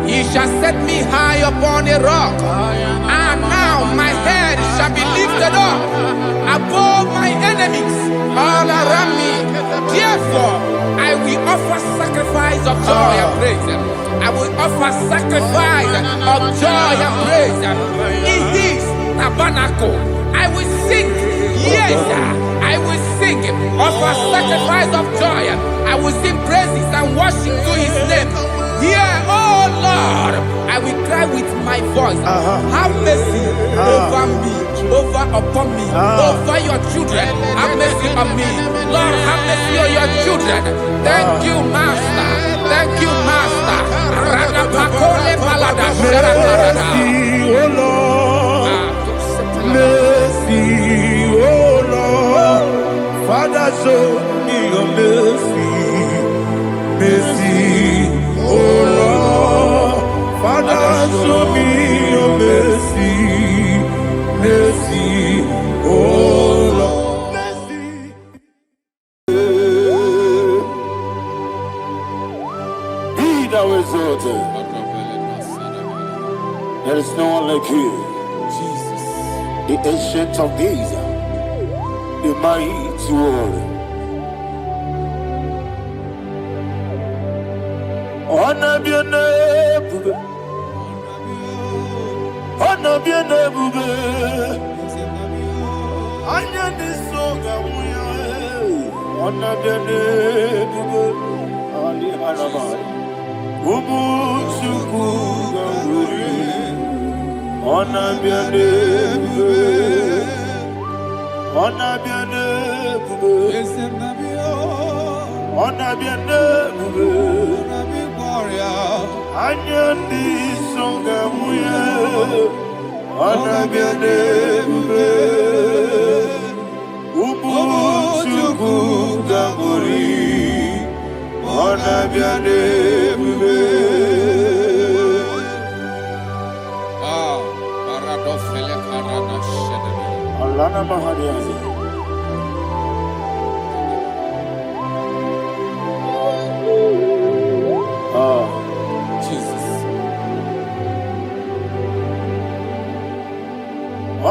He shall set me high upon a rock. And now my head shall be lifted up above my enemies all around me. Therefore, I will offer sacrifice of joy and praise. I will offer sacrifice of joy and praise in his tabernacle. I will sing, yes, I will sing, offer sacrifice of joy. I will sing praises and worship to his name. Here, oh Lord, I will cry with my voice. Have mercy over me, upon me, over your children. Have mercy on me. Lord, have mercy on your children. Thank you, Master. Thank you, Master. Mercy, oh Lord. Mercy, oh Lord. Father, show me your mercy. Mercy, oh Lord. Father, show me your mercy. Mercy, oh Lord. Mercy. Be thou exalted. There is no one like you. Jesus. The ancient of days, the mighty warrior. Honor be your name, honor be your name, honor this song, honor be your name, Ali Harabai, Ubu Chuku Gamburi, honor be your name, honor be your name, honor be your name. Anyandi songa muye, anabiane bube, ubu chuku gamburi, anabiane bube. Paradofele karana shedebe. Alana mahadiyazi. Jesus.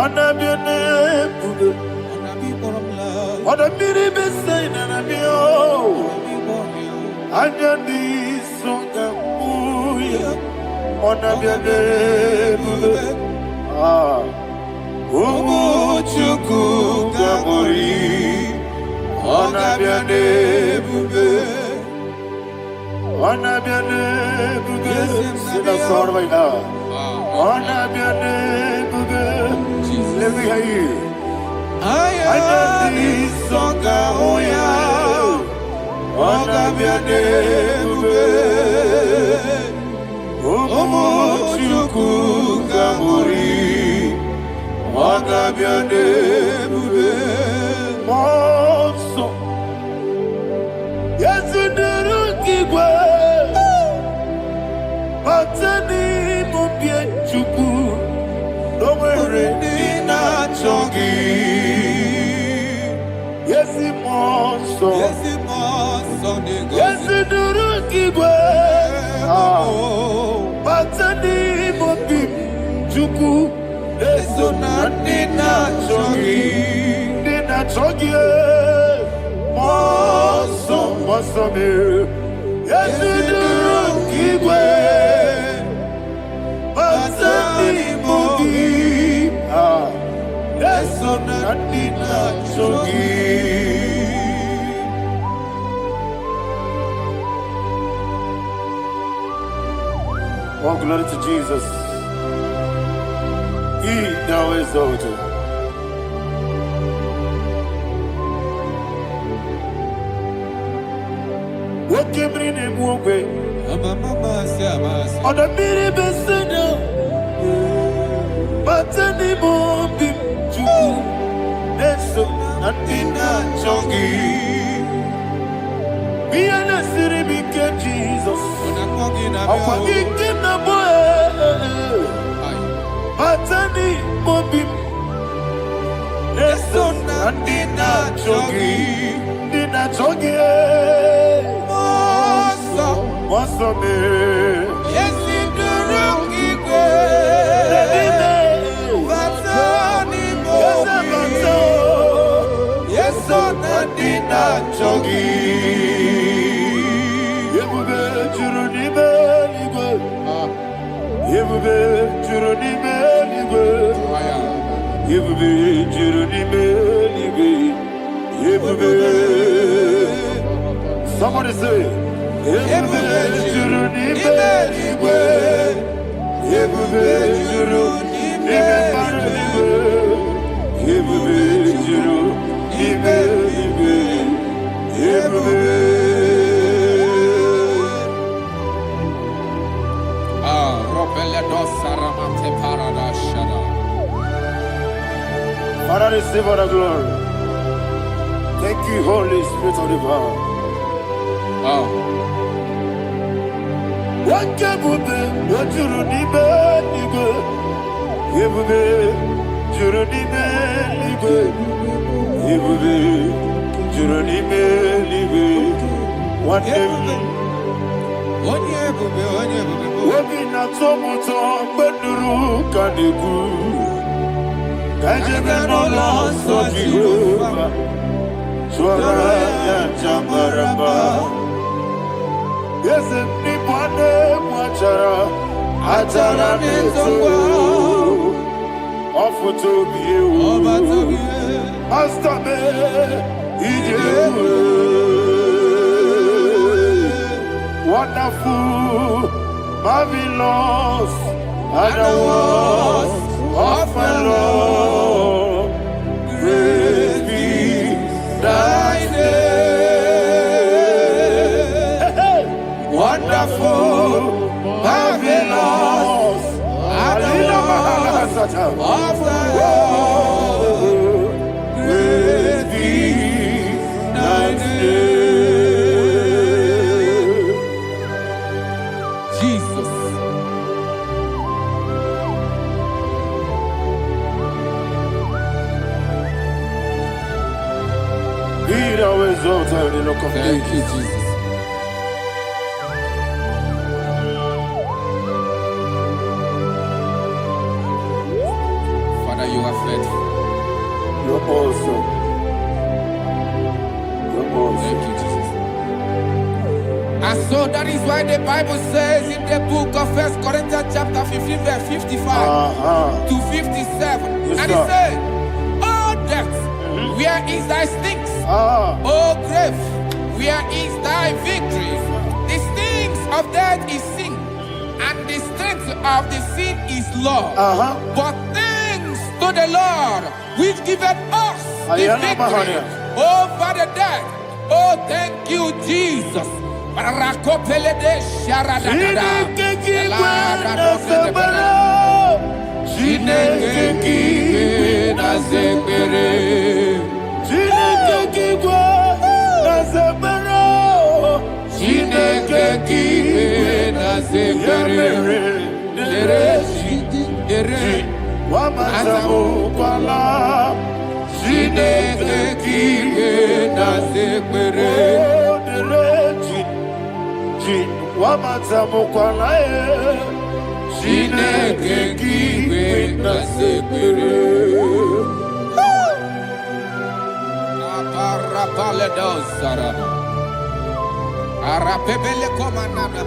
Anabiane bube, anabiri besai nanabio, anyandi songa muye, anabiane bube. Umuchuku gamburi, anabiane bube. Anabiane bube, sida sor vai na. Anabiane bube, let me hear you. Ayandi songa oya, anabiane bube. Umuchuku gamburi, anabiane bube. Monso, yesu nuru kigwe. Batani mubi wasome. Yesiduru kigwe. Basani mogi. Lesona nina chogi. Oh, glory to Jesus. He now exalted. What came in him one way? On the mini beside, but any more big to Neso and Dina Chongi. Be an city big Jesus. I'm forgetting the boy. But any more big Neso and Dina Chongi. Dina Chongi. What's up, man? Yes, in the room, yes, on the dinner, Chogi. You will be Juruni Beligo. You will be Juruni Beligo. You will be Juruni Beligo. You will be. Somebody say. Juruni Beligo. You will be Juruni Beligo. You will be Juruni Beligo. You will be. Father, receive all the glory. Thank you, Holy Spirit of the power. What can we be? What you need, nigga? You will be, you need, nigga. You will be, you need, nigga. What can we? What be not so much on, but the room can you go? Kajabano lost of Jehovah. Swara Jamaraba. Yes, and Nipane Machara. Atara Nezo. Offer to be you. Master me. Wonderful. Marvelous. And I was of my Lord. Praise be thy name. Wonderful, marvelous, and the Lord of my Lord. Praise be thy name. Jesus. Be thou exalted in the look of Thank you, Jesus. Father, you are faithful. You're awesome. You're awesome. Thank you, Jesus. And so that is why the Bible says in the book of 1 Corinthians chapter 15, verse 55 to 57. Yes, and sir. it said, "Oh death, where is thy stings? Oh grave, where is thy victory? The stings of death is sin, and the strength of the sin is law. But thanks to the Lord, which giveth us the victory over the death. Oh, thank you, Jesus." Rakopelede sharadadada. Chineke na zekere. Chineke na zekere. Dere Wamazamu kwala. Chineke na zekere. Wamazamu kwala. Chineke na zekere. Aparapaledo saraba. Arapebele komanana.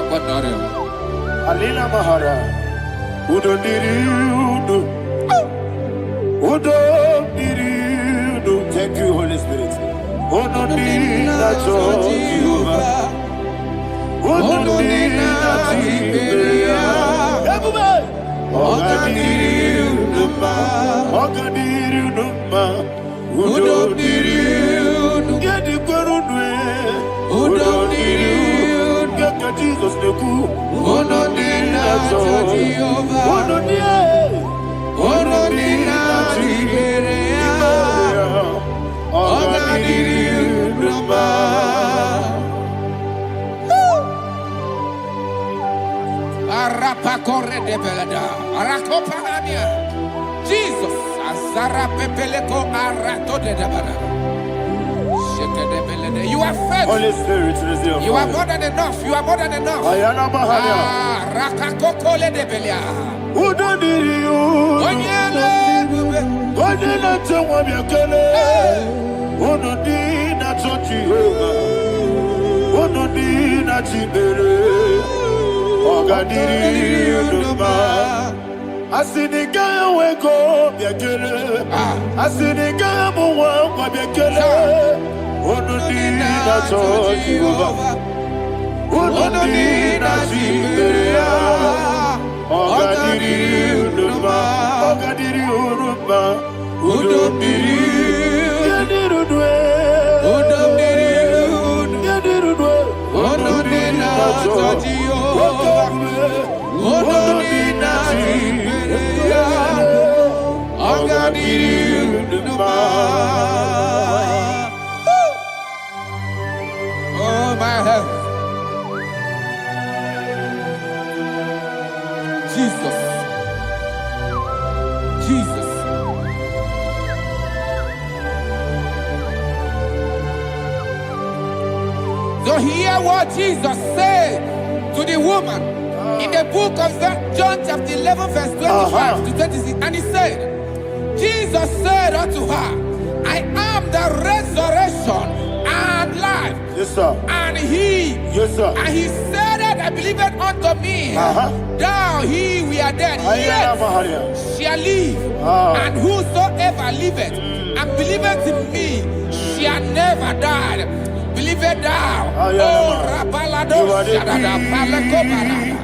Apadare. Alina Mahara. Udo diri udo. Udo diri udo. Thank you, Holy Spirit. Udo diri na Jehovah. Udo diri na Tiberia. Everybody. Oga diri udo ma. Oga diri udo ma. Udo diri udo. Yedi kwerudwe. Udo diri udo. Yaka Jesus neku. Udo diri na Jehovah. Udo diri. Udo diri na Tiberia. Oga diri udo ma. Arapa corre de belada. Arakopa ania. Jesus. Azara pepeleko arato de debada. Sheke de belede. You are faithful. Holy Spirit, resume. You are more than enough. You are more than enough. Ayana Mahaya. Rakakoko le de belia. Udo diri udo. Onyele bube. Onyele tewa biakele. Udo diri na Jehovah. Udo diri na Tiberia. Oga diri udo ma. Asinika weko biakele. Asinika muwa kwa biakele. Udo diri na Jehovah. Udo diri na Tiberia. Oga diri udo ma. Oga diri udo ma. Udo diri. Yadiru dwe. Udo diri udo. Yadiru dwe. Udo diri na Jehovah. Udo diri na Tiberia. Oga diri udo ma. Oh my health. Jesus. Jesus. So hear what Jesus said to the woman in the book of John chapter 11 verse 25 to 26. And he said, Jesus said unto her, I am the resurrection and life. Yes, sir. And he, Yes, sir. and he said that I believed unto me, thou he we are dead, Ayana Mahaya. yet shall live. And whosoever liveth and believeth in me shall never die. Believe it thou. Oh, Rabalado, Shadada, Palako Barada.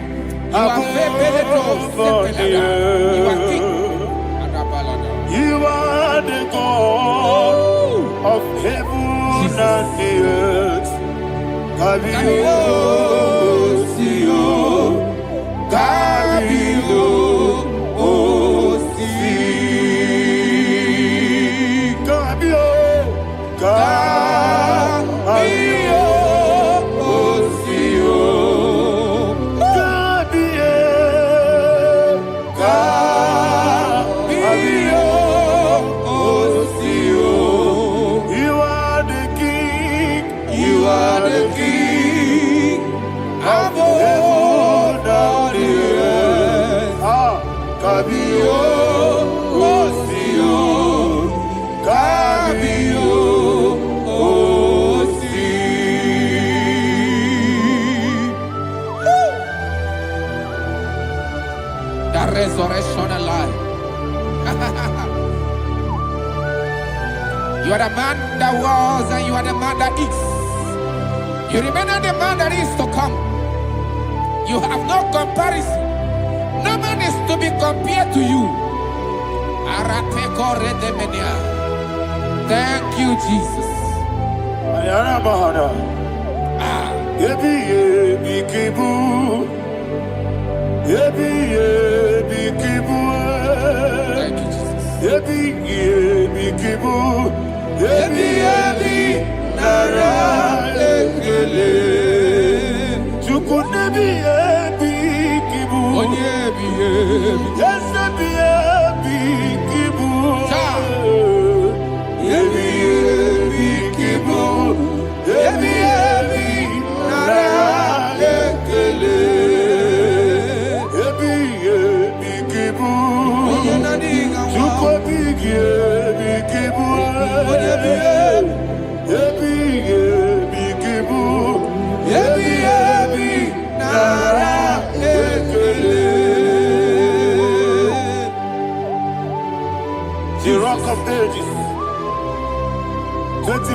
You are Febeleto, Sepelada. You are king. You are the God of heaven and the earth. Kabio, Sio, Kabio, Si, Kabio, Kabio, Sio, Kabio, Sio. You are the king. You are the king of heaven and the earth. Kabio, Sio, Kabio, Si. The resurrection alive. You are the man that was and you are the man that is. You remain the man that is to come. You have no comparison. No man is to be compared to you. Thank you, Jesus. Ayana Mahana. Yebi yebi kibu. Yebi yebi kibu. Thank you, Jesus. Yebi yebi kibu. Yebi yebi nara ekele. Chukunebi yebi kibu. Onyebi, yebi. Yes, yebi yebi kibu. Yebi yebi kibu. Yebi yebi nara ekele. Yebi yebi kibu. Chukwu yebi kibu.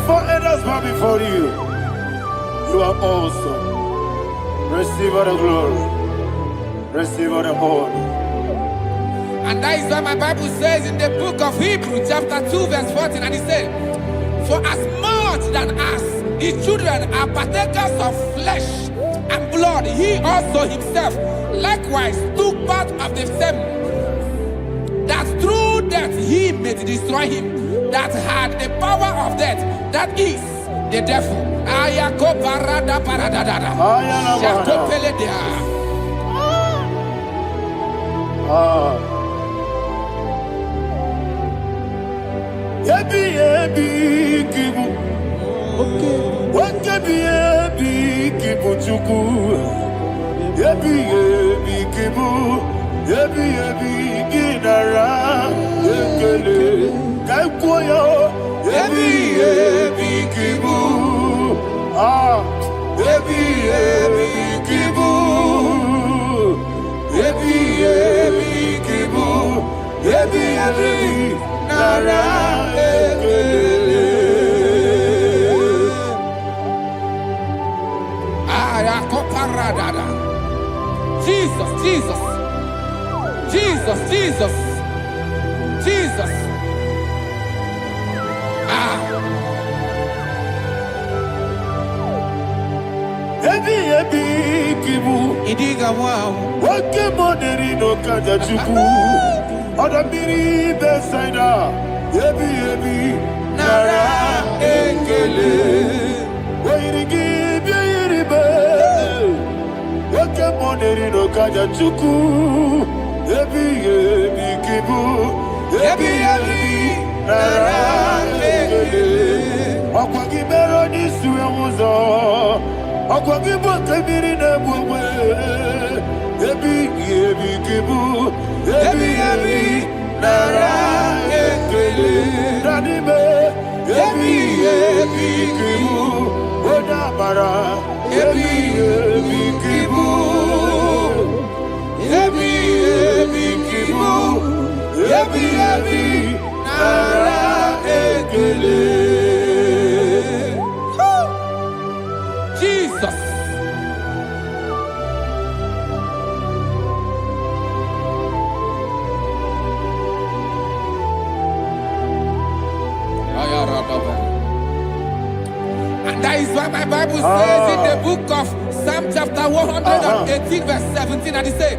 Before others bow before you, you are awesome. Receive all the glory. Receive all the honor. And that is why my Bible says in the book of Hebrews chapter 2 verse 14, and it said, for as much than us, his children are partakers of flesh and blood, he also himself likewise took part of the same, that through death he may destroy him that had the power of death, that is the devil. Yebi kibu, yebi kibu chuku. Yebi kibu, yebi ginara. Yekele kaikoyo. Yebi kibu, yebi kibu, yebi kibu, yebi nara. Jesus, Jesus, Jesus, Jesus, Jesus. Yebi kibu. Idiga wow. Wake money no kaja chuku. Oda miri besaida. Yebi nara ekele. Wairigi biiribe. Wake money no kaja chuku. Yebi kibu. Yebi nara ekele. Akwagi mero ni suwe muzo. Akwagi bote miri ne bwe. Yebi kibu. Yebi nara ekele. Nanime. Yebi kibu. Oda mara. Yebi kibu. Yebi kibu. Yebi nara ekele. Jesus. And that is why my Bible says in the book of Psalm chapter 118 verse 17, and it says,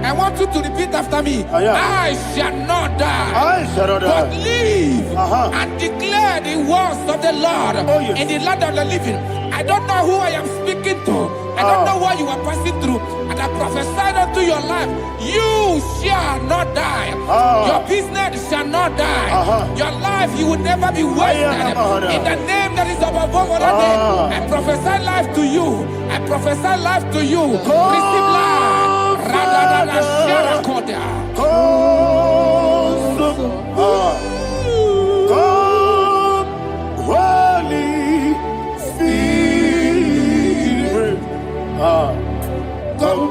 I want you to repeat after me. I shall not die, but live and declare the words of the Lord in the land of the living. I don't know who I am speaking to. I don't know what you are passing through. And I prophesy unto your life, you shall not die. Your business shall not die. Your life, you will never be wasted. In the name that is above all other name, I prophesy life to you. I prophesy life to you. Receive life. Holy Spirit, come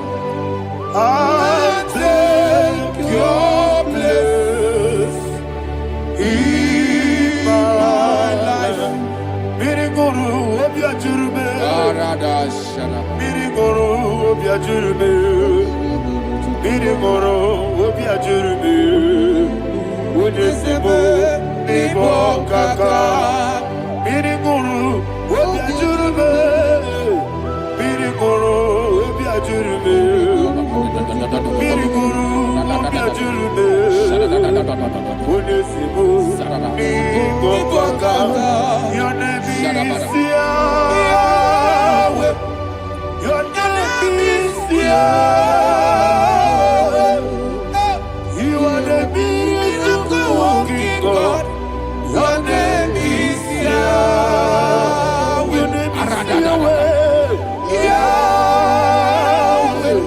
and take your place in my life. Miriguru obiajurube, miriguru obiajurube, miriguru obiajurube. Unesebo nibo kaka, miriguru obiajurube, miriguru obiajurube, miriguru obiajurube. Unesebo nibo kaka. Your name is Yahweh. Your name is Yahweh. You are the miracle working God. Your name is Yahweh. Your name is Yahweh. Yahweh.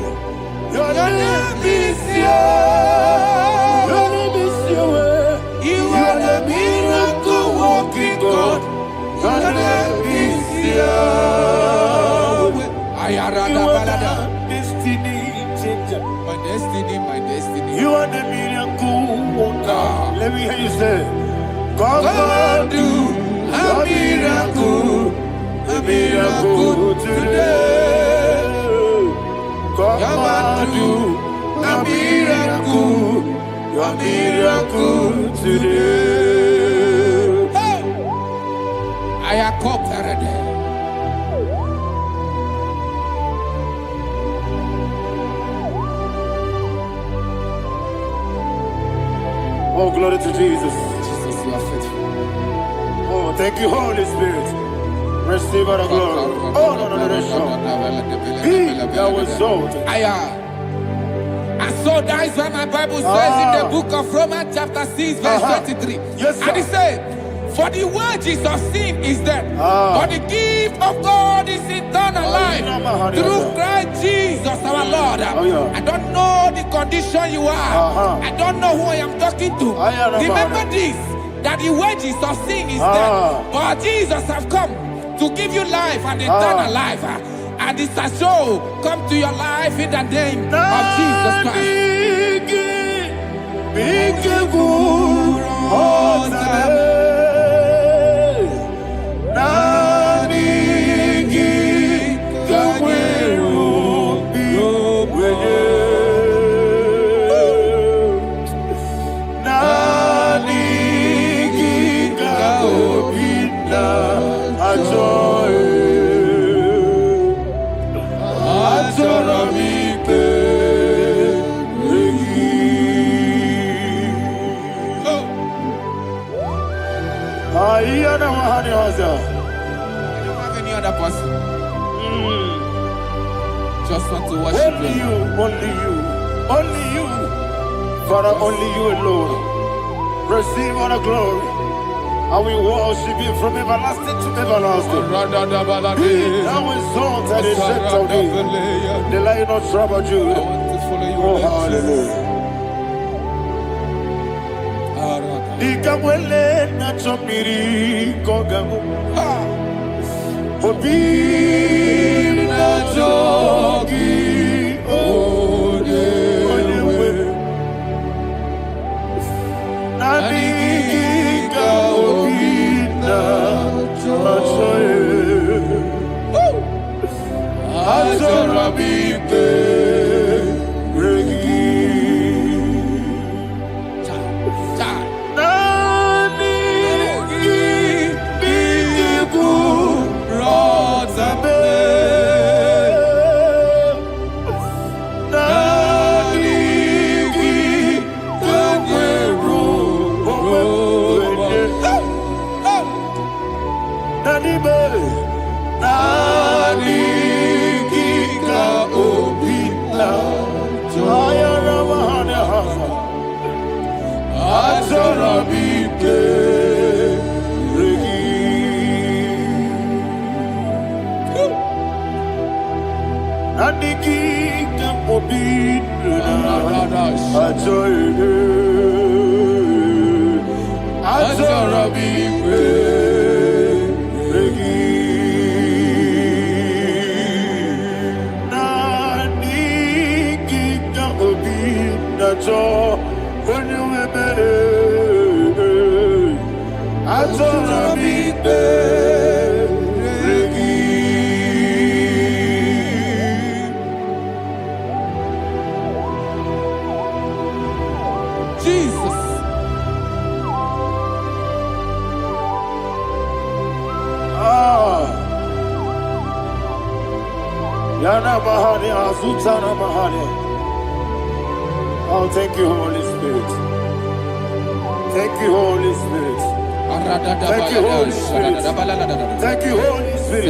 Your name is Yahweh. Your name is Yahweh. You are the miracle working God. Your name is Yahweh. You are the destiny changer. My destiny, my destiny. You are the miracle worker. Let me hear you say, Come and do a miracle today. Come and do a miracle today. Hey! I am cooperated. Oh, glory to Jesus. Jesus, you are faithful. Oh, thank you, Holy Spirit. Receive our glory. Oh, no, Be thou exalted. And so that is why my Bible says in the book of Romans chapter 6 verse 23. Yes, sir. And it says, for the wages of sin is death, but the gift of God is eternal life through Christ Jesus our Lord. I don't know the condition you are. I don't know who I am talking to. Remember this, that the wages of sin is death, but Jesus has come to give you life and eternal life. And this shall come to your life in the name of Jesus Christ. I don't have any other person. Just want to worship only you, only you, Father, only you alone. Receive all the glory. I will worship you from everlasting to everlasting. Be thou exalted, the set of thee, the Lion of Tribe of Judah. Oh, hallelujah. Ikamwele na chomiri kogamu Obi na jogi odewe Nabigika obi na choye Atorabike Oh, thank you, Holy Spirit. Thank you, Holy Spirit. Thank you, Holy Spirit. Thank you, Holy Spirit.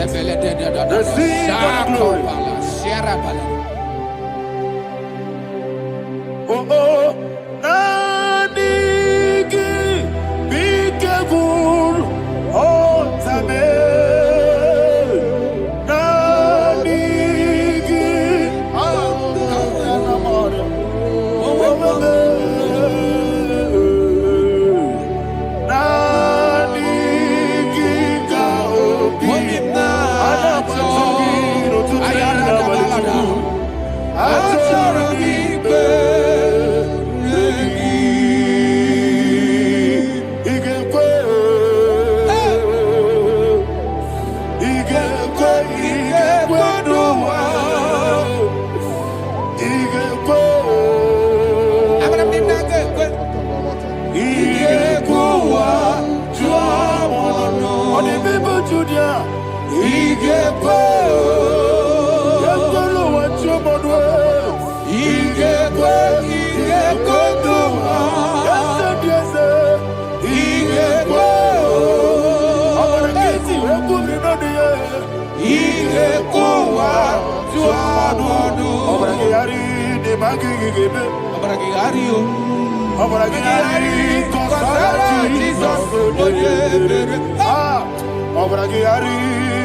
Receive the glory. Oh, oh, Nanigi, be careful, oh, Tame. On the people Judea. IGBO. Yes, the Lord, your mother. IGBO. IGBO. Yes, sir. IGBO. I'm gonna get you. I'm going to the air. IGBO. Tuano. Obrigado, de Magigebe. Obrigado. Obrigado, Consara Jesus. Ah, obrigado,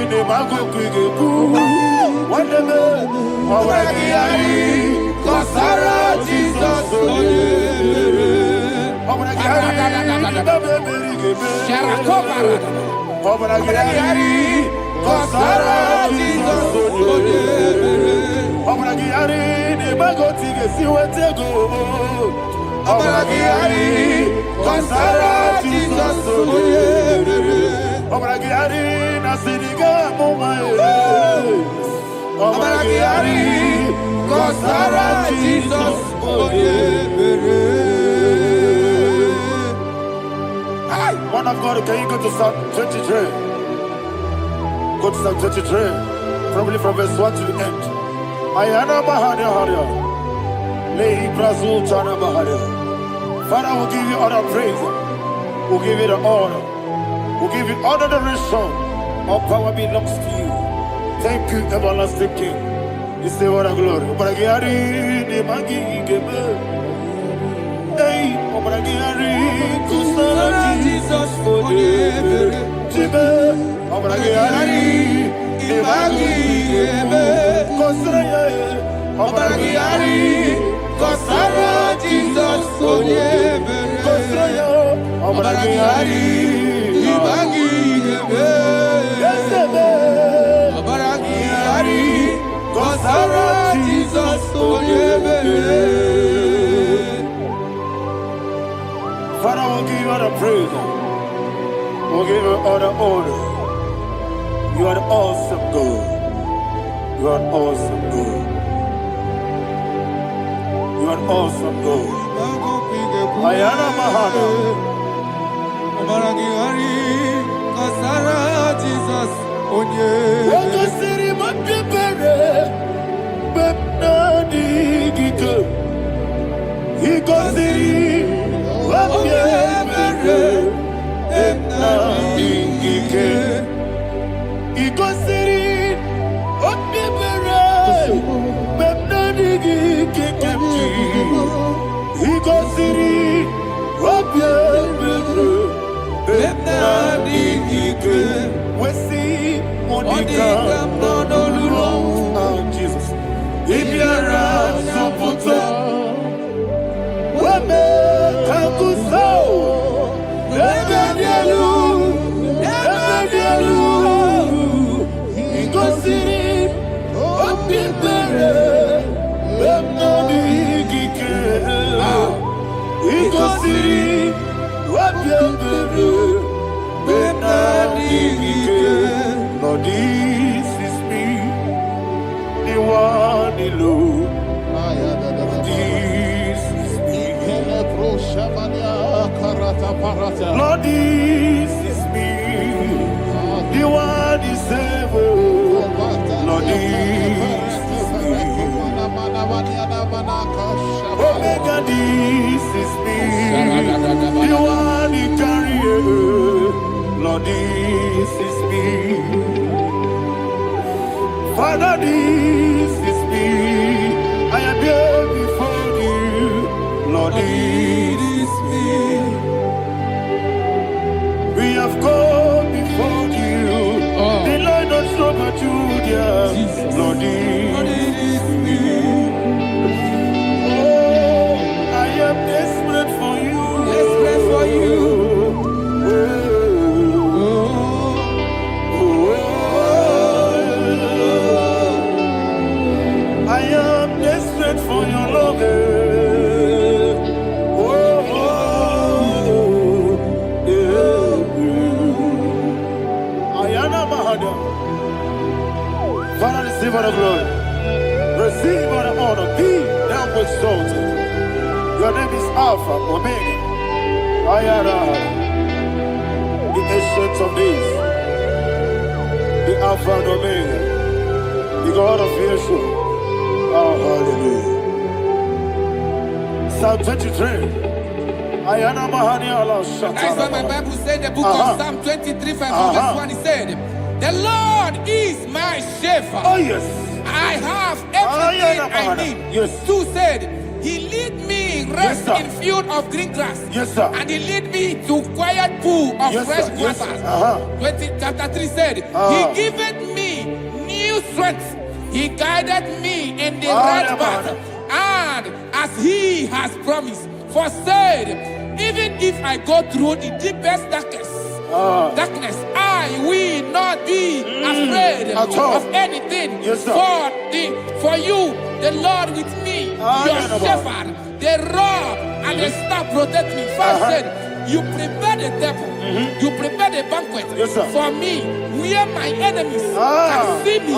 de Magigebe. Whatever. Obrigado, Consara Jesus. Obrigado, Sharakobara. obrigado, Consara Jesus. Obrigado, de Magotige, se o Tego. Obrigado, Consara Jesus. Obrigado, na Siniga, Momae. Obrigado, Consara Jesus. Man of God, can you go to Psalm 23? Go to Psalm 23. Probably from verse 1 to the end. Ayana Mahania Haria. Lehi Brazil Chana Mahania. Father, we'll give you all the praise. We'll give you the honor. We'll give you all the adoration. All power belongs to you. Thank you, everlasting King. You say what a glory. Obrigado, de Magi Gebe. Hey, obrigado, Consara Jesus. Jibe, obrigado, de Magi Gebe. Consara, obrigado, Consara Jesus. Consara, obrigado, Consara Jesus. Father, we'll give you all the praise. We'll give you all the honor. You are the awesome God. You are an awesome God. You are an awesome God. Ayana Mahana. Consara Jesus. Waka siri mapipere. Bepna digike. Iko siri mapipere. Bepna digike. Iko siri mapipere. Bepna digike kemji. Iko siri mapipere. Bepna digike. Wesi Monica. Oh, Jesus. Ibiara Soputo. Wame Kakuso. Ebedielu. Ebedielu. Igosiri. Opipere. Bemnodi Gike. Igosiri. Opipere. Bemnodi Gike. Lord, this is me. The one alone. This is me. Lord, this is me. The one is able. Lord, this is me. Omega, this is me. The one in carrier. Lord, this is me. Father, this is me. I am here before you. Lord, this is me. We have come before you. The Lord of Struggle Judah. Lord, this is me. Oh, I am desperate for you. Desperate for you. I am desperate for your love. Ayana Mahada. Father, receive all the glory. Receive all the honor. Be thou exalted. Your name is Alpha, Omega. Ayana. The ancient of days. Alpha and Omega, the God of Yeshua. Oh, hallelujah. Psalm 23. Ayana Mahani Allah Shatana. That's why my Bible said in the book of Psalm 23, verse 1, it said, the Lord is my shepherd. Oh, yes. I have everything I need. Yes. 2 said, he lead me rest Yes, in field of green grass. Yes, sir. And he lead me to quiet pool of Yes, fresh sir. Yes, waters. sir. Chapter 3 said, he giveth me new strength. He guided me in the right path. And as he has promised, for said, even if I go through the deepest darkness, I will not be afraid of anything. Yes, sir. For you, the Lord with me, your shepherd, the rod and the staff protect me. First said, you prepare the table, you prepare the banquet for me, where my enemies can see me.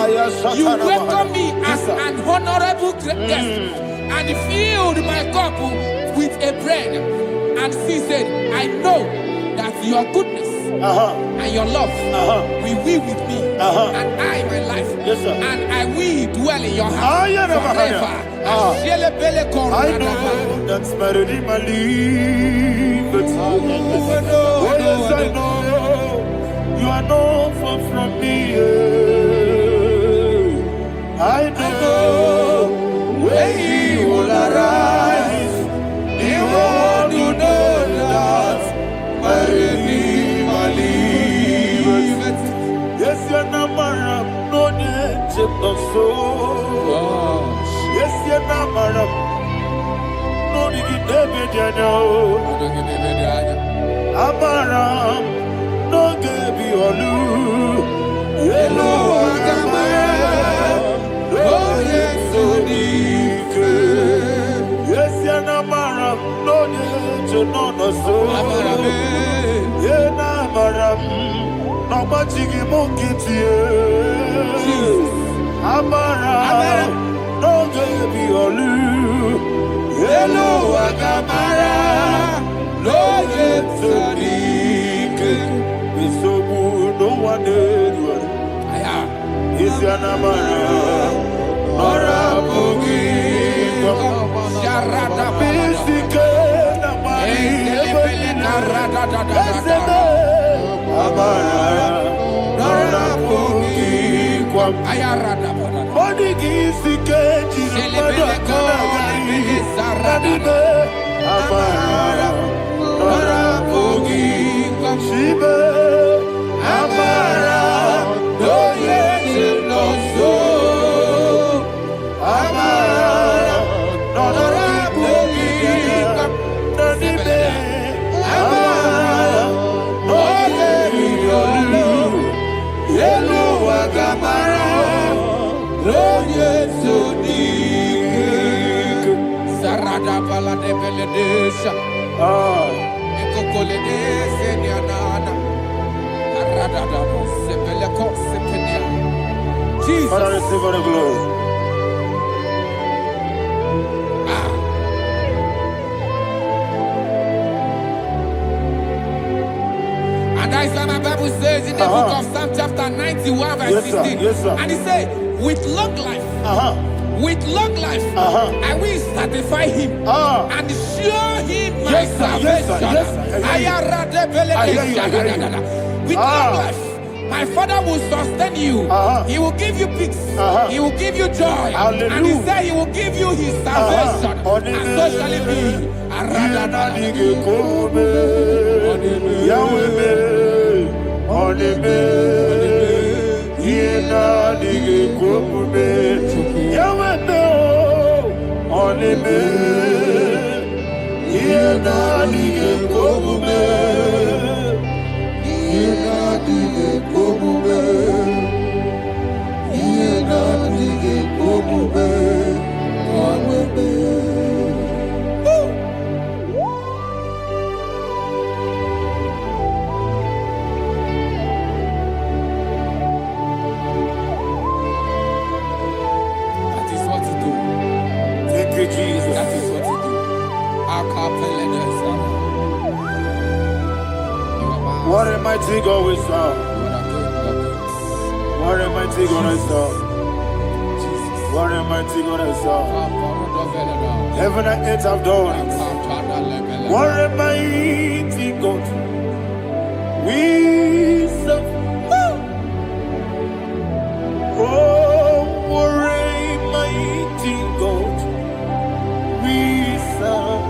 You welcome me as an honorable guest, and filled my cup with a bread. And she said, I know that your goodness and your love will be with me, and I, my life, and I will dwell in your house forever. I know that's better than my life. Oh, yes, I know you are not far from me. I know when he will arise, he will do that. Yes, you're not married, no need to so. Yes, you're not married, no need to be there. Amaram, no give you all. Hello, Agamara, oh yes, so deep. Yes, you're not married, no need to know no so. Yeah, Amaram. No matching monkey Amara, no baby olu. Hello, Agamara, no yet Sadiq. We so good, no one did. Is your Namara, Nora Bogi, Sharada Bisika, Amara, Nora Bogi, Ayarada, Bonigisi, Amara, Nora Bogi, Shiba, Amara, no yes, no so, Amara, Nora Bogi, Amara, no Hello, Agamara, no yes, so deep. Sarada Bala de Beledesha, Ecocoledes, and Yanana, Arada, Sebeleco, Sepenia. Jesus, Father, receive the glory. And that's why my Bible says in the book of Psalm chapter 91 verse 16. And he said, with long life, I will satisfy him and show him my salvation. With long life, my Father will sustain you. He will give you peace. He will give you joy. And he said he will give you his salvation. And so shall it be. Jesus. That is what you do. What a mighty God we serve. What a mighty God I serve. What a mighty God I serve. Heaven and earth have done it. What a mighty God we serve. Oh, what a mighty God we serve.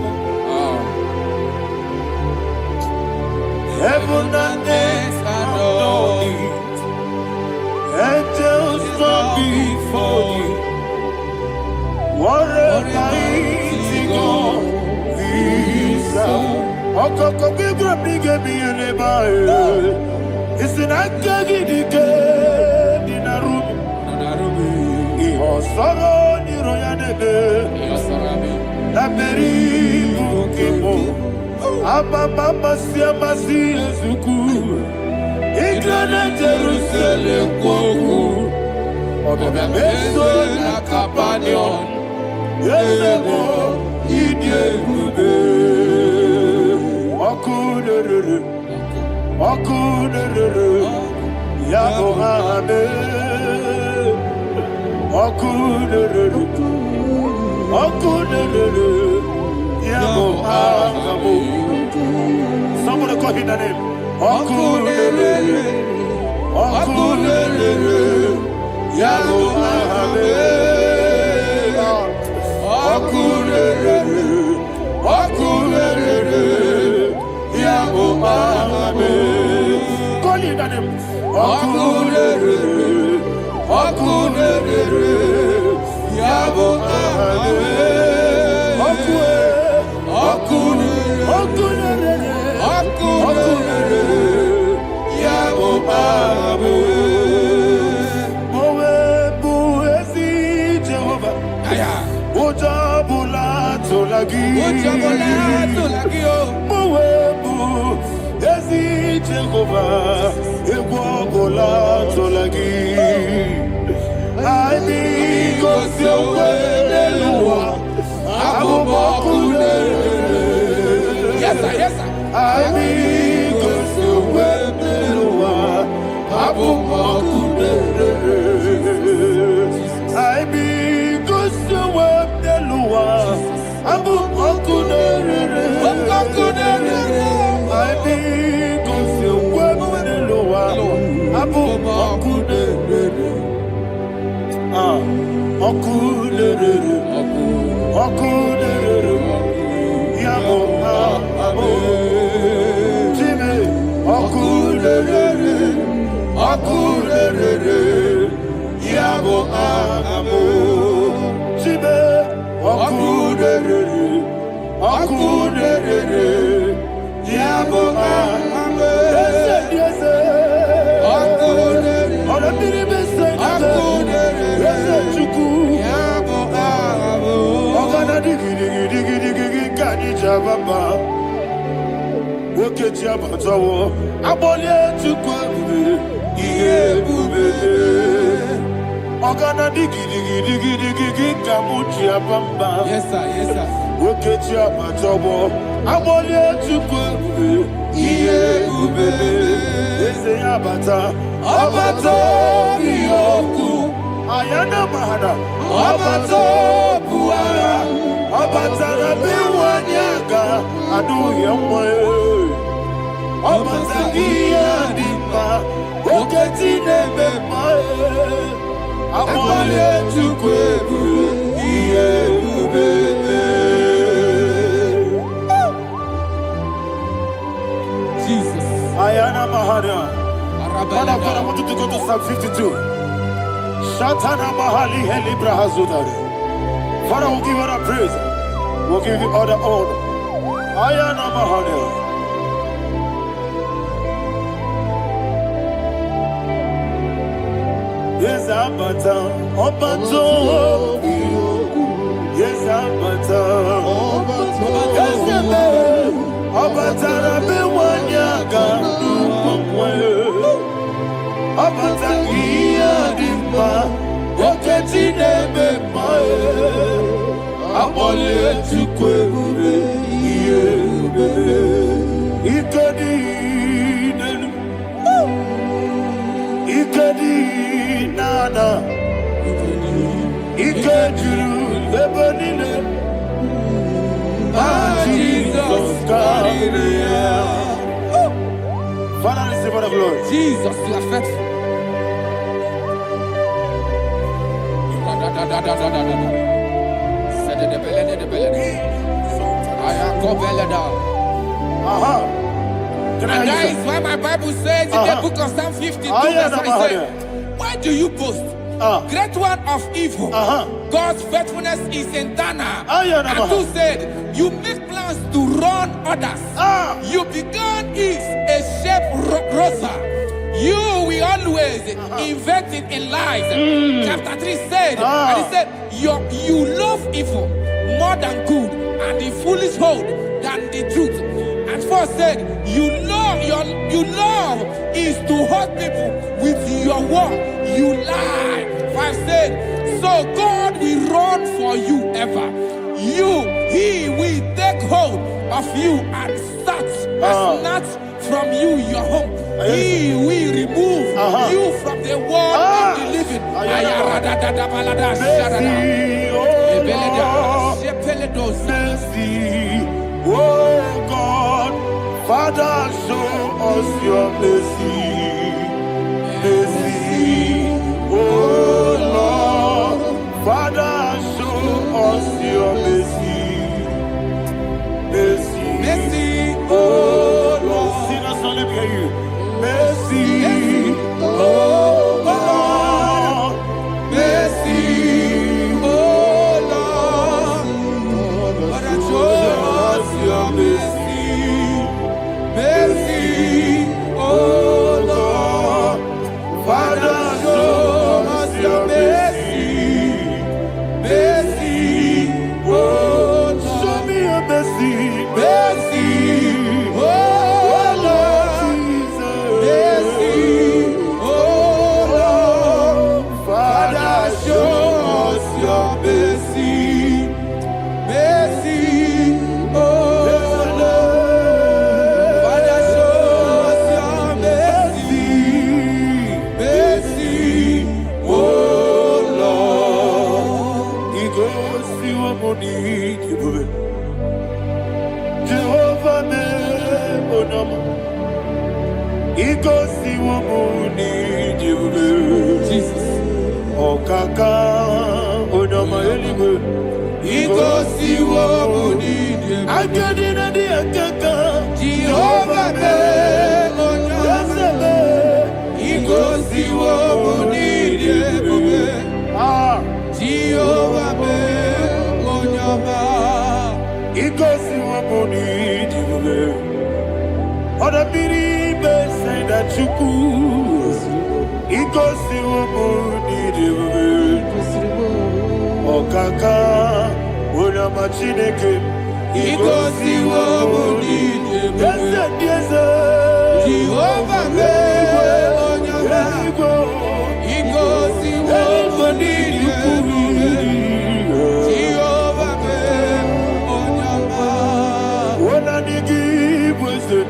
Heaven and earth have done it. Angels bow before you. What a mighty God we serve. Okoko bigro bige bi eleba. It's an akagidike dinarum. Iho soro ni royanebe. Laberi bukimo. Ababa masia masi ezuku. Igrana Jerusalem koku. Obebeso na kapanion. Yesemo idiegube. Okunere. Okunere. Yabohame. Okunere. Okunere. Yabohame. Somebody call him the name. Okunere. Okunere. Yabohame. Okunere. Okunere. Yabohame. Call him the name. Okunere. Okunere. Yabohame. Yes, sir. Yes, sir. Yes, sir. Yes, sir. Ayana mahana, abato buara, abatara biwanyaga, adu yamwe, abatagia dimba, oketi nebe mae, abale tukwebu, iye ubebe. Jesus. Ayana mahana. Man of God, I want you to go to Psalm 52. Shatana Mahali Helibra Hazudari. Father, we'll give you the praise. We'll give you all the honor. Ayana Mahali. Yes, Abata. Obato. Yes, Abata. Yes, Abata. Rabbi Wanyaga. Abata iya dimba, oketi nebe mae, abole tukwe ube iye ube, ikadi nenu, ikadi nana ikejuru ebenine Jesus carried Father, receive the glory. Jesus, you are faithful. And that is why my Bible says in the book of Psalm 52, verse 27, why do you boast? Great one of evil. God's faithfulness is eternal. And who said, you make plans to run others. You began is a shape rosa. You will always invent it in lies. Chapter 3 said, and he said, you love evil more than good, and the foolish hold than the truth. And 4 said, you love is to hurt people with your word. You lie. 5 said, so God will run for you ever. He will take hold of you and snatch from you your home. He will remove you from the world of the living. Oh God, Father, show us your mercy. Mercy, oh Lord, Father, show us your mercy. Mercy, mercy, oh Lord. Sinners, let me hear you. Mercy, oh Lord, mercy, oh Lord, Father, show us your mercy. Mercy, oh Lord, Father, show us your mercy. Mercy, oh Lord, show me your mercy. Mercy, oh Lord, mercy, oh Lord, Father, show us your mercy. Mercy, oh Lord, Father, show us your mercy. Mercy, oh Lord. He goes to a money, Jehovah me onama. He goes to a money, Jesus. Oh kaka onama eligo. He goes to a money. I get in the akaka. Jehovah me onama. He goes to a money. Jehovah me onama. He goes to a money. Other people say that you could. He goes to a money. Oh kaka, una machineke. He goes to a money. Yes, Jehovah me onyama. He goes to a money. Jehovah me onyama. When I give wisdom,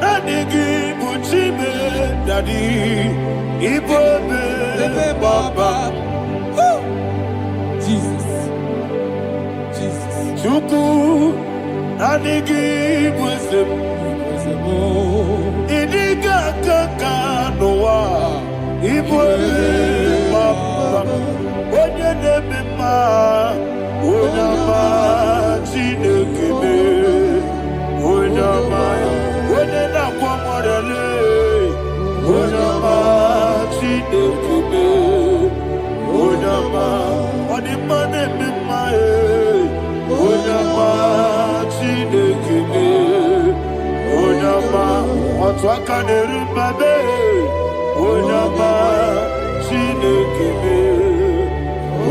I give uchime, daddy, ibobe, baba. Jesus, Jesus. Chuku, I give wisdom, idiga kaka noa, ibobe, baba. Onye nebe ma, onama chinekebe, onama, onena kwa morele, onama chinekebe, onama, onimane mimae, onama chinekebe, onama, otwaka nerumbabe, onama chinekebe,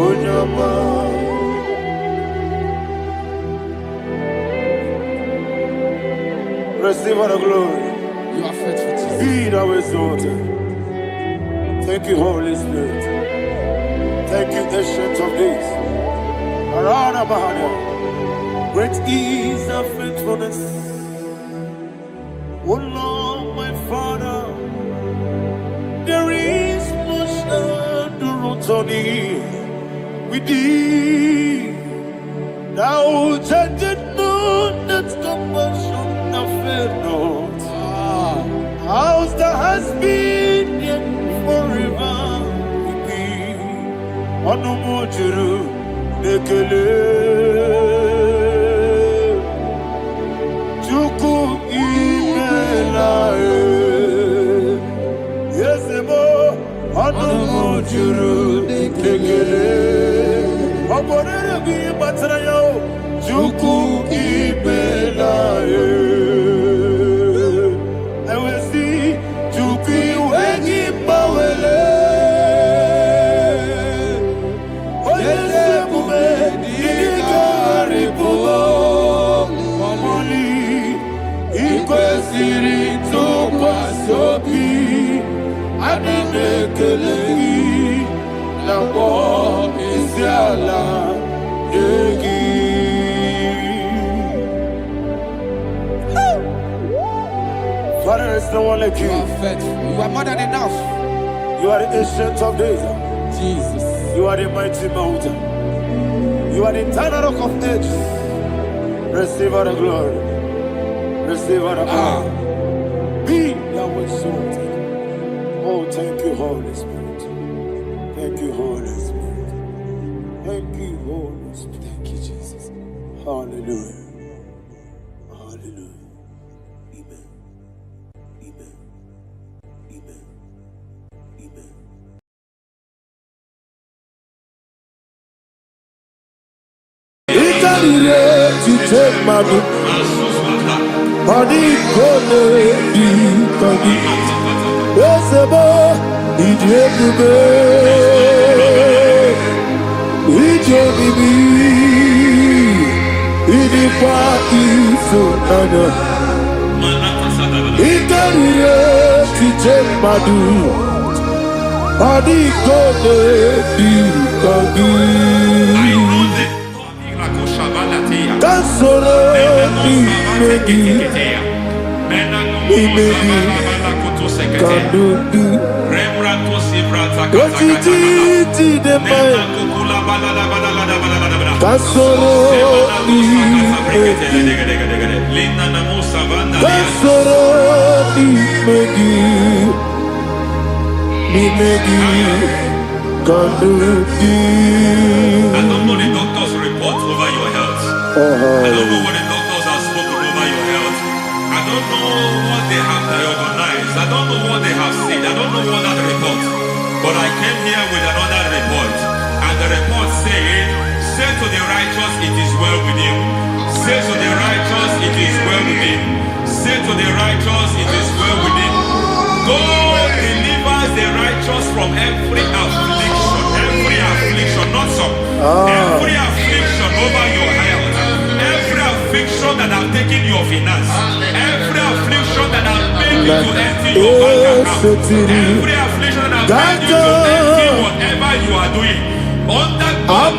onama. Receive all the glory. You are faithful, Jesus. Be thou exalted. Thank you, Holy Spirit. Thank you, Ancient of Days. Arana Bahania. Great is thy faithfulness. O Lord, my Father, there is with thee. Thou judgest not that compassion of not. How's the has been yet forever with thee? Onumujuru nekele Juku imelae Yesebo Onumujuru nekele Oborere bi matrayo Juku imelae Father, is no one like you. You are faithful. You are more than enough. You are the ancient of days. Jesus. You are the mighty mountain. You are the eternal rock of ages. Receive all the glory. Receive all the honor. Be thou exalted. Oh, thank you, Holy Spirit. Thank you, Holy Spirit. Thank you, Holy Spirit. Thank you, Jesus. Hallelujah. Hallelujah. Amen. Amen. Amen. Amen. Ikarire tite madu Adi kone di kagi Esebo idebube Ijebibi Idikwa isunanya Ikarire tite madu Adi kone di kagi Kasoro imegi kadudu Ojiji deme Kasoro imegi Kasoro imegi Imegi kadudu I don't know the doctor's report over your health. I don't know what the doctors have spoken over your health. I don't know what they have diagnosed. I don't know what they have said. I don't know what that report. But I came here with another report. And the report said, say to the righteous, it is well with him. Say to the righteous, it is well with him. Say to the righteous, it is well with him. God delivers the righteous from every affliction. Every affliction, not some. Every affliction over your health. Every affliction that have taken your finance. Every affliction that have made you to empty your bank account. Every affliction that have made you to empty whatever you are doing. Under God,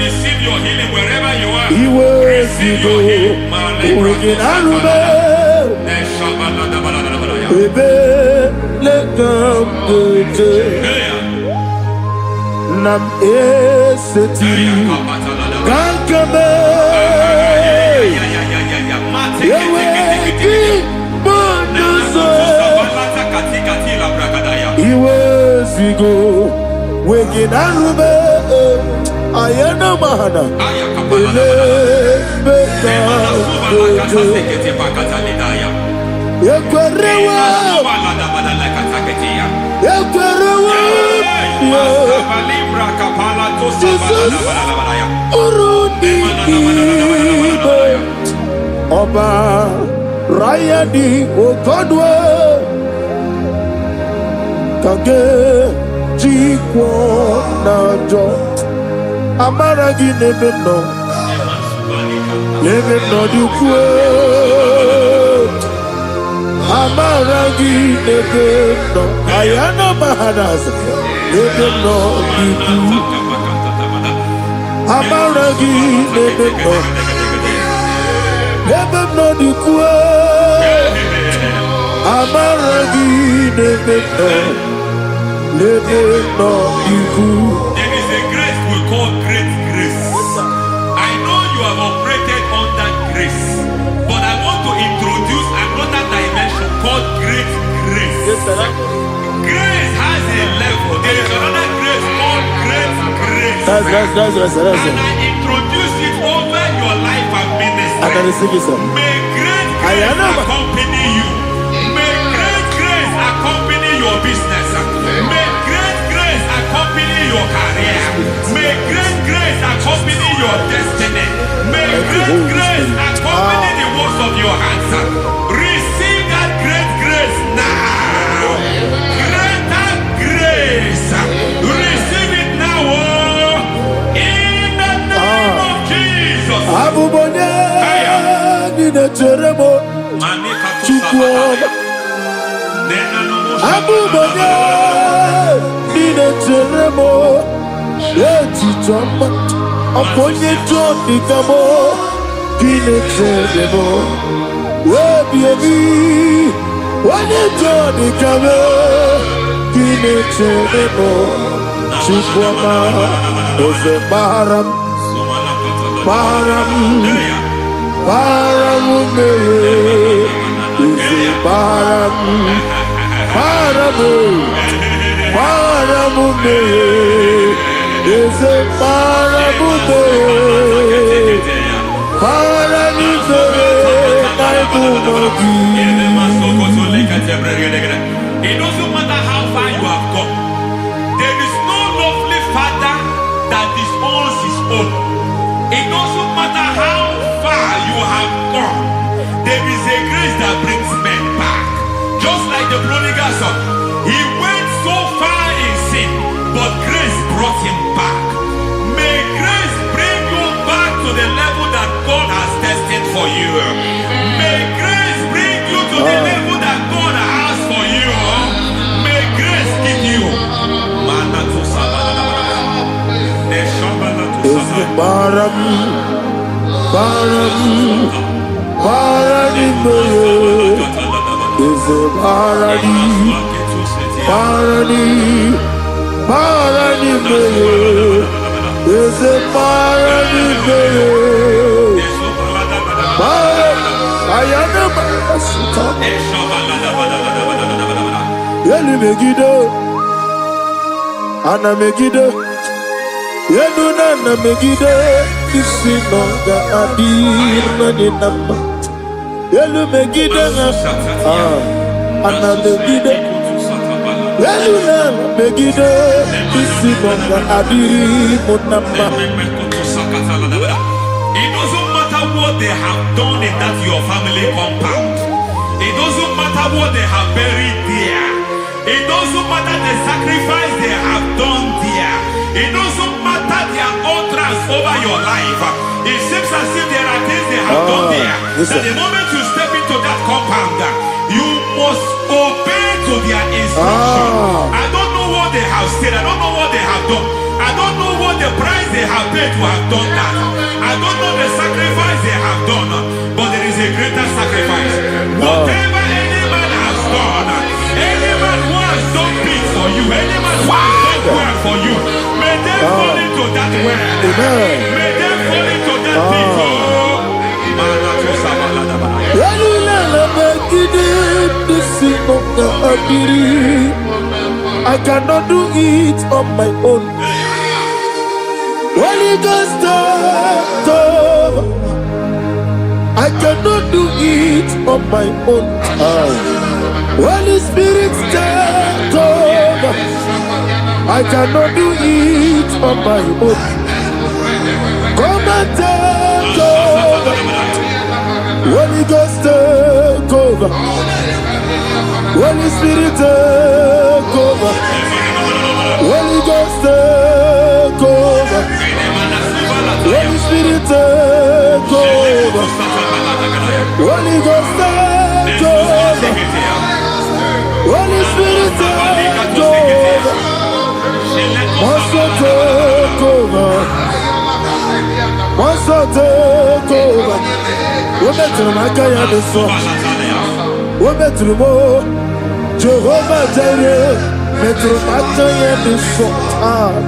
receive your healing wherever you are. Receive your healing. Nam eseti kankame Yeweki bonuso Iwe sigo Wegin arube Ayana mahana Ele beka Yekwerewa Yekwerewa Jesus Urudi Ibo Oba Rayadi Okodwe Kage Jikwo Najo Amaragi Nebeno Nebeno Dukwe Amaragi Nebeno Ayana Mahanas Nebeno Dukwe Amaragi Nebeno Nebeno Dukwe Amaragi Nebeno let it not be good. There is a grace we call great grace. I know you have operated under grace, but I want to introduce another dimension called great grace. Grace has a level. There is another grace called great grace. That's And I introduce it over your life and ministry. I can receive it, sir. May great grace accompany you. May great grace accompany your business. May great grace accompany your career. May great grace accompany your destiny. May great grace accompany the works of your hands. Receive that great grace now. Greater grace. Receive it now. In the name of Jesus. It doesn't matter how far you have gone. There is no lovely father that disowns his own. It doesn't matter how far you have gone. There is a grace that brings men back. Just like the prodigal son. He went so far in sin, but grace brought him back. May grace bring you back to the level that God has destined for you. May grace bring you to the level that God has for you. May grace give you. Ana Megiddo, Yeduna Megiddo, Isinonga Adir Nadinama, Yelu Megiddo, Ana Megiddo, Yeduna Megiddo, Isinonga Adir Munama. It doesn't matter what they have done in that your family compound. It doesn't matter what they have buried there. It doesn't matter the sacrifice they have done there. It doesn't matter their utterance over your life. It seems as if there are things they have done there. That the moment you step into that compound, you must obey to their instruction. I don't know what they have said. I don't know what they have done. I don't know what the price they have paid to have done that. I don't know the sacrifice they have done. But there is a greater sacrifice. Whatever any man has done, any man who has done big for you, any man who has done well for you, may they fall into that well. May they fall into that pit. I cannot do it on my own. Holy Ghost, I cannot do it on my own. Holy Spirit, take over. I cannot do it on my own. Come and take over. Holy Ghost, take over. Holy Spirit, take over. Holy Ghost, take over. Holy Spirit, take over. Holy Ghost, take over. Holy Spirit, take over. Master, take over. Master, take over. We're better than I can do so. We're better than more. Jehovah Jireh. Metro Mato Yebiso,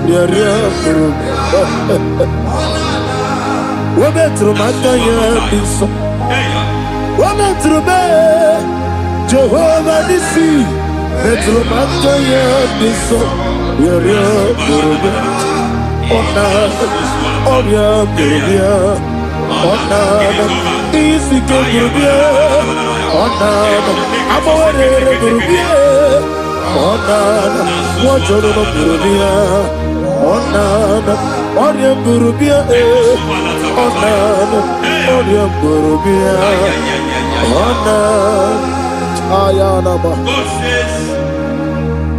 Yeriaburu. Metro Mato Yebiso. Metro Be, Jehovah Nissi. Metro Mato Yebiso, Yeriaburu. Onya Burubia, Onana, Easy Burubia, Onana, Amore Burubia, Onana, Wajoro Burubia, Onana, Onya Burubia, Onana, Onya Burubia, Onana, Ayana. God says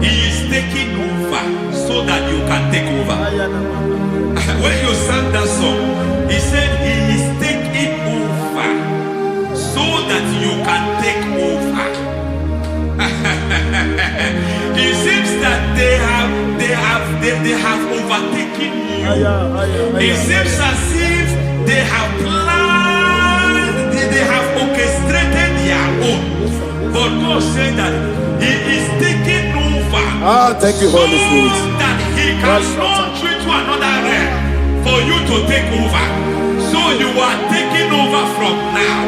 He is taking over so that you can take over. When you sang that song, He said He is taking over so that you can take over. It seems that they have overtaken you. It seems as if they have planned, they have orchestrated their own. But God said that He is taking over. Thank you, Holy Spirit. So that He can launch you to another realm for you to take over. So you are taking over from now.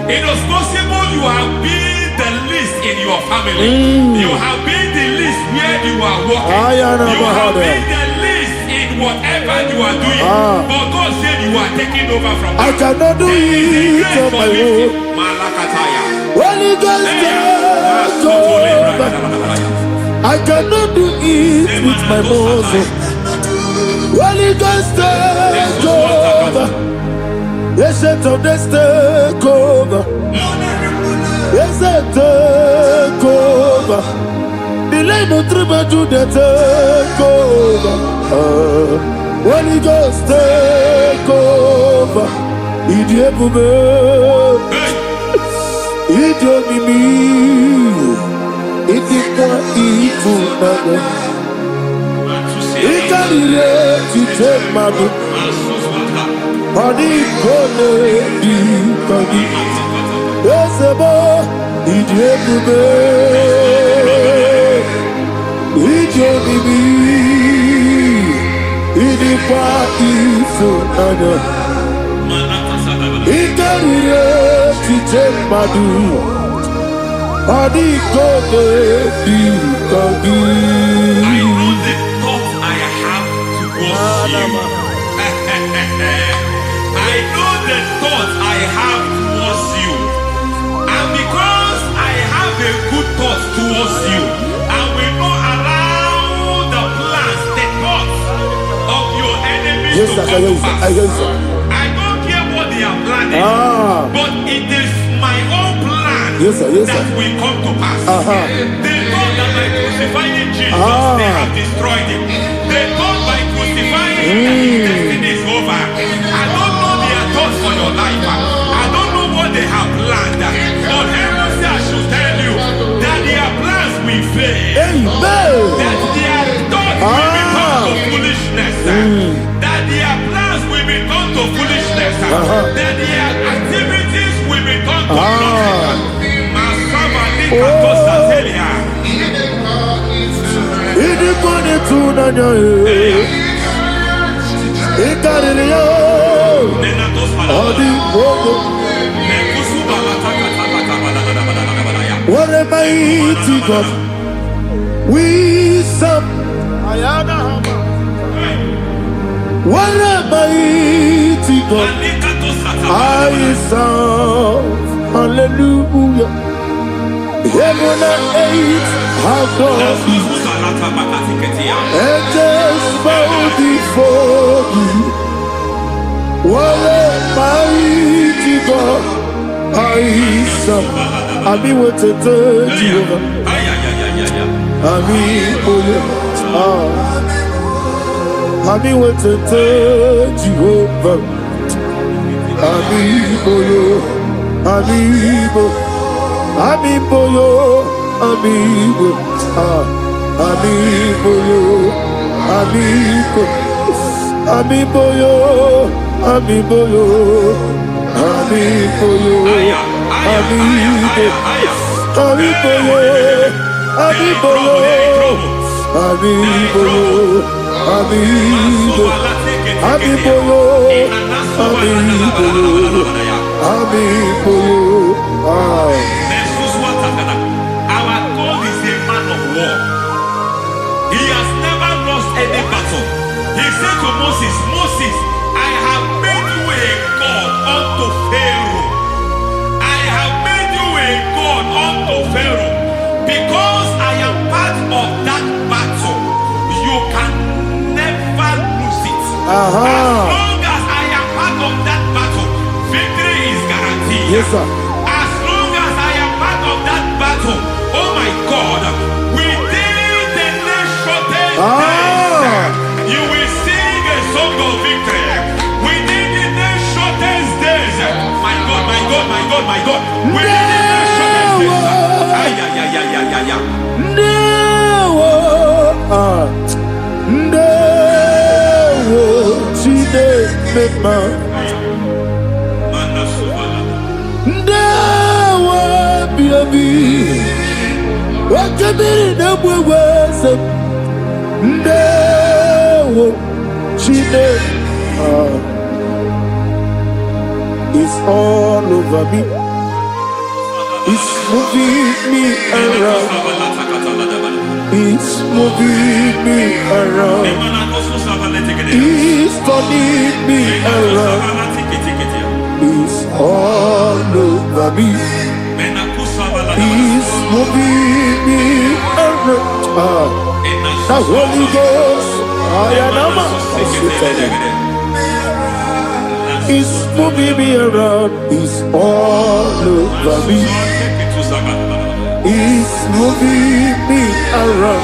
It is possible you have been the least in your family. You have been the least where you are working. You have been the least in whatever you are doing. But God said you are taking over from now. I cannot do it on my own. Holy Ghost, take over. I cannot do it with my muscle. Holy Ghost, take over. Yes, of this take over. Yes, take over. Delay no trouble to the take over. Holy Ghost, take over. Idiebube, Idiomimi, Idikwa Ifunana. Ikarire Titemadu. Money gone di kagi. Esebo Idiebube, Idiomimi, Idikwa Ifunana. Ikarire Titemadu. Money gone di kagi. I know the thoughts I have towards you. I know the thoughts I have towards you. And because I have a good thought towards you, I will not allow the plans, the thoughts of your enemies to come to pass. I don't care what they are planning, but it is my own plan that will come to pass. They thought that by crucifying Jesus, they have destroyed him. They thought by crucifying him that his destiny is over. I don't know their thoughts for your life. I don't know what they have planned. But heaven says I should tell you that their plans will fail. That their thoughts will become to foolishness. That their plans will become to foolishness. That their activities will become to nothing. What a mighty God we serve. What a mighty God I serve. Hallelujah. Heaven and earth have done it. Angels bow before you. What a mighty God I serve. Ami wote Jehovah. Ami oye. Ami wote Jehovah. Ami oye. Ami bo. Ami boyo. Ami bo. Ami boyo. Ami bo. Ami boyo. Ami boyo. Ami boyo. Ami boyo. Ami boyo. Amibo, amibo, amibo, amibo, amibo. Our God is a man of war. He has never lost any battle. He said to Moses, Moses, I have made you a God unto Pharaoh. I have made you a God unto Pharaoh. Because I am part of that battle, you can never lose it. As long as I am part of that battle, victory is guaranteed. Yes, sir. As long as I am part of that battle, oh my God, within the next shortest days, you will sing a song of victory. Within the next shortest days, my God, my God, my God, my God, within the next shortest days, it's all over me. It's moving me around. It's moving me around. It's turning me around. It's all over me. It's moving me around. The Holy Ghost, it's moving me around. It's all over me. It's moving me around.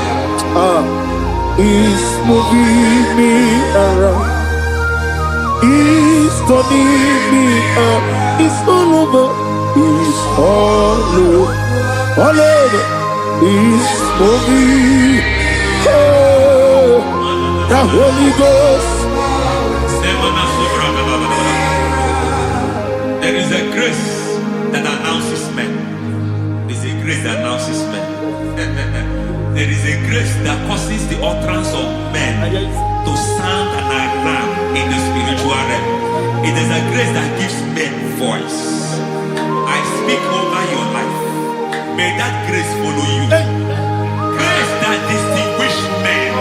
It's moving me around. It's turning me up. It's all over. It's all over. All over. It's moving. Oh, the Holy Ghost. There is a grace that announces men. There is a grace that announces men. There is a grace that causes the utterance of men to sound an alarm in the spiritual realm. It is a grace that gives men voice. I speak over your life. May that grace follow you. Grace that distinguishes men.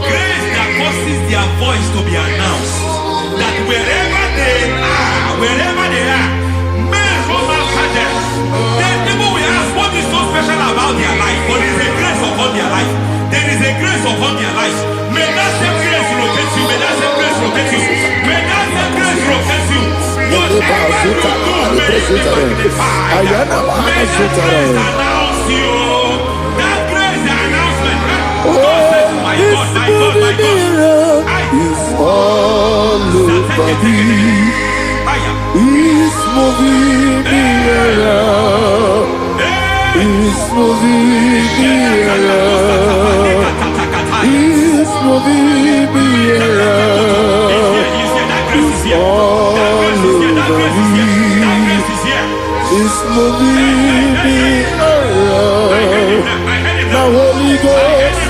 Grace that causes their voice to be announced. That wherever they are, men from after them. Then people will ask, what is so special about their life? But there is a grace upon their life. There is a grace upon their life. May that same grace rotate you. May that same grace rotate you. May that same grace rotate you. Whatever you do, may it be magnified. May that grace announce you. That grace announcement. God says, my God, my God, my God. It's all over me. It's moving me around. It's moving me around. It's moving me around. It's all over me. It's moving me around. The Holy Ghost.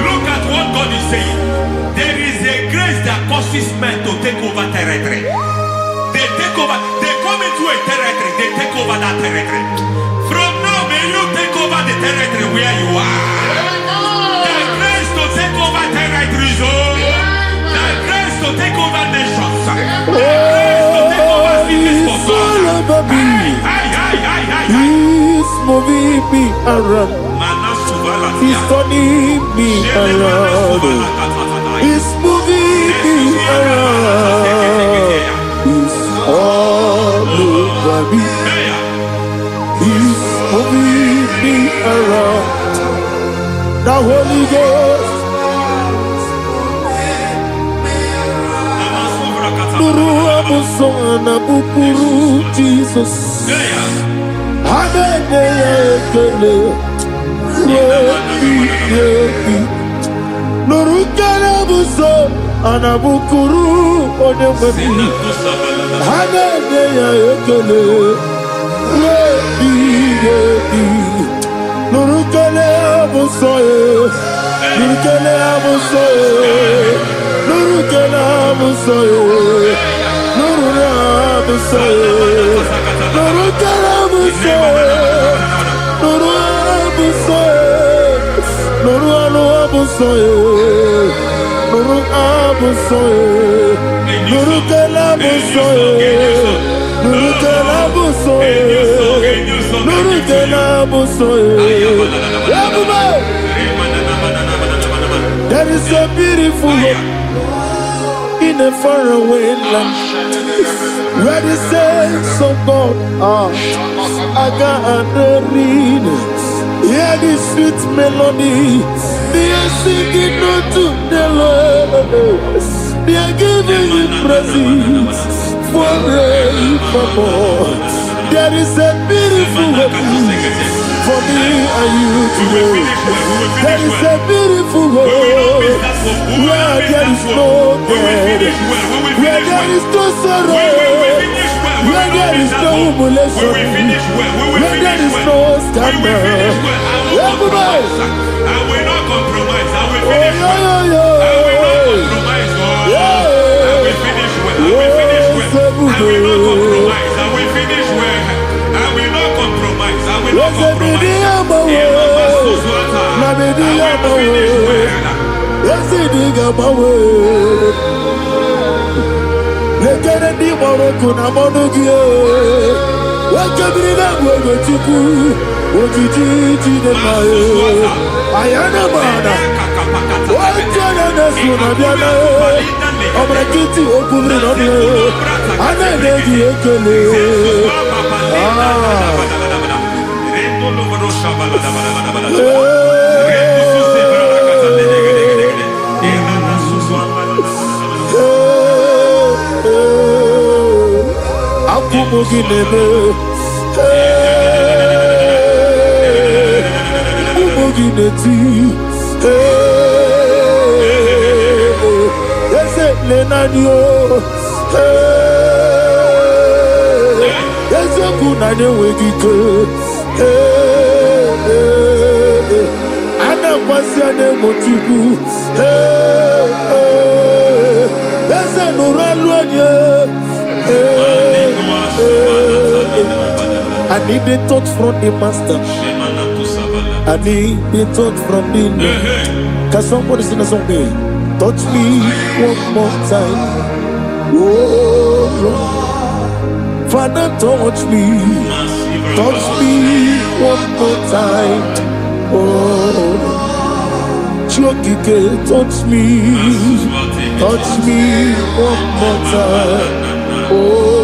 Look at what God is saying. There is a grace that causes men to take over territory. They take over. They come into a territory. They take over that territory. From now, may you take over the territory where you are. The grace to take over territories. The grace to take over nations. The grace to take over cities for God. He's moving me around. He's turning me around. He's moving me around. He's all over me. He's moving me around. The Holy Ghost. Nuru amusona bukuru Jesus. Amen. Nurukana buso anabukuru onemani hanene ya ekele rebi Nurukana amusoye. Nurukele amusoye. Nurukele amusoye. Nurukele amusoye. Nurukele amusoye. Nuru amusoye. Nuru amusoye. Nuru kelamusoye. Nuru kelamusoye. Nuru kelamusoye. There is a beautiful hope in a faraway land where the saints of God are gathering. Hear the sweet melody. They are singing unto the Lord. They are giving you praise forevermore. There is a beautiful hope for me and you today. There is a beautiful hope where there is no death, where there is no sorrow, where there is no humiliation, where there is no scandal. Everybody, I will not compromise. I will finish well. I will not compromise. I will finish well. I will finish well. I will not compromise. I will finish well. I will not compromise. I will not compromise. I need the touch from the master. I need the touch from the Lord. Can somebody sing a song here? Touch me one more time. Oh Lord. Father, touch me. Touch me one more time. Oh Chokike, touch me. Touch me one more time. Oh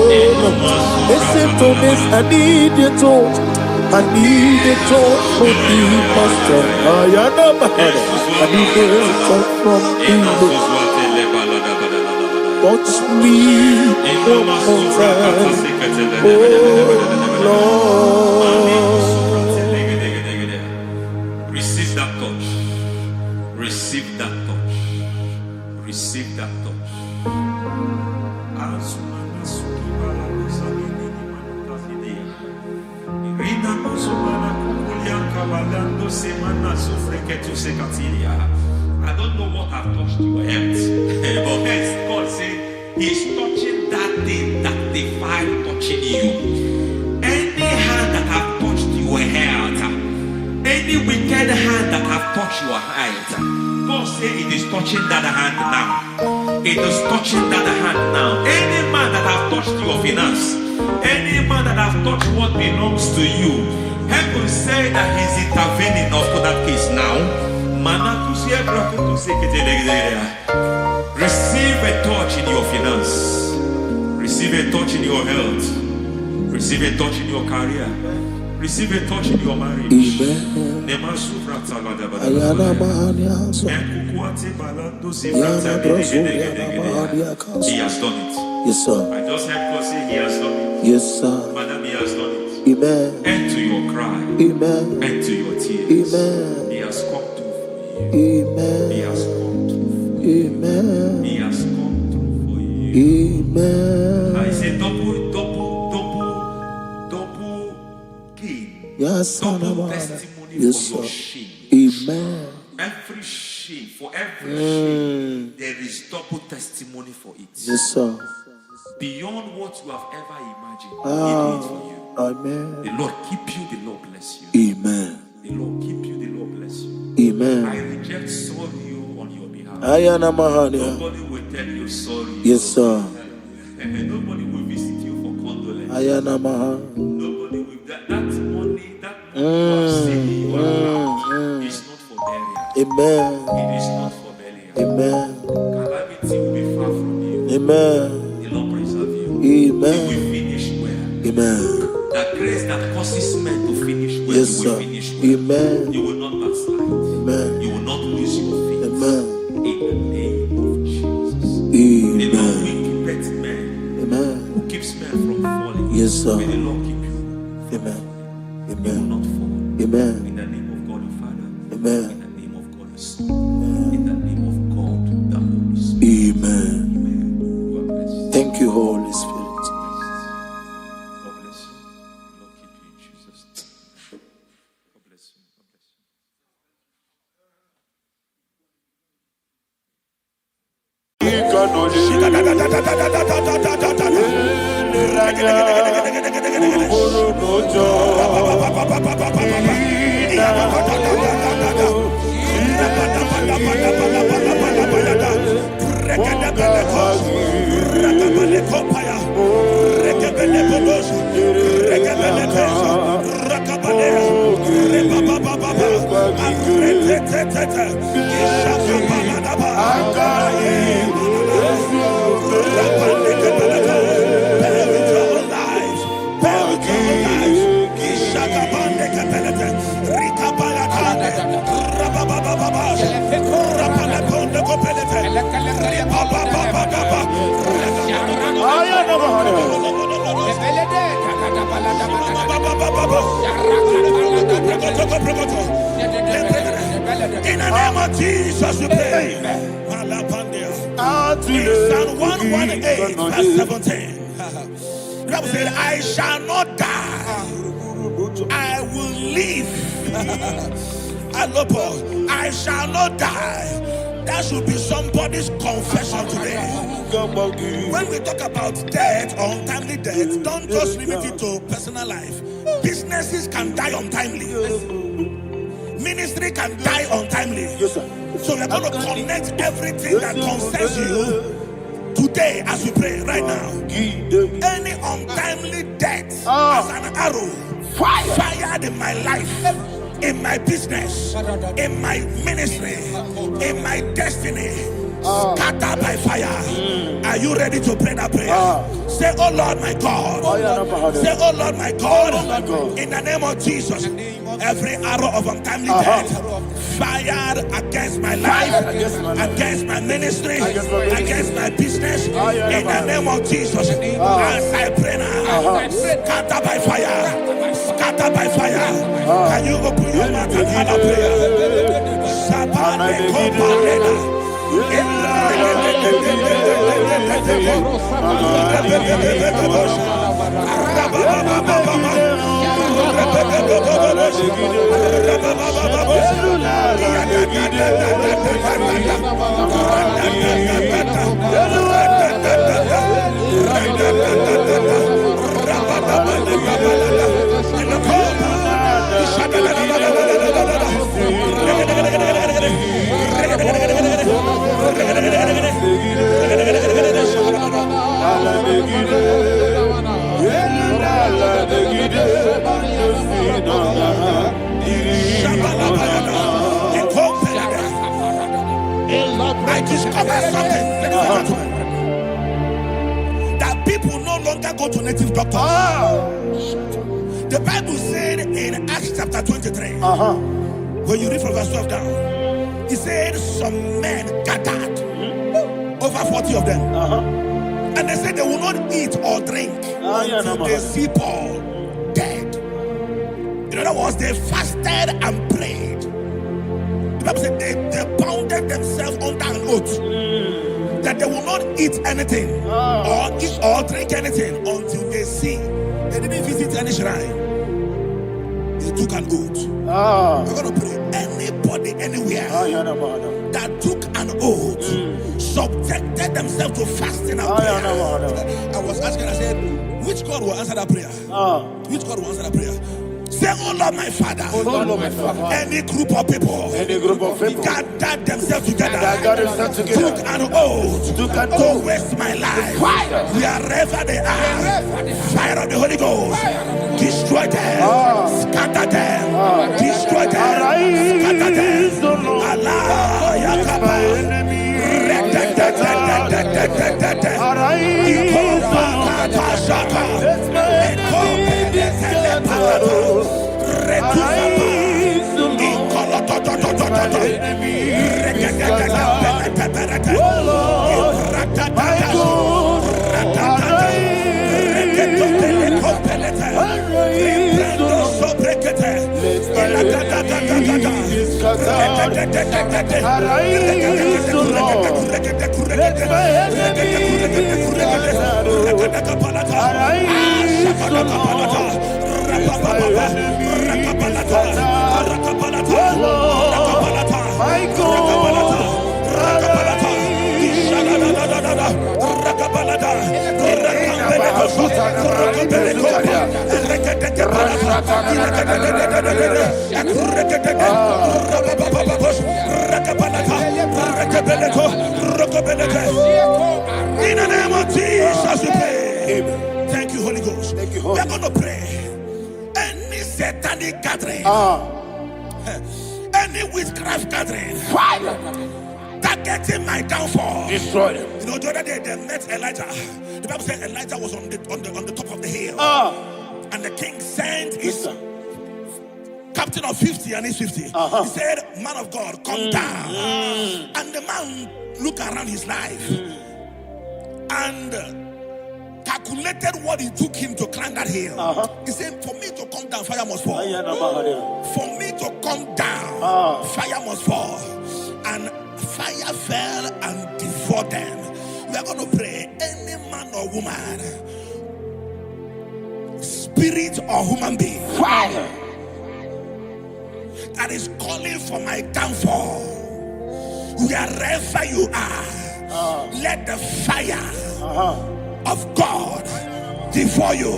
except on this, I need your touch. I need a touch from the master. I need a touch from the Lord. Touch me one more time. Oh Lord. Receive that touch. Receive that touch. Receive that touch. I don't know what I've touched your health, but hence God said He's touching that thing that defied touching you. Any hand that have touched your health, any wicked hand that have touched your health, God said it is touching that hand now. It is touching that hand now. Any man that have touched your finance, any man that have touched what belongs to you, heaven say that He's intervening to that case now. Receive a touch in your finance. Receive a touch in your health. Receive a touch in your career. Receive a touch in your marriage. He has done it. Yes, sir. I just heard God say He has done it. Yes, sir. Madam, He has done it. Amen. End to your cry. Amen. End to your tears. Amen. He has come through for you. Amen. He has come through for you. Amen. He has come through for you. Amen. I say double gain. Yes, Double sir. testimony Yes, for your sir. shame. Amen. Amen. Every shame, for every shame, there is double testimony for it. Yes, sir. Beyond what you have ever imagined, He did it for you. Amen. The Lord keep you, the Lord bless you. Amen. The Lord keep you, the Lord bless you. Amen. I reject sorrow on your behalf. Ayana Mahania. Nobody will tell you sorry. Yes, sir. And nobody will visit you for condolence. Ayana Mahania. Nobody will. That money you have seen in your account is not for burial. Amen. It is not for burial. Amen. Calamity will be far from you. Amen. The Lord preserve you. Amen. You will finish well. Amen. That grace that causes men to finish well, Yes, you will sir. finish well. Amen. You will not backslide. Amen. You will not lose your faith. Amen. In the name of Jesus. The Lord Amen. will keep men. Amen. Who keeps men from falling. Yes, sir. May the Lord keep you. Amen. You will Amen. not fall. Amen. In the name of God the Father. Amen. In the name of God the Son. In the name of God the Holy Spirit. Amen. Amen. You are blessed. Thank you, Holy Spirit. God bless you. The Lord keep you in Jesus' name. God bless you. God bless you. In the name of Jesus, we pray. In Psalm 118, verse 17, the Bible said, I shall not die, I will live. I shall not die. That should be somebody's confession today. When we talk about death or untimely death, don't just limit it to personal life. Businesses can die untimely. Ministry can die untimely. Yes, sir. So we're going to connect everything that concerns you today as we pray right now. Any untimely death as an arrow fired in my life, in my business, in my ministry, in my destiny, scattered by fire. Are you ready to pray that prayer? Say, oh Lord my God. Say, oh Lord my God. In the name of Jesus, every arrow of untimely death fired against my life, against my ministry, against my business, in the name of Jesus, as I pray now, scattered by fire, scattered by fire. Can you open your mouth and have a prayer? I discovered something, ladies and gentlemen, that people no longer go to native doctors. The Bible said in Acts chapter 23, when you read from verse 12 down, it said some men gathered, over 40 of them, and they said they will not eat or drink until they see Paul dead. In other words, they fasted and prayed. The Bible said they bounded themselves under an oath that they will not eat anything or eat or drink anything until they see. They didn't visit any shrine. They he took an oath. We're going to pray. Anybody, anywhere that took an oath, subjected themselves to fasting and prayer. I was asking, I said, which God will answer that prayer? Which God will answer that prayer? Say, oh Lord, my Father. Oh Lord, my Father. Any group of people gathered themselves together, took an oath to waste my life. Wherever they are, fire of the Holy Ghost, destroy them, scatter them, destroy them, scatter them. Allah, Yakaba, in the name of Jesus, we pray. Thank you, Holy Ghost. We are going to pray. Any satanic gathering, any witchcraft gathering, targeting my downfall, destroy them. You know, the other day they met Elijah. The Bible said Elijah was on the top of the hill, and the king sent his captain of 50 and his 50. He said, man of God, come down. And the man looked around his life and calculated what it took him to climb that hill. He said, for me to come down, fire must fall. For me to come down, fire must fall. And fire fell and devoured them. We are going to pray. Any man or woman, spirit or human being, that is calling for my downfall, wherever you are, let the fire of God devour you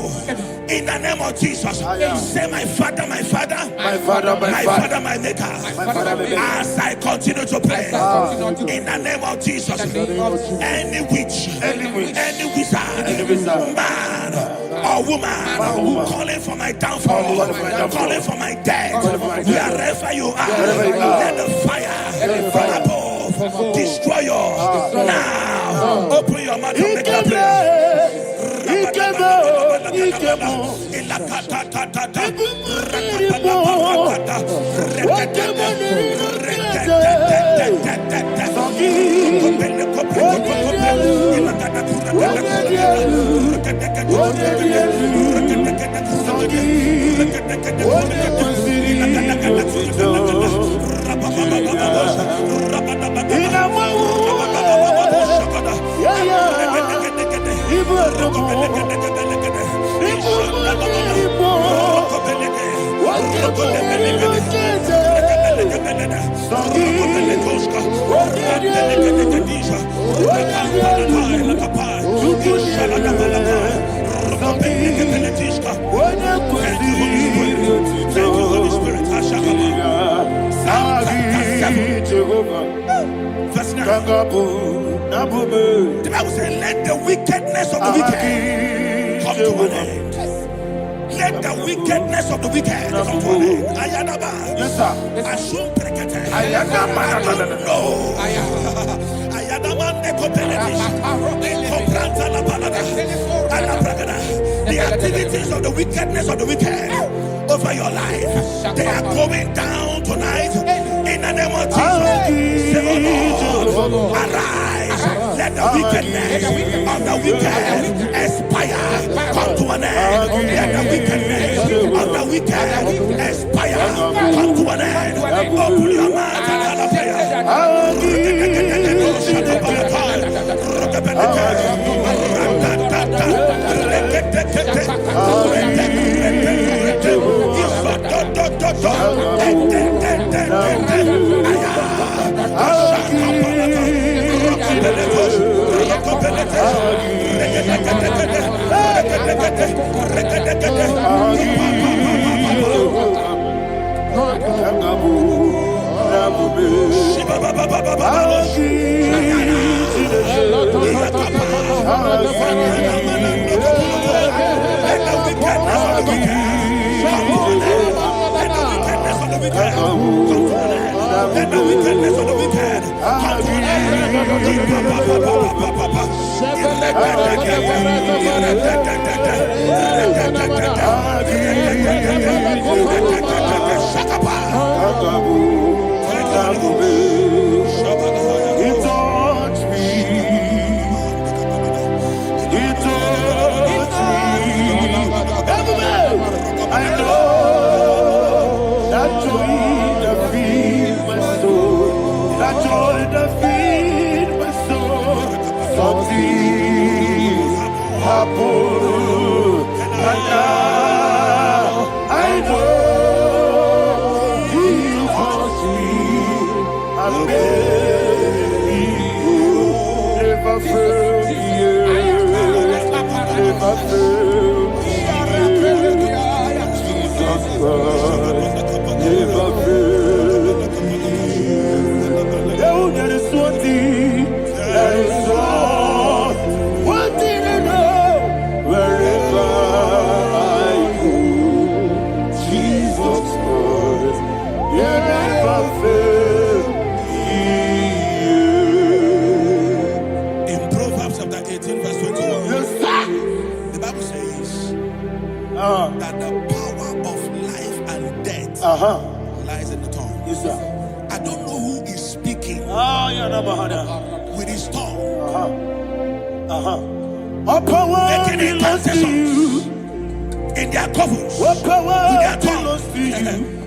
in the name of Jesus. Say, my Father, my Father, my Father, my Father, my Maker. As I continue to pray in the name of Jesus, any witch, any wizard, man or woman calling for my downfall, calling for my death, wherever you are, let the fire from above destroy you now. Open your mouth and make a prayer. The Bible says, let the wickedness of the wicked come to an end. Let the wickedness of the wicked come to an end. Ayadaba. Yes, sir. Assume prekete. Ayadaba. No. Ayadaba nekopeletis. Nekopranta la balada. Alabragada. The activities of the wickedness of the wicked over your life, they are going down tonight in the name of Jesus. Say, oh Lord, arise. Let the wickedness of the wicked expire. Come to an end. Let the wickedness of the wicked expire. Come to an end. Open your mouth and That the power of life and death lies in the tongue. Yes, sir. I don't know who is speaking with his tongue, making incantations in their covers with their tongue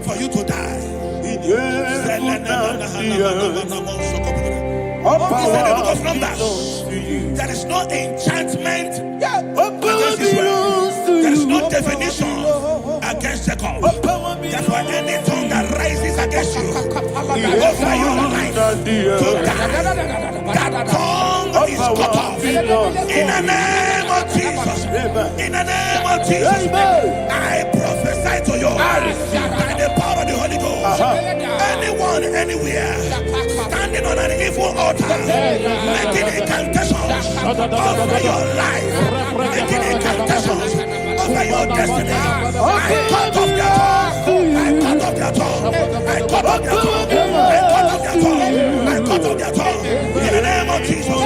for you to die. He said in the book of Numbers, there is no enchantment against Israel. There is no definition against Jacob. Therefore, any tongue that rises against you over your life to die, that tongue is cut off. In the name of Jesus. In the name of Jesus. I prophesy to you by the power of the Holy Ghost. Anyone, anywhere, standing on an evil altar, making incantations over your life, making incantations over your destiny, I cut off their tongue. I cut off their tongue. I cut off their tongue. I cut off their tongue. I cut off their tongue. In the name of Jesus.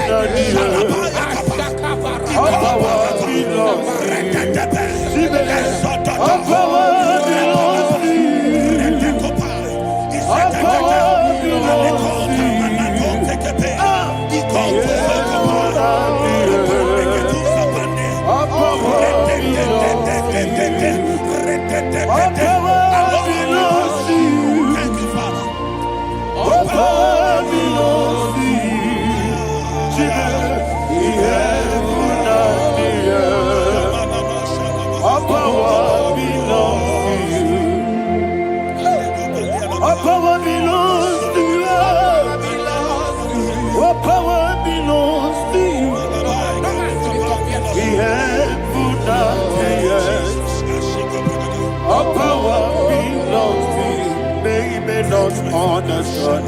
Understand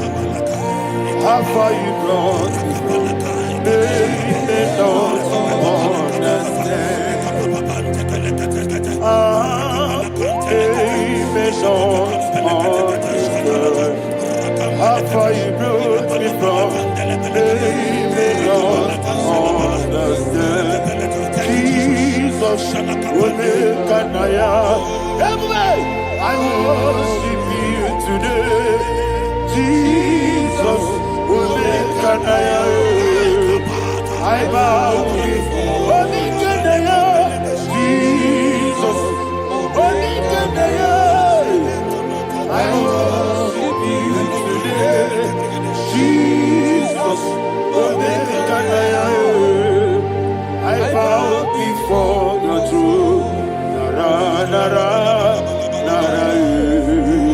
how far you brought me. They don't understand. They don't understand how far you brought me from. They don't understand. Jesus will make an everybody, I worship you today. Jesus will make an I bow before Jesus, I worship you today. Jesus will make an I bow before your throne. Nara, nara, nara.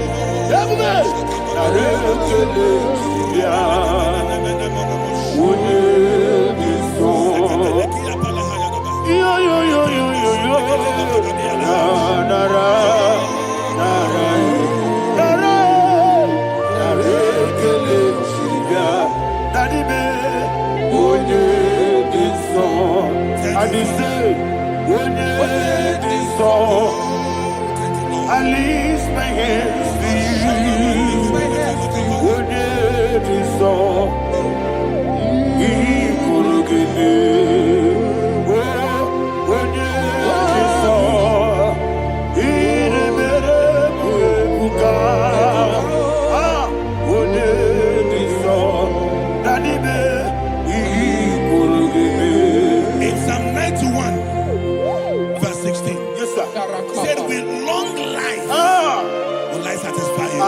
hands to you. When it is all, he could give me. When it is all, he never when it is all, that he could give me. In Psalm 91, verse 16, Yes, sir. he said, with long life will I satisfy you.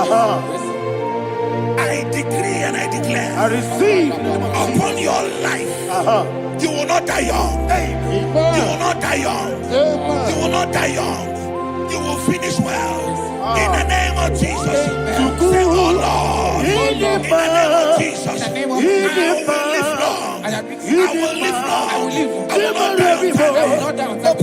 I decree and I declare I receive upon your life, you will not die young. You will not die young. You will not die young. You will finish well. In the name of Jesus. Say, oh Lord, in the name of Jesus, I will live long. I will live long. I will not die on time.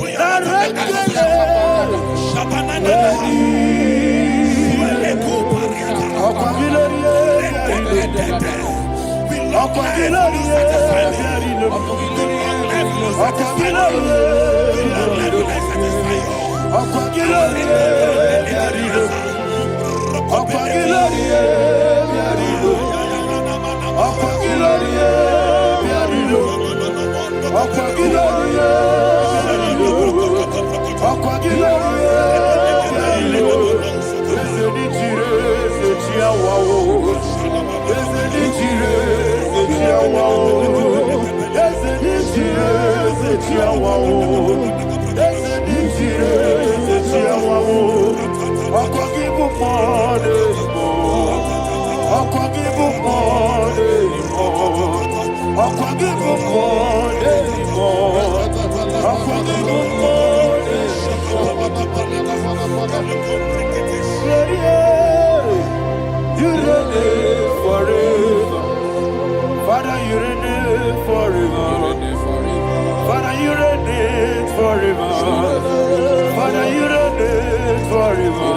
Open your mouth you reign forever. Father, you reign forever. Father, you reign forever. Father, you reign forever.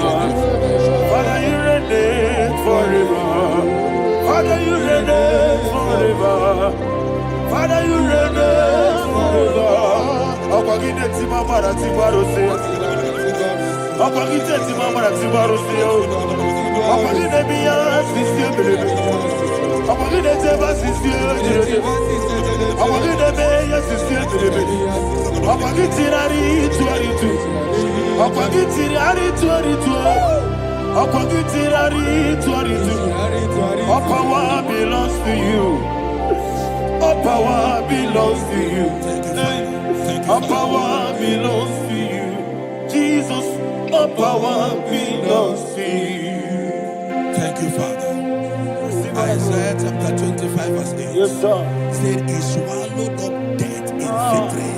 Father, you reign forever. Father, you reign forever. Father, you reign forever. Akwagide timamara tibarose. Akwagide timamara tibarose. Akwagide biya sisiye. Akwagide teba sisiye. Akwagide beya sisiye. Akwagide rari tuaritu. Akwagide rari tuaritu. Akwagide rari tuaritu. All power belongs to you. All power belongs to you. All power belongs to you. Jesus, all power belongs to you. Thank you, Father. Isaiah chapter 25, verse 8. Yes, sir. Said, he swallowed up death in victory.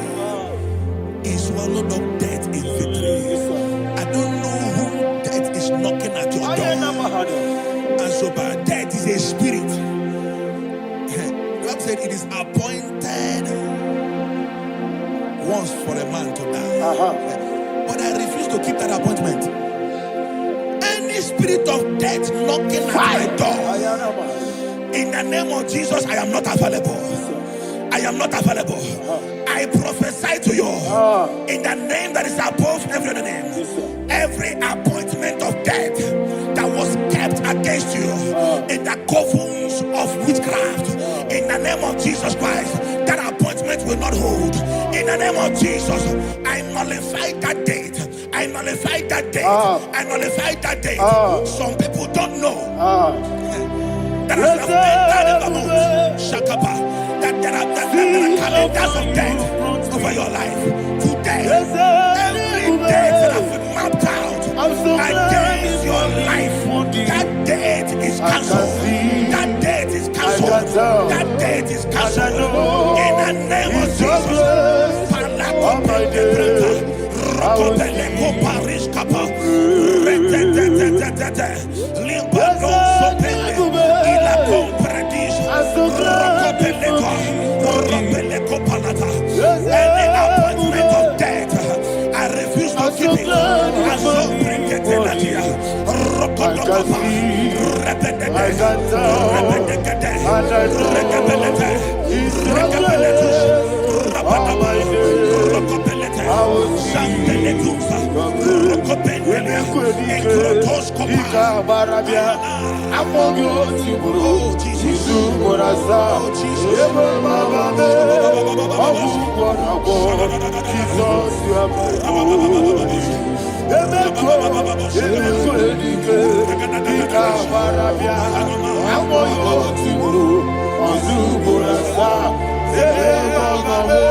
He swallowed up death in victory. I don't know who death is knocking at your door. And so, but death is a spirit. God said it is appointed once for a man to die. But I refuse to keep that appointment. Any spirit of death knocking at my door, in the name of Jesus, I am not available. I am not available. I prophesy to you in the name that is above every other name. Every appointment of death that was kept against you in the covens of witchcraft, in the name of Jesus Christ, that appointment will not hold. In the name of Jesus, I nullify that date. I nullify that date. I nullify that date. Some people don't know that as you have entered the month, Shakapa, that there are calendars of death over your life. Today, every date that have been mapped out against your life, that date is cancelled. That date is cancelled. That date is cancelled. In the name of Jesus. Any appointment of death, I refuse to keep it. I so bring it in the year. I Ika barabia. Amogo tiburu. Jisu borasa. Ebe baba me. Ogu borabo. Jesus you are my Lord. Emeko edike. Ika barabia. Amogo tiburu. Jisu borasa. Ebe baba me.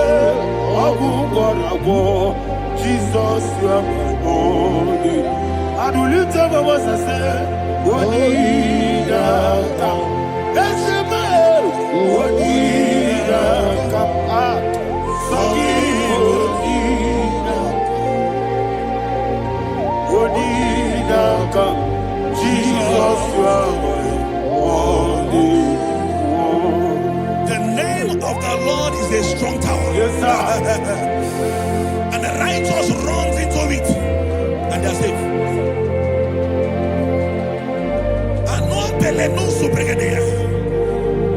Ogu borabo. Jesus you are my Lord. Adulita mama sase, Wonida kam, Esema, Wonida kam, Sogi Wonida kam, Jesus you are my only one. The name of the Lord is a strong tower. Yes, sir. And the righteous runs into it, and they're safe.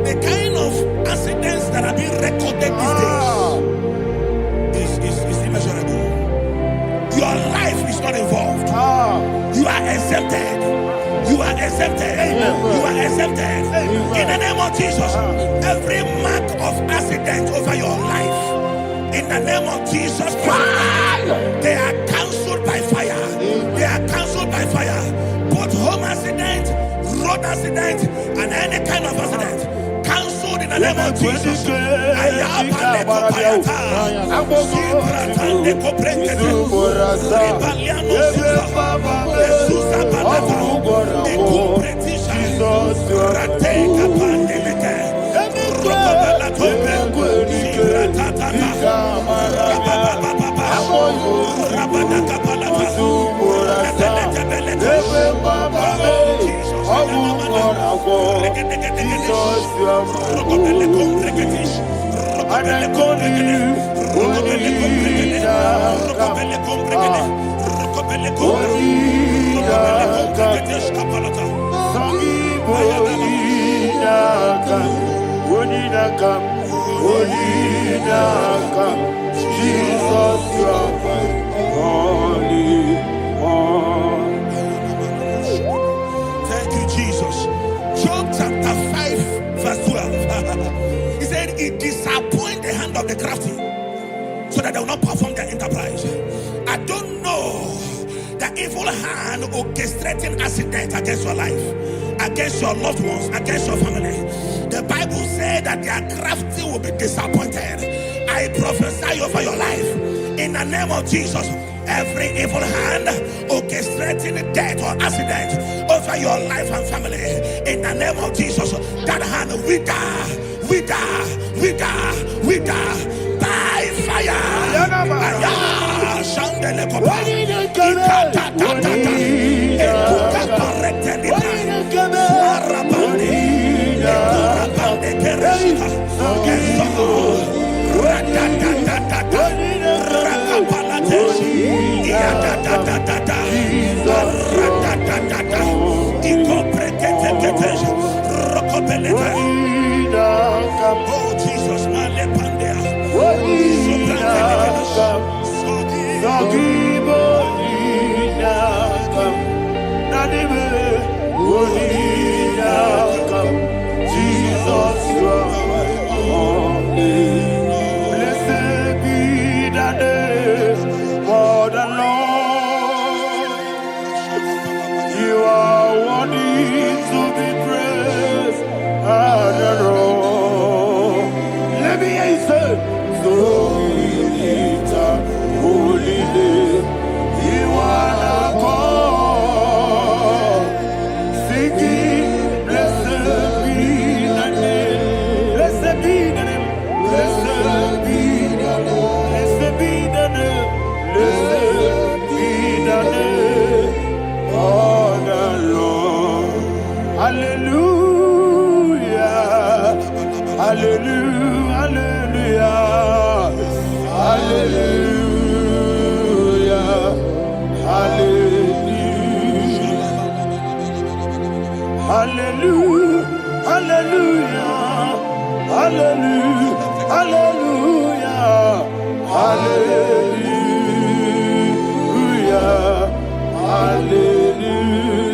The kind of accidents that are being recorded these days is immeasurable. Your life is not involved. You are exempted. You are exempted. You are exempted. In the name of Jesus, every mark of accident over your life, in the name of Jesus Christ, they are cancelled by fire. They are cancelled by fire. Both home accident, road accident, and any kind of accident, cancelled in the name of Jesus. Thank you, Jesus. Job chapter 5, verse 12. He said, it disappoints the hand of the crafty, so that they will not perform their enterprise. I don't know the evil hand orchestrating accident against your life, against your loved ones, against your family. The Bible said that their crafty will be disappointed. I prophesy over your life in the name of Jesus. Every evil hand orchestrating death or accident over your life and family, in the name of Jesus, that hand wither by fire. Oh Jesus, blessed be the name of the Lord. You are worthy to be praised and adored. Let me hear you say, so we lift up holy name. You are the God. Singing, blessed be the name. Blessed be the name. Blessed be the name. Blessed be the name. Blessed be the name of the Lord. Hallelujah. Hallelujah. Hallelujah. Hallelujah. Hallelujah. Hallelujah. Hallelujah. Hallelujah. Hallelujah. Hallelujah.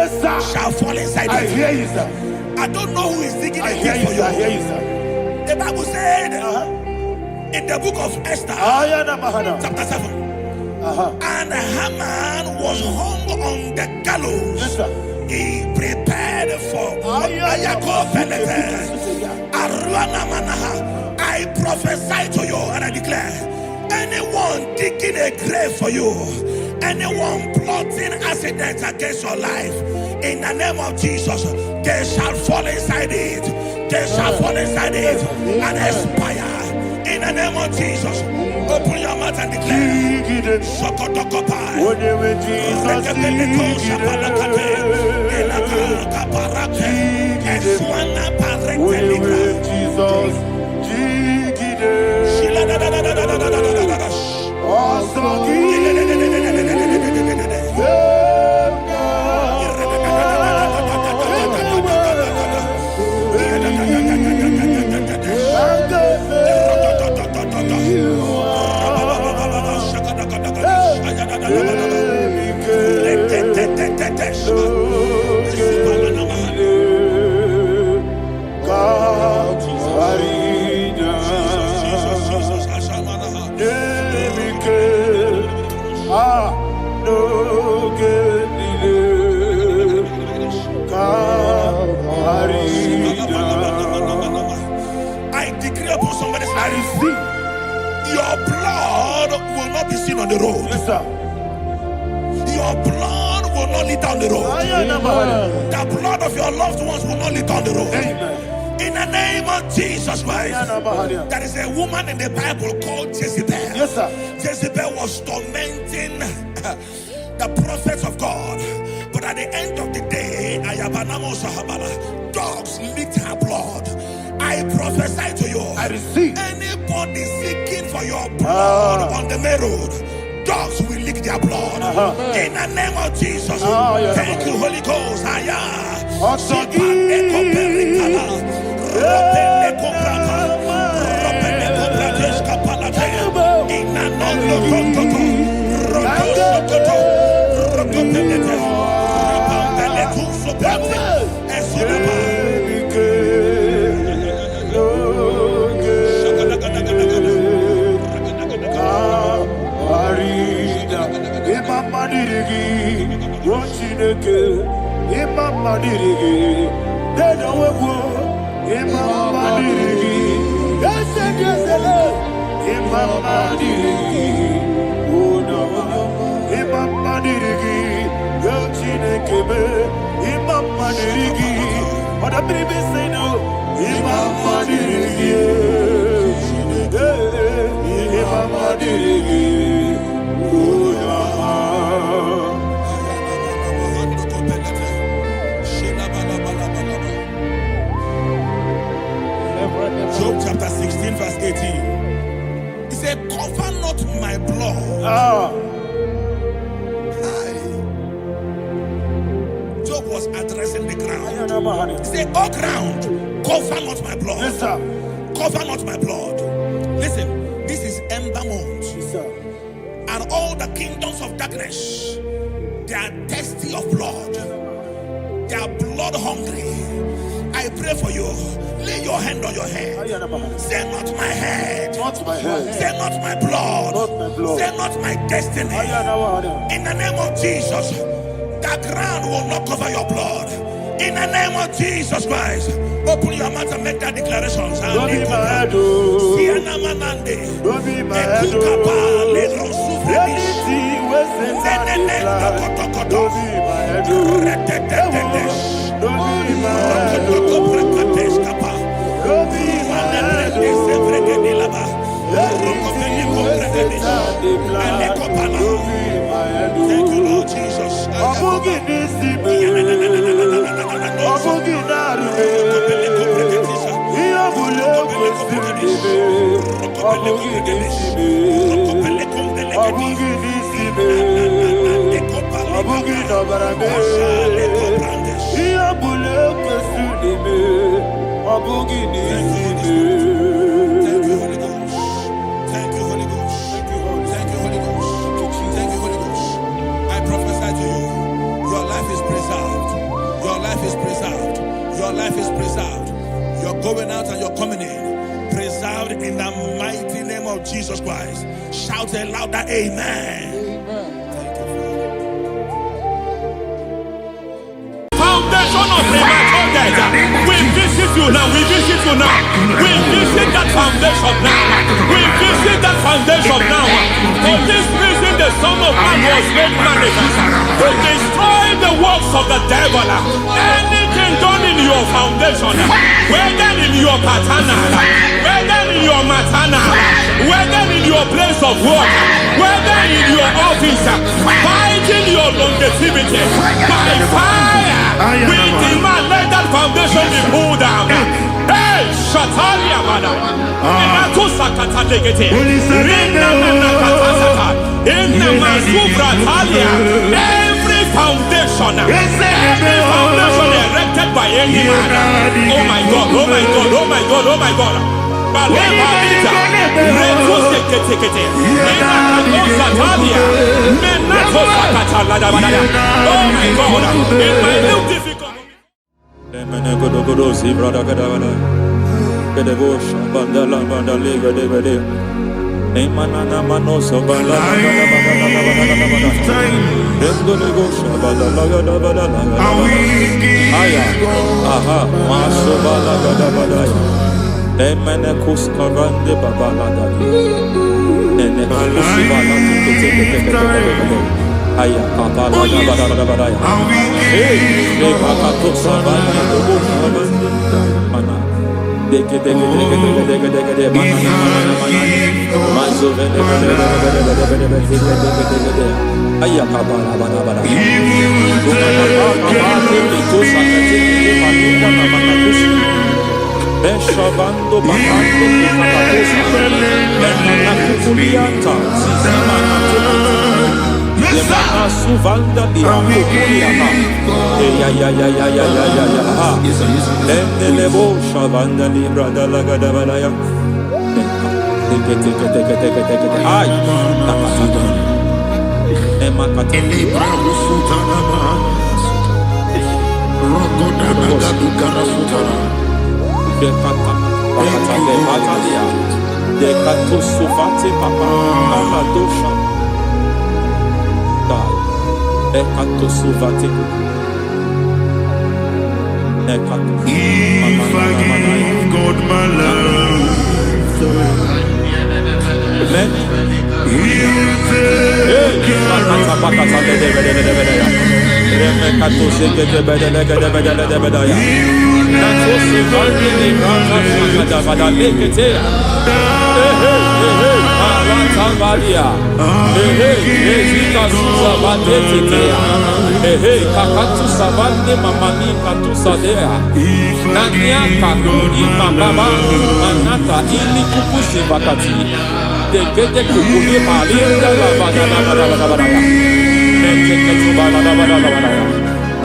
Yes, sir. shall fall inside I it. hear you, sir. I don't know who is digging I a hear pit you, for sir. I hear you. you, sir. The Bible said in the book of Esther, Ayana Mahana. chapter 7, and Haman was hung on the gallows. Yes, sir. He prepared for I prophesy to you and I declare, anyone digging a grave for you, anyone plotting accidents against your life, in the name of Jesus, they shall fall inside it. They shall fall inside it and expire. In the name of Jesus, open your mouth and declare. Shokotokopai. I decree upon somebody's life, your blood will not be seen on the road. Yes, sir. Your blood will not lead down the road. The blood of your loved ones will not lead down the road. Amen. In the name of Jesus Christ. There is a woman in the Bible called Jezebel. Yes, sir. Jezebel was tormenting the prophets of God. But at the end of the day, dogs licked her blood. I prophesy to you. I receive. Anybody seeking for your blood on the main road, dogs will lick their blood. In the name of Jesus. Thank you, Holy Ghost. Job chapter 16 verse 18. He said, cover not my blood. Job was addressing the ground. He said, oh ground, cover not my blood. Yes, sir. Cover not my blood. Listen, this is ember month. Yes, sir. And all the kingdoms of darkness, they are thirsty of blood. They are blood hungry. I pray for you. Lay your hand on your head. Say not my head. Not my head. Say not my blood. Not my blood. Say not my destiny. In the name of Jesus, the ground will not cover your blood. In the name of Jesus Christ, open your mouth and make that declaration. Don't be my head. Don't be my head. Don't be my head. Thank you, Lord Jesus. I prophesy to you, your life is preserved. Jesus Christ. Shout a louder amen. Foundation of premature death. We visit you now. We visit you now. We visit that foundation now. We visit that foundation now. For this reason, the Son of Man was made manifest to destroy the works of the devil. Anything done in your foundation, whether in your paternal, whether in your maternal, whether in your place of work, whether in your office, fighting your longevity by fire. We demand let that foundation be pulled down. Hey, Shatalia Mada. Inato Sakata Legete. Rina Nakatasata. Inna Masubra Talia. Every foundation erected by any man. Oh my God, oh my God, oh my God, oh my God. Baleba Lita. Reto Sekete. Inato Satalia. Menato Sakata Ladabada. Oh my God. In my new difficult. Aya kapala badaya. Pakato sabana dobo mana. Deke Mazo vene aya kapala badaya. Beshabando bakando kapatosa. Semana suvanda dia kukuliana. Ya. Lebo shavanda libra dalagada balaya. Teke. Ay. Emakata libra usutana ma. Rogoda nagadu karasutana. Dekata. Bakata de batalia. Dekato suvate papa. Amadosha. Ekato suvati. Ekato. If I give God my love, then He'll take care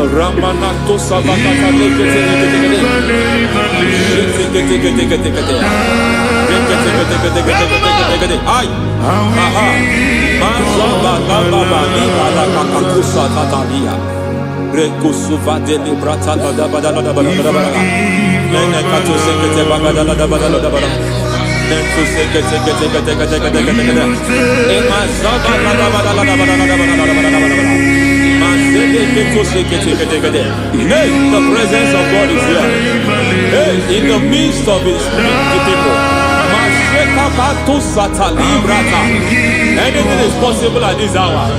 Ramanato Savakata Ay, aha, Mazaba Baba Nibala Kakakusa Tatalia, Rekusuva de Librata da Badala, Nenekato Sekete Bagadala da Badala, Nentu Sekete, Emazaba Hey, the presence of God is here. Hey, in the midst of His people. Anything is possible at this hour.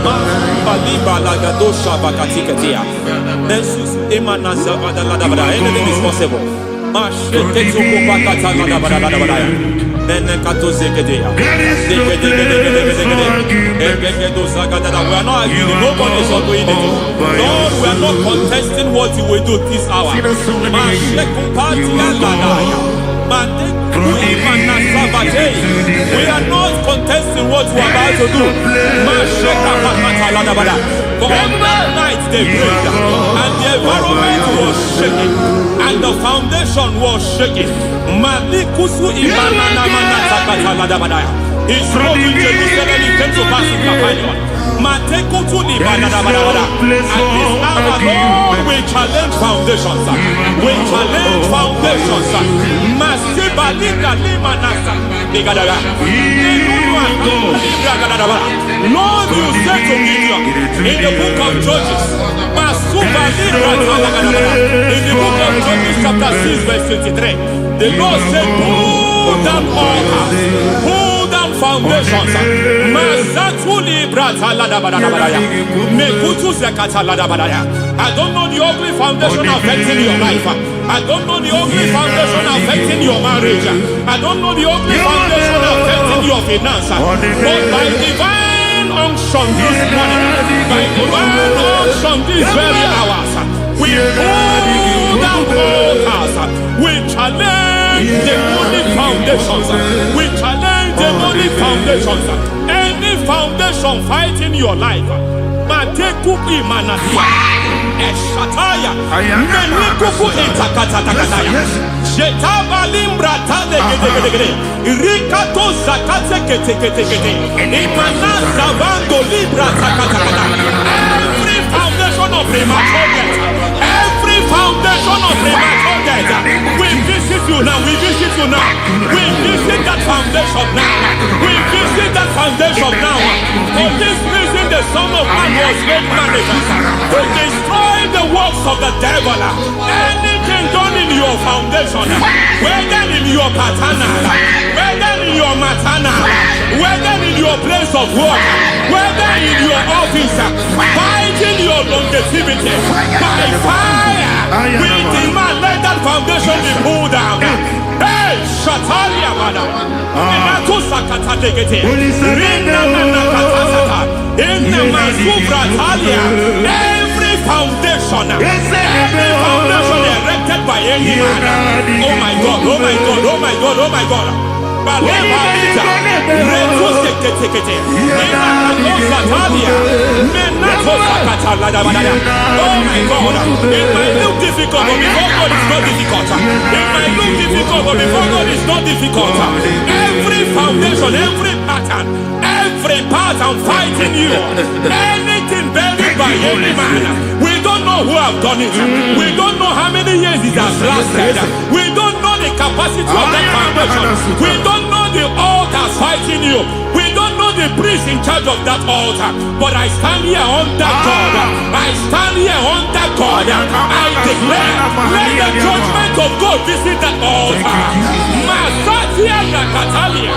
Anything is possible. We are not arguing. Nobody is doing it. Lord, we are not contesting what you will do this hour. We are not contesting what you are about to do. For all night they prayed, and the environment was shaking, and the foundation was shaking. He spoke in Jerusalem, it came to pass in Capernaum. Matekutuli banana. At this hour, Lord, we challenge foundations. We challenge foundations. Masibalika limanasa. Lord, you said to Gideon in the book of Judges, in the book of Judges chapter 6 verse 23, the Lord said, pull down altars, pull down foundations. I don't know the ugly foundation affecting your life. I don't know the ugly foundation affecting your marriage. I don't know the ugly foundation affecting your finance. But by divine unction this morning, by divine unction these very hours, we pull down altars. We challenge demonic foundations. We challenge demonic foundations. Any foundation fighting your life, Matekuki Manasia, Eshataya, Menikuku Itakatatakataya, Shetabalimbra Tadegede, Rikato Zakateke, Imanasa Bando Libra Takatakata. Every foundation of premature death, every foundation of premature death, we visit you now, we visit you now, we visit that foundation now, we visit that foundation now. For this reason, the Son of Man was made manifest to destroy the works of the devil. Anything done in your foundation, whether in your paternal, whether in your maternal, whether in your place of work, whether in your office, fighting your longevity by fire, we demand let that foundation be pulled down. Hey, Shatalia Mada, Sakata Legate, Rina Nakatasata, in the Masufra Talia, every foundation erected by any man. Oh my God, oh my God, oh my God, oh my God. Oh my God, it might look difficult, but before God it's not difficult. It might look difficult, but before God it's not difficult. Every foundation, every pattern fighting you, anything buried by any man, we don't know who have done it. We don't know how many years it has lasted. We don't know the capacity of that foundation. We don't know the altars fighting you. We don't know the priest in charge of that altar. But I stand here under God. I stand here under God. I declare, let the judgment of God visit that altar. Masatia Nakatalia.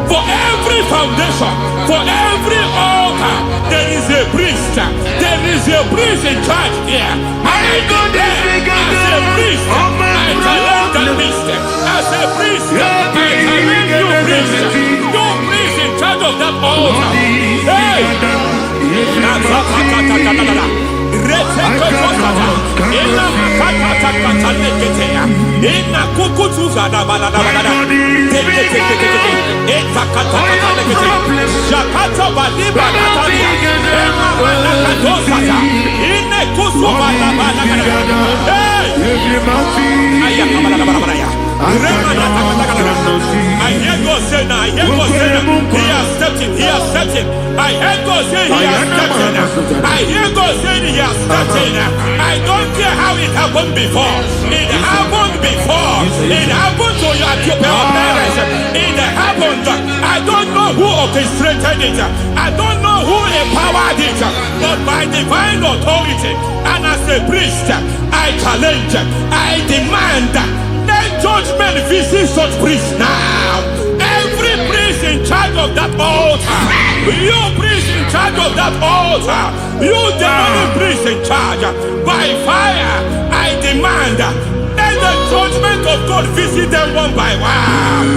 For every foundation, for every altar, there is a priest. There is a priest in charge here. I declare, as a priest, I challenge that priest. As a priest, I challenge you priest. You priest in charge of that altar. Hey! I hear God say now, I hear God say now, he has stepped in, he has stepped in. I hear God say he has stepped in. I hear God say he has stepped in. I don't care how it happened before. It happened before. It happened to your parents. It happened. I don't know who orchestrated it. I don't know who empowered it. But by divine authority and as a priest, I challenge, I demand, let judgment visit such priests now. Every priest in charge of that altar, you priest in charge of that altar, you demonic priest in charge, by fire, I demand, let the judgment of God visit them one by one.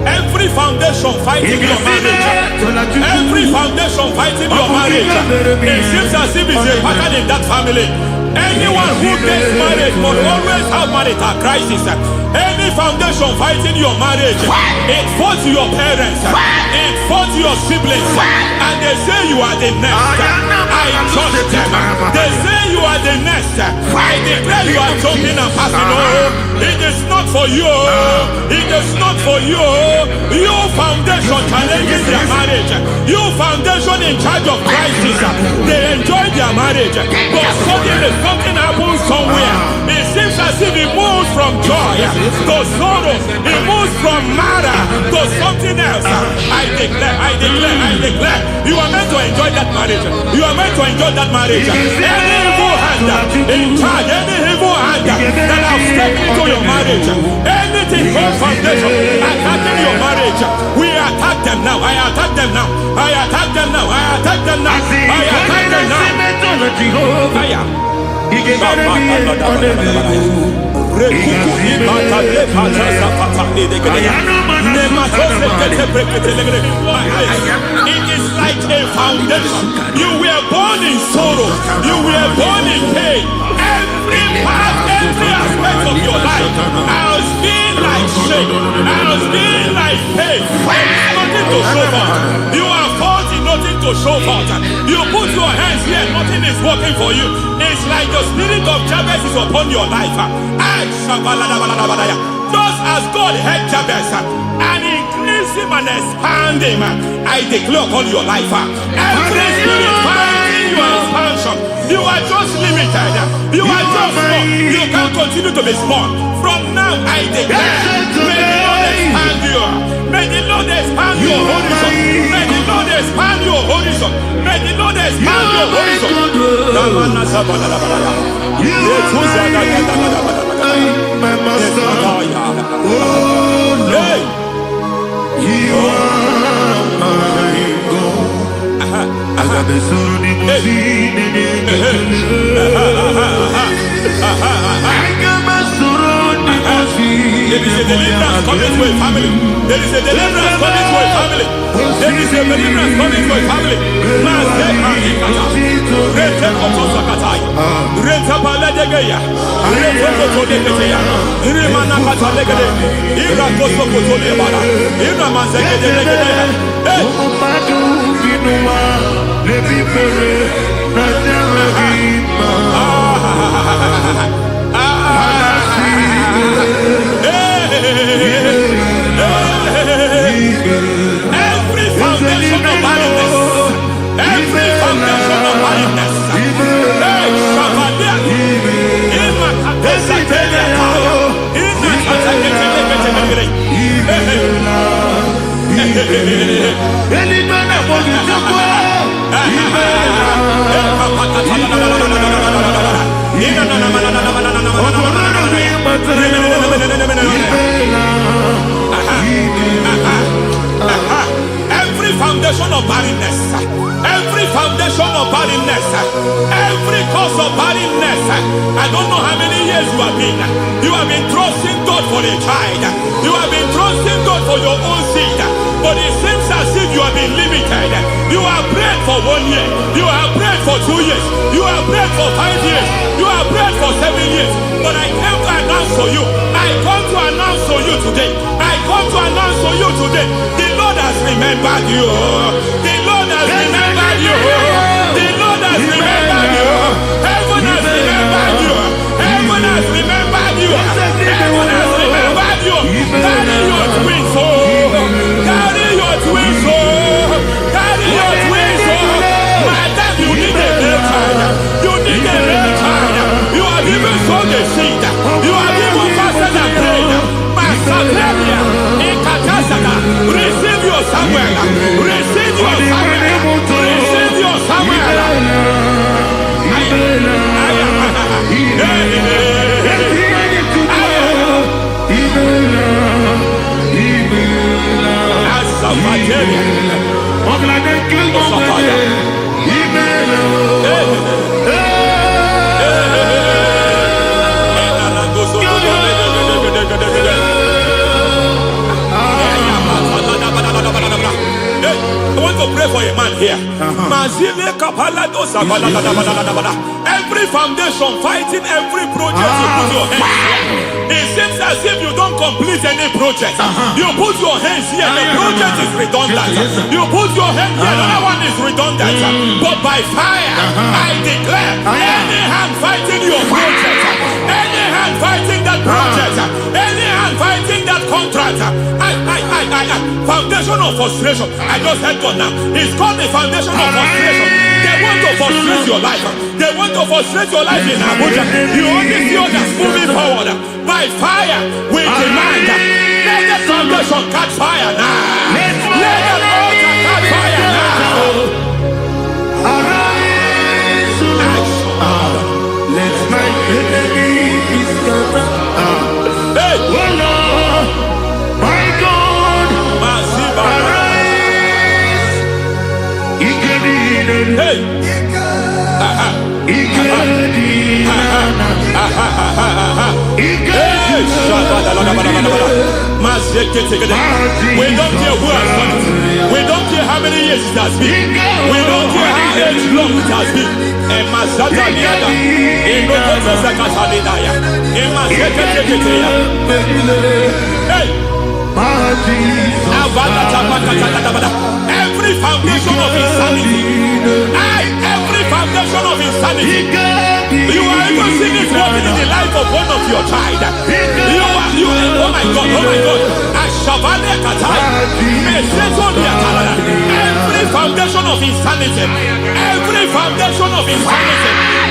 Every foundation fighting your marriage, every foundation fighting your marriage, it seems as if it's a pattern in that family. Anyone who gets married must always have marital crisis. Any foundation fighting your marriage, it fought your parents, it fought your siblings, and they say you are the next. I trust them. They say you are the next. I declare you are jumping and passing. Oh, it is not for you. It is not for you. You foundation challenging their marriage. You foundation in charge of crisis. They enjoy their marriage, but suddenly something happens somewhere. It seems as if it moves from joy to sorrow. It moves from matter to something else. I declare, you are meant to enjoy that marriage. You are meant to enjoy that marriage. Any evil hand in charge, any evil hand that have stepped into your marriage, anything called foundation attacking your marriage, we attack them now. I attack them now. I attack them now. I attack them now. I attack them now. Fire. It is like a foundation. You were born in sorrow. You were born in pain. Every part, every aspect of your life has been like shame. Has been like pain. There's nothing to show for. You are faulty, nothing to show for. You put your hands here, nothing is working for you. It's like the spirit of Jabez is upon your life. Just as God had Jabez and increased him and expand him, I declare upon your life. Every spirit finding your expansion, you are just limited. You are just small. You can't continue to be small. From now, I declare, may the Lord expand you. May the Lord expand your horizon. May the Lord expand your horizon. May the Lord expand your horizon. My master, oh Lord, you are my God. I got the soul in my feet, I got my soul in my feet. There is a deliverance coming to a family. There is a deliverance coming to a family. There is a deliverance coming to a family. Every foundation of barrenness, every foundation of barrenness, every foundation of barrenness, every foundation of barrenness, every cause of barrenness. I don't know how many years you have been trusting God for a child. You have been trusting God for your own seed, but it seems as if you have been limited. You have prayed for 1 year, you have prayed for 2 years, you have prayed for 5 years, you have prayed for 7 years. But I came to announce for you, I come to announce for you today, I come to announce for you today, the Lord has remembered you. The Lord has remembered you. The Lord has remembered you. Heaven has remembered you. Heaven has remembered you. Heaven has remembered you. Carry your twins, oh. Carry your twins, oh. Carry your twins, oh. Madam, you need a real child. You need a real child. You have even sown the seed. You have even fasted and prayed. Masaperia, Ekatasaka, receive your Samuel. Receive your Samuel. Receive your Samuel. I want to pray for a man here. Every foundation fighting every project you put your hands here. It seems as if you don't complete any project. You put your hands here, the project is redundant. You put your hand here, another one is redundant. But by fire, I declare, any hand fighting your project, any hand fighting that project, any hand fighting that contract, foundation of frustration. I just heard God now. It's called the foundation of frustration. They want to frustrate your life. They want to frustrate your life in Abuja. You only see others moving forward. By fire, we demand. Let the foundation catch fire now. Let the altar catch fire now. Arise, let my enemies scatter. Hey, Oh Lord, my God, arise. hey. We don't care who has done it. We don't care how many years it has been. We don't care how long it has been. Every foundation of insanity, every foundation of insanity, you are even seeing it working in the life of one of your child. Oh my God, every foundation of insanity,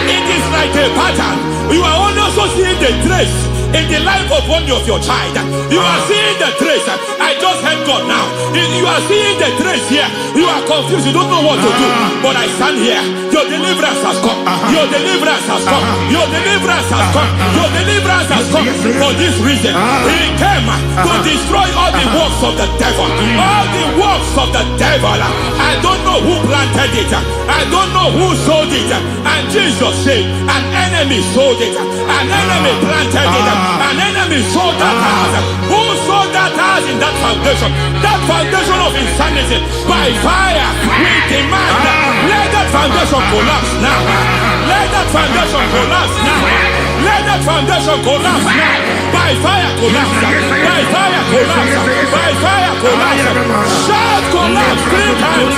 it is like a pattern. You are also seeing the trace in the life of one of your child. You are seeing the trace. I just heard God now. You are seeing the trace here. You are confused. You don't know what to do. But I stand here. Your deliverance has come. Your deliverance has come. Your deliverance has come. Your deliverance has come. For this reason, He came to destroy all the works of the devil. All the works of the devil. I don't know who planted it. I don't know who sold it. And Jesus said, an enemy sold it. An enemy planted it. An enemy sold that house. Who sold that house in that foundation? That foundation of insanity. By fire, we demand, let that foundation collapse now. Let that foundation collapse now. Let that foundation collapse now. By fire collapse. By fire collapse. By fire collapse. Shout collapse 3 times.